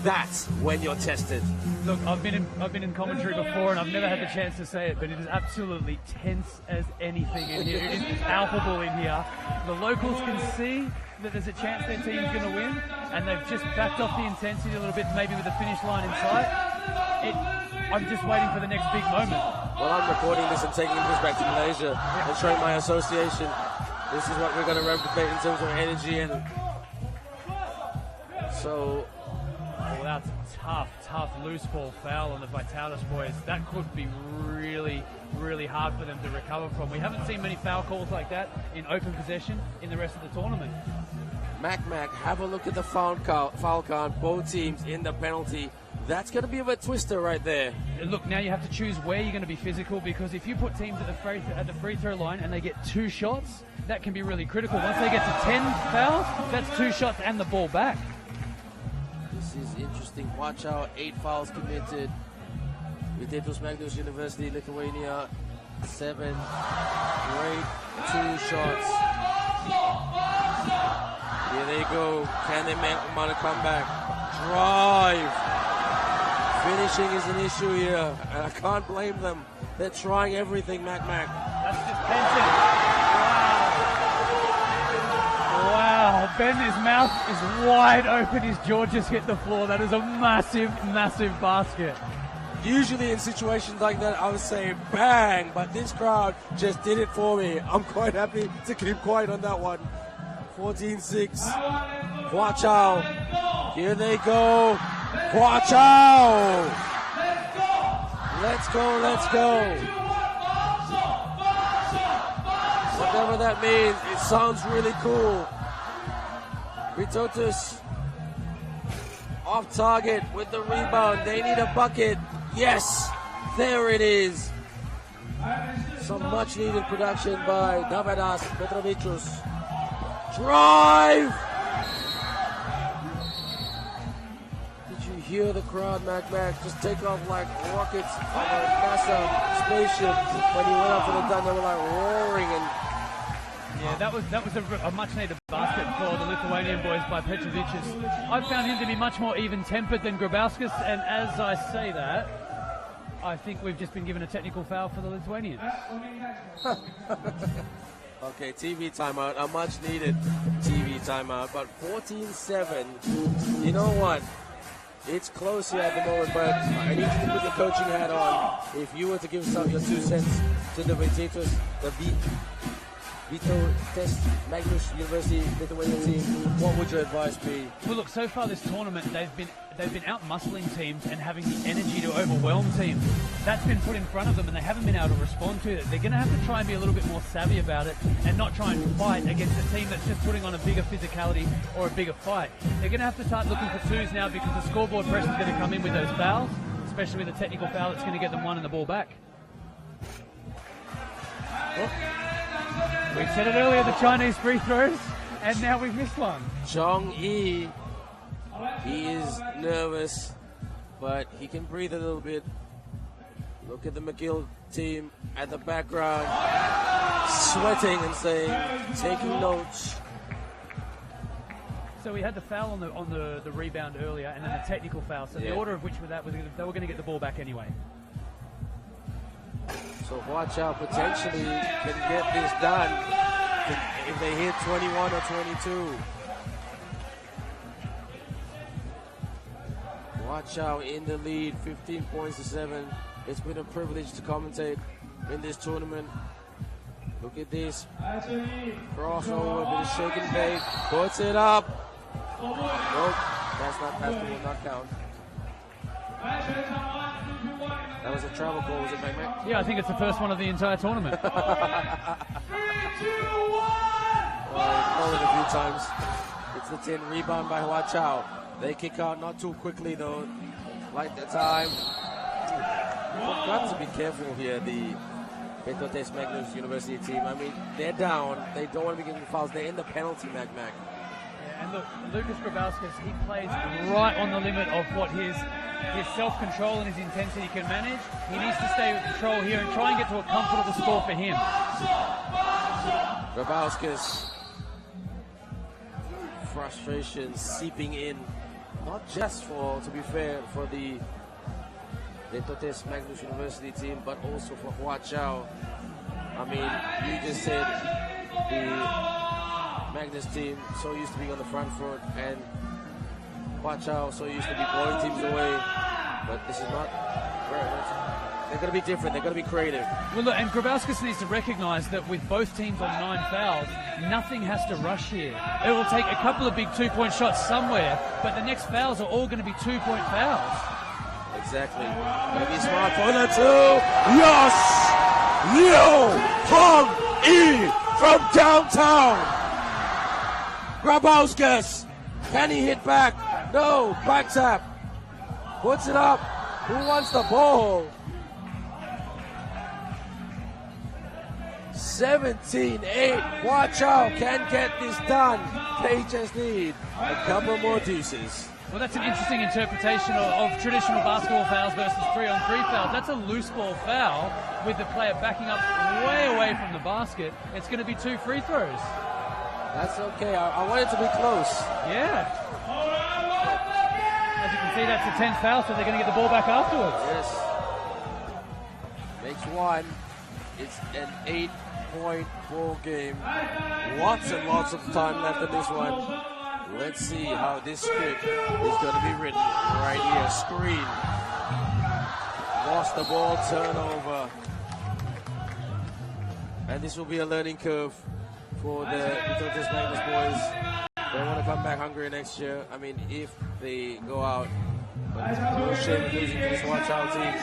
that's when you're tested. Look, I've been in commentary before, and I've never had the chance to say it, but it is absolutely tense as anything in here. It is palpable in here. The locals can see that there's a chance their team's going to win, and they've just backed off the intensity a little bit, maybe with the finish line in sight. I'm just waiting for the next big moment. Well, I'm recording this and taking this back to Malaysia and showing my association. This is what we're going to replicate in terms of energy, and so. Oh, that's a tough loose ball foul on the Vytautas boys. That could be really, really hard for them to recover from. We haven't seen many foul calls like that in open possession in the rest of the tournament. Mac, have a look at the foul count, both teams in the penalty. That's going to be a bit twister right there. Look, now you have to choose where you're going to be physical, because if you put teams at the free throw line and they get 2 shots, that can be really critical. Once they get to 10 fouls, that's 2 shots and the ball back. This is interesting. Watch out, 8 fouls committed. Vytautas Magnus University, Lithuania, 7 great 2 shots. Here they go. Can they mount a comeback? Drive. Finishing is an issue here, and I can't blame them. They're trying everything, Mac. That's just tension. Wow, Ben, his mouth is wide open. His jaw just hit the floor. That is a massive, massive basket. Usually in situations like that, I would say bang, but this crowd just did it for me. I'm quite happy to keep quiet on that one. 14-6. Huaqiao. Here they go. Huaqiao. Let's go. Whatever that means, it sounds really cool. Vytautas off target with the rebound. They need a bucket. Yes, there it is. Some much needed production by Davidas Petrovicius. Drive! Did you hear the crowd, Mac, just take off like rockets on a NASA spaceship. When he went up for the done, they were like roaring and. Yeah, that was a much-needed basket for the Lithuanian boys by Petrovicius. I found him to be much more even-tempered than Grabauskas, and as I say that, I think we've just been given a technical foul for the Lithuanians. Okay, TV timeout, a much-needed TV timeout, but 14-7. You know what? It's close here at the moment, but I need you to put your coaching hat on. If you were to give some your 2 cents to the Vytautas, the Vytautas Magnus University Lithuanian team, what would your advice be? Well, look, so far this tournament, they've been out muscling teams and having the energy to overwhelm teams. That's been put in front of them, and they haven't been able to respond to it. They're going to have to try and be a little bit more savvy about it and not try and fight against a team that's just putting on a bigger physicality or a bigger fight. They're going to have to start looking for 2s now because the scoreboard pressure is going to come in with those fouls, especially with the technical foul that's going to get them 1 and the ball back. Oh. We said it earlier, the Chinese free throws, and now we've missed one. Zhong-Yi, he is nervous, but he can breathe a little bit. Look at the McGill team at the background, sweating and saying, taking notes. So we had the foul on the rebound earlier, and then the technical foul. So the order of which that was, they were going to get the ball back anyway. So Huaqiao potentially can get this done if they hit 21 or 22. Huaqiao in the lead, 15 points to 7. It's been a privilege to commentate in this tournament. Look at this. Crossover, a bit of shake and bake. Puts it up. Nope, that's will not count. That was a travel call, was it, Mac? Yeah, I think it's the first one of the entire tournament. Well, called it a few times. It's the 10 rebound by Huaqiao. They kick out not too quickly though. Like the time. We've got to be careful here, the Vytautas Magnus University team. I mean, they're down. They don't want to be getting fouls. They're in the penalty, Mac. Yeah, and look, Lucas Grabauskas, he plays right on the limit of what his self-control and his intensity can manage. He needs to stay with control here and try and get to a comfortable score for him. Grabauskas, frustration seeping in, not just for, to be fair, for the Vytautas Magnus University team, but also for Huaqiao. I mean, you just said the Magnus team so used to being on the front foot, and Huaqiao so used to be blowing teams away, but this is not very much. They're going to be different. They're going to be creative. Well, look, and Grabauskas needs to recognise that with both teams on 9 fouls, nothing has to rush here. It will take a couple of big 2-point shots somewhere, but the next fouls are all going to be 2-point fouls. Exactly. Going to be smart for the 2. Yes! Hong-Yi from downtown. Grabauskas. Can he hit back? No. Back tap. Puts it up. Who wants the ball? 17-8. Huaqiao can get this done. They just need a couple more deuces. Well, that's an interesting interpretation of traditional basketball fouls versus 3-on-3 fouls. That's a loose ball foul with the player backing up way away from the basket. It's going to be 2 free throws. That's okay. I want it to be close. Yeah. As you can see, that's the 10th foul, so they're going to get the ball back afterwards. Yes. Makes 1. It's an 8-point ball game. Lots and lots of time left in this one. Let's see how this script is going to be written right here. Screen. Lost the ball, turnover. And this will be a learning curve for the Vytautas Magnus boys. They want to come back hungry next year. I mean, if they go out. But no shame in losing to this Huaqiao team.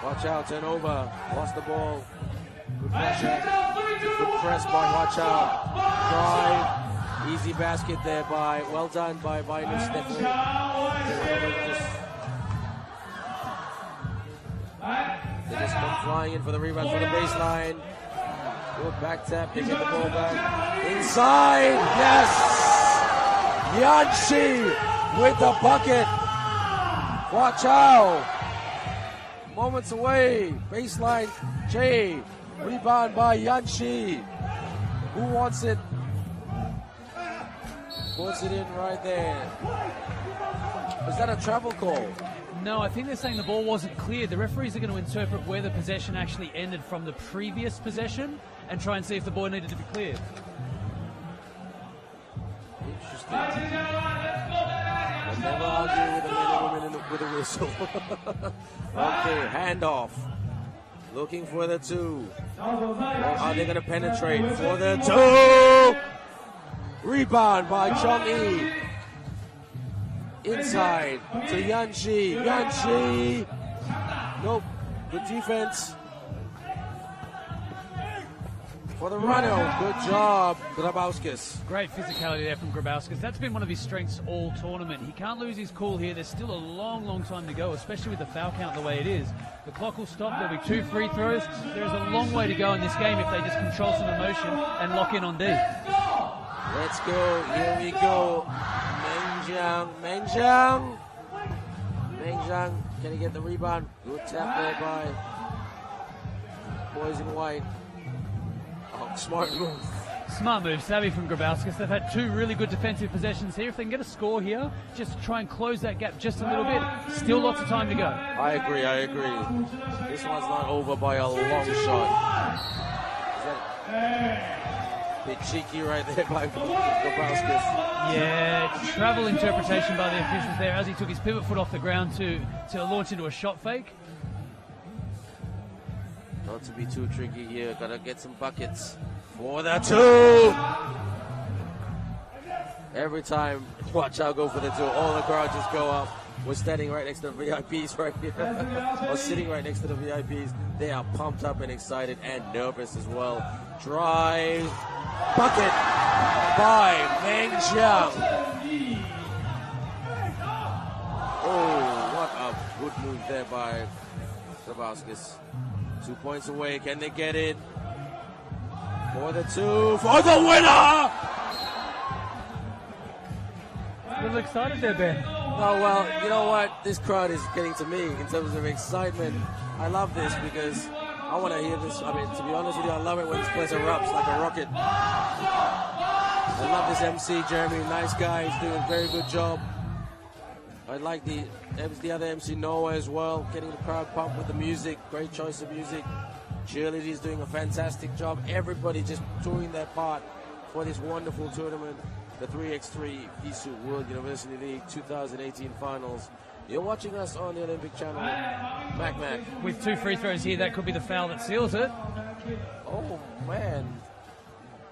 Huaqiao turnover. Lost the ball. Good pressure. Good press by Huaqiao. Drive. Easy basket there by, well done by Magnus. They just come flying in for the rebound for the baseline. Good back tap, they get the ball back. Inside, yes! Yanshi with the bucket. Huaqiao. Moments away. Baseline. J. Rebound by Yanshi. Who wants it? Puts it in right there. Is that a travel call? No, I think they're saying the ball wasn't cleared. The referees are going to interpret where the possession actually ended from the previous possession and try and see if the ball needed to be cleared. Interesting. I'll never argue with a man or woman with a whistle. Okay, handoff. Looking for the two. Or are they going to penetrate for the two? Rebound by Chong-yi. Inside to Yanshi. Yanshi. Nope. Good defense. For the runner. Good job, Grabowskis. Great physicality there from Grabowskis. That's been one of his strengths all tournament. He can't lose his cool here. There's still a long, long time to go, especially with the foul count the way it is. The clock will stop. There'll be 2 free throws. There's a long way to go in this game if they just control some emotion and lock in on D. Let's go. Here we go. Mengjiang. Can he get the rebound? Good tap there by boys in white. Oh, smart move. Smart move, savvy from Grabowskis. They've had 2 really good defensive possessions here. If they can get a score here, just try and close that gap just a little bit. Still lots of time to go. I agree. This one's not over by a long shot. Is that a bit cheeky right there by Grabowskis? Yeah, travel interpretation by the officials there as he took his pivot foot off the ground to launch into a shot fake. Not to be too tricky here. Gotta get some buckets for the two. Every time Huaqiao go for the two, all the crowd just go up. We're standing right next to the VIPs right here. Or sitting right next to the VIPs. They are pumped up and excited and nervous as well. Drive. Bucket by Mengjiang. Oh, what a good move there by Grabowskis. 2 points away. Can they get it? For the two. For the winner! A little excited there, Ben. Oh, well, you know what? This crowd is getting to me in terms of excitement. I love this because I want to hear this. I mean, to be honest with you, I love it when this place erupts like a rocket. I love this MC, Jeremy. Nice guy. He's doing a very good job. I like the other MC, Noor, as well. Getting the crowd pumped with the music. Great choice of music. Cheerleaders doing a fantastic job. Everybody just doing their part for this wonderful tournament. The 3x3 FISU World University League 2018 Finals. You're watching us on the Olympic Channel. Mac. With 2 free throws here, that could be the foul that seals it. Oh, man.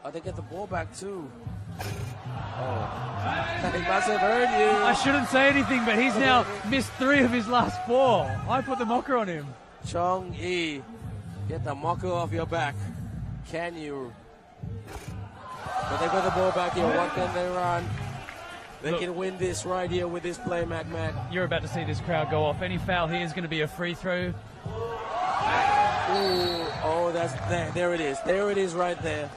Oh, they get the ball back, too. Oh. He must have heard you. I shouldn't say anything, but he's now missed 3 of his last 4. I put the mocker on him. Chong-yi, get the mocker off your back. Can you? But they got the ball back here. What can they run? They can win this right here with this play, Mac. You're about to see this crowd go off. Any foul here is going to be a free throw. Ooh, oh, that's there. There it is. There it is right there.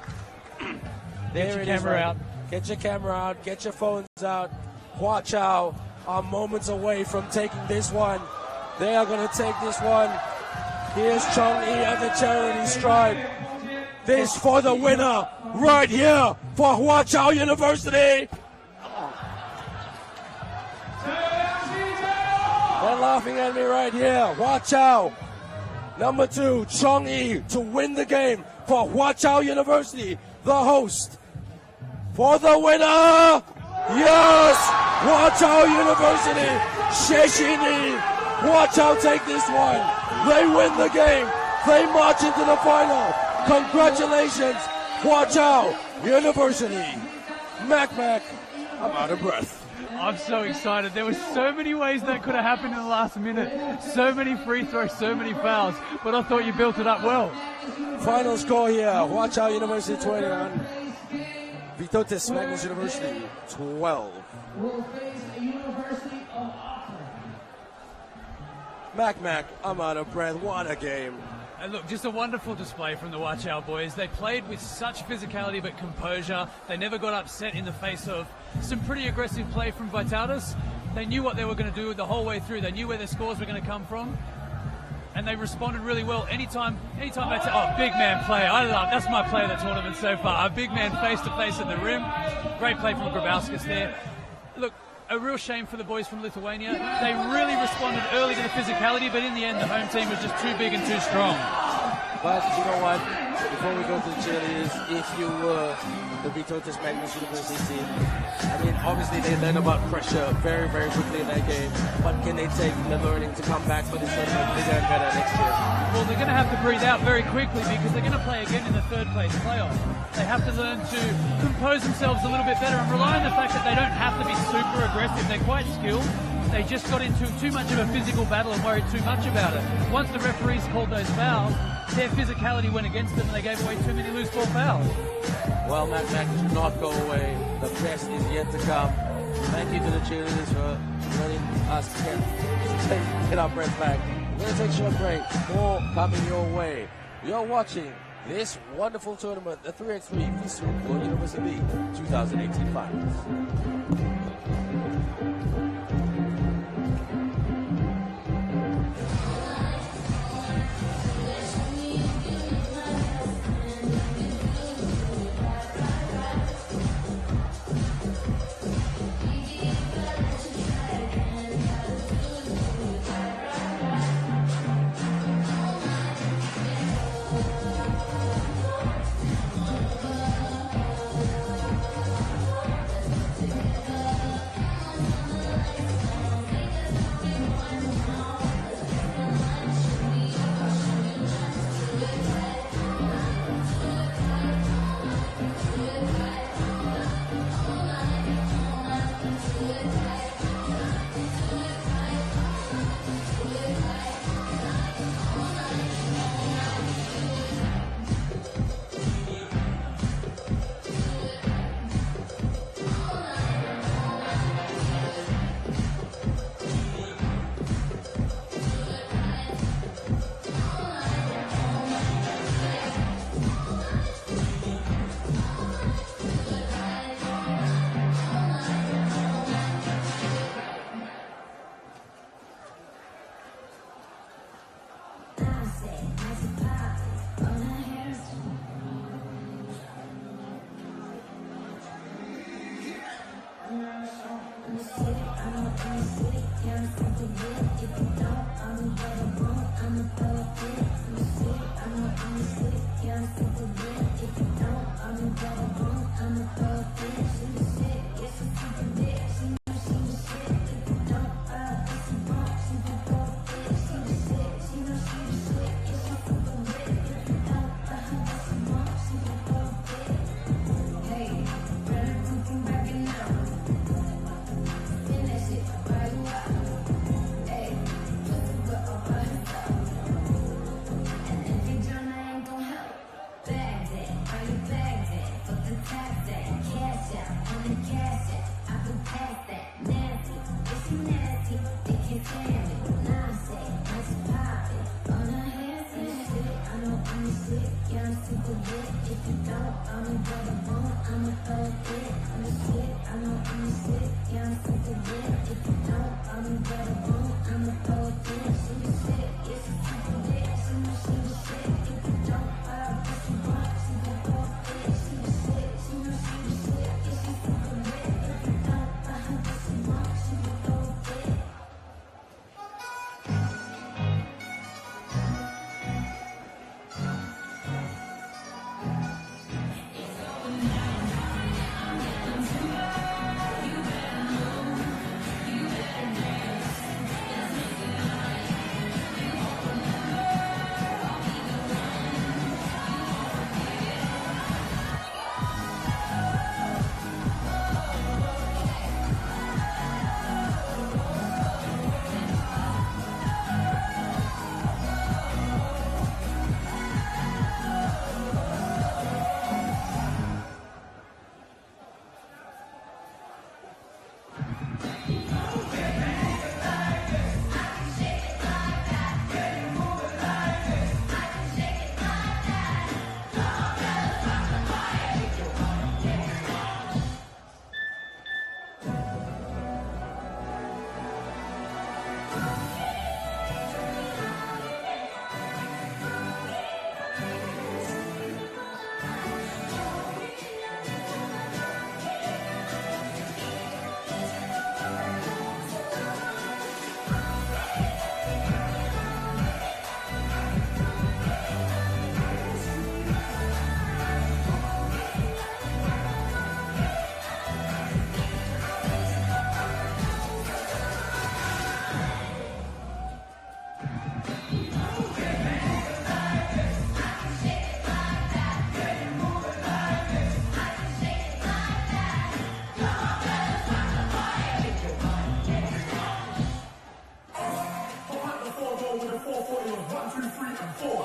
Get your camera out. Get your camera out. Get your phones out. Huaqiao are moments away from taking this one. They are going to take this one. Here's Chong-yi at the charity stripe. This for the winner right here for Huaqiao University. They're laughing at me right here. Huaqiao. Number 2, Chong-yi to win the game for Huaqiao University, the host. For the winner, yes, Huaqiao University, Sheshini. Huaqiao take this one. They win the game. They march into the final. Congratulations, Huaqiao University. Mac, I'm out of breath. I'm so excited. There were so many ways that could have happened in the last minute. So many free throws, so many fouls. But I thought you built it up well. Final score here, Huaqiao University 21. Vytautas Magnus University 12. Mac, I'm out of breath. What a game. And look, just a wonderful display from the Huaqiao boys. They played with such physicality but composure. They never got upset in the face of some pretty aggressive play from Vytautas. They knew what they were going to do the whole way through. They knew where their scores were going to come from, and they responded really well. Anytime they say, "Oh, big man play," that's my play of the tournament so far. A big man face to face at the rim. Great play from Grabauskas there. Look, a real shame for the boys from Lithuania. They really responded early to the physicality, but in the end, the home team was just too big and too strong. But you know what? Before we go to the cheerleaders, if you were the Vytautas Magnus University team, I mean, obviously they learned about pressure very, very quickly in that game. But can they take the learning to come back for this tournament bigger and better next year? Well, they're going to have to breathe out very quickly because they're going to play again in the third place playoff. They have to learn to compose themselves a little bit better and rely on the fact that they don't have to be super aggressive. They're quite skilled. They just got into too much of a physical battle and worried too much about it. Once the referees called those fouls, their physicality went against them and they gave away too many loose ball fouls. Well, Matt, do not go away. The best is yet to come. Thank you to the cheerleaders for letting us get our breath back. We're going to take a short break. More coming your way. You're watching this wonderful tournament, the 3x3 FISU World University League 2018 Finals.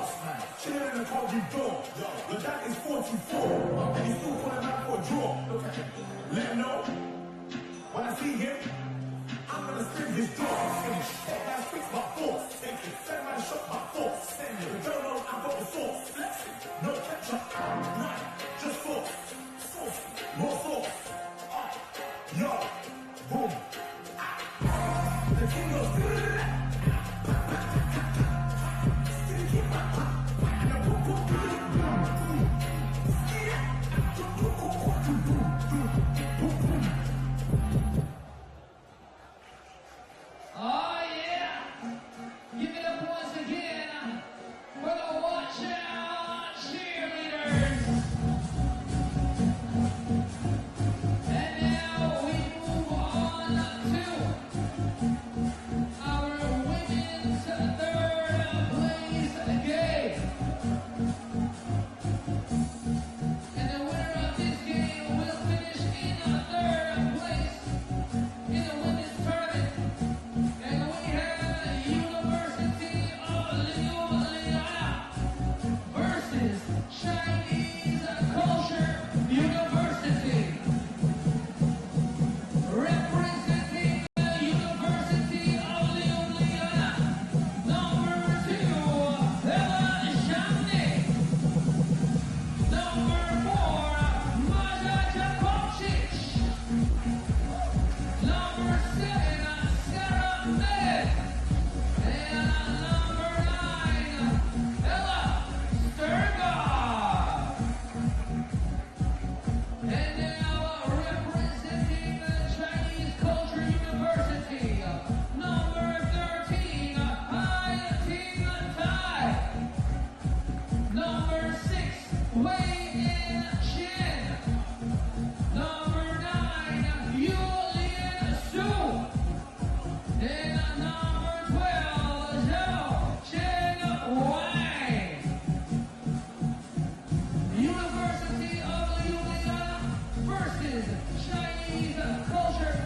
boss man. Chilling in the corridor. The that is 44. And he's still calling out for a draw. Let him know. When I see him, I'm gonna spin his jaw. That guy speaks my force. That man shot my force. The girl knows I got the sauce. No ketchup. Right. Just sauce. Sauce. More sauce. Yo. Boom. The king goes. Oh yeah! Give it up once again for the Huaqiao cheerleaders. And now we move on to our women's third place game. And the winner of this game will finish in third place in the women's tournament. And we have University of Ljubljana versus Chinese Culture University. Representing the University of Ljubljana, number 2, Xiamen. Number 4, Magnus. Number 7, Xiamen. And number 9, Stefanyk. And now representing the Chinese Culture University, number 13, Vytautas. Number 6, Wei Chen. Number 9, Yulian Su. And number 12, Tsinghua. University of Ljubljana versus Chinese Culture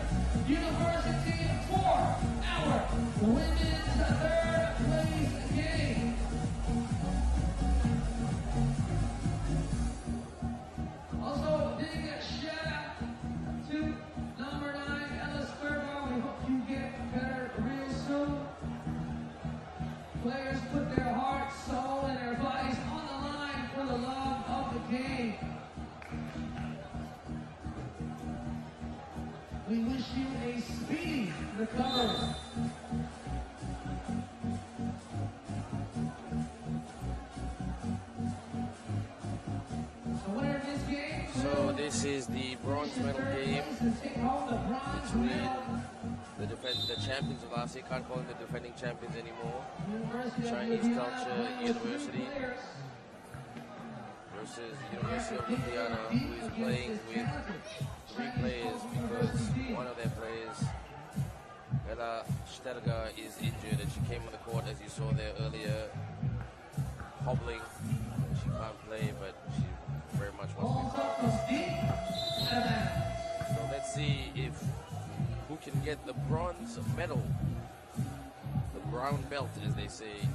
University for our women's third place game. Also, big shout out to number 9, Ellis Thurber. We hope you get better real soon. Players put their heart, soul, and their bodies on the line for the love of the game. We wish you a speedy recovery. So winner of this game So this is the bronze medal game take home the bronze between medal. the champions of last year. Can't call them the defending champions anymore. University of Chinese Ljubljana Culture players, University players. versus University of Ljubljana, who is playing with 3 players because one of their players, Bella Sterga, is injured, and she came on the court, as you saw there earlier, hobbling. She can't play, but she very much wants to be part. So let's see if who can get the bronze medal, the brown belt, as they say.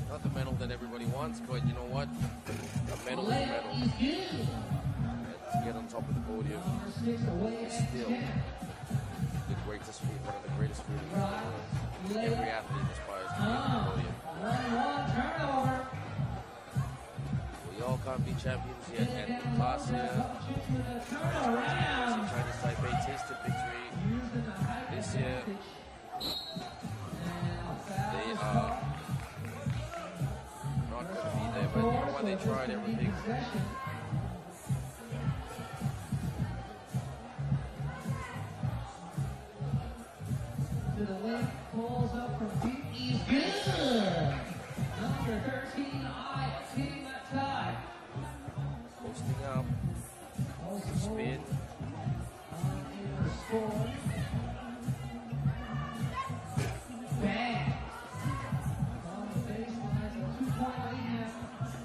Not the medal that everybody wants, but you know what? A medal is a medal. Let's get on top of the podium. Still the greatest feat, one of the greatest feelings in the world. Every athlete aspires to be on the podium. We all can't be champions yet, and last year, Chinese Taipei tasted victory. This year, they are not going to be there, but you know what? They tried everything. To the left, pulls up from deep. He's good. Number 13, team tie. Posting up. Spin. Bang. On the baseline, a 2-point lead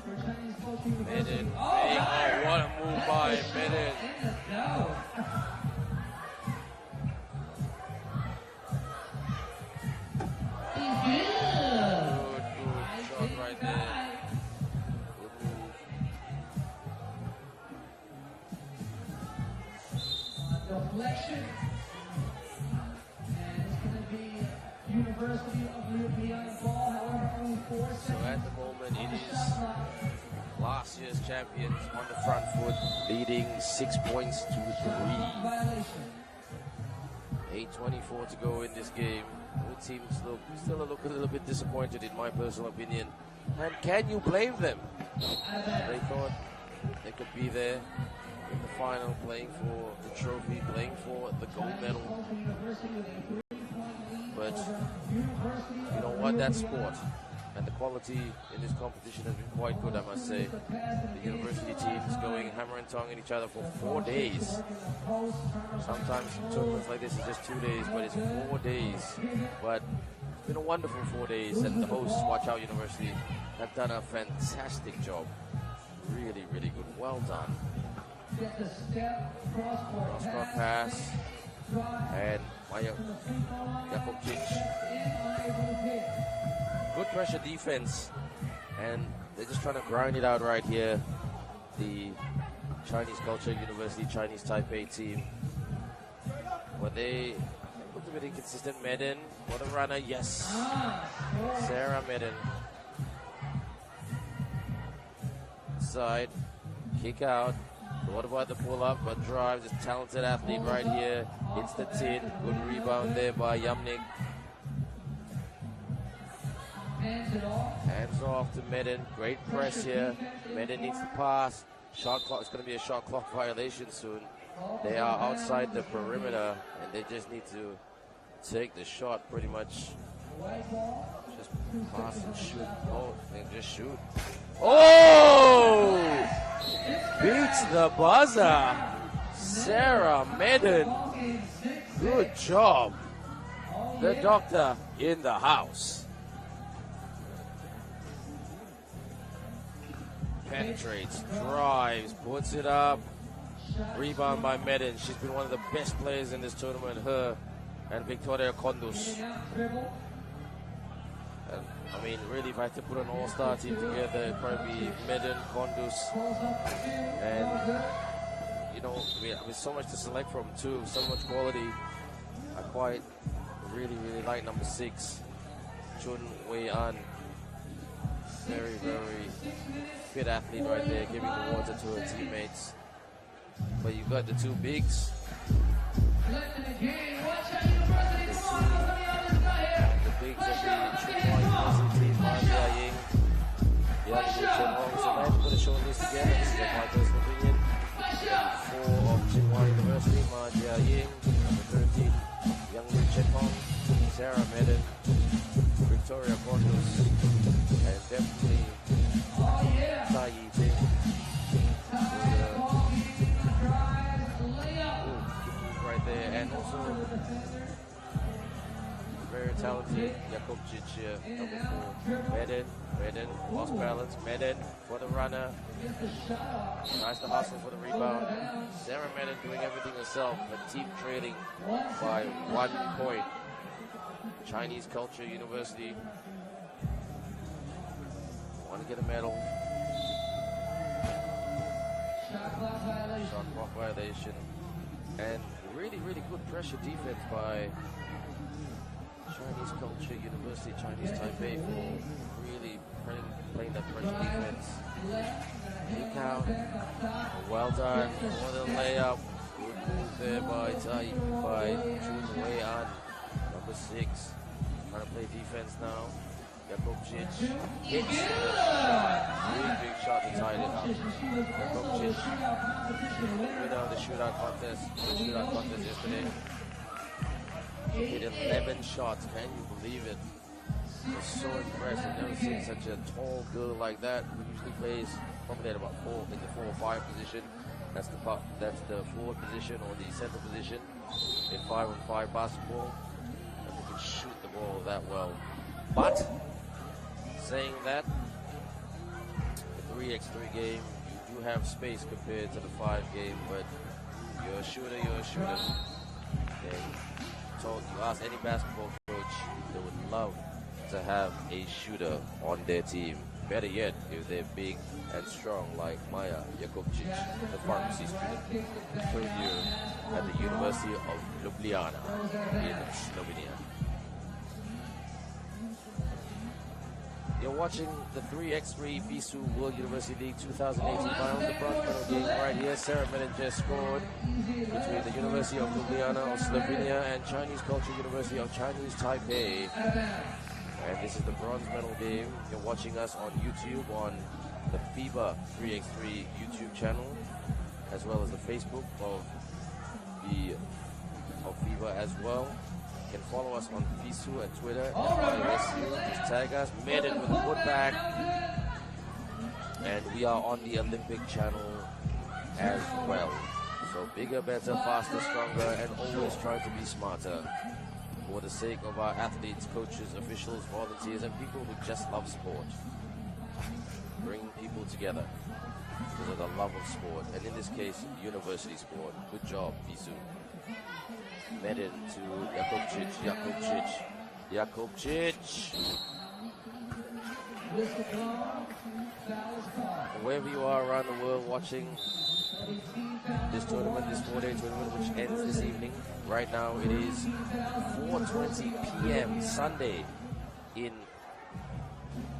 for Chinese Culture University. Medin. Oh, what a move by Medin. In the go. Good shot right there. there. Good move. Deflection. And it's going to be University of Ljubljana ball, however, only 4 So seconds. at the moment, it is last year's champions on the front foot, leading 6 points to 3. Violation. 8:24 to go in this game. Both teams still look a little bit disappointed, in my personal opinion. And can you blame them? They thought they could be there in the final, playing for the trophy, playing for the gold medal. But you know what? That's sport. And the quality in this competition has been quite good, I must say. The university teams going hammer and tongue at each other for 4 days. Sometimes tournaments like this is just 2 days, but it's 4 days. But it's been a wonderful 4 days, and the hosts, Huaqiao University, have done a fantastic job. Really, really good. Well done. Cross-court pass. And Jakobčić. Good pressure defense, and they're just trying to grind it out right here. The Chinese Culture University, Chinese Taipei team. But they looked a bit inconsistent. Medin, what a runner, yes. Sarah Medin. Side, kick out. What about the pull-up? But drive, just talented athlete right here. Hits the tin. Good rebound there by Yamnik. Hands off to Medin. Great press here. Medin needs to pass. Shot clock. It's going to be a shot clock violation soon. They are outside the perimeter, and they just need to take the shot pretty much. Just pass and shoot. Oh, and just shoot. Oh! Beats the buzzer. Sarah Medin. Good job. The doctor in the house. Penetrates, drives, puts it up. Rebound by Medin. She's been one of the best players in this tournament. Her and Victoria Kondus. And, I mean, really, if I had to put an all-star team together, it'd probably be Medin, Kondus, and you know, with so much to select from too, so much quality. I quite really like number 6, Chun Wei-an. Very fit athlete right there, giving the water to her teammates. But you've got the 2 bigs. The bigs of the Tsinghua University team, Magnus, Yang Chen Hong. So nice to put a short list together. This is my personal opinion. 4 of Tsinghua University, Ma Jiaying, number 13, Yang Chen Hong, Sarah Medin, Victoria Kondus, and definitely Tai Yi-ting. Right there, and also very talented Jakobčić here, number 4. Medin, lost balance. Medin for the runner. Tries to hustle for the rebound. Sarah Medin doing everything herself, but team trailing by 1 point. Chinese Culture University want to get a medal. Shot clock violation. And really good pressure defense by Chinese Culture University, Chinese Taipei, for really playing that pressure defense. Huaqiao, well done for the layup. Good move there by Chun Wei-an, number 6. Trying to play defense now. Jakobčić hits the shot. Really big shot to tie it up. Jakobčić winner of the shootout contest. Yesterday. Hit 11 shots. Can you believe it? Was so impressed. I've never seen such a tall girl like that, who usually plays probably at about 4 in the 4 or 5 position. That's the forward position or the center position in 5-on-5 basketball. And they can shoot the ball that well. But saying that, the 3x3 game, you do have space compared to the 5 game, but you're a shooter. Okay. So you ask any basketball coach, they would love to have a shooter on their team. better yet, if they're big and strong like Maya Jakovčić, the pharmacy student, third year at the University of Ljubljana in Slovenia. You're watching the 3x3 FISU World University League 2018 final, the bronze medal game right here. Xiamen just scored between the University of Ljubljana of Slovenia and Chinese Culture University of Chinese Taipei. And this is the bronze medal game. You're watching us on YouTube on the FIBA 3x3 YouTube channel, as well as the Facebook of FIBA as well. You can follow us on FISU and Twitter at FISU. Just tag us, made it with a putback. And we are on the Olympic channel as well. So bigger, better, faster, stronger, and always trying to be smarter. For the sake of our athletes, coaches, officials, volunteers, and people who just love sport. Bring people together because of the love of sport, and in this case, university sport. Good job, FISU. Medin to Jakovčić. Wherever you are around the world watching this tournament, this 4-day tournament, which ends this evening. Right now it is 4:20 p.m. Sunday in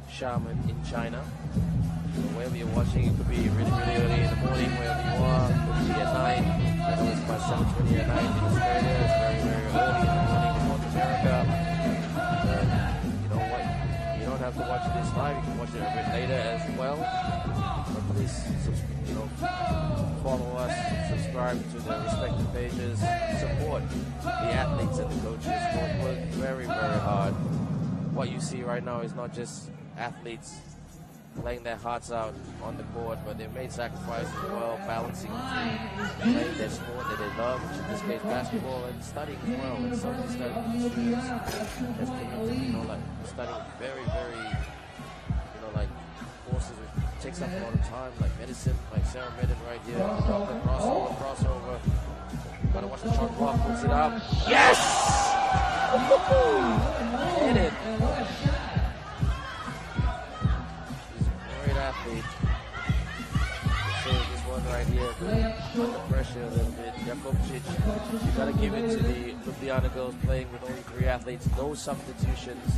Xiamen in China. So wherever you're watching, it could be really, really early in the morning, wherever you are. It could be at night. I know it's about 7:20 at night in Australia. It's very, very early in the morning in North America. But you know what? You don't have to watch this live. You can watch it a bit later as well. But please, follow us, subscribe to the respective pages, support the athletes and the coaches who work very, very hard. What you see right now is not just athletes playing their hearts out on the court, but they've made sacrifices as well, balancing between playing their sport that they love, which in this case basketball, and studying as well. And some of the students has committed, like studying very, very, like courses which takes up a lot of time, like medicine, like Sarah Medin right here. The crossover. Gotta watch the shot clock, puts it up. Yes! Hit it. Athlete. So this one right here, under pressure a little bit. Jakovčić, you gotta give it to the Ljubljana girls playing with only 3 athletes, no substitutions.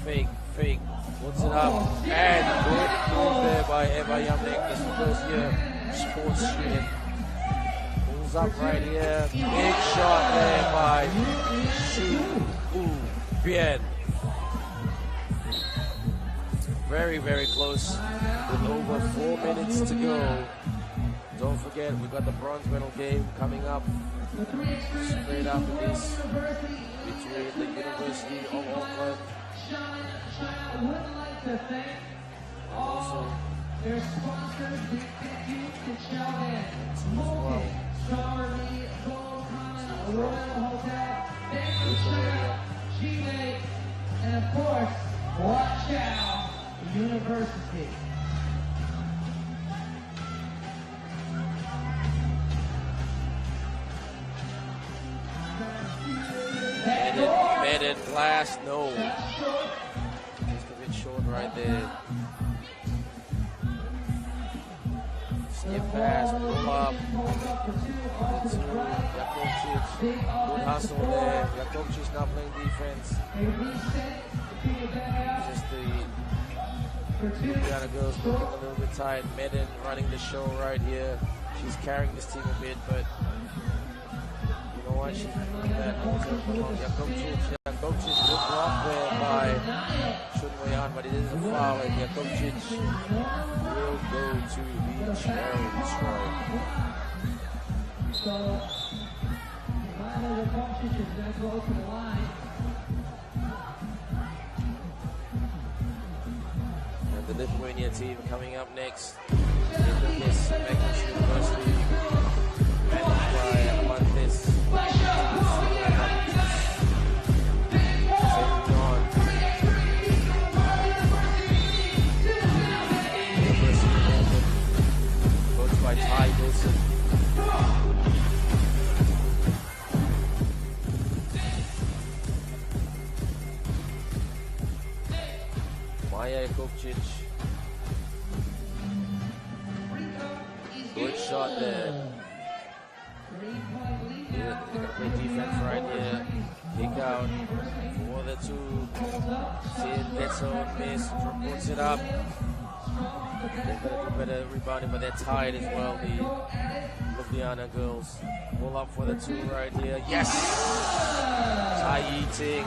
Fake, puts it up, and good move there by Payame, this first year sports student. Pulls up right here, big shot there by Xiamen. Very, very close with over 4 minutes to go. Don't forget, we've got the bronze medal game coming up straight after this between the University of Auckland and also their sponsors, big thank you to Xiamen, Royal Hotel, thank you, Xiamen, and of course, Huaqiao University. Medin glass, no. Just a bit short right there. Skip pass, pull up. Jakovčić. Good hustle there. Jakovčić not playing defense. Just the Ljubljana girls looking a little bit tired. Medin running the show right here. She's carrying this team a bit, but you know what? She's doing that. Jakovčić. Jakovčić good block there by Tsinghua, but it is a foul, and Jakovčić will go to the charity stripe. So, Jakovčić is going to go to the line. And the Lithuania team coming up next in this Magnus University, managed by Montes. Coached by Ty Wilson. Maya Jakobčić. Good shot there. Yeah, they got great defense right here. Kick out for the two. Sin gets on, miss, puts it up. They've got to do better rebounding, but they're tired as well. The Ljubljana girls pull up for the two right here. Yes! Tie eating.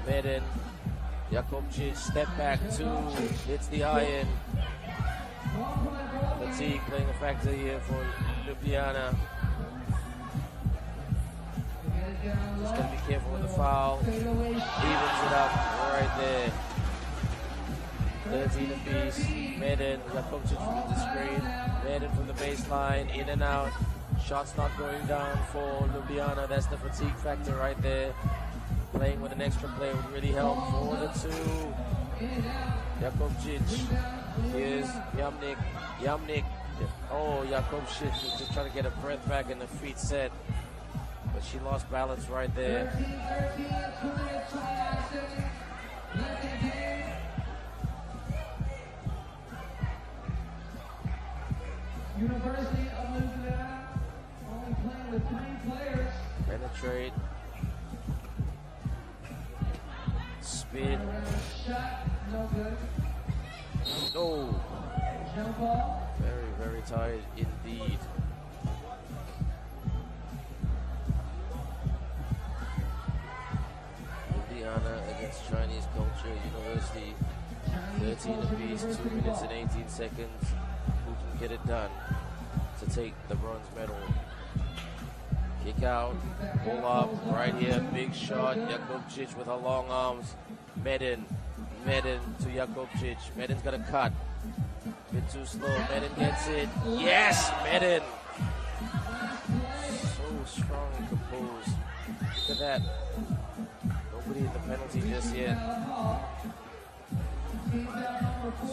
Medin. Jakobčić, step back, two. Hits the iron. Fatigue playing a factor here for Ljubljana. Just gotta be careful with the foul. Evens it up right there. 13 apiece. Medin, Jakobčić from the screen. Medin from the baseline, in and out. Shots not going down for Ljubljana. That's the fatigue factor right there. Playing with an extra player would really help for the two. Jakobčić. Here's Xiamen. Oh, Jakobčić was just trying to get her breath back and the feet set. But she lost balance right there. University of Ljubljana only playing with 3 players. Penetrate. Spin. Shot, no good. Oh. Jump ball. Very, very tired indeed. Ljubljana against Chinese Culture University. 13 apiece, 2 minutes and 18 seconds. Who can get it done to take the bronze medal? Kick out, pull up, right here, big shot. Jakobčić with her long arms. Medin to Jakobčić. Medin's got a cut. Bit too slow. Medin gets it. Yes, Medin. So strong and composed. Look at that. Nobody in the penalty just yet.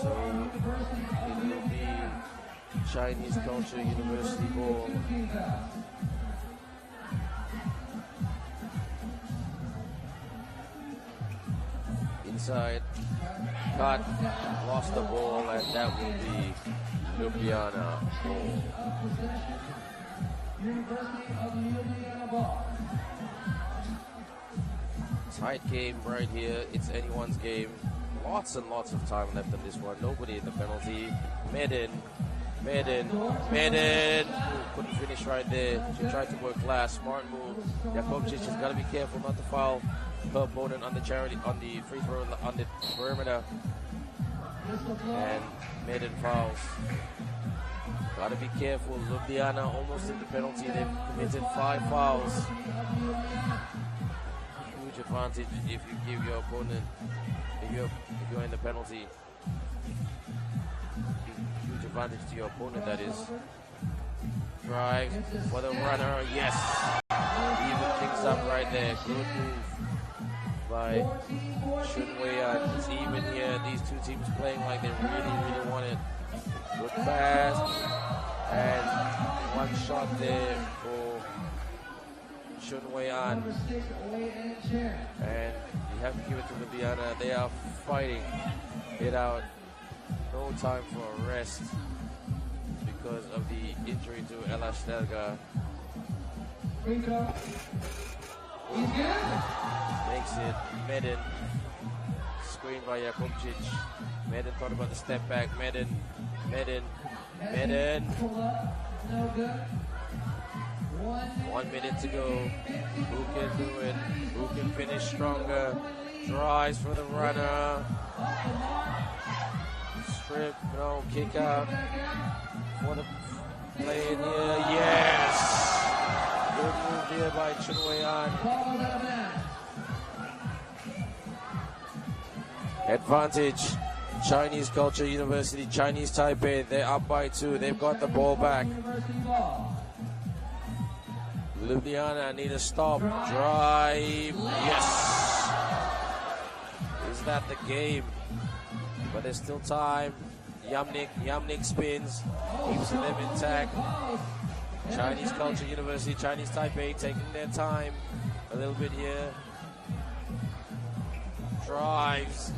So it will be Chinese Culture University ball. Inside, cut, lost the ball, and that will be Ljubljana ball. Tight game right here. It's anyone's game. Lots and lots of time left in this one. Nobody in the penalty. Medin. Ooh, couldn't finish right there. She tried to work last. Smart move. Jakobčić has got to be careful not to foul her opponent on the free throw on the perimeter. And Medin fouls. Got to be careful. Ljubljana almost in the penalty. They've committed 5 fouls. Huge advantage if you give your opponent, if you're in the penalty. Huge advantage to your opponent, that is. Drive for the runner, yes! Even things up right there. Good move by Tsinghua. It's even here. These two teams playing like they really, really want it. Good pass. And one shot there for Tsinghua. And you have to give it to Ljubljana. They are fighting it out. No time for a rest because of the injury to Ella Stelga. Makes it. Medin. Screen by Jakobčić. Medin thought about the step back. Medin. 1 minute to go. Who can do it? Who can finish stronger? Drives for the runner. Strip, no, kick out. For the play in here. Yes! Good move here by Tsinghua. Advantage. Chinese Culture University, Chinese Taipei, they're up by 2. They've got the ball back. Ljubljana need a stop. Drive. Yes! Is that the game? But there's still time. Yamnik spins. Keeps them intact. Chinese Culture University, Chinese Taipei taking their time a little bit here. drives.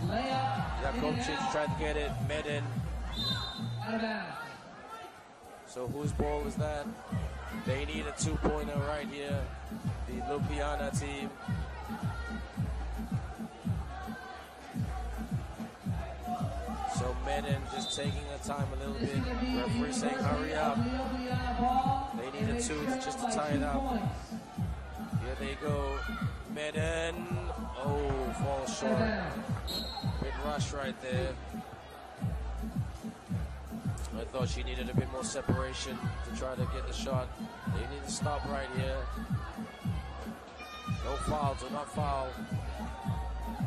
Jakovčić tried to get it. Medin. So whose ball is that? They need a 2-pointer right here. The Ljubljana team. So Medin just taking their time a little bit. Referee saying hurry up. They need a 2 just to tie it up. Here they go. Medin. Oh, falls short. Bit rush right there. I thought she needed a bit more separation to try to get the shot. They need to stop right here. No foul, do not foul.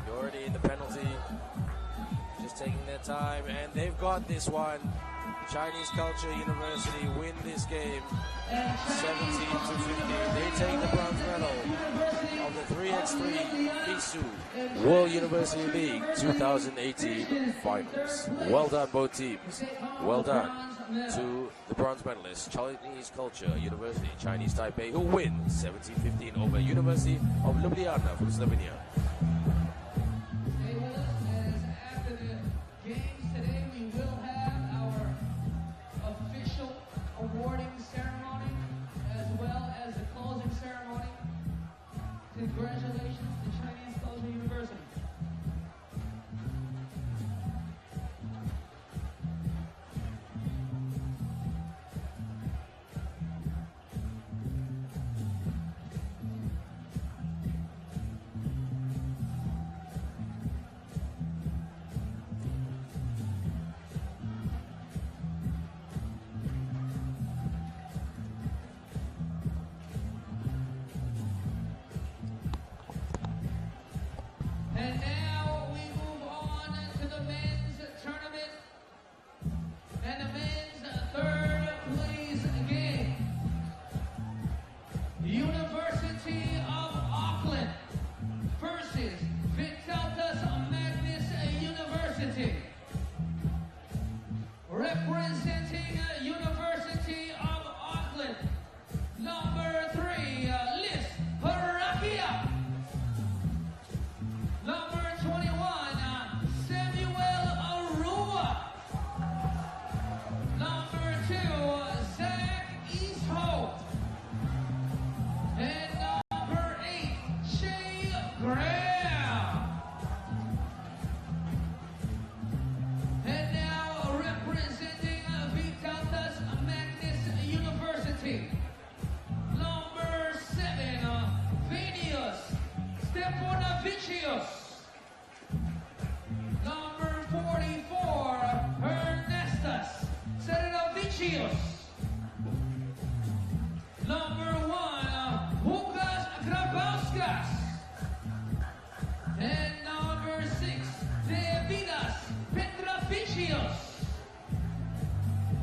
You're already in the penalty. Just taking their time, and they've got this one. Chinese Culture University win this game 17-15. They take the bronze medal of the 3x3 FISU World University League 2018 finals. Well done, both teams. Well done to the bronze medalists, Chinese Culture University, Chinese Taipei, who win 17-15 over University of Ljubljana from Slovenia. Awarding ceremony as well as the closing ceremony. Congratulations to Chinese Culture University. And now we move on to the men's tournament and the men's third place game. University of Auckland versus Vytautas Magnus University. Representing University of Auckland, number 3, Liz Huaqiao. Number 21, Samuel Arua. Number 2, Zach Eastholt. And number 8, Shay Graham. And now representing Vytautas Magnus University, number 7, Stefanyk. Number 44, Ernestas Stefanyk. Number 1, Hukas Grabauskas. And number 6, Davidas Petraficios.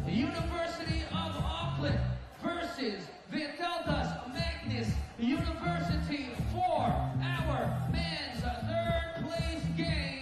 University of Auckland versus Vytautas Magnus University for our men's third place game.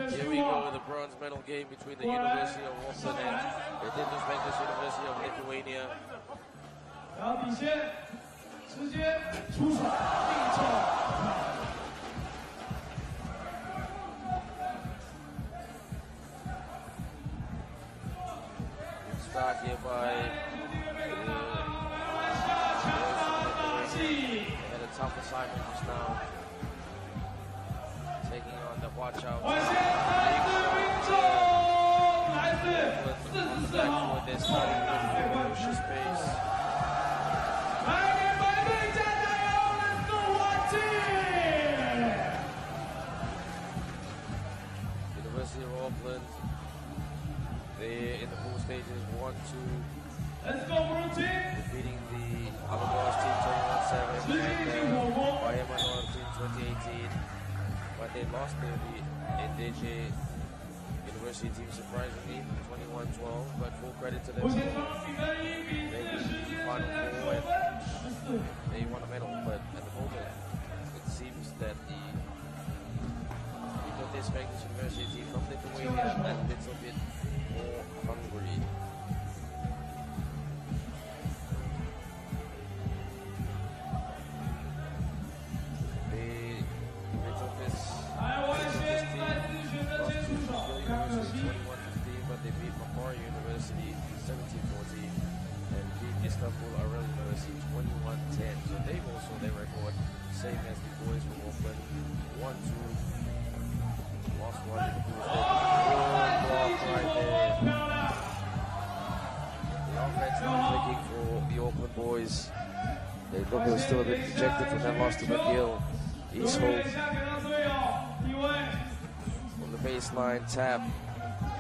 Here we go, the bronze medal game between the University of Auckland and the Educ University of Lithuania. 然后比先直接出手并球。start here by they had a tough assignment just now. Taking on the Huaqiao. Back to their starting with ferocious pace. University of Auckland, they're in the pool stages 1-2, defeating the Alabama team 21-7 and Payame team 2018, but they lost to the Ndejje University team surprisingly 21-12, but full credit to them. They reached the Final Four and they won a medal, but at the moment it seems that the Magnus University from Lithuania a little bit more hungry. They took this team lost to McGill University 21-15, but they beat Vrije University 17-14 and beat Istanbul Arel University 21-10. So they've also their record same as the boys from Auckland 1-2. Lost one in the pool block right there. The offense not clicking for the Auckland boys. They look still a bit dejected from that loss to McGill. East Hope on the baseline tap.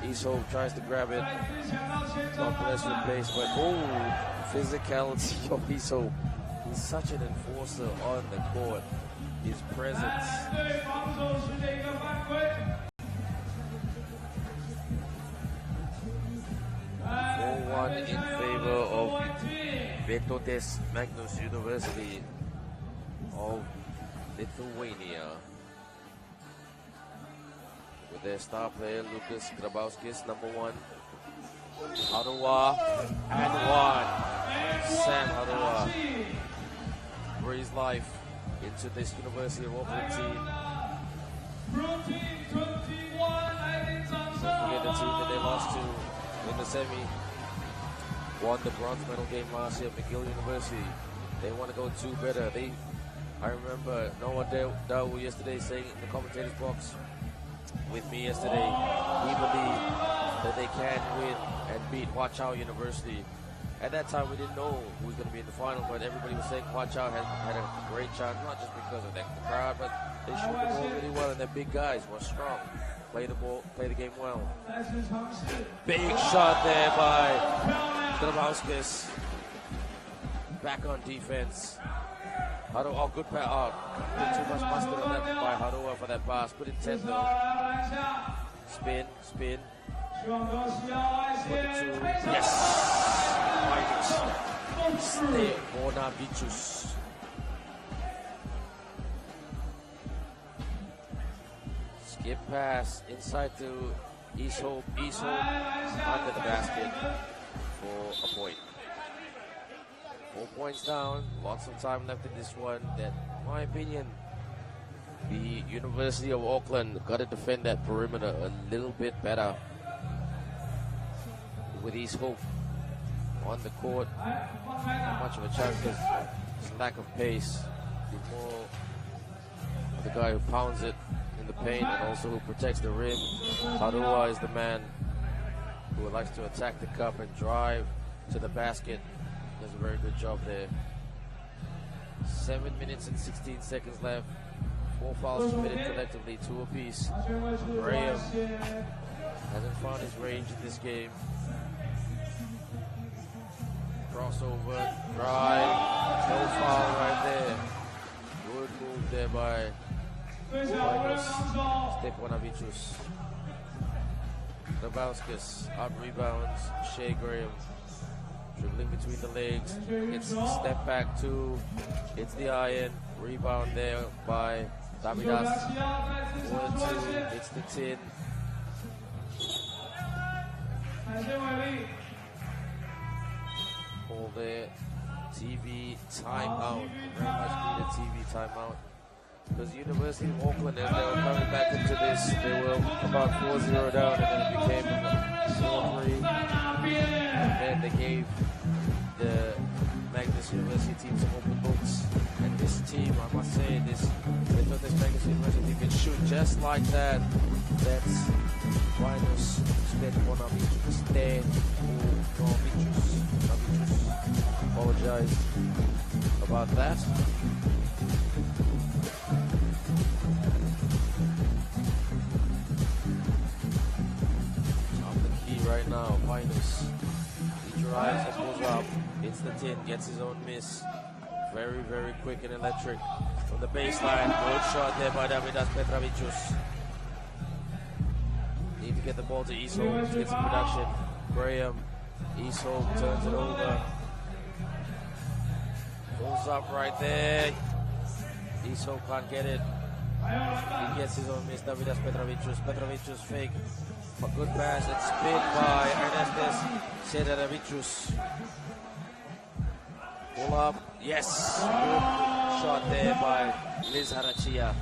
East Hope tries to grab it. Not blessed with pace, but physicality of East Hope. He's such an enforcer on the court. His presence. 4-1 in favor of Vytautas Magnus University of Lithuania. With their star player Lucas Grabauskis, number 1. Haruwa and 1. Sam Haruwa breathes life into this University of Auckland team. Don't forget the team that they lost to in the semi. Won the bronze medal game last year at McGill University. They want to go 2 better. I remember Noor Dawu yesterday saying in the commentators box with me yesterday, he believed that they can win and beat Huaqiao University. At that time, we didn't know who was going to be in the final, but everybody was saying Huaqiao had a great chance, not just because of the crowd, but they shoot the ball really well, and their big guys were strong. Play the game well. Big shot there by Grabauskis. Back on defense. Haruwa, good pass. Did too much mustard on that by Haruwa for that pass. Good intent though. Spin. Yes! Stefanyk. Skip pass inside to East Hope. Under the basket for a point. 4 points down. Lots of time left in this one. That, in my opinion, the University of Auckland got to defend that perimeter a little bit better. With East Hope on the court, not much of a chance because there's lack of pace. He's more the guy who pounds it in the paint and also who protects the rim. Haruwa is the man who likes to attack the cup and drive to the basket. Does a very good job there. 7 minutes and 16 seconds left. 4 fouls committed collectively, 2 apiece. Vrije hasn't found his range in this game. Crossover, drive, no foul right there. Good move there by Stefanyk. Grabauskis, up rebounds, Shea Graham. Dribbling between the legs, it's step back 2, it's the iron, rebound there by Vytautas. 1-2, it's the tin. All there, TV timeout, very much needed TV timeout. Because the University of Auckland, as they were coming back into this, they were about 4-0 down and then it became 4-3. And then just like that. That's Magnus Stefanyk. Apologize about that. On the key right now, Magnus. He drives and goes up, hits the tin, gets his own miss. Very, very quick and electric from the baseline. Good shot there by Vytautas Petrovićus. Need to get the ball to Isol to get some production. Graham, Isol turns it over. Pulls up right there. Isol can't get it. He gets his own miss. Vytautas Petrovićus. Petrovićus fake. A good pass and spin by Ernestes Sedarevićus. Pull up. Yes. Good shot there by Liz Harachia.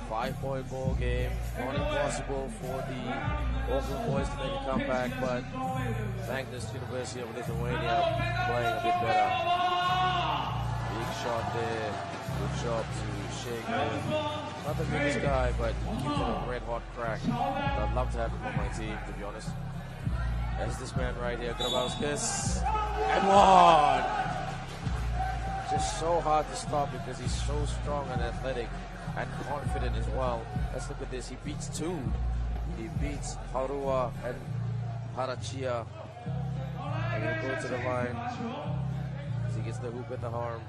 5-point ball game. Not impossible for the Auckland boys to make a comeback, but Magnus University of Lithuania playing a bit better. Big shot there. Good job to Shea. Not the biggest guy, but keeps it a red hot crack. I'd love to have him on my team, to be honest. There's this man right here, Grabowskis. And one! Just so hard to stop because he's so strong and athletic and confident as well. Let's look at this. He beats two. He beats Harua and Harachia. And he'll go to the line as he gets the hoop at the arm.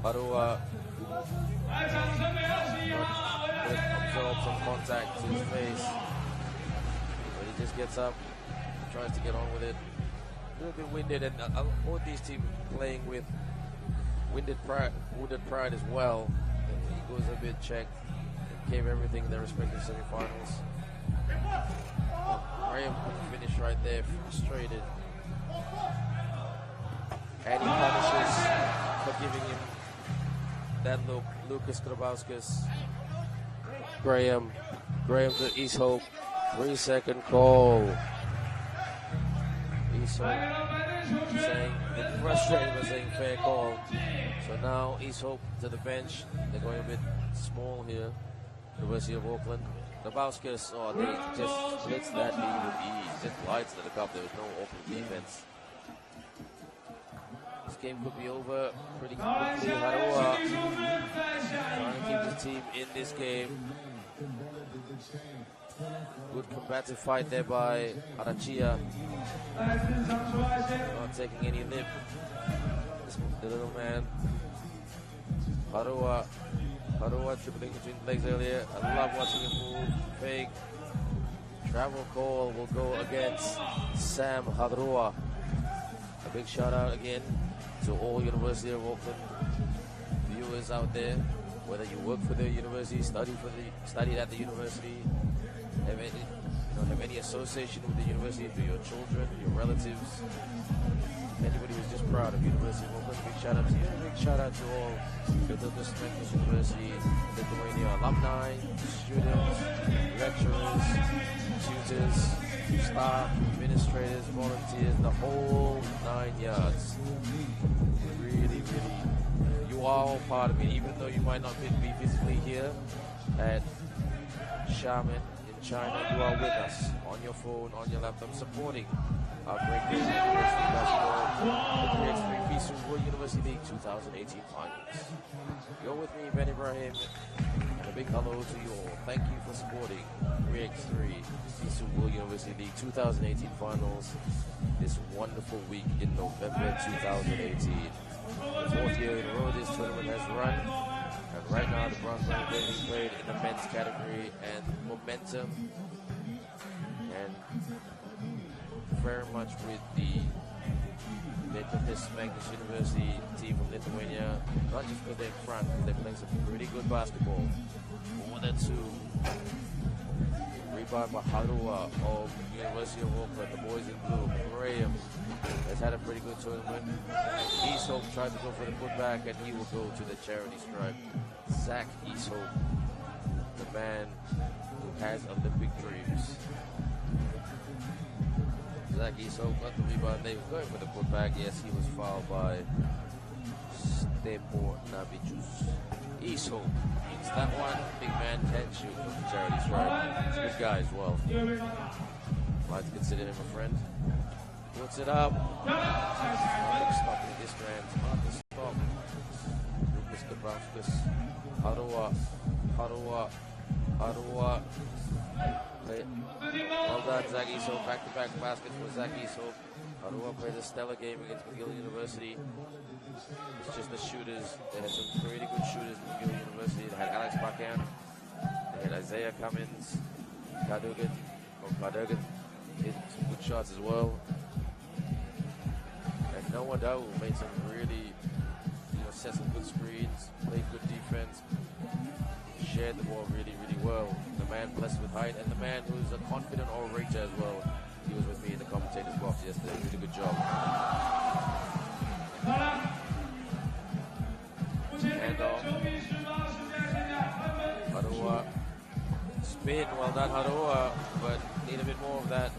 Harua absorbs some contact to his face, but he just gets up, tries to get on with it. A little bit winded, and both these teams playing with wounded pride as well. He goes a bit checked, gave everything in their respective semifinals. Graham couldn't finish right there, frustrated. And he punishes for giving him that look. Lucas Grabowskis. Graham to East Hope. 3-second call. East Hope saying, frustrated by saying fair call. So now East Hope to the bench. They're going a bit small here. University of Auckland. Grabowskis, they just splits that lead with ease. Just glides to the cup. There was no open defense. This game could be over pretty quickly. Harua trying to keep the team in this game. Good combative fight there by Harachia. Not taking any lip. The little man. Harua dribbling between the legs earlier. I love watching him move. Fake. Travel call will go against Sam Harua. A big shout out again to all University of Auckland viewers out there, whether you work for the university, studied at the university, have any association with the university for your children, your relatives, anybody who's just proud of University of Auckland. Big shout out to you. Big shout out to all Vytautas University, Lithuania alumni, students, lecturers, tutors, staff, administrators, volunteers, the whole 9 yards. Really, you are all part of it, even though you might not be physically here at Xiamen in China. You are with us on your phone, on your laptop, supporting our great game of university basketball, the 3x3 FISU World University League 2018 finals. You're with me, Ben Ibrahim, and a big hello to you all. Thank you for supporting 3x3 FISU World University League 2018 finals this wonderful week in November 2018. The fourth year in a row this tournament has run, and right now the bronze medal game is played in the men's category, and momentum and very much with the Magnus University team from Lithuania, not just because they're in front, but they're playing some pretty good basketball. 4-2. Rebound by Harua of University of Auckland, the boys in blue. Graham has had a pretty good tournament. Easthope tried to go for the putback, and he will go to the charity stripe. Zach Easthope, the man who has Olympic dreams. Zagiso got the rebound. They were going for the putback. Yes, he was fouled by Stefanyk. Iso means that one. Big man can shoot from the charity stripe. He's a good guy as well. I'd like to consider him a friend. Puts it up. Hard to stop this man. Hard to stop. Lucas Dabrowskis. Harua. Well done, Zagiso. Back-to-back baskets for Zagiso. Harua played a stellar game against McGill University. It's just the shooters. They had some pretty good shooters at McGill University. They had Alex Bakan. They had Isaiah Cummins. Cardogan hit some good shots as well. And Noah Dao made some really, set some good screens, played good defense, shared the ball really, really well. The man blessed with height, and the man who's a confident orator as well. He was with me in the commentator's box yesterday. He did a good job. And Harua. Spin, well done Harua, but need a bit more of that.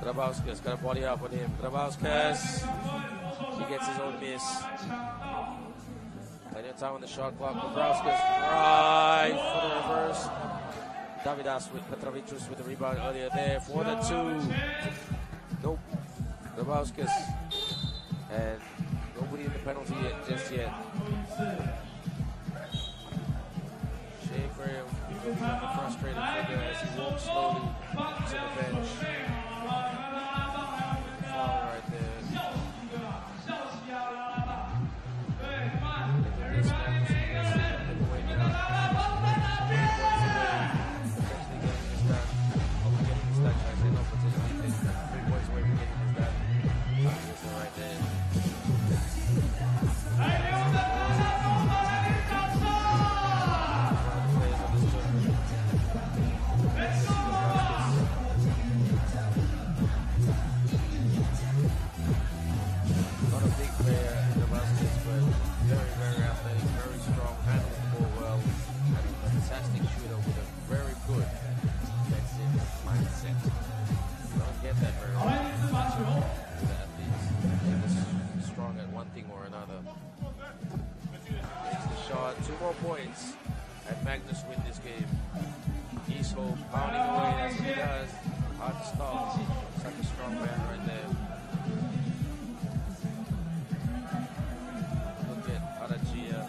Grabowskis got a body up on him. Grabowskis, he gets his own miss. Plenty of time on the shot clock. Grabowskis right for the reverse. Davidas with Petrovicius with the rebound earlier there for the two. Nope. Grabowskis. And nobody in the penalty yet, just yet. Shea Graham looking like a frustrated figure as he walks slowly to the bench. Foul right there. Points and Magnus win this game. East Hope pounding away, that's what he does. Hard to stop. Such a strong man right there. Look at Arachia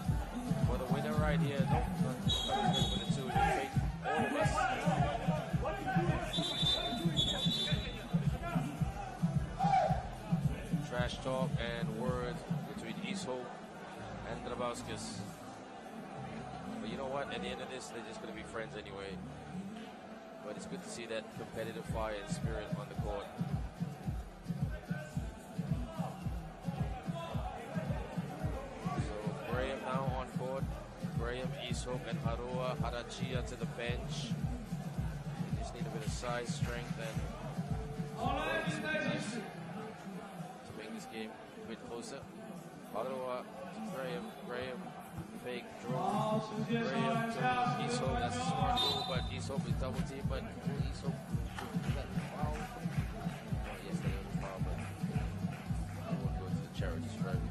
for the winner right here. Don't for the two. You fake all of us. Trash talk and words between East Hope and Grabowskis. But you know what? At the end of this, they're just going to be friends anyway. But it's good to see that competitive fire and spirit on the court. So Graham now on court. Graham, Isok, and Harua. Harachia to the bench. They just need a bit of size, strength, and nice to make this game a bit closer. Harua to Graham. Graham. Fake draw. Graham to Isok. That's a smart move, but Isok is double team. But Isok, is that foul? Oh, yes, that was a foul, but I won't go to the charity stripe.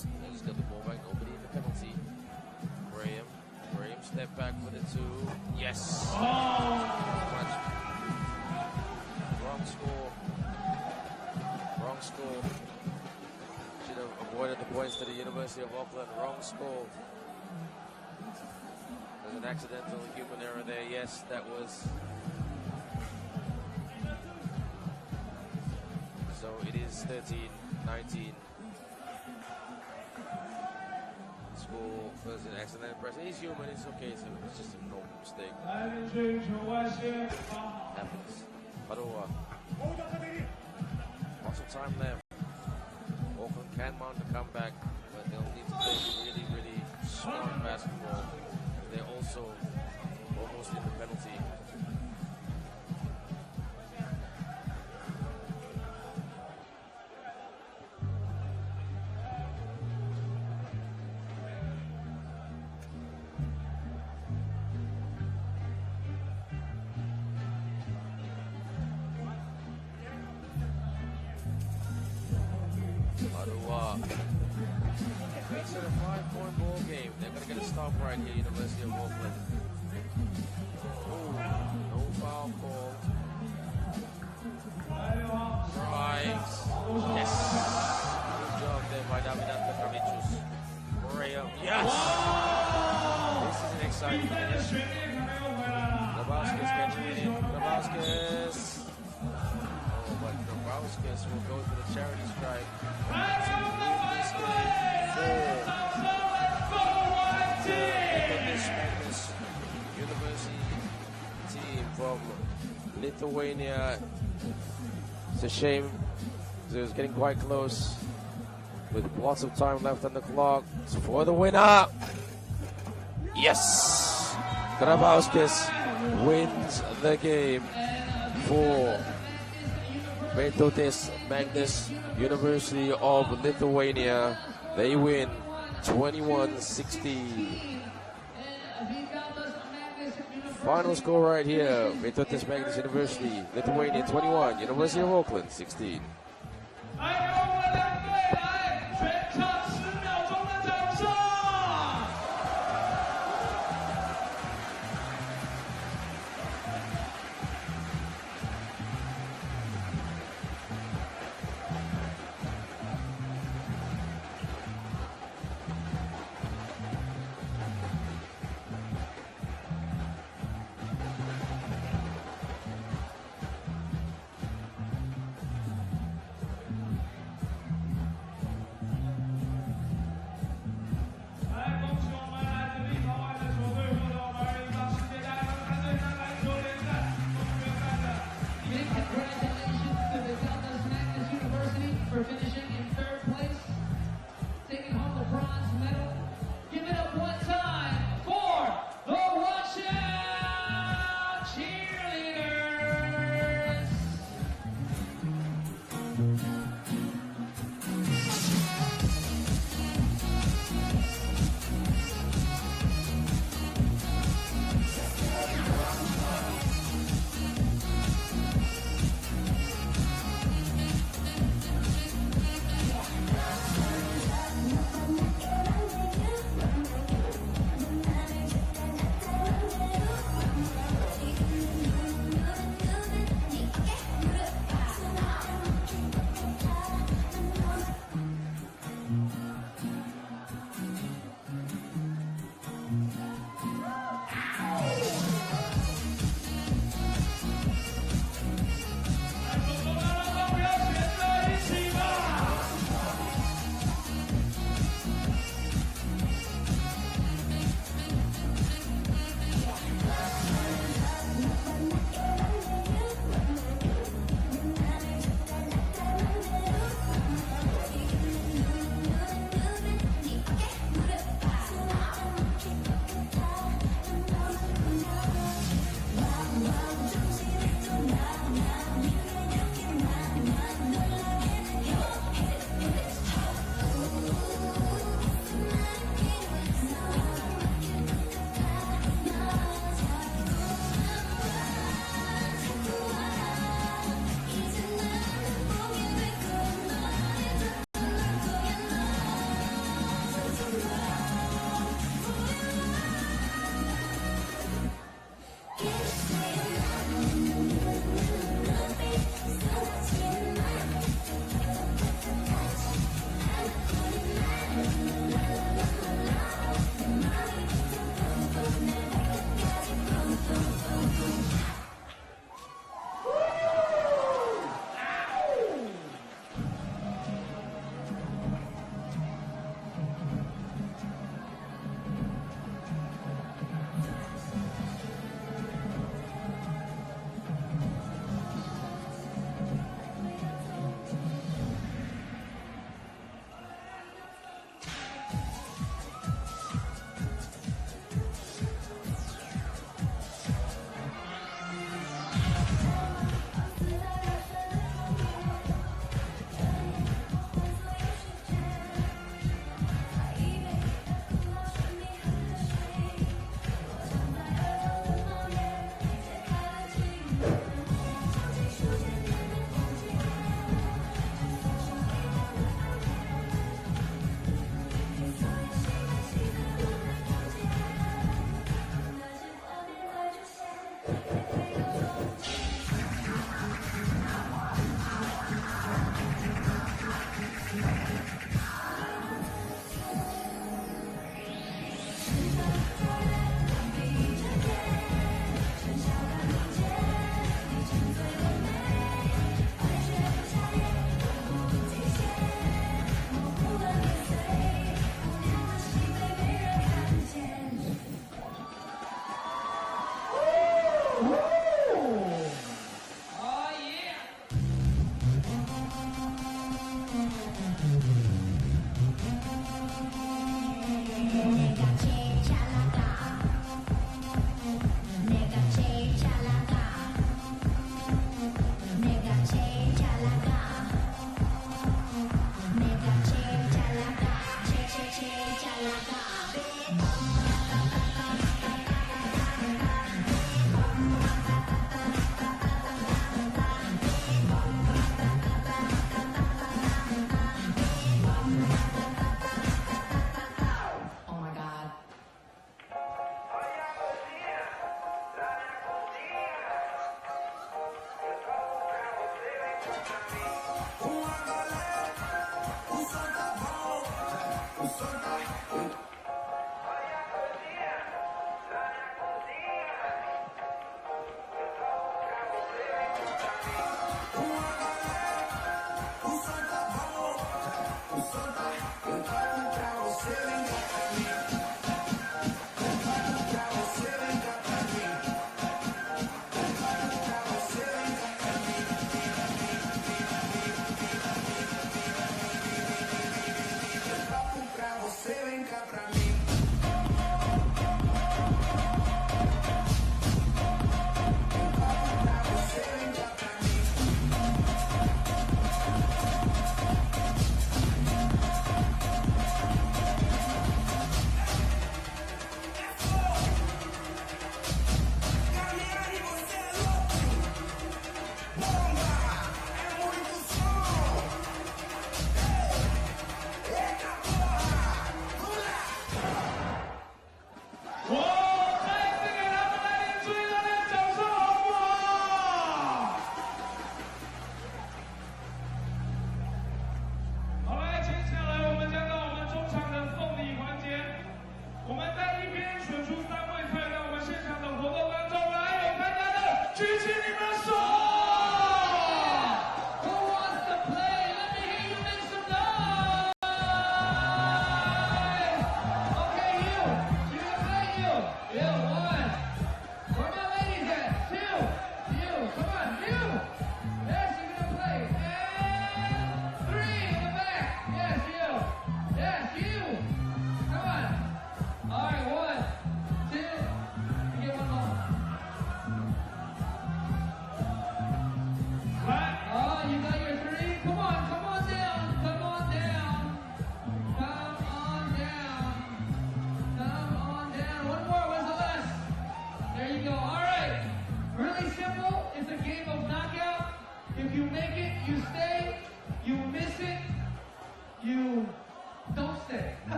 They just got the ball back. Nobody in the penalty. Graham step back for the two. Yes. Wrong score. Avoided the points to the University of Auckland. Wrong score. There's an accidental human error there. Yes, that was. So it is 13-19. School was an accidental press. He's human. It's okay. It's just a normal mistake. Happens. Harua. Lots of time left. Auckland can mount a comeback, but they'll need to play really, really smart basketball. They're also almost in the penalty. It's a 5-point ball game. They're going to get a stop right here, University of Auckland. No foul call. Strikes. Yes. Good job there by Davinanta Kavicius. Vrije. Yes! This is an exciting finish. Grabowskis catching it in. Grabowskis. Oh, but Grabowskis will go to the charity stripe to win this game for this Magnus University team from Lithuania. It's a shame. It was getting quite close with lots of time left on the clock. It's for the winner. Yes! Grabowskis wins the game for Vytautas Magnus University of Lithuania. They win 21-16. Final score right here. Vytautas Magnus University, Lithuania 21, University of Auckland 16. 来，给我们两队来，全场10秒钟的掌声！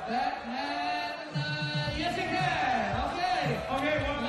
Batman! Oh, he's okay, come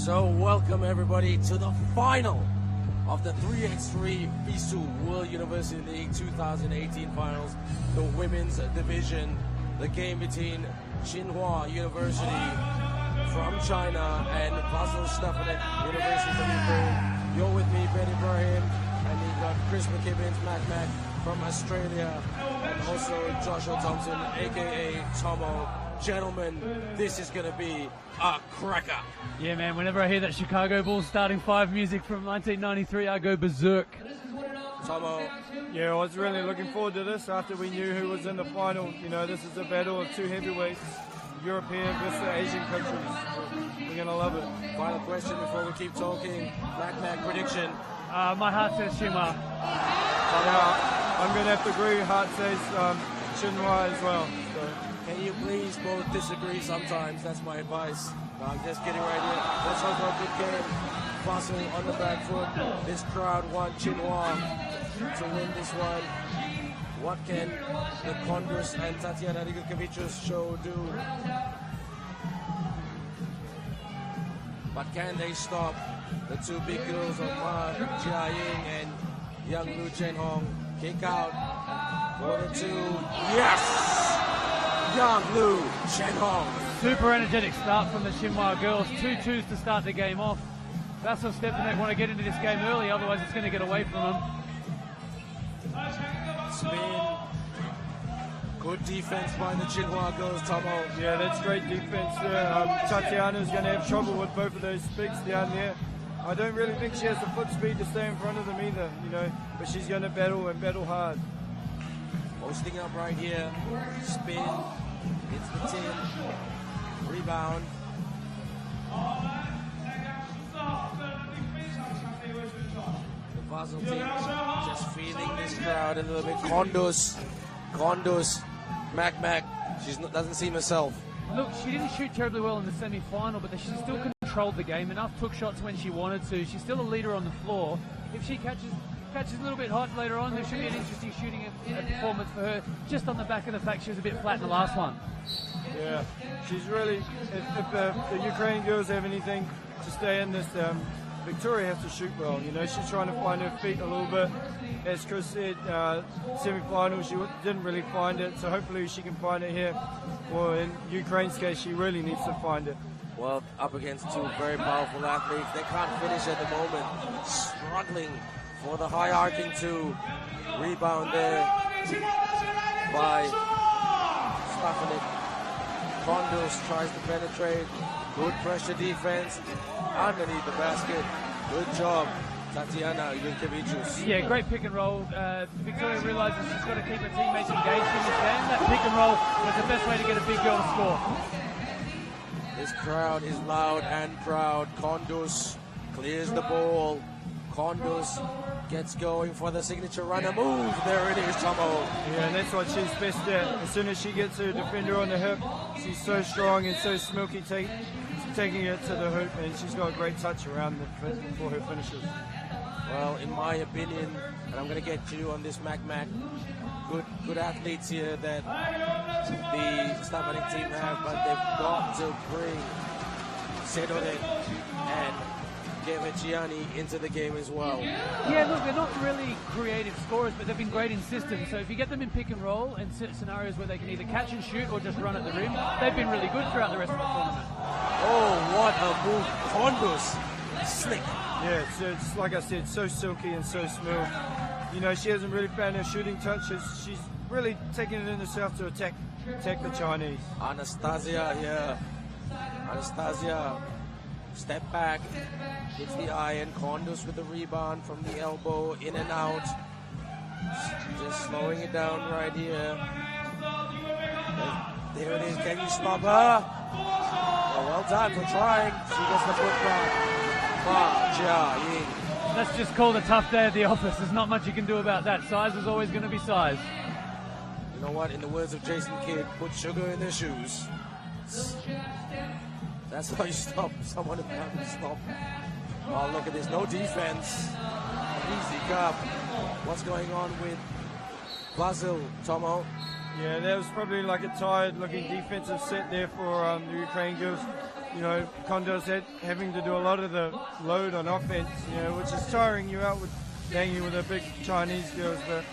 So welcome everybody to the final of the 3x3 FISU World University League 2018 finals, the women's division, the game between Tsinghua University from China and Vasyl Stefanyk University from Ukraine. You're with me, Ben Ibrahim, and you've got Chris McKibbins, Mac from Australia, and also Joshua Thompson, aka Tomo. Gentlemen, this is going to be a cracker. Yeah, man, whenever I hear that Chicago Bulls starting five music from 1993, I go berserk. Tomo. Yeah, I was really looking forward to this after we knew who was in the final. You know, this is a battle of two heavyweights, European versus Asian countries. We're going to love it. Final question before we keep talking. Mac prediction. My heart says Tsinghua. I'm going to have to agree. Heart says Tsinghua as well. So. Can you please both disagree sometimes? That's my advice. No, I'm just kidding right here. Let's hope for a good game. Vasyl on the back foot. This crowd want Tsinghua to win this one. What can the Condors and Tatiana Rigurkevich's show do? But can they stop the two big girls of Ma Jiaying and Young Lu Chenhong? Kick out for the two. Yes! Young Lu Chenhong. Super energetic start from the Tsinghua girls. 2-2s to start the game off. Vasyl Stefanyk want to get into this game early, otherwise it's going to get away from them. Spin. Good defense by the Tsinghua girls, Tomo. Yeah, that's great defense there. Tatiana's going to have trouble with both of those bigs down there. I don't really think she has the foot speed to stay in front of them either, you know, but she's going to battle and battle hard. Posting up right here. Spin. Hits the tin. Rebound. The Vasyl team just feeling this crowd a little bit. Condors. Mac. She doesn't seem herself. Look, she didn't shoot terribly well in the semi-final, but she still controlled the game enough, took shots when she wanted to. She's still a leader on the floor. If she catches a little bit hot later on, there should be an interesting shooting performance for her, just on the back of the fact she was a bit flat in the last one. Yeah, she's really, if the Ukrainian girls have anything to stay in this, Victoria has to shoot well. You know, she's trying to find her feet a little bit. As Chris said, semi-final, she didn't really find it, so hopefully she can find it here. Or in Ukraine's case, she really needs to find it. Well, up against two very powerful athletes. They can't finish at the moment. Struggling for the high arcing two. Rebound there by Stefanyk. Condors tries to penetrate. Good pressure defense underneath the basket. Good job, Tatiana Rigurkevich's. Yeah, great pick and roll. Victoria realizes she's got to keep her teammates engaged in this game. That pick and roll was the best way to get a big girl to score. This crowd is loud and proud. Condors clears the ball. Condors gets going for the signature runner move. There it is, Tomo. Yeah, and that's what she's best at. As soon as she gets her defender on the hip, she's so strong and so smoky taking it to the hoop, and she's got a great touch around for her finishes. Well, in my opinion, and I'm going to get you on this, Mac, good athletes here that the Stefanyk team have, but they've got to bring Sedonet and Geveciani into the game as well. Yeah, look, they're not really creative scorers, but they've been great in systems. So if you get them in pick and roll and scenarios where they can either catch and shoot or just run at the rim, they've been really good throughout the rest of the tournament. Oh, what a move. Condors. Slick. Yeah, it's like I said, so silky and so smooth. You know, she hasn't really found her shooting touches. She's really taking it in herself to attack the Chinese. Anastasia here. Anastasia. Step back. Hits the iron. Condors with the rebound from the elbow. In and out. Just slowing it down right here. There it is. Can you stop her? Well done for trying. She gets the foot back. That's just called a tough day at the office. There's not much you can do about that. Size is always going to be size. You know what? In the words of Jason Kidd, put sugar in their shoes. That's how you stop someone who can't stop. Oh, look at this. No defense. Easy cup. What's going on with Vasyl, Tomo? Yeah, that was probably like a tired looking defensive set there for the Ukrainian girls. you know, Kondos having to do a lot of the load on offense, you know, which is tiring you out with hanging with the big Chinese girls. But,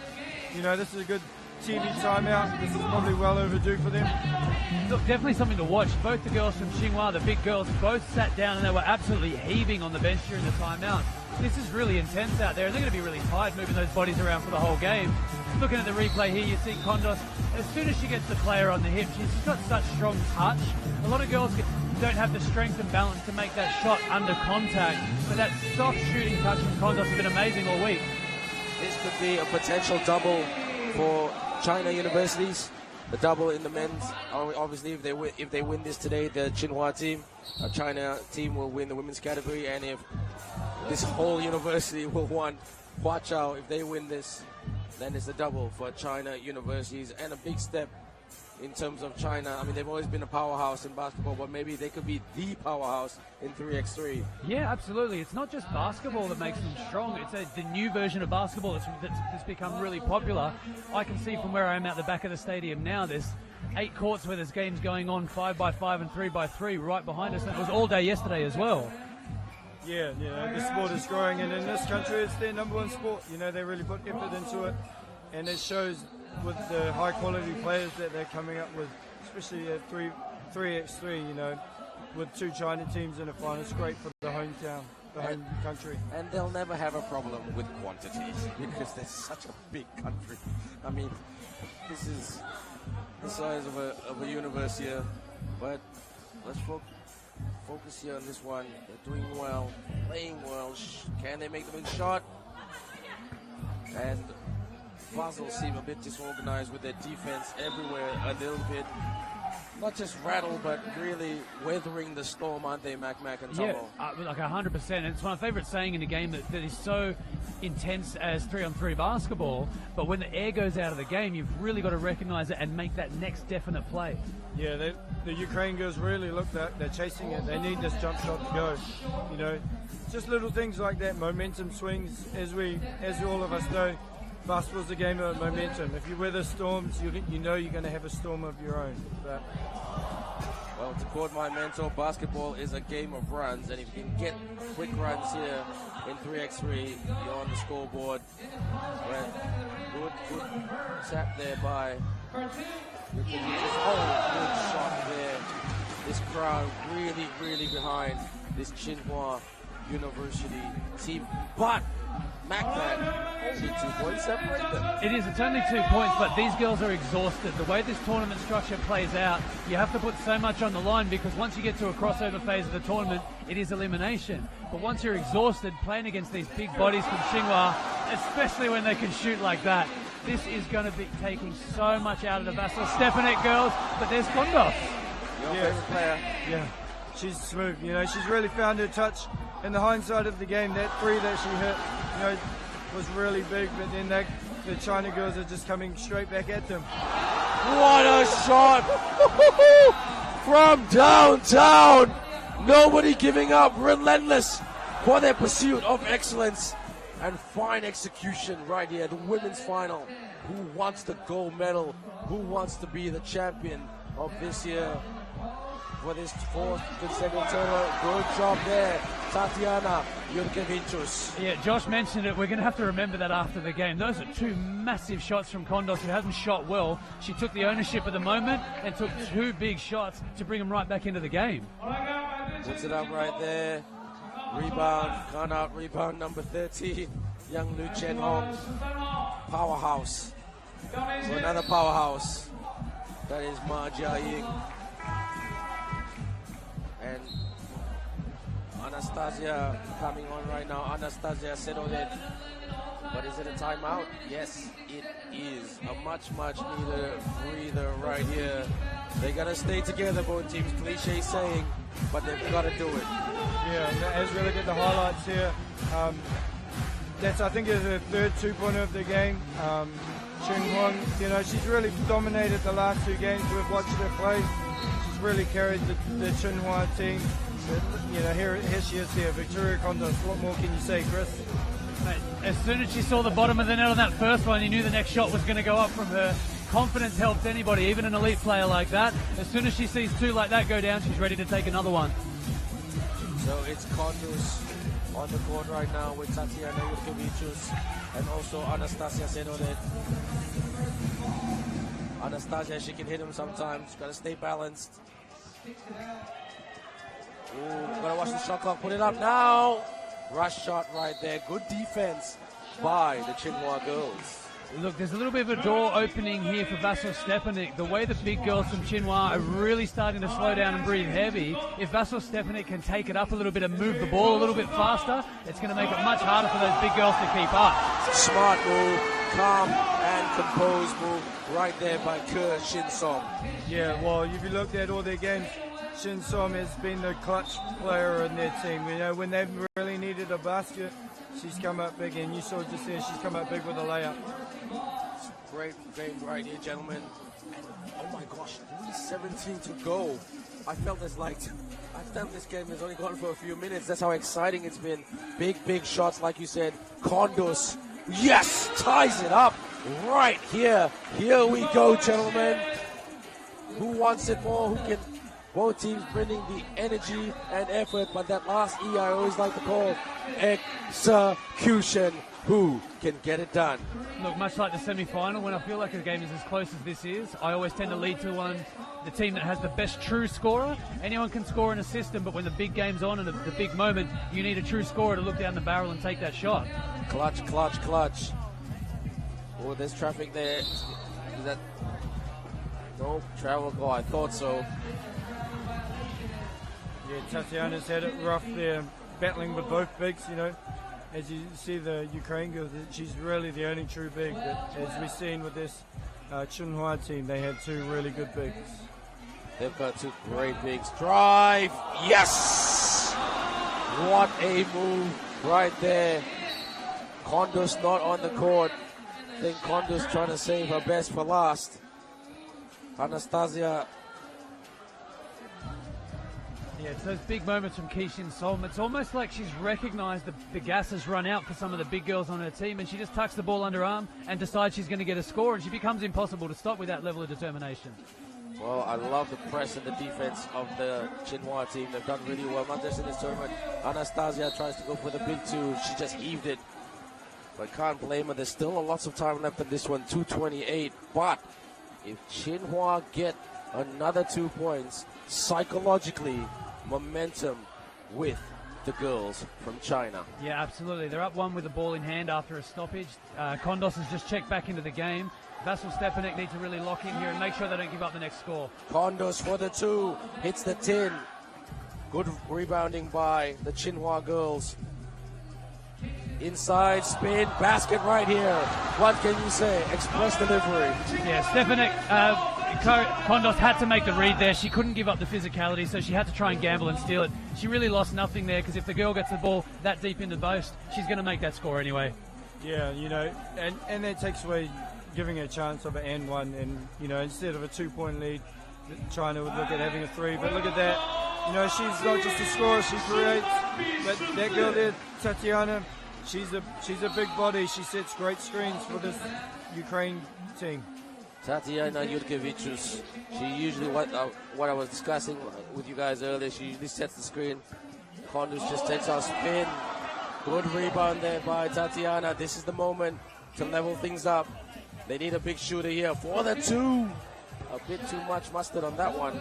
you know, this is a good TV timeout. This is probably well overdue for them. Look, definitely something to watch. Both the girls from Tsinghua, the big girls, both sat down and they were absolutely heaving on the bench during the timeout. This is really intense out there, and they're going to be really tired moving those bodies around for the whole game. Looking at the replay here, you see Kondos, as soon as she gets the player on the hip, she's got such strong touch. A lot of girls don't have the strength and balance to make that shot under contact, but that soft shooting touch from Kondos has been amazing all week. This could be a potential double for China universities. The double in the men's. Obviously, if they win this today, the Tsinghua team, China team will win the women's category, and if this whole university will want Huaqiao, if they win this, then it's a double for China universities and a big step in terms of China. I mean, they've always been a powerhouse in basketball, but maybe they could be the powerhouse in 3x3. Yeah, absolutely. It's not just basketball that makes them strong. It's the new version of basketball that's become really popular. I can see from where I am at the back of the stadium now, there's 8 courts where there's games going on 5x5 and 3x3 right behind us, and it was all day yesterday as well. Yeah, you know, the sport is growing, and in this country it's their number one sport. You know, they really put effort into it, and it shows with the high quality players that they're coming up with, especially at 3x3, you know, with 2 China teams in the final. It's great for the hometown, the home country. And they'll never have a problem with quantities because they're such a big country. I mean, this is the size of a university here, but let's focus here on this one. They're doing well, playing well. Can they make the big shot? And Vasyl seem a bit disorganized with their defense everywhere, a little bit. Not just rattled, but really weathering the storm, aren't they, Mac and Tomo? Yeah, like 100%. And it's my favorite saying in a game that is so intense as 3-on-3 basketball, but when the air goes out of the game, you've really got to recognize it and make that next definite play. Yeah, the Ukraine girls really look that they're chasing it. They need this jump shot to go. You know, just little things like that, momentum swings, as all of us know. Basketball's a game of momentum. If you weather storms, you know you're going to have a storm of your own. But well, to quote my mentor, basketball is a game of runs, and if you can get quick runs here in 3x3, you're on the scoreboard. Well, good tap there by. Good shot there. This crowd really behind this Tsinghua University team, but only 2 points separate them. It is, it's only 2 points, but these girls are exhausted. The way this tournament structure plays out, you have to put so much on the line because once you get to a crossover phase of the tournament, it is elimination. But once you're exhausted playing against these big bodies from Tsinghua, especially when they can shoot like that, this is going to be taking so much out of the Vasyl Stefanyk girls, but there's Kondos. Your favorite player. Yeah, she's smooth. You know, she's really found her touch. In the hindsight of the game, that 3 that she hit, you know, was really big, but then the China girls are just coming straight back at them. What a shot from downtown. Nobody giving up, relentless for their pursuit of excellence and fine execution right here. The women's final. Who wants the gold medal? Who wants to be the champion of this year? For this 4th consecutive tournament. Good job there, Tatiana Jurkevichus. Yeah, Josh mentioned it. We're going to have to remember that after the game. Those are 2 massive shots from Kondos, who hasn't shot well. She took the ownership of the moment and took 2 big shots to bring them right back into the game. Puts it up right there. Rebound, gone out. Rebound number 13. Young Lu Chen Hong. Powerhouse. So another powerhouse. That is Ma Jiaying. And Anastasia coming on right now. Anastasia settled it. But is it a timeout? Yes, it is. A much needed breather right here. They gotta stay together, both teams. Cliche saying, but they've got to do it. Yeah, as we look at the highlights here, that's, I think, is the 3rd 2-pointer of the game. Tsinghua, you know, she's really dominated the last 2 games. We've watched her play. She's really carried the Tsinghua team. But, you know, here she is here, Victoria Kondos. What more can you say, Chris? Mate, as soon as she saw the bottom of the net on that first one, you knew the next shot was going to go up from her. confidence helps anybody, even an elite player like that. As soon as she sees two like that go down, she's ready to take another one. So it's Kondus on the court right now with Tatiana Yurkevicius and also Anastasia Senodet. Anastasia, she can hit him sometimes. Got to stay balanced. Ooh, gotta watch the shot clock. Put it up now. Rush shot right there. Good defense by the Tsinghua girls. Look, there's a little bit of a door opening here for Vasyl Stefanyk. The way the big girls from Tsinghua are really starting to slow down and breathe heavy, if Vasyl Stefanyk can take it up a little bit and move the ball a little bit faster, it's going to make it much harder for those big girls to keep up. Smart move, calm and composed move right there by Kerr Shin-som. Yeah, well, if you looked at all their games, Shin-som has been the clutch player in their team. You know, when they've really needed a basket, she's come up big, and you saw just there, she's come up big with a layup. Great game right here, gentlemen. Oh my gosh, 3:17 to go. I felt this game has only gone for a few minutes. That's how exciting it's been. Big shots, like you said. Kondus, yes, ties it up right here. Here we go, gentlemen. Who wants it more? Who can? Both teams bringing the energy and effort, but that last E I always like to call execution. Who can get it done? Look, much like the semi-final, when I feel like a game is as close as this is, I always tend to lead to the team that has the best true scorer. Anyone can score in a system, but when the big game's on and the big moment, you need a true scorer to look down the barrel and take that shot. Clutch. Oh, there's traffic there. Is that... No, travel. Oh, I thought so. Yeah, Tatiana's had it rough there, battling with both bigs, you know. As you see the Ukraine girls, she's really the only true big. But as we've seen with this Tsinghua team, they had two really good bigs. They've got two great bigs. Drive, yes! What a move right there. Kondus not on the court. I think Kondus trying to save her best for last. Anastasia. Yeah, it's those big moments from Keishin Solm. It's almost like she's recognized the gas has run out for some of the big girls on her team, and she just tucks the ball under arm and decides she's going to get a score, and she becomes impossible to stop with that level of determination. Well, I love the press and the defense of the Tsinghua team. They've done really well, not just in this tournament. Anastasia tries to go for the big two. She just heaved it. But can't blame her. There's still lots of time left in this one, 2:28. But if Tsinghua get another 2 points, psychologically, momentum with the girls from China. Yeah, absolutely. They're up one with the ball in hand after a stoppage. Kondus has just checked back into the game. Vasyl Stefanyk needs to really lock in here and make sure they don't give up the next score. Kondus for the two, hits the tin. Good rebounding by the Tsinghua girls. Inside spin, basket right here. What can you say? Express delivery. Yeah, Stefanyk, Kondus had to make the read there. She couldn't give up the physicality, so she had to try and gamble and steal it. She really lost nothing there, because if the girl gets the ball that deep in the post, she's going to make that score anyway. Yeah, you know, and that takes away giving her a chance of an and one, and, you know, instead of a 2 point lead, China would look at having a three. But look at that. You know, she's not just a scorer, she creates. But that girl there, Tatiana, she's a big body. She sets great screens for this Ukraine team. Tatiana Yurkevicius. She usually, what I was discussing with you guys earlier, she usually sets the screen. Kondus just takes our spin. Good rebound there by Tatiana. This is the moment to level things up. They need a big shooter here for the two. A bit too much mustard on that one.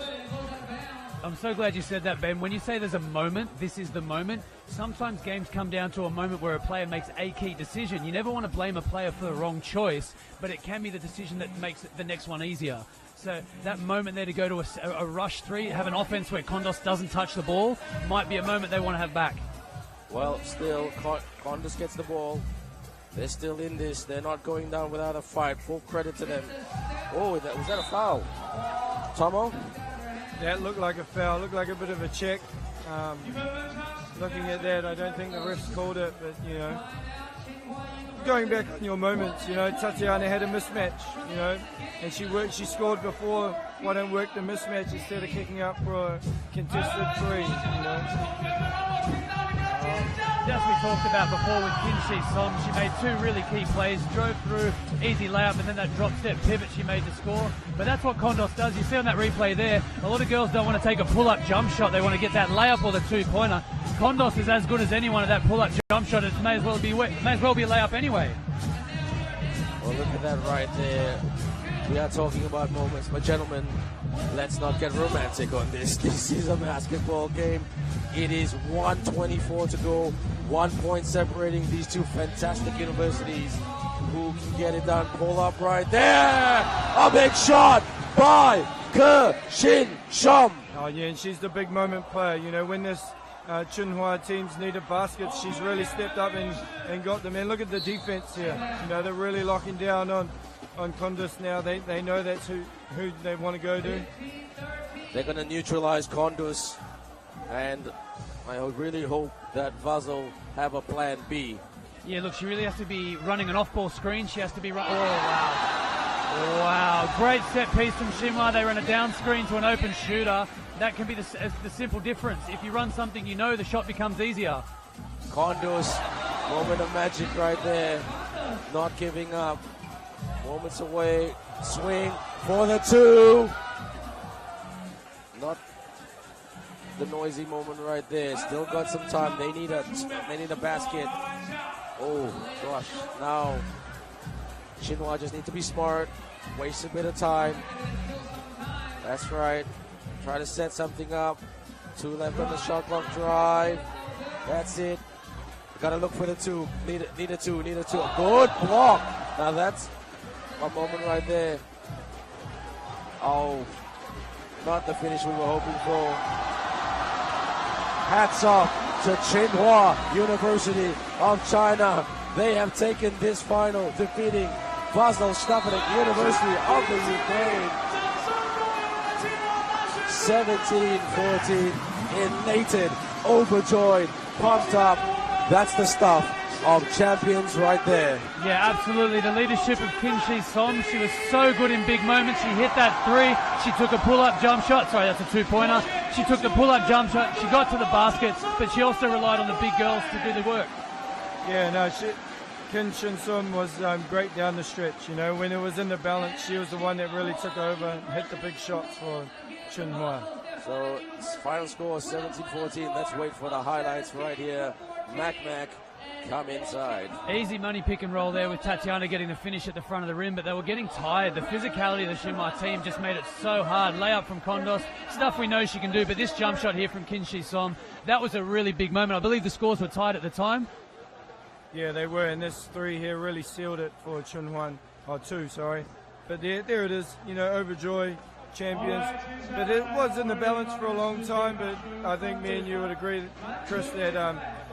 I'm so glad you said that, Ben. When you say there's a moment, this is the moment. Sometimes games come down to a moment where a player makes a key decision. You never want to blame a player for the wrong choice, but it can be the decision that makes the next one easier. So that moment there to go to a rush three, have an offense where Kondus doesn't touch the ball, might be a moment they want to have back. Well, still, Kondus gets the ball. They're still in this. They're not going down without a fight. Full credit to them. Oh, was that a foul? Tomo? That looked like a foul, looked like a bit of a check. Looking at that, I don't think the refs called it, but, you know, going back on your moments, you know, Tatiana had a mismatch, you know, and she scored before. Why don't work the mismatch instead of kicking up for a contested three, you know? Just talked about before with Kinshi Som. She made two really key plays, drove through, easy layup, and then that drop step pivot she made to score. But that's what Kondos does. You see on that replay there, a lot of girls don't want to take a pull-up jump shot. They want to get that layup or the two-pointer. Kondos is as good as anyone at that pull-up jump shot. It may as well be a layup anyway. Well, look at that right there. We are talking about moments, but gentlemen, let's not get romantic on this. This is a basketball game. It is 1:24 to go. 1 point separating these two fantastic universities. Who can get it done? Pull up right there. A big shot by Shin Shom. Oh yeah, and she's the big moment player. You know, when this Tsinghua teams needed baskets, she's really stepped up and got them. And look at the defense here. You know, they're really locking down on Kondos now. They know that's who they want to go to. They're going to neutralize Kondos, and I really hope that Vasyl have a plan B. Yeah, look, she really has to be running an off-ball screen. She has to be running. Oh, wow. Wow, great set piece from Tsinghua. They run a down screen to an open shooter. That can be the simple difference. If you run something you know, the shot becomes easier. Kondos, moment of magic right there. Not giving up. Moments away. Swing for the two. Not the noisy moment right there. Still got some time. They need a basket. Oh gosh. Now Tsinghua just need to be smart. Waste a bit of time. That's right. Try to set something up. 2 left on the shot clock drive. That's it. Gotta look for the two. Need a two. Good block. Now that's a moment right there. Oh, not the finish we were hoping for. Hats off to Tsinghua University of China. They have taken this final, defeating Vasyl Stefanyk University of the Ukraine 17-14. Elated, overjoyed, pumped up. That's the stuff of champions right there. Yeah, absolutely. The leadership of Kinshi Som. She was so good in big moments. She hit that three. She took a pull-up jump shot. Sorry, that's a two-pointer. She took the pull-up jump shot. She got to the baskets, but she also relied on the big girls to do the work. Yeah, no, Kinshi Som was great down the stretch. You know, when it was in the balance, she was the one that really took over and hit the big shots for Tsinghua. So, final score 17-14. Let's wait for the highlights right here. Mac, come inside. Easy money pick and roll there with Tatiana getting the finish at the front of the rim, but they were getting tired. The physicality of the Tsinghua team just made it so hard. Layup from Kondos, stuff we know she can do, but this jump shot here from Kinshi Som, that was a really big moment. I believe the scores were tied at the time. Yeah, they were, and this three here really sealed it for Tsinghua, two, sorry. But there it is, you know, overjoyed champions. But it was in the balance for a long time, but I think me and you would agree, Chris, that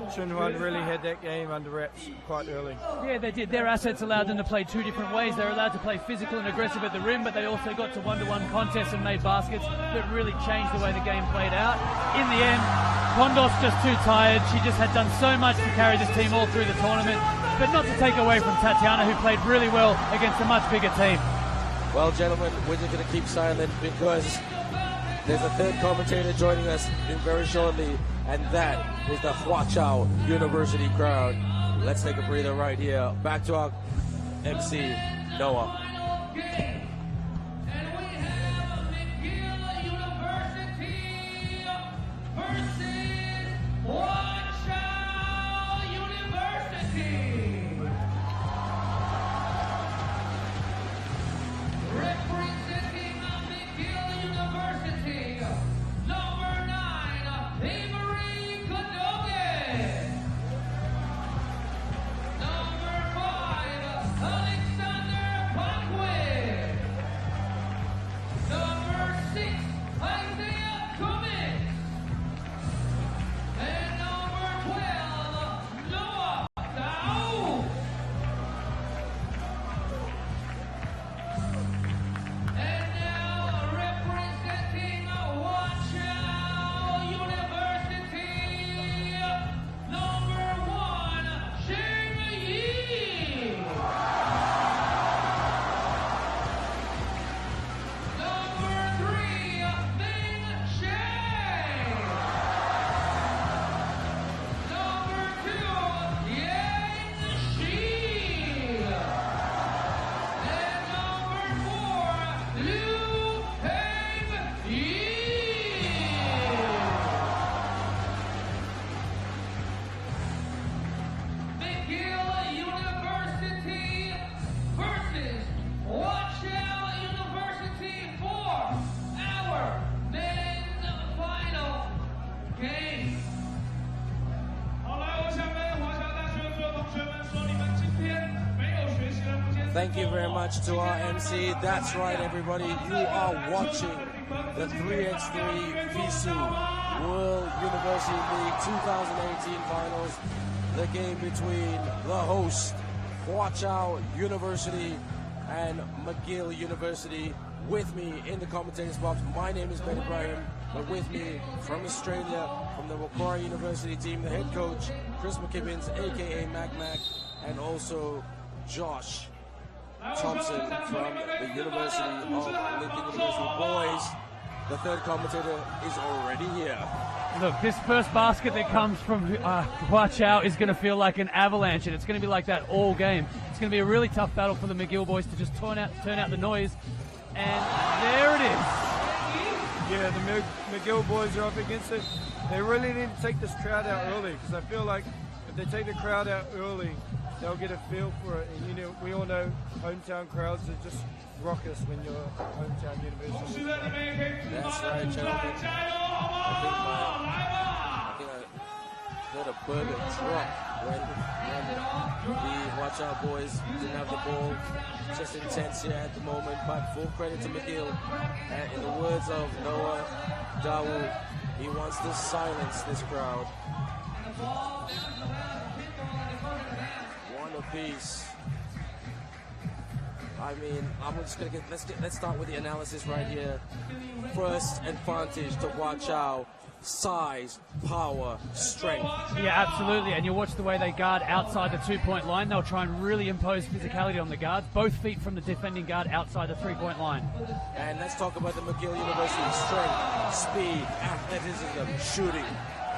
Tsinghua really had that game under wraps quite early. Yeah, they did. Their assets allowed them to play two different ways. They're allowed to play physical and aggressive at the rim, but they also got to one-to-one contests and made baskets that really changed the way the game played out. In the end, Kondos just too tired. She just had done so much to carry this team all through the tournament, but not to take away from Tatiana, who played really well against a much bigger team. Well, gentlemen, we're just going to keep silent because there's a third commentator joining us very shortly, and that is the Huaqiao University crowd. Let's take a breather right here. Back to our MC, Noah. And we have McGill University versus Huaqiao University. Representing McGill University, number 9, Avery Goettingen. Number 5, Alexander Conquest. Thank you very much to our MC. That's right, everybody. You are watching the 3x3 FISU World University League 2018 finals. The game between the host, Huaqiao University, and McGill University. With me in the commentators box, my name is Ben Ibrahim, but with me from Australia, from the Vrije University team, the head coach, Chris McKibbins, aka Mac, and also Josh Thompson from the University of Lincoln University Boys. The third commentator is already here. Look, this first basket that comes from Huaqiao is going to feel like an avalanche, and it's going to be like that all game. It's going to be a really tough battle for the McGill boys to just turn out the noise. And there it is. Yeah, the McGill boys are up against it. They really need to take this crowd out early, because I feel like if they take the crowd out early, they'll get a feel for it. And you know, we all know hometown crowds are just raucous when you're a hometown university. That's right, gentlemen. I think I heard a burger drop when the Huaqiao boys didn't have the ball. Just intense here at the moment, but full credit to McGill. And in the words of Noor Dawood, he wants to silence this crowd. One apiece. I mean, I'm just gonna let's start with the analysis right here. First advantage to Huaqiao. Size, power, strength. Yeah, absolutely. And you watch the way they guard outside the 2-point line. They'll try and really impose physicality on the guards. Both feet from the defending guard outside the 3-point line. And let's talk about the McGill University strength, speed, athleticism, shooting.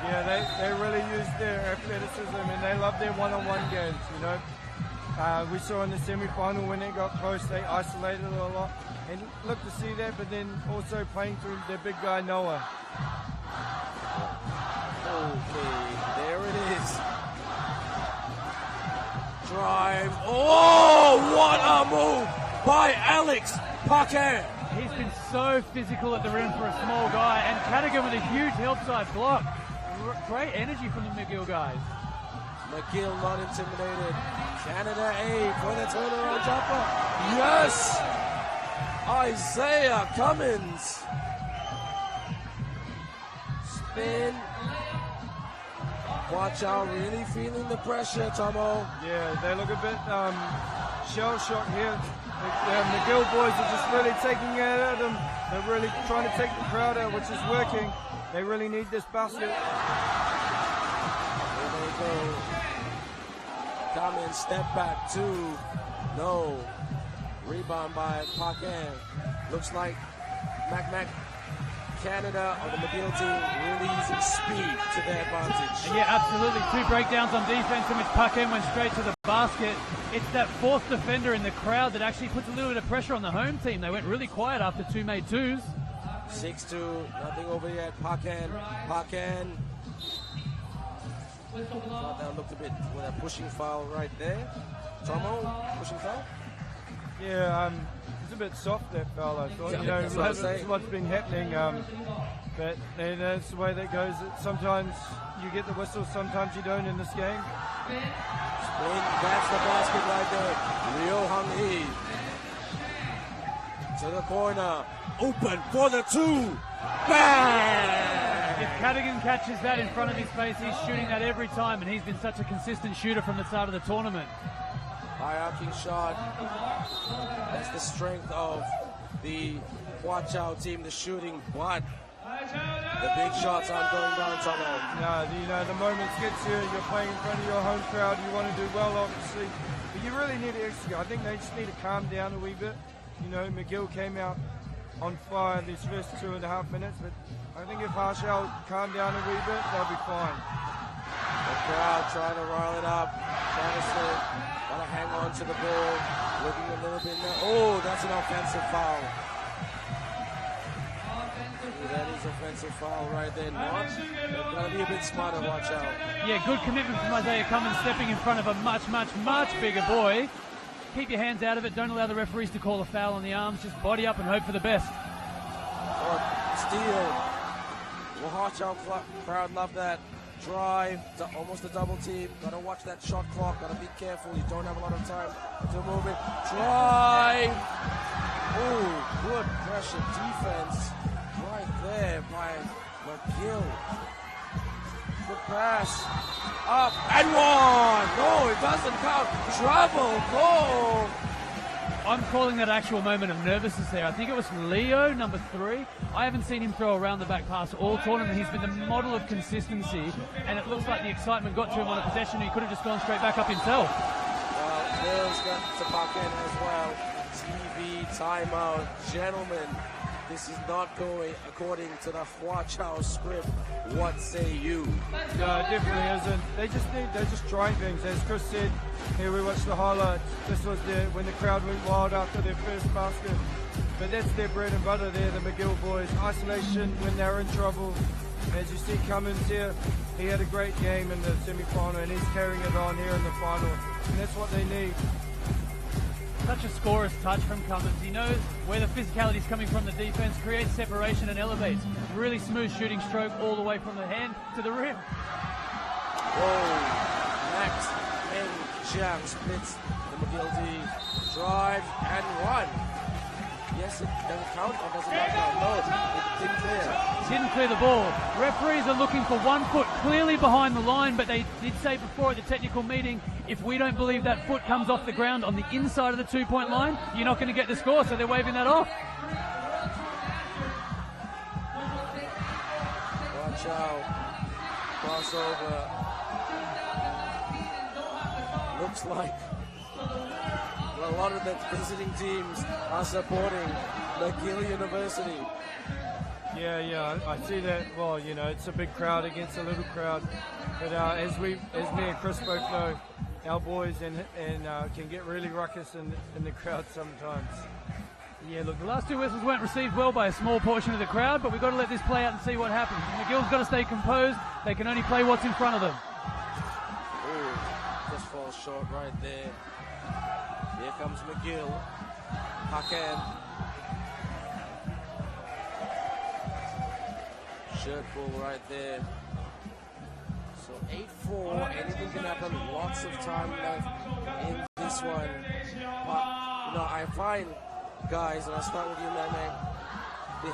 Yeah, they really use their athleticism, and they love their one-on-one games, you know. We saw in the semi-final when it got close, they isolated it a lot. And look to see that, but then also playing through their big guy, Noor. Okay, there it is. Drive. Oh, what a move by Alex Payame. He's been so physical at the rim for a small guy, and Cadogan with a huge help side block. Great energy from the McGill guys. McGill not intimidated. Canada A for the turnaround jumper. Yes! Isaiah Cummins. Spin. Huaqiao really feeling the pressure, Tomo. Yeah, they look a bit shell-shocked here. The McGill boys are just really taking it at them. They're really trying to take the crowd out, which is working. They really need this basket. Here they go. Come in, step back, 2. No. Rebound by Payame. Looks like Mac Canada or the McGill team really using speed to their advantage. Yeah, absolutely. 2 breakdowns on defense in which Payame went straight to the basket. It's that 4th defender in the crowd that actually puts a little bit of pressure on the home team. They went really quiet after 2 made 2s. 6-2, nothing over yet. Payame. Thought that looked a bit with a pushing foul right there. Tomo, pushing foul? Yeah, it's a bit soft, that foul, I thought. Yeah, you know, that's what I'm that's saying. what's been happening. But that's the way that goes. Sometimes you get the whistle, sometimes you don't in this game. Spin, that's the basket right there. Ryo Hung-hee to the corner. Open for the 2. Bang! If Cadogan catches that in front of his face, he's shooting that every time, and he's been such a consistent shooter from the start of the tournament. High arcing shot. That's the strength of the Huaqiao team, the shooting, but the big shots aren't going down, Tomo. No, you know, the moments get you, you're playing in front of your home crowd, you want to do well, obviously, but you really need to execute. I think they just need to calm down a wee bit. You know, McGill came out on fire these first 2.5 minutes, but I think if Huaqiao calm down a wee bit, they'll be fine. The crowd trying to rile it up, trying to hang on to the ball, looking a little bit now. Oh, that's an offensive foul. That is offensive foul right there. They're going to be a bit smarter, watch out. Yeah, good commitment from Isaiah Cummins, stepping in front of a much, much, much bigger boy. Keep your hands out of it. Don't allow the referees to call a foul on the arms. Just body up and hope for the best. Or steal. Well, Huaqiao crowd love that. drive, almost a double team. Gotta watch that shot clock, gotta be careful. You don't have a lot of time to move it. Drive! Oh, good pressure defense right there by McGill. Good pass. Up and one! No, it doesn't count. Trouble, goal! I'm calling that actual moment of nervousness there. I think it was Leo, number 3. I haven't seen him throw around the back pass all tournament. He's been the model of consistency, and it looks like the excitement got to him on a possession. He could have just gone straight back up himself. Well, Leo's got to back in as well. TV timeout. Gentlemen, this is not going according to the Huaqiao script. What say you? No, it definitely isn't. They're just trying things. As Chris said, here we watched the highlights. This was when the crowd went wild after their first basket. But that's their bread and butter there, the McGill boys. Isolation when they're in trouble. As you see Cummins here, he had a great game in the semi-final and he's carrying it on here in the final. And that's what they need. Such a scorer's touch from Cummins. He knows where the physicality is coming from the defense, creates separation and elevates. Really smooth shooting stroke all the way from the hand to the rim. Whoa, Max and Jam splits the McGill D. Drive and run. Yes, it doesn't count or does it not count? No, it didn't clear. Didn't clear the ball. Referees are looking for 1 foot clearly behind the line, but they did say before at the technical meeting, if we don't believe that foot comes off the ground on the inside of the 2-point line, you're not going to get the score, so they're waving that off. Watch out. Crossover. Looks like a lot of the visiting teams are supporting McGill University. Yeah, I see that. Well, you know, it's a big crowd against a little crowd. But as me and Chris both know, our boys can get really ruckus in the crowd sometimes. Yeah, look, the last 2 whistles weren't received well by a small portion of the crowd, but we've got to let this play out and see what happens. McGill's got to stay composed. They can only play what's in front of them. Ooh, just falls short right there. Here comes McGill. Hakan. Shirt pull right there. So 8-4, anything can happen. Lots of time left in this one. But, I find, guys, and I'll start with you, man, the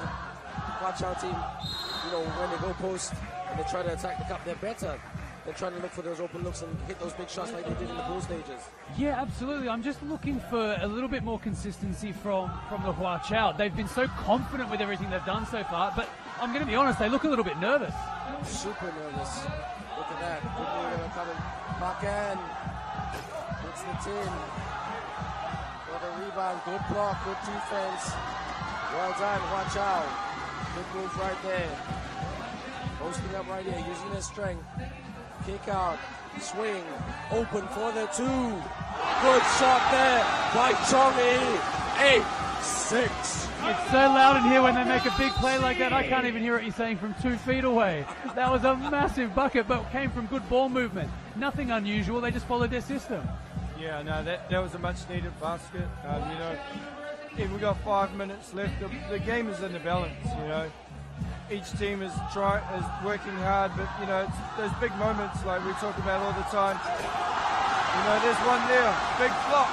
Huaqiao team, when they go post and they try to attack the cup, they're better. They're trying to look for those open looks and hit those big shots like they did in the pool stages. Yeah, absolutely. I'm just looking for a little bit more consistency from the Huaqiao. They've been so confident with everything they've done so far, but I'm going to be honest, they look a little bit nervous. Super nervous. Look at that. Good move coming. Back It's the tin. For the rebound. Good block. Good defense. Well done. Watch out. Good move right there. Posting up right here. Using his strength. Kick out. Swing. Open for the 2. Good shot there by Chongi. 8-6. It's so loud in here when they make a big play like that. I can't even hear what you're saying from 2 feet away. That was a massive bucket, but came from good ball movement. Nothing unusual. They just followed their system. Yeah, no, that was a much-needed basket. We've got 5 minutes left. The game is in the balance, Each team is working hard, but, it's those big moments like we talk about all the time. There's one there. Big flop.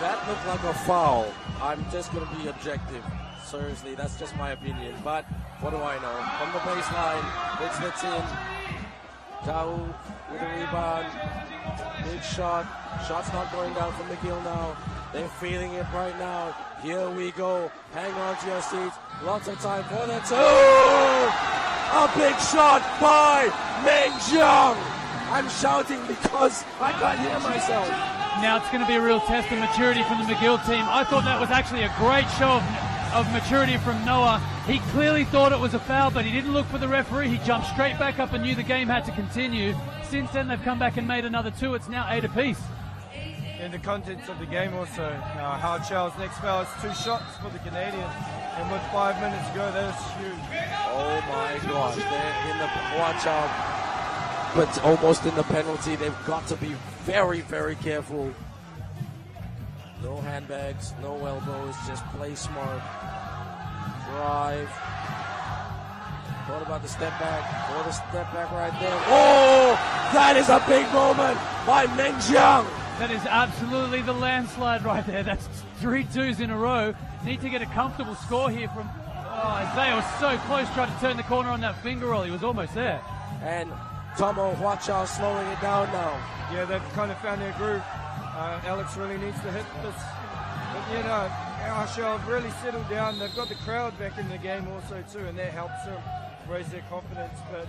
That looked like a foul. I'm just going to be objective. Seriously, that's just my opinion. But what do I know? From the baseline, it's the tin. Tau with a rebound. Big shot. Shot's not going down from McGill now. They're feeling it right now. Here we go. Hang on to your seats. Lots of time for the 2. A big shot by Meng. I'm shouting because I can't hear myself. Now it's going to be a real test of maturity from the McGill team. I thought that was actually a great show of maturity from Noah. He clearly thought it was a foul, but he didn't look for the referee. He jumped straight back up and knew the game had to continue. Since then, they've come back and made another 2. It's now 8 apiece. In the contents of the game also, Huaqiao's next foul is 2 shots for the Canadians. And with 5 minutes to go, that's huge. Oh my gosh, they're in the Huaqiao, but almost in the penalty. They've got to be very, very careful. No handbags, no elbows, just play smart. Drive. What about the step back? Or the step back right there. Oh, that is a big moment by Ndejje. That is absolutely the landslide right there. That's 3 twos in a row. Need to get a comfortable score here from... Oh, Isaiah was so close trying to turn the corner on that finger roll. He was almost there. And Tomo Huaqiao slowing it down now. Yeah, they've kind of found their groove. Alex really needs to hit this. But, you know, Huaqiao have really settled down. They've got the crowd back in the game also too, and that helps them raise their confidence. But,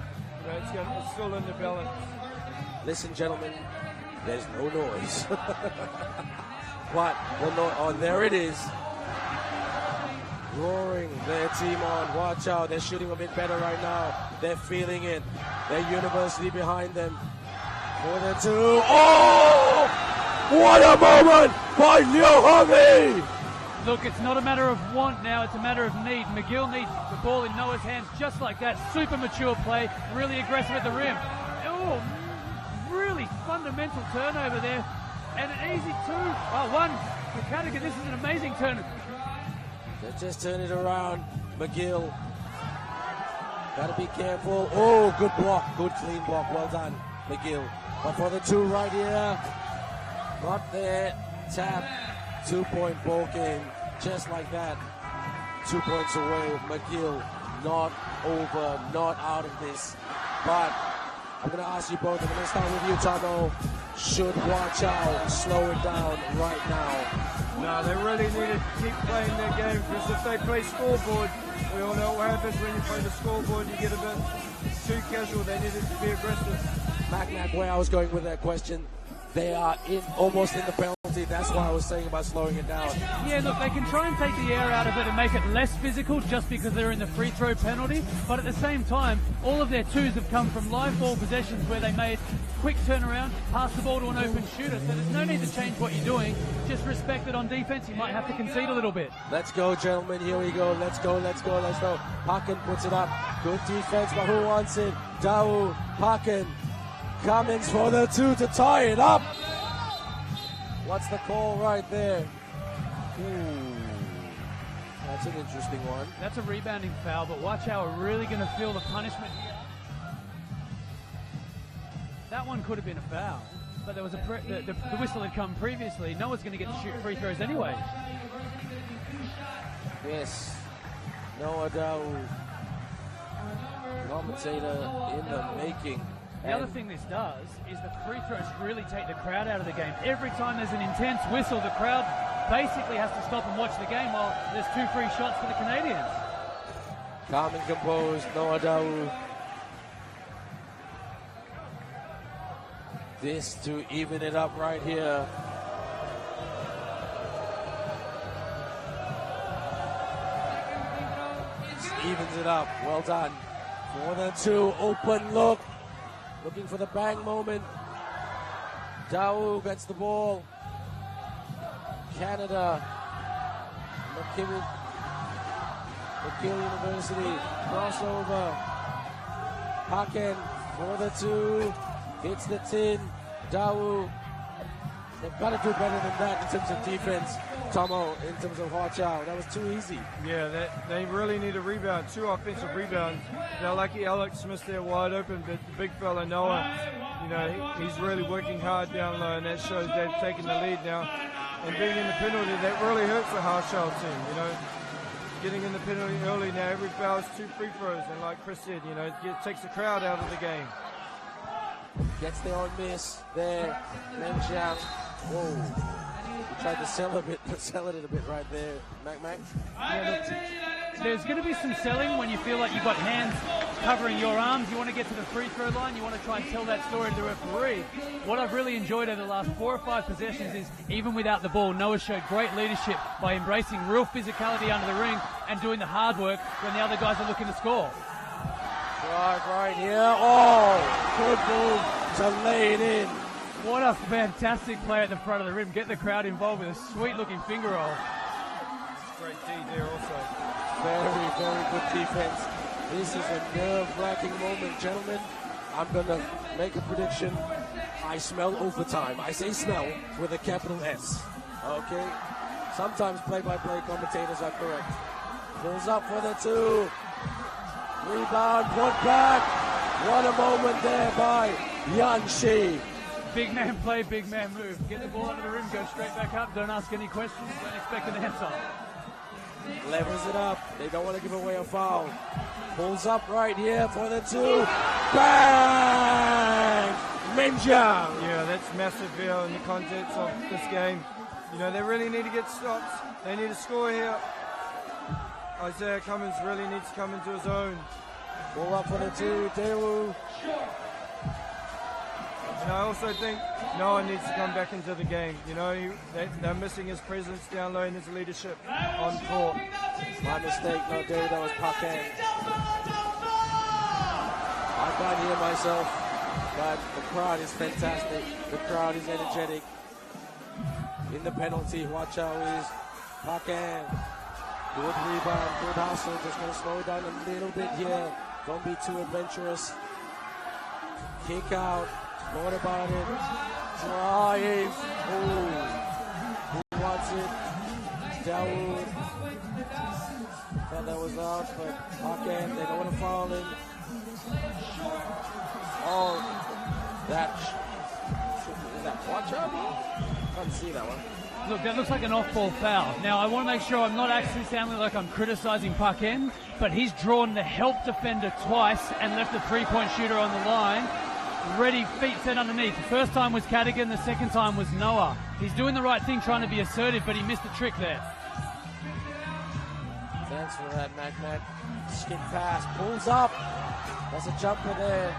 you know, it's still in the balance. Listen, gentlemen, there's no noise. But, oh, there it is. Roaring their team on. Watch out, they're shooting a bit better right now. They're feeling it. Their university behind them. For the 2. Oh! What a moment by Ljubljana! Look, it's not a matter of want now, it's a matter of need. McGill needs the ball in Noah's hands just like that. Super mature play, really aggressive at the rim. Oh, really fundamental turnover there. And an easy 2. Oh, 1 for Cadogan. This is an amazing turn. They just turn it around. McGill. Gotta be careful. Oh, good block. Good clean block. Well done, McGill. But for the 2 right here. Got there. Tap. 2-point ball game. Just like that. 2 points away. McGill not over. Not out of this. But I'm going to ask you both. I'm going to start with you, Tomo. Should Huaqiao slow it down right now? No, they really need to keep playing their game, because if they play scoreboard, we all know what happens when you play the scoreboard. You get a bit too casual. They needed to be aggressive. Mac, where I was going with that question, they are almost in the penalty. That's why I was saying about slowing it down. Yeah, look, they can try and take the air out of it and make it less physical just because they're in the free throw penalty. But at the same time, all of their 2s have come from live ball possessions where they made quick turnaround, pass the ball to an open shooter. So there's no need to change what you're doing. Just respect that on defense, you might have to concede a little bit. Let's go, gentlemen. Here we go. Let's go. Haken puts it up. Good defense, but who wants it? Dau, Haken. Cummins for the 2 to tie it up. What's the call right there? That's an interesting one. That's a rebounding foul, but watch how we're really going to feel the punishment here. That one could have been a foul, but there was the whistle had come previously. No one's going to get to shoot free throws anyway. Yes. Noah Dau, commentator in the making. The other thing this does is the free throws really take the crowd out of the game. Every time there's an intense whistle, the crowd basically has to stop and watch the game while there's 2 free shots for the Canadians. Calm and composed, Noah Dau. This to even it up right here. Evens it up. Well done. For the 2, open look. Looking for the bang moment. Dau gets the ball. Canada. McGill University. Crossover. Haken for the 2. Hits the tin. Dau. They've got to do better than that in terms of defense. Tomo, in terms of Huaqiao. That was too easy. Yeah, they really need a rebound. 2 offensive rebounds. They're lucky Alex missed there wide open, but the big fella Noah, you know, he's really working hard down low, and that shows they've taken the lead now. And being in the penalty, that really hurts the Huaqiao team, you know. Getting in the penalty early now, every foul is 2 free throws, and like Chris said, you know, it takes the crowd out of the game. Gets there on miss. There. Ndejje. Whoa. He tried to sell it a bit right there. Mac. Yeah, there's going to be some selling when you feel like you've got hands covering your arms. You want to get to the free throw line. You want to try and tell that story to the referee. What I've really enjoyed over the last 4 or 5 possessions is, even without the ball, Noah showed great leadership by embracing real physicality under the ring and doing the hard work when the other guys are looking to score. Right here. Oh, good move to lay it in. What a fantastic play at the front of the rim. Get the crowd involved with a sweet-looking finger roll. Great D there also. Very, very good defense. This is a nerve-wracking moment, gentlemen. I'm going to make a prediction. I smell overtime. I say smell with a capital S. Okay? Sometimes play-by-play commentators are correct. Goes up for the 2. Rebound, put back. What a moment there by Yanshi. Big man play, big man move. Get the ball out of the rim, go straight back up. Don't ask any questions. Don't expect an answer. Levels it up. They don't want to give away a foul. Pulls up right here for the two. Bang! Ndejje. Yeah, that's massive here in the context of this game. You know, they really need to get stops. They need to score here. Isaiah Cummins really needs to come into his own. Pull up for the two. Ndejje. And I also think Noah needs to come back into the game. You know, they're missing his presence down low and his leadership on court. My mistake, no, Ndejje, that was Payame. I can't hear myself, but the crowd is fantastic. The crowd is energetic. In the penalty, Huaqiao is Payame. Good rebound, good hustle. Just going to slow it down a little bit here. Don't be too adventurous. Kick out. Thought about it. Drive. Ooh. Who wants it? Dawood. Thought that was out, but Payame, they don't want to foul him. Oh, that. Is that Huaqiao? Can't see that one. Look, that looks like an off-ball foul. Now, I want to make sure I'm not actually sounding like I'm criticising Payame, but he's drawn the help defender twice and left the three-point shooter on the line. Ready, feet set underneath. The first time was Goettingen, the second time was Noor. He's doing the right thing, trying to be assertive, but he missed the trick there. Thanks for that, Mac. Skip pass, pulls up. That's a jumper there.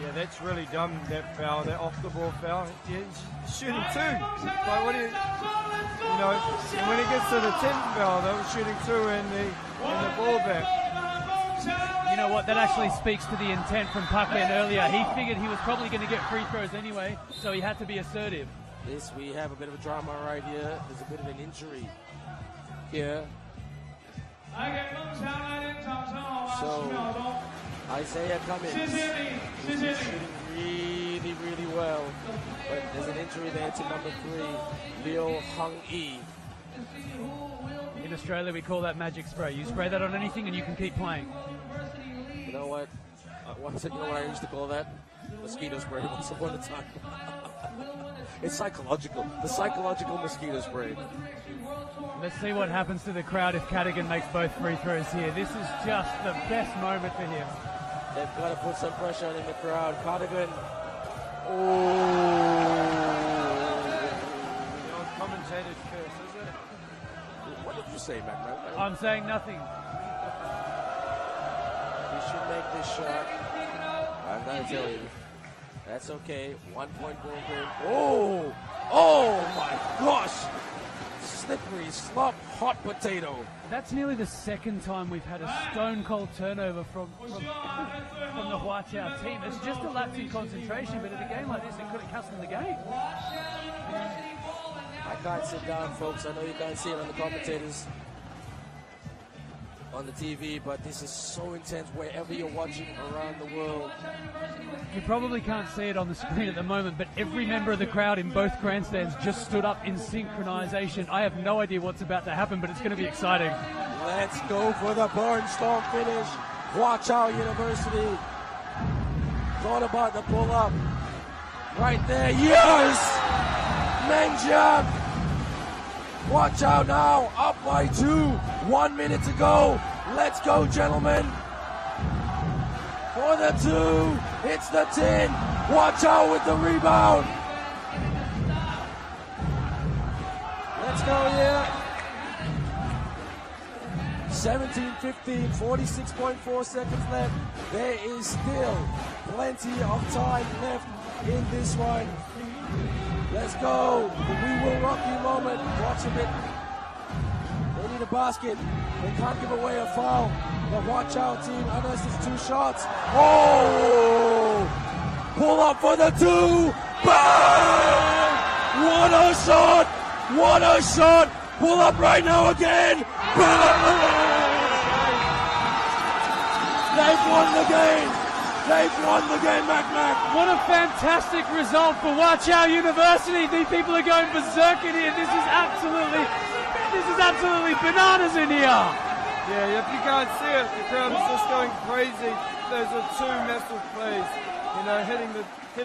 Yeah, that's really dumb, that foul, that off-the-ball foul. Yeah, he's shooting two. Like, what do you know, and when he gets to the 10th foul, they were shooting two in the ball back. You know what, that actually speaks to the intent from Payame earlier. He figured he was probably going to get free throws anyway, so he had to be assertive. This, we have a bit of a drama right here. There's a bit of an injury here. So, Isaiah Cummins is shooting really, really well. But there's an injury there to number 3, Leo Hung-yi. In Australia, we call that magic spray. You spray that on anything and you can keep playing. You know what? You know what I used to call that? Mosquito spray once upon a time. It's psychological. The psychological mosquito spray. Let's see what happens to the crowd if Goettingen makes both free throws here. This is just the best moment for him. They've got to put some pressure on in the crowd. Goettingen. Oh. The old commentator's curse, is it? What did you say, Magnus? I'm saying nothing. He should make this shot. I'm going to tell you. That's okay. 1 point ball game. Oh! Oh my gosh! Slippery, slop, hot potato. That's nearly the second time we've had a stone cold turnover from the Huaqiao team. It's just a lapse in concentration, but in a game like this, it could have cost them the game. I can't sit down, folks. I know you can't see it on the commentators on the TV, but this is so intense wherever you're watching around the world. You probably can't see it on the screen at the moment, but every member of the crowd in both grandstands just stood up in synchronization. I have no idea what's about to happen, but it's going to be exciting. Let's go for the barnstorm finish. Huaqiao University. Thought about the pull-up. Right there. Yes! Ndejje! Huaqiao now up by 2. 1 minute to go. Let's go, gentlemen. For the 2. It's the 10. Huaqiao with the rebound. Let's go here. 17-15, 46.4 seconds left. There is still plenty of time left in this one. Let's go. We will rock you moment. Watch a bit. They need a basket. They can't give away a foul. The Huaqiao team, unless it's 2 shots. Oh! Pull up for the 2. Bang! What a shot! What a shot! Pull up right now again. Bang! They've won the game. They've won the game, Mac. What a fantastic result for Huaqiao University. These people are going berserk in here. This This is absolutely bananas in here. Yeah, if you can't see it, the crowd is just going crazy. Those are two massive plays. You know, hitting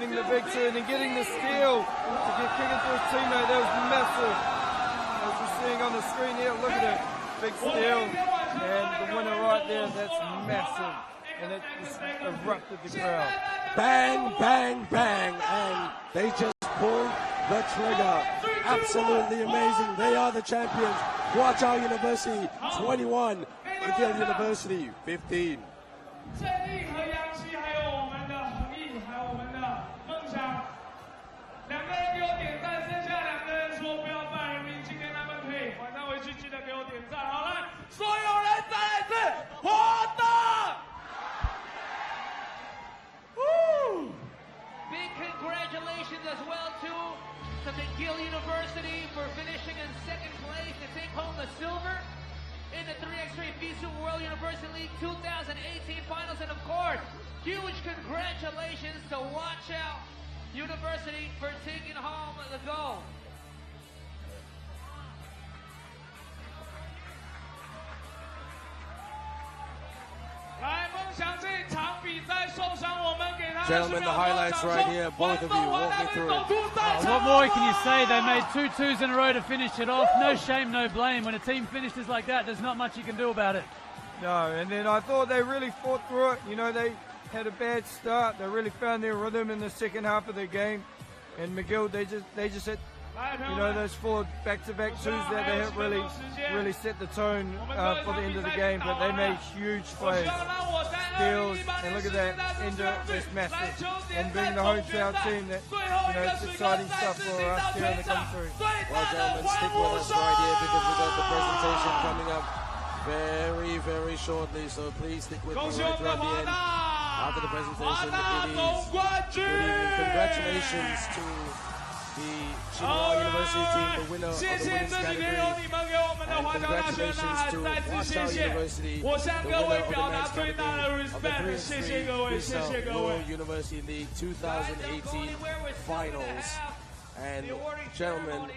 the big two and then getting the steal to get kick it to his teammate. That was massive. As you're seeing on the screen here, look at it. Big steal. And the winner right there, that's massive. And it just erupted the crowd. Bang, bang, bang. And they just pulled the trigger. Absolutely amazing. They are the champions. Huaqiao University 21, McGill University 15. 胜利和扬起，还有我们的恒毅，还有我们的梦想。两个人给我点赞，剩下两个人说不要办人民，今天他们可以晚上回去记得给我点赞。好来，所有人再来一次活动。Big congratulations as well to McGill University for finishing in second place to take home the silver in the 3x3 FISU World University League 2018 finals. And of course, huge congratulations to Huaqiao University for taking home the gold. 来，梦想这场比赛受伤，我们给他 Gentlemen, the highlights right here. Both of you, walk me through it. What more can you say? They made 2 twos in a row to finish it off. No shame, no blame. When a team finishes like that, there's not much you can do about it. No, and then I thought they really fought through it. You know, they had a bad start. They really found their rhythm in the second half of the game. And McGill, they just hit, you know, those 4 back-to-back twos that they hit really set the tone for the end of the game. But they made huge plays, steals, and look at that, this massive. And being the hometown team, that, you know, it's exciting stuff for us here in the country. Well, gentlemen, stick with us right here because we've got the presentation coming up very, very shortly. So please stick with me right throughout the end. After the presentation, it is good evening. Congratulations to the Tsinghua University team, the winner of the women's category. And congratulations to Vasyl University, the winner of the men's category of the 3x3 FISU World University League 2018 finals. And gentlemen,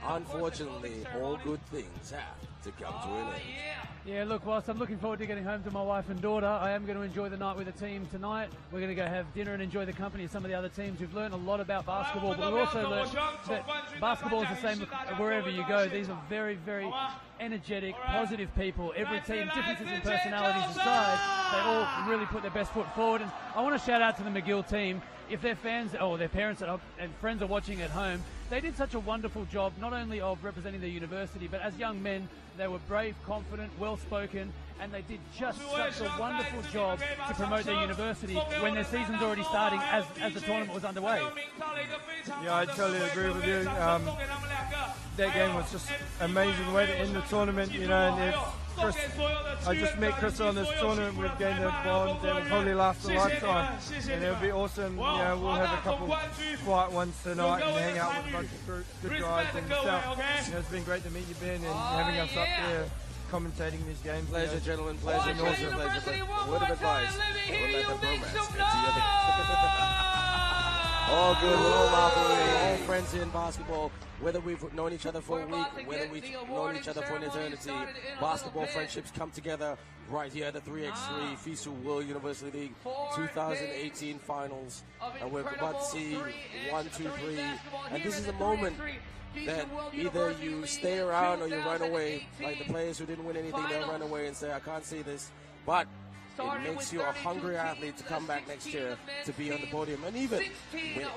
unfortunately, all good things have to come to an end. Yeah, look, whilst I'm looking forward to getting home to my wife and daughter, I am going to enjoy the night with the team tonight. We're going to go have dinner and enjoy the company of some of the other teams. We've learned a lot about basketball, but we've also learned that basketball is the same wherever you go. These are very, very energetic, positive people. Every team, differences in personalities aside, they all really put their best foot forward. And I want to shout out to the McGill team. If their fans or their parents and friends are watching at home, they did such a wonderful job, not only of representing the university, but as young men, they were brave, confident, well-spoken, and they did just such a wonderful job to promote their university when their season's already starting as the tournament was underway. Yeah, I totally agree with you. That game was just amazing way to end the tournament, you know, and Chris, I just met Chris on this tournament. We've gained a bond that will probably last a lifetime, and it'll be awesome. You know, we'll have a couple quiet ones tonight and hang out with a bunch of good guys and stuff. You know, it's been great to meet you, Ben, and having us up there commentating these games. Pleasure, gentlemen. Pleasure. Pleasure. Word of advice: don't let the romance get to you. All good, we're all laughing, we're all friends here in basketball. Whether we've known each other for a week, whether we've known each other for an eternity, basketball friendships come together right here at the 3x3 FISU World University League 2018 finals. And we're about to see 1, 2, 3. And this is a moment that either you stay around or you run away. Like the players who didn't win anything, they'll run away and say, I can't see this. But it makes you a hungry athlete to come back next year to be on the podium and even win.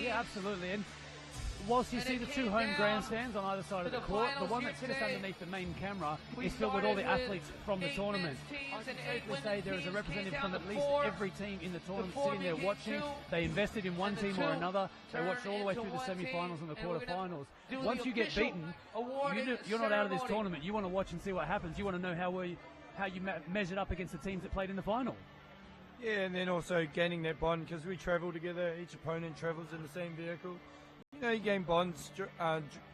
Yeah, absolutely. And whilst you see the 2 home grandstands on either side of the court, the one that sits underneath the main camera is filled with all the athletes from the tournament. I can safely say there is a representative from at least every team in the tournament sitting there watching. They invested in one team or another. They watched all the way through the semi-finals and the quarter-finals. Once you get beaten, you're not out of this tournament. You want to watch and see what happens. You want to know how you measured up against the teams that played in the final. Yeah, and then also gaining that bond because we travel together. Each opponent travels in the same vehicle. You know, you gain bonds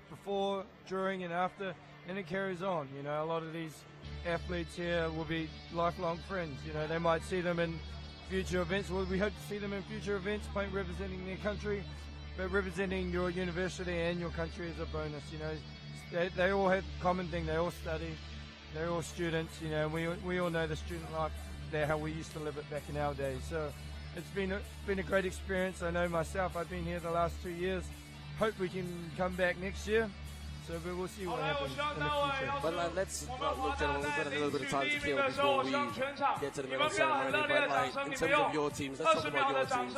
before, during, and after, and it carries on. You know, a lot of these athletes here will be lifelong friends. You know, they might see them in future events. Well, we hope to see them in future events, representing their country, but representing your university and your country is a bonus. You know, they all have common thing. They all study. They're all students. You know, we all know the student life. They're how we used to live it back in our days. So it's been a great experience. I know myself. I've been here the last 2 years. Hope we can come back next year. So but we'll see what happens in the future. But let's look, gentlemen, we've got a little bit of time to kill before we get to the medal ceremony. But like, in terms of your teams, let's talk about your teams.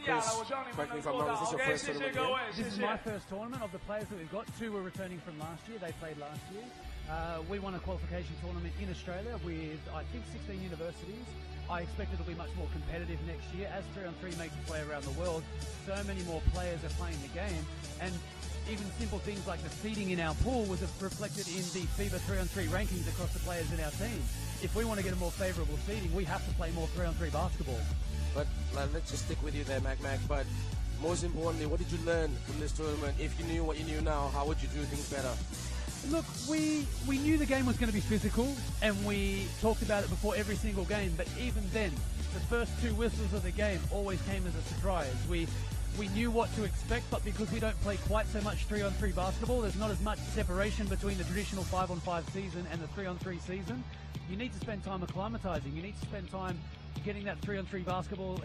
Chris, correct me if I'm wrong, is this your first tournament here? This is my first tournament. Of the players that we've got, 2 were returning from last year. They played last year. We won a qualification tournament in Australia with, I think, 16 universities. I expect it'll be much more competitive next year. As 3-on-3 makes its way around the world, so many more players are playing the game. And even simple things like the seeding in our pool was reflected in the FIBA 3-on-3 rankings across the players in our team. If we want to get a more favourable seeding, we have to play more 3-on-3 basketball. But let's just stick with you there, Mac. But most importantly, what did you learn from this tournament? If you knew what you knew now, how would you do things better? Look, we knew the game was going to be physical, and we talked about it before every single game, but even then, the first 2 whistles of the game always came as a surprise. We knew what to expect, but because we don't play quite so much 3-on-3 basketball, there's not as much separation between the traditional 5-on-5 season and the 3-on-3 season. You need to spend time acclimatizing. You need to spend time getting that 3-on-3 basketball.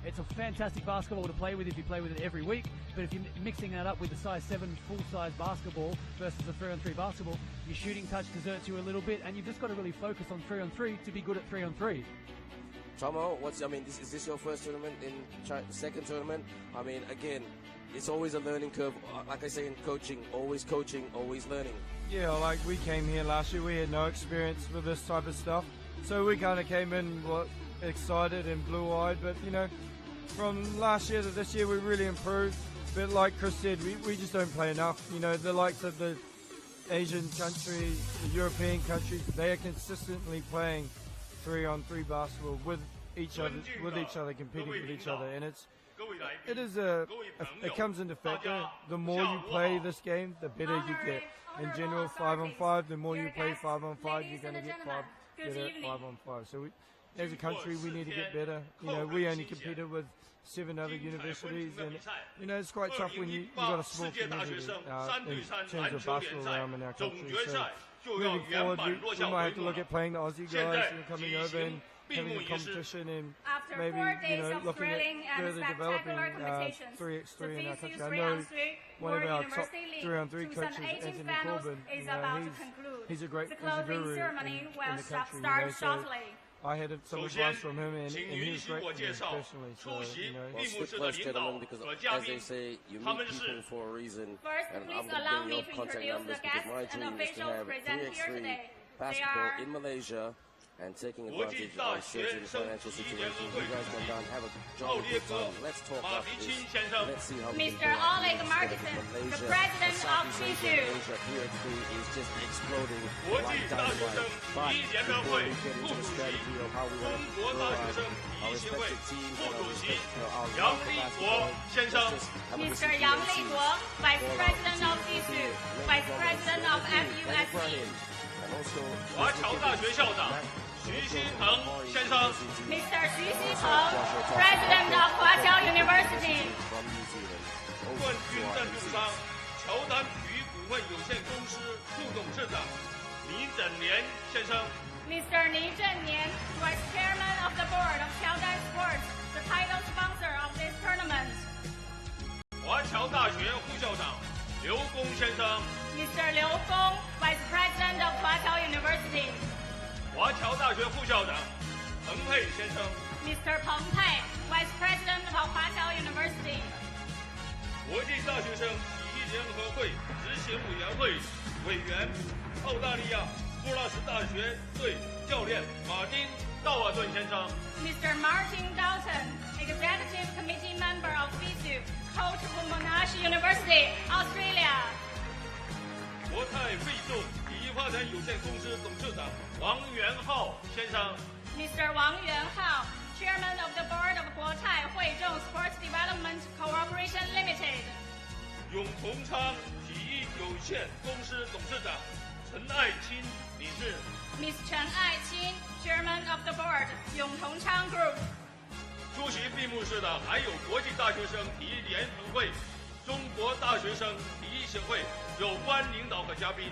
It's a fantastic basketball to play with if you play with it every week, but if you're mixing that up with the size 7 full-size basketball versus the 3-on-3 basketball, your shooting touch deserts you a little bit, and you've just got to really focus on 3-on-3 to be good at 3-on-3. Tomo, is this your first tournament in second tournament? I mean, again, it's always a learning curve. Like I say in coaching, always learning. Yeah, like we came here last year, we had no experience with this type of stuff. So we kind of came in excited and blue-eyed, but you know, from last year to this year, we really improved. But like Chris said, we just don't play enough. You know, the likes of the Asian countries, the European countries, they are consistently playing 3-on-3 basketball with each other, competing with each other, and it comes into factor. The more you play this game, the better you get. In general, 5-on-5, the more you play 5-on-5, you're going to get better at 5-on-5. So as a country, we need to get better. You know, we only competed with 7 other universities, and you know, it's quite tough when you got a small community in terms of basketball realm in our country. So moving forward, we might have to look at playing the Aussie guys and coming over and having a competition, and maybe, you know, looking at further developing 3x3 in our country. I know one of our top 3-on-3 coaches, Anthony Corbin, you know, he's a guru in the country. You know, so I had some advice from him, and he was great for me personally. So, you know, well, stick close, gentlemen, because as they say, you meet people for a reason. And I'm going to bring you up contact numbers because my dream is to have 3x3 basketball in Malaysia and taking advantage of certain financial situations. You guys come down, have a jolly good time. Let's talk about this. Let's see how we can Mr. Oleg Martinson, the president of FISU. Malaysia 3x3 is just exploding like dynamite. But before we get into the strategy of how we want to grow our respective teams and our basketball, let's just have a Mr. listen to Yang the teams. Liduo, vice president of FISU, vice president of FUSC. And also, 华侨大学校长徐新鹏先生， Mr. Xu Xipeng, president of Huaqiao University. 冠军赞助商乔丹体育股份有限公司副董事长倪振年先生， Mr. Ni Zhennian, vice chairman of the board of Xiaodan Sports, the title sponsor of this tournament. 华侨大学副校长刘工先生， Mr. Liu Gong, vice president of Huaqiao University. 华侨大学副校长彭佩先生， Mr. Peng Pei, vice president of Huaqiao University. 国际大学生体育联合会执行委员会委员澳大利亚布拉什大学队教练马丁·道瓦顿先生， Mr. Martin Dalton, executive committee member of FISU, coach for Mon-Altius University, Australia. 国泰费众体育发展有限公司董事长王元浩先生， Mr. Wang Yuanhao, chairman of the board of Guotai Huizhong Sports Development Corporation Limited. 永同昌体育有限公司董事长陈爱卿女士， Ms. Chen Aiqin, chairman of the board, Yong Tongchang Group. 出席闭幕式的还有国际大学生体育联合会中国大学生体育协会有关领导和嘉宾，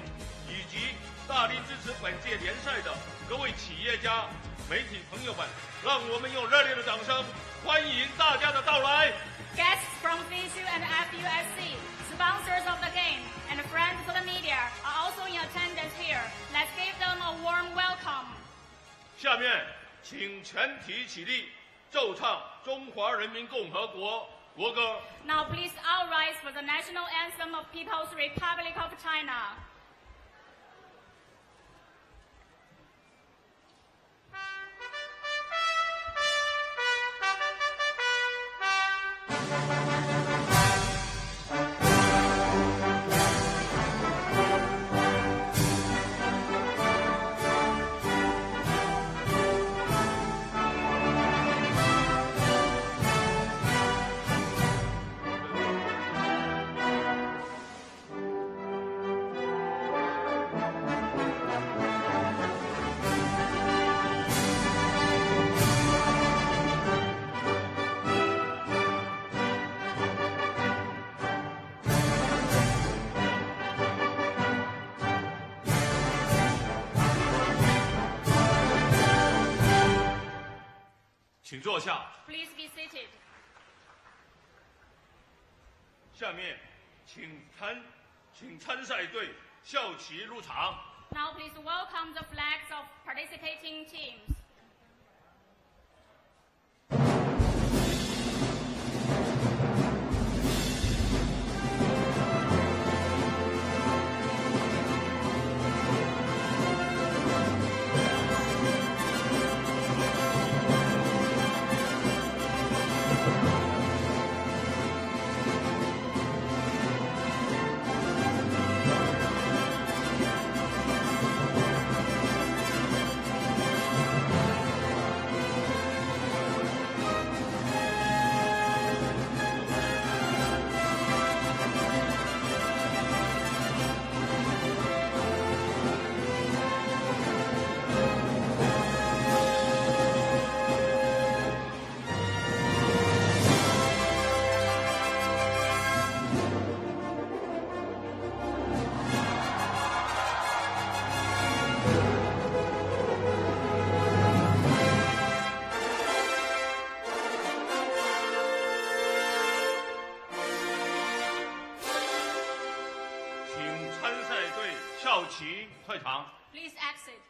以及大力支持本届联赛的各位企业家、媒体朋友们，让我们用热烈的掌声欢迎大家的到来。 Guests from FISU and FUSC, sponsors of the game, and friends of the media are also in attendance here. Let's give them a warm welcome. 下面，请全体起立，奏唱中华人民共和国国歌。 Now please all rise for the national anthem of People's Republic of China. 请坐下。 Please be seated. 下面，请参赛队校旗入场。 Now please welcome the flags of participating teams. 校旗退场。 Please exit.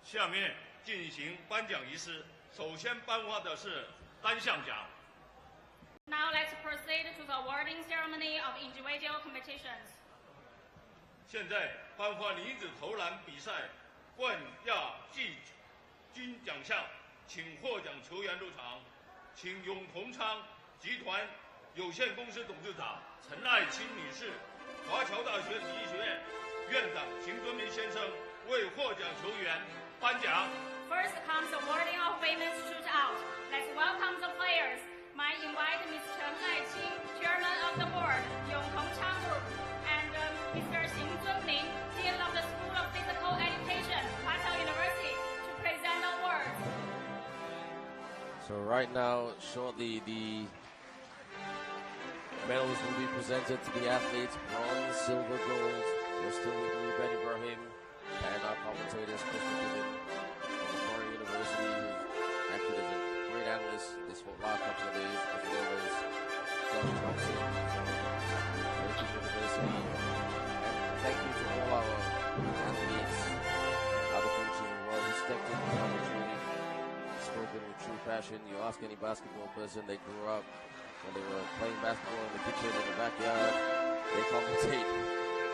下面进行颁奖仪式，首先颁发的是单项奖。 Now let's proceed to the awarding ceremony of individual competitions. 现在颁发女子投篮比赛冠亚季军奖项，请获奖球员入场。请永同昌集团有限公司董事长陈爱卿女士、华侨大学体育学院院长邢敦明先生为获奖球员颁奖。 First comes the awarding of women's shootout. Let's welcome the players. I invite Ms. Chen Aiqing, Chairman of the Board, Yong Tongchang Group, and Mr. Xing Zunming, Dean of the School of Physical Education, Huaqiao University, to present awards. So right now, shortly, the medals will be presented to the athletes: bronze, silver, gold. We're still with me, Ben Ibrahim, and our commentators, Christopher Gibbon from Vrije University, who's acted as a great analyst this last couple of days, as well as John Thompson from Peking University. And thank you to all our athletes, other coaches as well, who stepped in the opportunity, spoken with true passion. You ask any basketball person, they grew up when they were playing basketball in the kitchen, in the backyard. They commentate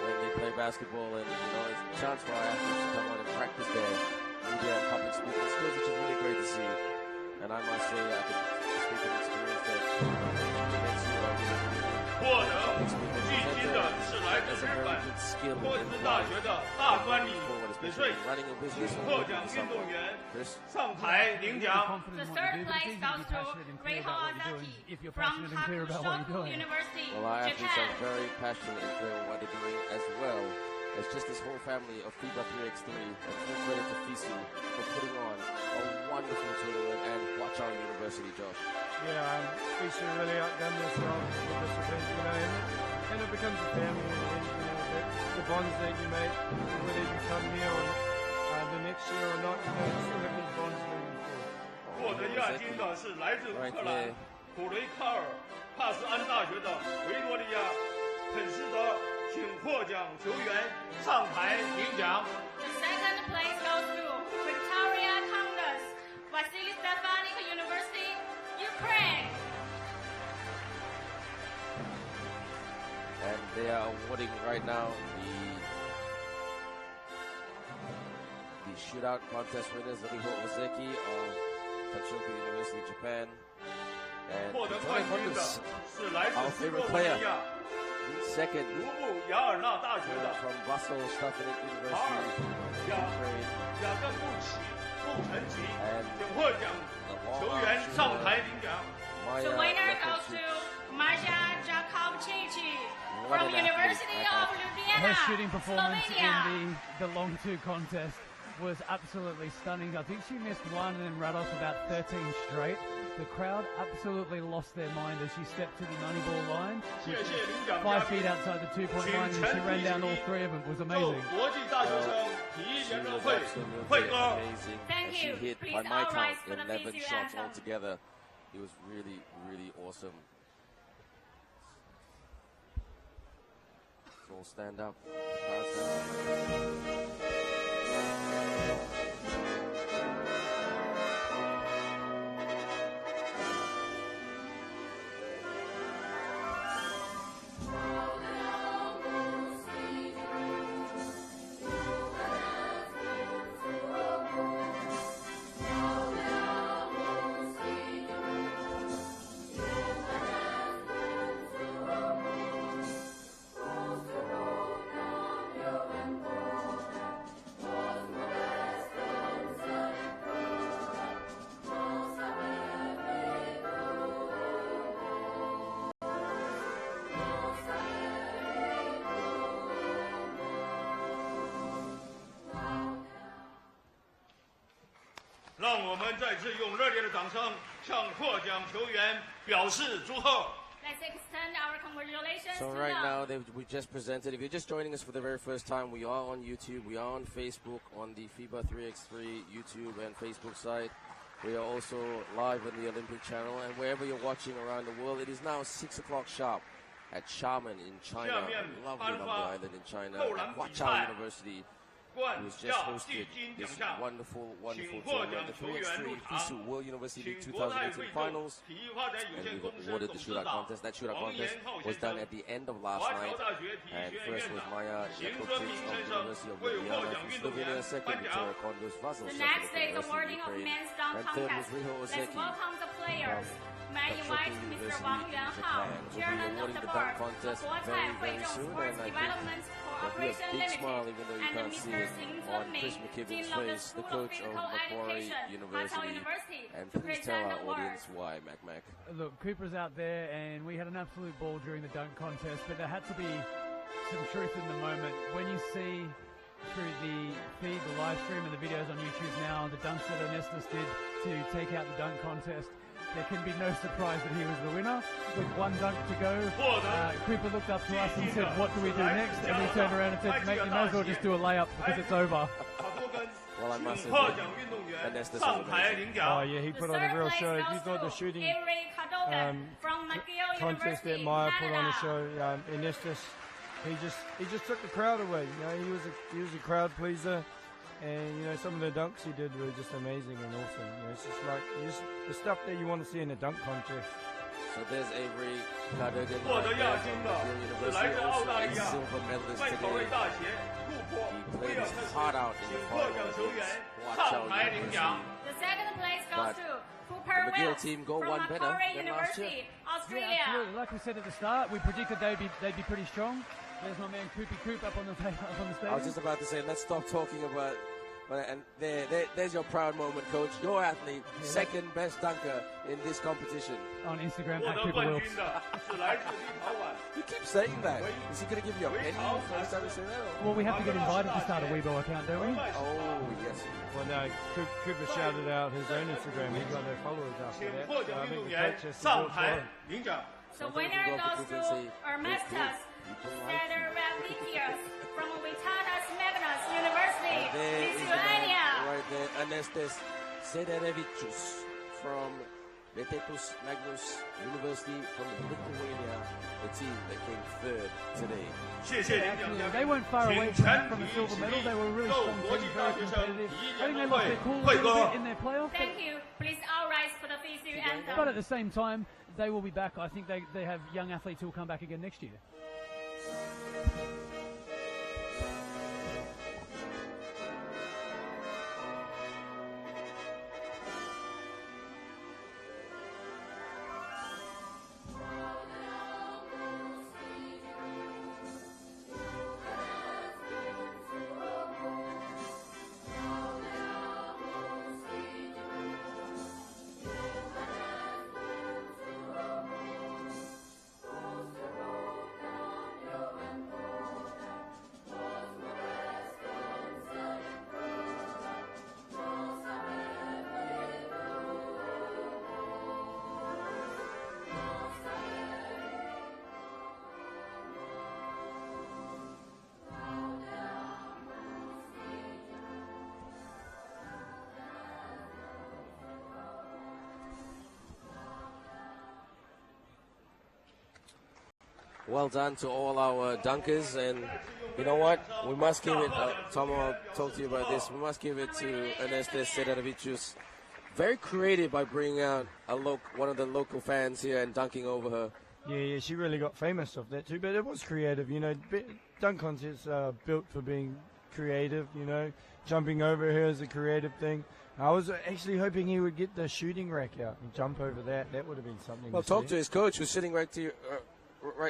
when they play basketball, and you know, it's a chance for our athletes to come on and practice their media and public speaking skills, which is really great to see. And I must say, I can speak of experience that next year I'll be 获得季军的是来自日本托斯大学的大专里岁 running a 请 business 获 or 奖 working 运动 somewhere. 员 Chris, 上台领 Really 奖。 confident The in what you third do, but it's place easy to goes be to passionate and clear Vrije about what you're doing if you're from passionate and clear about what you're Takushoku doing. University, well, our athletes Japan. are very passionate and clear on what they're doing as well. It's just this whole family of FIBA 3x3 and full credit to FISU for putting on a wonderful tournament and Huaqiao University, Josh. Yeah, FISU really outdone themselves with this event, you know, and it becomes a family, and you know, the bonds that you make, whether you come here or the next year or not, you know, you still have these bonds moving forward. 获得亚金的是来自乌克兰普雷卡尔帕斯安大学的维多利亚肯斯德，请获奖球员上台领奖。 The second place goes to Victoria Countess, Vasyl Stefanyk University, Ukraine. And they are awarding right now the shootout contest winners, Vasyl of Takushoku University, Japan. And 获得冠军的是来 our 自斯 favorite 洛文 player, 尼亚 second 卢布雅尔纳大学的 from Vasyl Stefanyk 卡尔 University, 雅 Ukraine. 雅各布奇布陈奇， And 请获奖球员上台领奖。 The winner goes to Marja Jakobčić from University of Her Ljubljana, shooting performance Slovenia. in the long two contest was absolutely stunning. I think she missed one and then rattled off about 13 straight. The crowd absolutely lost their mind as she stepped to the money ball line. 谢谢领奖 5 嘉宾 feet。outside the 2-point line and she ran down all 3 of them. It was 受 amazing. 国际大学生体育 She 联合 was 会 absolutely 会歌。 amazing. Thank And she you. hit, Please by my all count, rise for the 11 FISU shots anthem. altogether. It was really, really awesome. So we'll stand up. Let's 让我们再次用热烈的掌声向获奖球员表示祝贺。 Let's extend our congratulations So to right them. now, we just presented. If you're just joining us for the very first time, we are on YouTube, we are on Facebook, on the FIBA 3x3 YouTube and Facebook site. We are also live on the Olympic channel, and wherever you're watching around the world, it is now 6 o'clock sharp at Xiamen in China, a lovely, lovely island in China, at Huaqiao University. Who's just hosted this wonderful, wonderful tournament, the 3x3 FISU World University League 2018 finals, and we've awarded the shootout contest. That shootout contest was done at the end of last night, and first was Marja Jakobčić of the University of Ljubljana from Slovenia, second Victoria Vasyl The next Stefanyk is of the awarding of Ukraine, men's dunk and third was contest. Vrije Let's welcome the players. May I invite Takushoku Mr. University Wang in Yuanhao, Japan. We'll be Chairman of awarding the the board dunk of contest Guotai very, very Huizhou soon, Sports and I think Development there'll be a Cooperation big Limited, smile, even though you and can't Mr. see it, on Chris Dean McKibben's of the face, the School of coach of Physical Macquarie Education, University. Huaqiao University, And to please tell present our the award. audience why, Mac. Look, Cooper's out there, and we had an absolute ball during the dunk contest, but there had to be some truth in the moment. When you see through the feed, the live stream, and the videos on YouTube now, the dunks that Ernestus did to take out the dunk contest, there can be no surprise that he was the winner. With one dunk to go, Cooper looked up to us and said, "What do we do next?" And we turned around and said, "Mate, you may as well just do a layup because it's over." Well, I must admit, Ernestus was amazing. Oh yeah, he put on a real show. If you thought the shooting from McGill contest that University, Maya put on a Canada. show, Ernestus, he just took the crowd away. You know, he was a crowd pleaser, and you know some of the dunks he did were just amazing and awesome. You know, it's just like the stuff that you want to see in a dunk contest. So there's Avery Cardogan 获 right 得 there 亚 from 军 McGill 的是来 University, 自澳 also 大 a 利亚 silver medalist 麦考瑞 today. 大学库珀 He 威 played 尔 his 特斯 heart out in the 请获 final 奖球员 against 上 Huaqiao 台领奖。 University. The second place goes But to Cooper the McGill Wills team go from one better Macquarie than last year. University, Yeah, Australia. absolutely. Like we said at the start, we predicted they'd be pretty strong. There's my man Koopy Coop up on the stage. I was just about to say, let's stop talking about. And there's your proud moment, coach. Your athlete, second best dunker in this competition. On Instagram 获 at 得 Cooper 冠 Wilkes. 军的是来自立陶宛 You keep saying that. Is he going to give you a penny first time you say that? Well, we have to get invited to start a Weibo account, don't we? Oh, yes. Well, no, Cooper shouted out his own Instagram. He got no followers after 请 that. 获 So 奖 I 运 think 动 the 员 coach has to 上 do it for 台 him. 领奖。 The winner goes to Ernestus Cederavitius from Vytautas Magnus University, There is the man Lithuania. right there, Ernestus Cederavicius from Vytautas Magnus University from Lithuania, the team that came third today. 谢谢领奖嘉 They 宾， weren't far away 请 from 全 the 体 silver 起 medal. 立 They were a really 奏 strong 国 team, 际大 very 学生 competitive. 体育 I 联 think they 合 lost 会 their cool a 会 little 歌 bit in their playoff. Thank you. Please all rise for the FISU anthem. But at the same time, they will be back. I think they have young athletes who will come back again next year. Well done to all our dunkers, and you know what? We must give it, Tom, I'll talk to you about this. We must give it to Ernestus Cederavicius. Very creative by bringing out one of the local fans here and dunking over her. Yeah, she really got famous off that too, but it was creative, you know. Dunk contests are built for being creative, you know. Jumping over her is a creative thing. I was actually hoping he would get the shooting rack out and jump over that. That would have been something. Well, to talk see. to his coach who's sitting right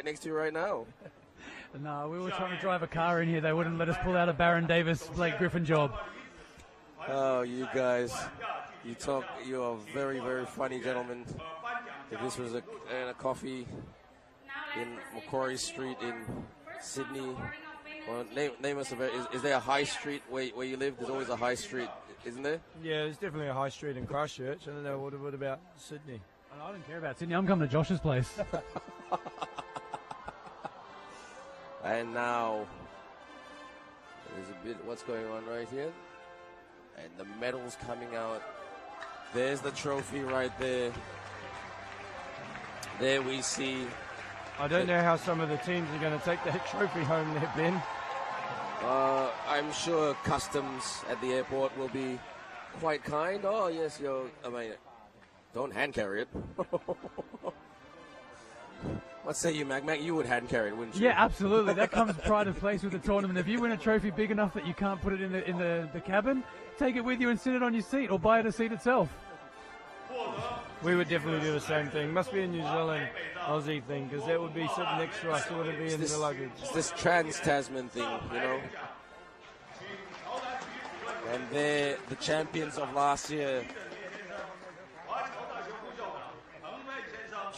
next to you right now. No, we were trying to drive a car in here. They wouldn't let us pull out a Baron Davis, Blake Griffin job. Oh, you guys, you are very, very funny gentlemen. If this was a coffee in Macquarie Street in Sydney, well, name us is there a high street where you live? There's always a high street, isn't there? Yeah, there's definitely a high street in Christchurch. I don't know what about Sydney. I don't care about Sydney. I'm coming to Josh's place. And now there's a bit what's going on right here, and the medals coming out. There's the trophy right there. There we see. I don't know how some of the teams are going to take that trophy home there, Ben. I'm sure customs at the airport will be quite kind. Oh yes, don't hand carry it. What say you, Mac? You would hand carry it, wouldn't you? Yeah, absolutely. That comes pride of place with the tournament. If you win a trophy big enough that you can't put it in the cabin, take it with you and sit it on your seat, or buy it a seat itself. We would definitely do the same thing. Must be a New Zealand Aussie thing, because that would be sitting next to us. It wouldn't be in the luggage. It's this trans-Tasman thing, you know. And they're the champions of last year.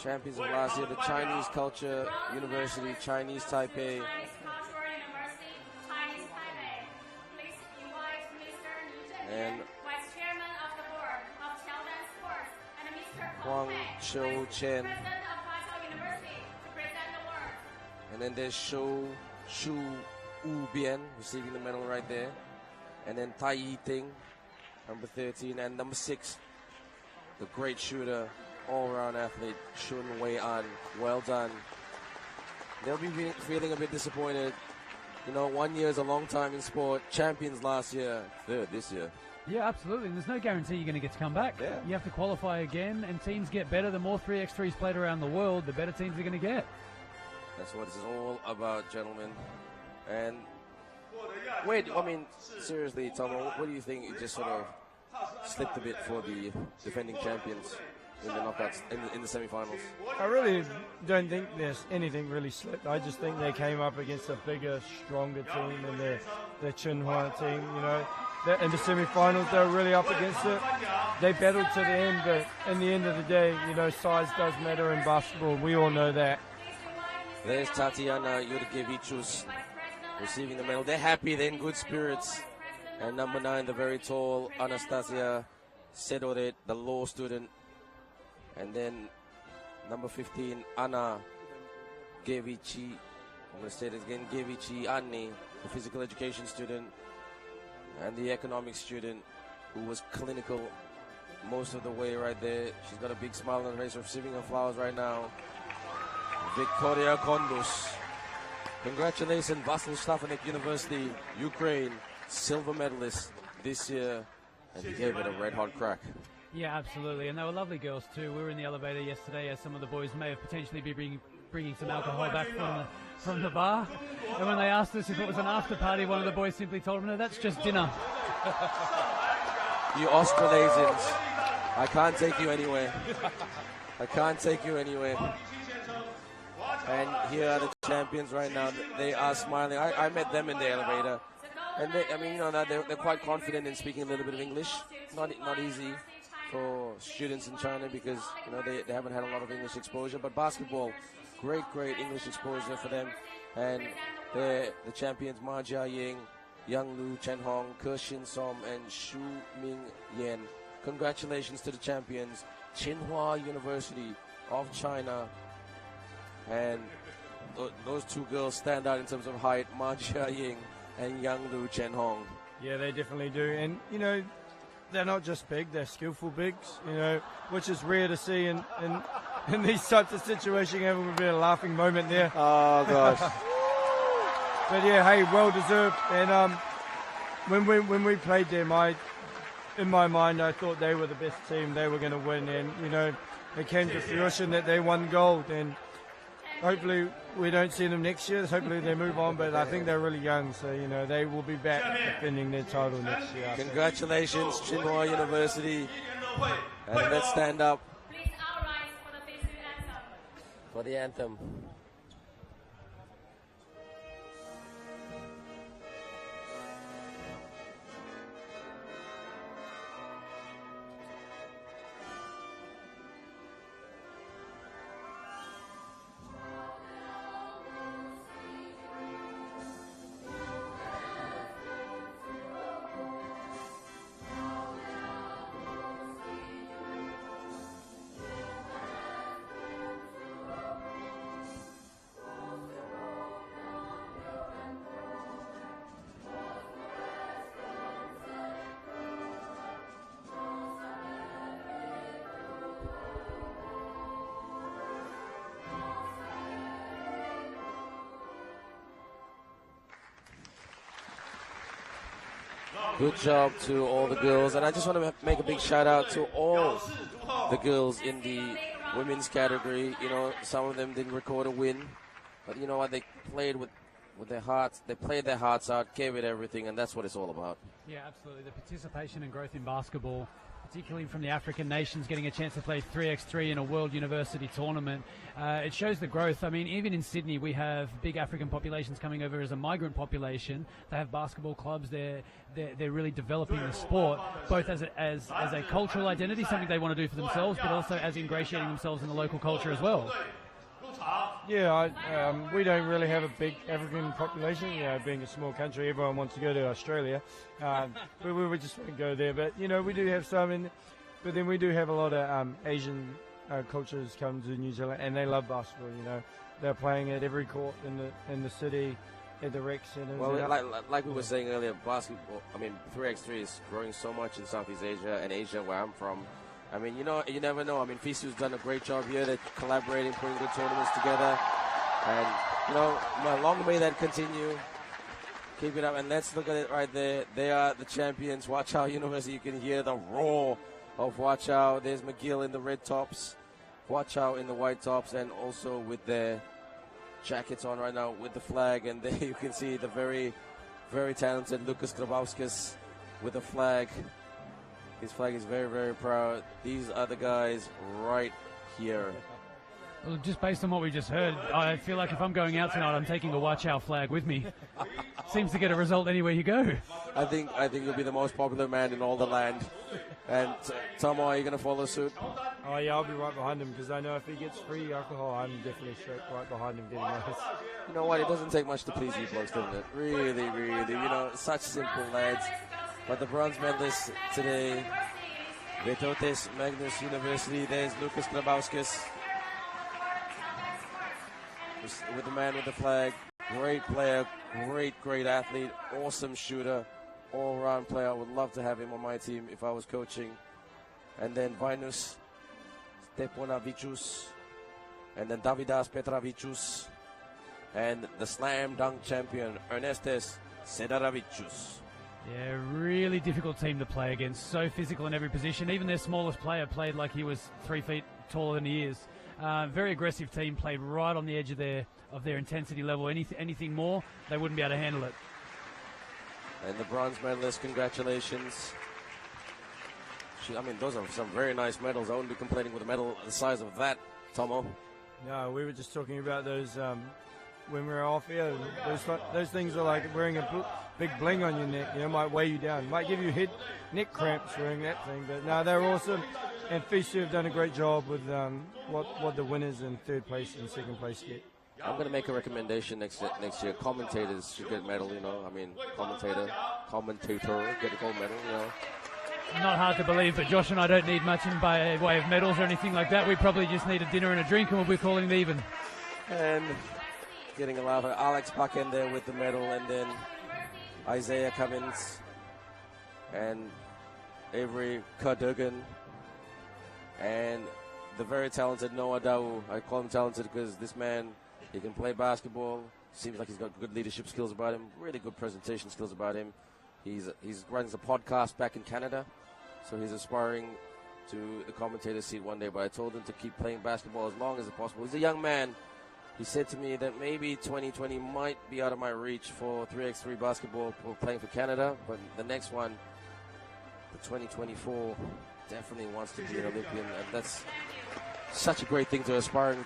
Champions of last year, the Chinese Culture University, Chinese Taipei. Chinese Culture University, Chinese Taipei. Please invite Mr. Ndejje, And Vice Chairman of the Board of Children's Sports, and Mr. Huaqiao Chen. President of Vasyl University, to present the award. And then there's Shu Bian receiving the medal right there. And then Tai Yi Ting, number 13, and number 6, the great shooter, all-round athlete, Shun Wei An. Well done. They'll be feeling a bit disappointed. You know, 1 year is a long time in sport. Champions last year, third this year. Yeah, absolutely. And there's no guarantee you're going to get to come back. Yeah. You have to qualify again, and teams get better. The more 3x3s played around the world, the better teams are going to get. That's what this is all about, gentlemen. And wait, I mean, seriously, Tom, what do you think? It just sort of slipped a bit for the defending champions. in the knockouts, in the semi-finals. I really don't think there's anything really slipped. I just think they came up against a bigger, stronger team than the Tsinghua team. You know, in the semi-finals they were really up against it. They battled to the end, but in the end of the day, you know, size does matter in basketball. We all know that. There's Tatiana Jurkevichus receiving the medal. They're happy, they're in good spirits. And number 9, the very tall Anastasia Sedoret, the law student. And then number 15, Anna Gevici. I'm going to say it again, Gevici Anni, the physical education student. And the economics student who was clinical most of the way right there. She's got a big smile on her face, receiving her flowers right now. Victoria Kondus. Congratulations, Vasyl Stefanyk University, Ukraine, silver medalist this year, and he gave it a red-hot crack. Yeah, absolutely, and they were lovely girls too. We were in the elevator yesterday, as some of the boys may have potentially be bringing some alcohol back from the bar. And when they asked us if it was an after party, one of the boys simply told them, "No, that's just dinner." You Australasians, I can't take you anywhere. I can't take you anywhere. And here are the champions right now. They are smiling. I met them in the elevator. And they, I mean, you know, they're quite confident in speaking a little bit of English. Not easy for students in China because, you know, they haven't had a lot of English exposure. But basketball, great English exposure for them. And the champions, Ma Jiaying, Yang Lu, Chen Hong, Ke Shin Som, and Shu Ming Yan. Congratulations to the champions, Tsinghua University of China. And those two girls stand out in terms of height, Ma Jiaying and Yang Lu Chen Hong. Yeah, they definitely do. And, you know, they're not just big, they're skillful bigs, you know, which is rare to see in these types of situations. Having a bit of a laughing moment there. Oh, gosh. But, yeah, hey, well deserved. And when we played them, in my mind, I thought they were the best team. They were going to win. And, you know, it came to fruition that they won gold. And hopefully we don't see them next year. Hopefully they move on, but I think they're really young, so, you know, they will be back defending their title next year. Congratulations, Tsinghua University. And let's stand up Please all rise for the FISU anthem. for the anthem. Good job to all the girls, and I just want to make a big shout out to all the girls in the women's category. You know, some of them didn't record a win, but you know what? They played with their hearts. They played their hearts out, gave it everything, and that's what it's all about. Yeah, absolutely. The participation and growth in basketball, particularly from the African nations, getting a chance to play 3x3 in a World University tournament. It shows the growth. I mean, even in Sydney, we have big African populations coming over as a migrant population. They have basketball clubs. They're really developing the sport, both as a cultural identity, something they want to do for themselves, but also as ingratiating themselves in the local culture as well. Yeah, we don't really have a big African population. You know, being a small country, everyone wants to go to Australia. But we just want to go there. But, you know, we do have some, but then we do have a lot of Asian cultures come to New Zealand, and they love basketball, you know. They're playing at every court in the city, at the rec centers. Well, like we were saying earlier, basketball, I mean, 3x3 is growing so much in Southeast Asia and Asia, where I'm from. I mean, you know, you never know. I mean, FISU's done a great job here. They're collaborating, putting good tournaments together. And, you know, long may that continue. Keep it up. And let's look at it right there. They are the champions, Huaqiao University. You can hear the roar of Huaqiao. There's McGill in the red tops, Huaqiao in the white tops, and also with their jackets on right now with the flag. And there you can see the very, very talented Lucas Grabowskis with the flag. His flag is very, very proud. These are the guys right here. Well, just based on what we just heard, I feel like if I'm going out tonight, I'm taking a Huaqiao flag with me. Seems to get a result anywhere you go. I think you'll be the most popular man in all the land. And Tomo, are you going to follow suit? Oh yeah, I'll be right behind him because I know if he gets free alcohol, I'm definitely straight right behind him getting those. You know what? It doesn't take much to please you blokes, doesn't it? Really, really. You know, such simple lads. But the bronze medalists today, Vytautas, Magnus University. There's Lucas Grabauskas with the man with the flag. Great player, great athlete, awesome shooter, all-round player. I would love to have him on my team if I was coaching. And then Magnus Stefanyk, and then Davidas Petravicius, and the slam dunk champion Ernestes Sedaravicius. Yeah, really difficult team to play against. So physical in every position. Even their smallest player played like he was 3 feet taller than he is. Very aggressive team, played right on the edge of their intensity level. Anything more, they wouldn't be able to handle it. And the bronze medalist, congratulations. I mean, those are some very nice medals. I wouldn't be complaining with a medal the size of that, Tomo. No, we were just talking about those when we were off here. Those things are like wearing a big bling on your neck. You know, might weigh you down, might give you neck cramps wearing that thing. But no, they're awesome. And FISU have done a great job with what the winners in third place and second place get. I'm going to make a recommendation next year. Commentators should get a medal, you know. I mean, commentator get a gold medal, you know. Not hard to believe, but Josh and I don't need much in by way of medals or anything like that. We probably just need a dinner and a drink, and we'll be calling it even. And getting a lot of Alex Buck in there with the medal, and then Isaiah Cummins and Avery Cadogan and the very talented Noah Dau. I call him talented because this man, he can play basketball. Seems like he's got good leadership skills about him, really good presentation skills about him. He's runs a podcast back in Canada, so he's aspiring to the commentator seat one day. But I told him to keep playing basketball as long as possible. He's a young man. He said to me that maybe 2020 might be out of my reach for 3x3 basketball for playing for Canada, but the next one, for 2024, definitely wants to be an Olympian, and that's such a great thing to aspire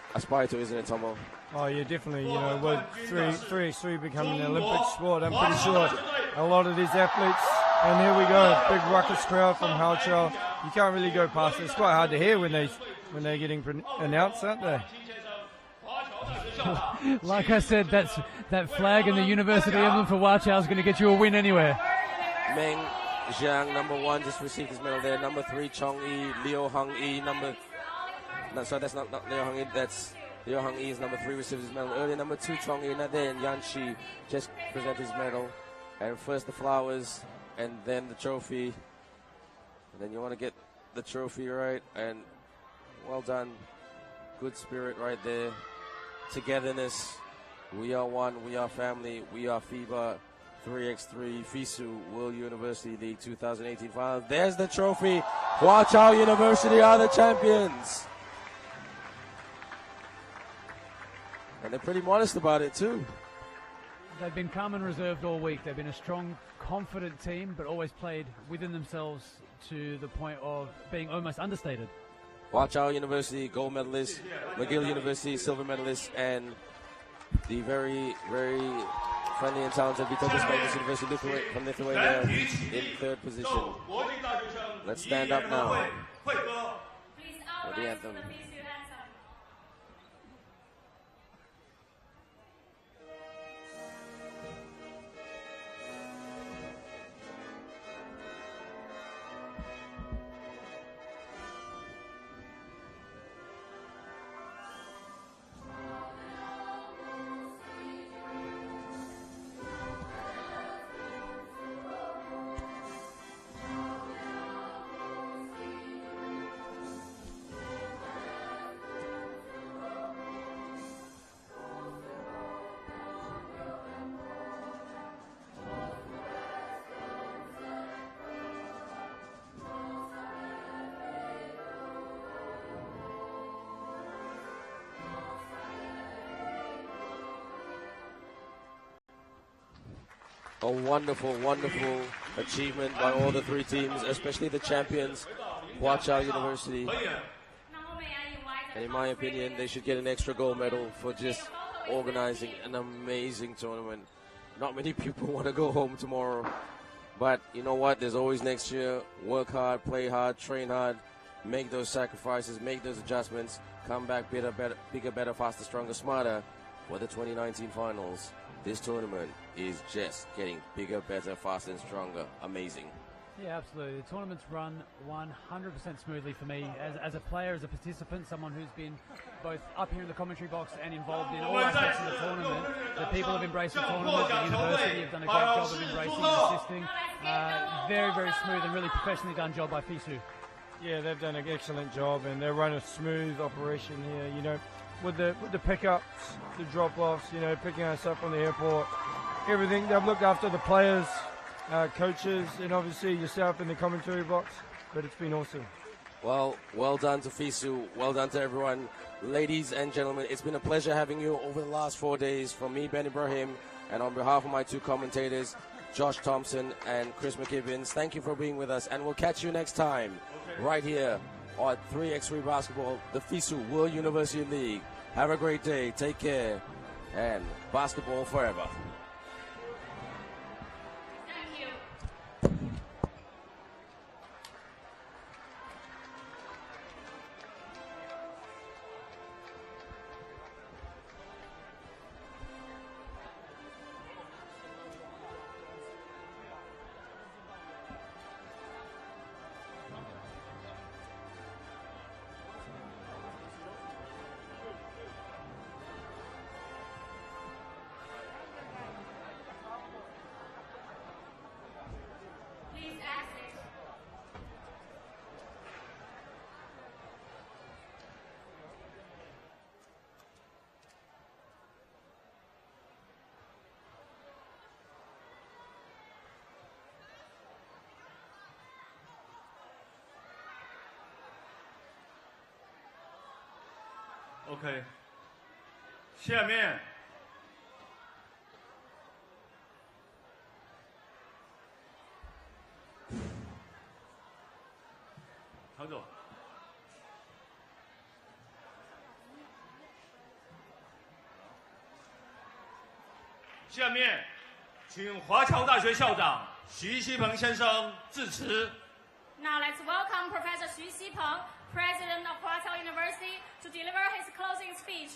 to, isn't it, Tomo? Oh yeah, definitely. You know, with 3x3 becoming an Olympic sport, I'm pretty sure a lot of these athletes, and here we go, big ruckus crowd from Huaqiao. You can't really go past it. It's quite hard to hear when they're getting announced, aren't they? Like I said, that flag and the university emblem for Huaqiao is going to get you a win anywhere. Meng Zhang, number 1, just received his medal there. Number 3, Chong Yi, Liu Hung Yi, that's not Liu Hung Yi, that's Liu Hung Yi is number 3, received his medal earlier. Number 2, Chong Yi, Ndejje and Yan Shi just presented his medal. And first the flowers, and then the trophy. And then you want to get the trophy right, and well done. Good spirit right there. Togetherness. We are one, we are family, we are FIBA 3x3 FISU World University League 2018 Finals. There's the trophy. Huaqiao University are the champions. And they're pretty modest about it too. They've been calm and reserved all week. They've been a strong, confident team, but always played within themselves to the point of being almost understated. Huaqiao University, gold medalist. McGill University, silver medalist. And the very, very friendly and talented Vytautas University from Lithuania in third position. Let's stand up now for the anthem. A wonderful, wonderful achievement by all the three teams, especially the champions, Huaqiao University. And in my opinion, they should get an extra gold medal for just organizing an amazing tournament. Not many people want to go home tomorrow. But you know what? There's always next year. Work hard, play hard, train hard, make those sacrifices, make those adjustments, come back bigger, better, faster, stronger, smarter for the 2019 finals. This tournament is just getting bigger, better, faster, and stronger. Amazing. Yeah, absolutely. The tournament's run 100% smoothly for me. As a player, as a participant, someone who's been both up here in the commentary box and involved in all aspects of the tournament. The people have embraced the tournament. The university have done a great job of embracing and assisting. Very, very smooth and really professionally done job by FISU. Yeah, they've done an excellent job, and they run a smooth operation here. You know, with the pickups, the drop-offs, you know, picking us up from the airport, everything. They've looked after the players, coaches, and obviously yourself in the commentary box. But it's been awesome. Well done to FISU. Well done to everyone. Ladies and gentlemen, it's been a pleasure having you over the last 4 days. From me, Ben Ibrahim, and on behalf of my two commentators, Josh Thompson and Chris McKibbins, thank you for being with us, and we'll catch you next time right here on 3x3 Basketball, the FISU World University League. Have a great day, take care, and basketball forever. Thank you. Please exit. OK， 下面唐总，下面请华侨大学校长徐锡鹏先生致辞。 Now let's welcome Professor Xu Xipeng, President of Huaqiao University, to deliver his closing speech.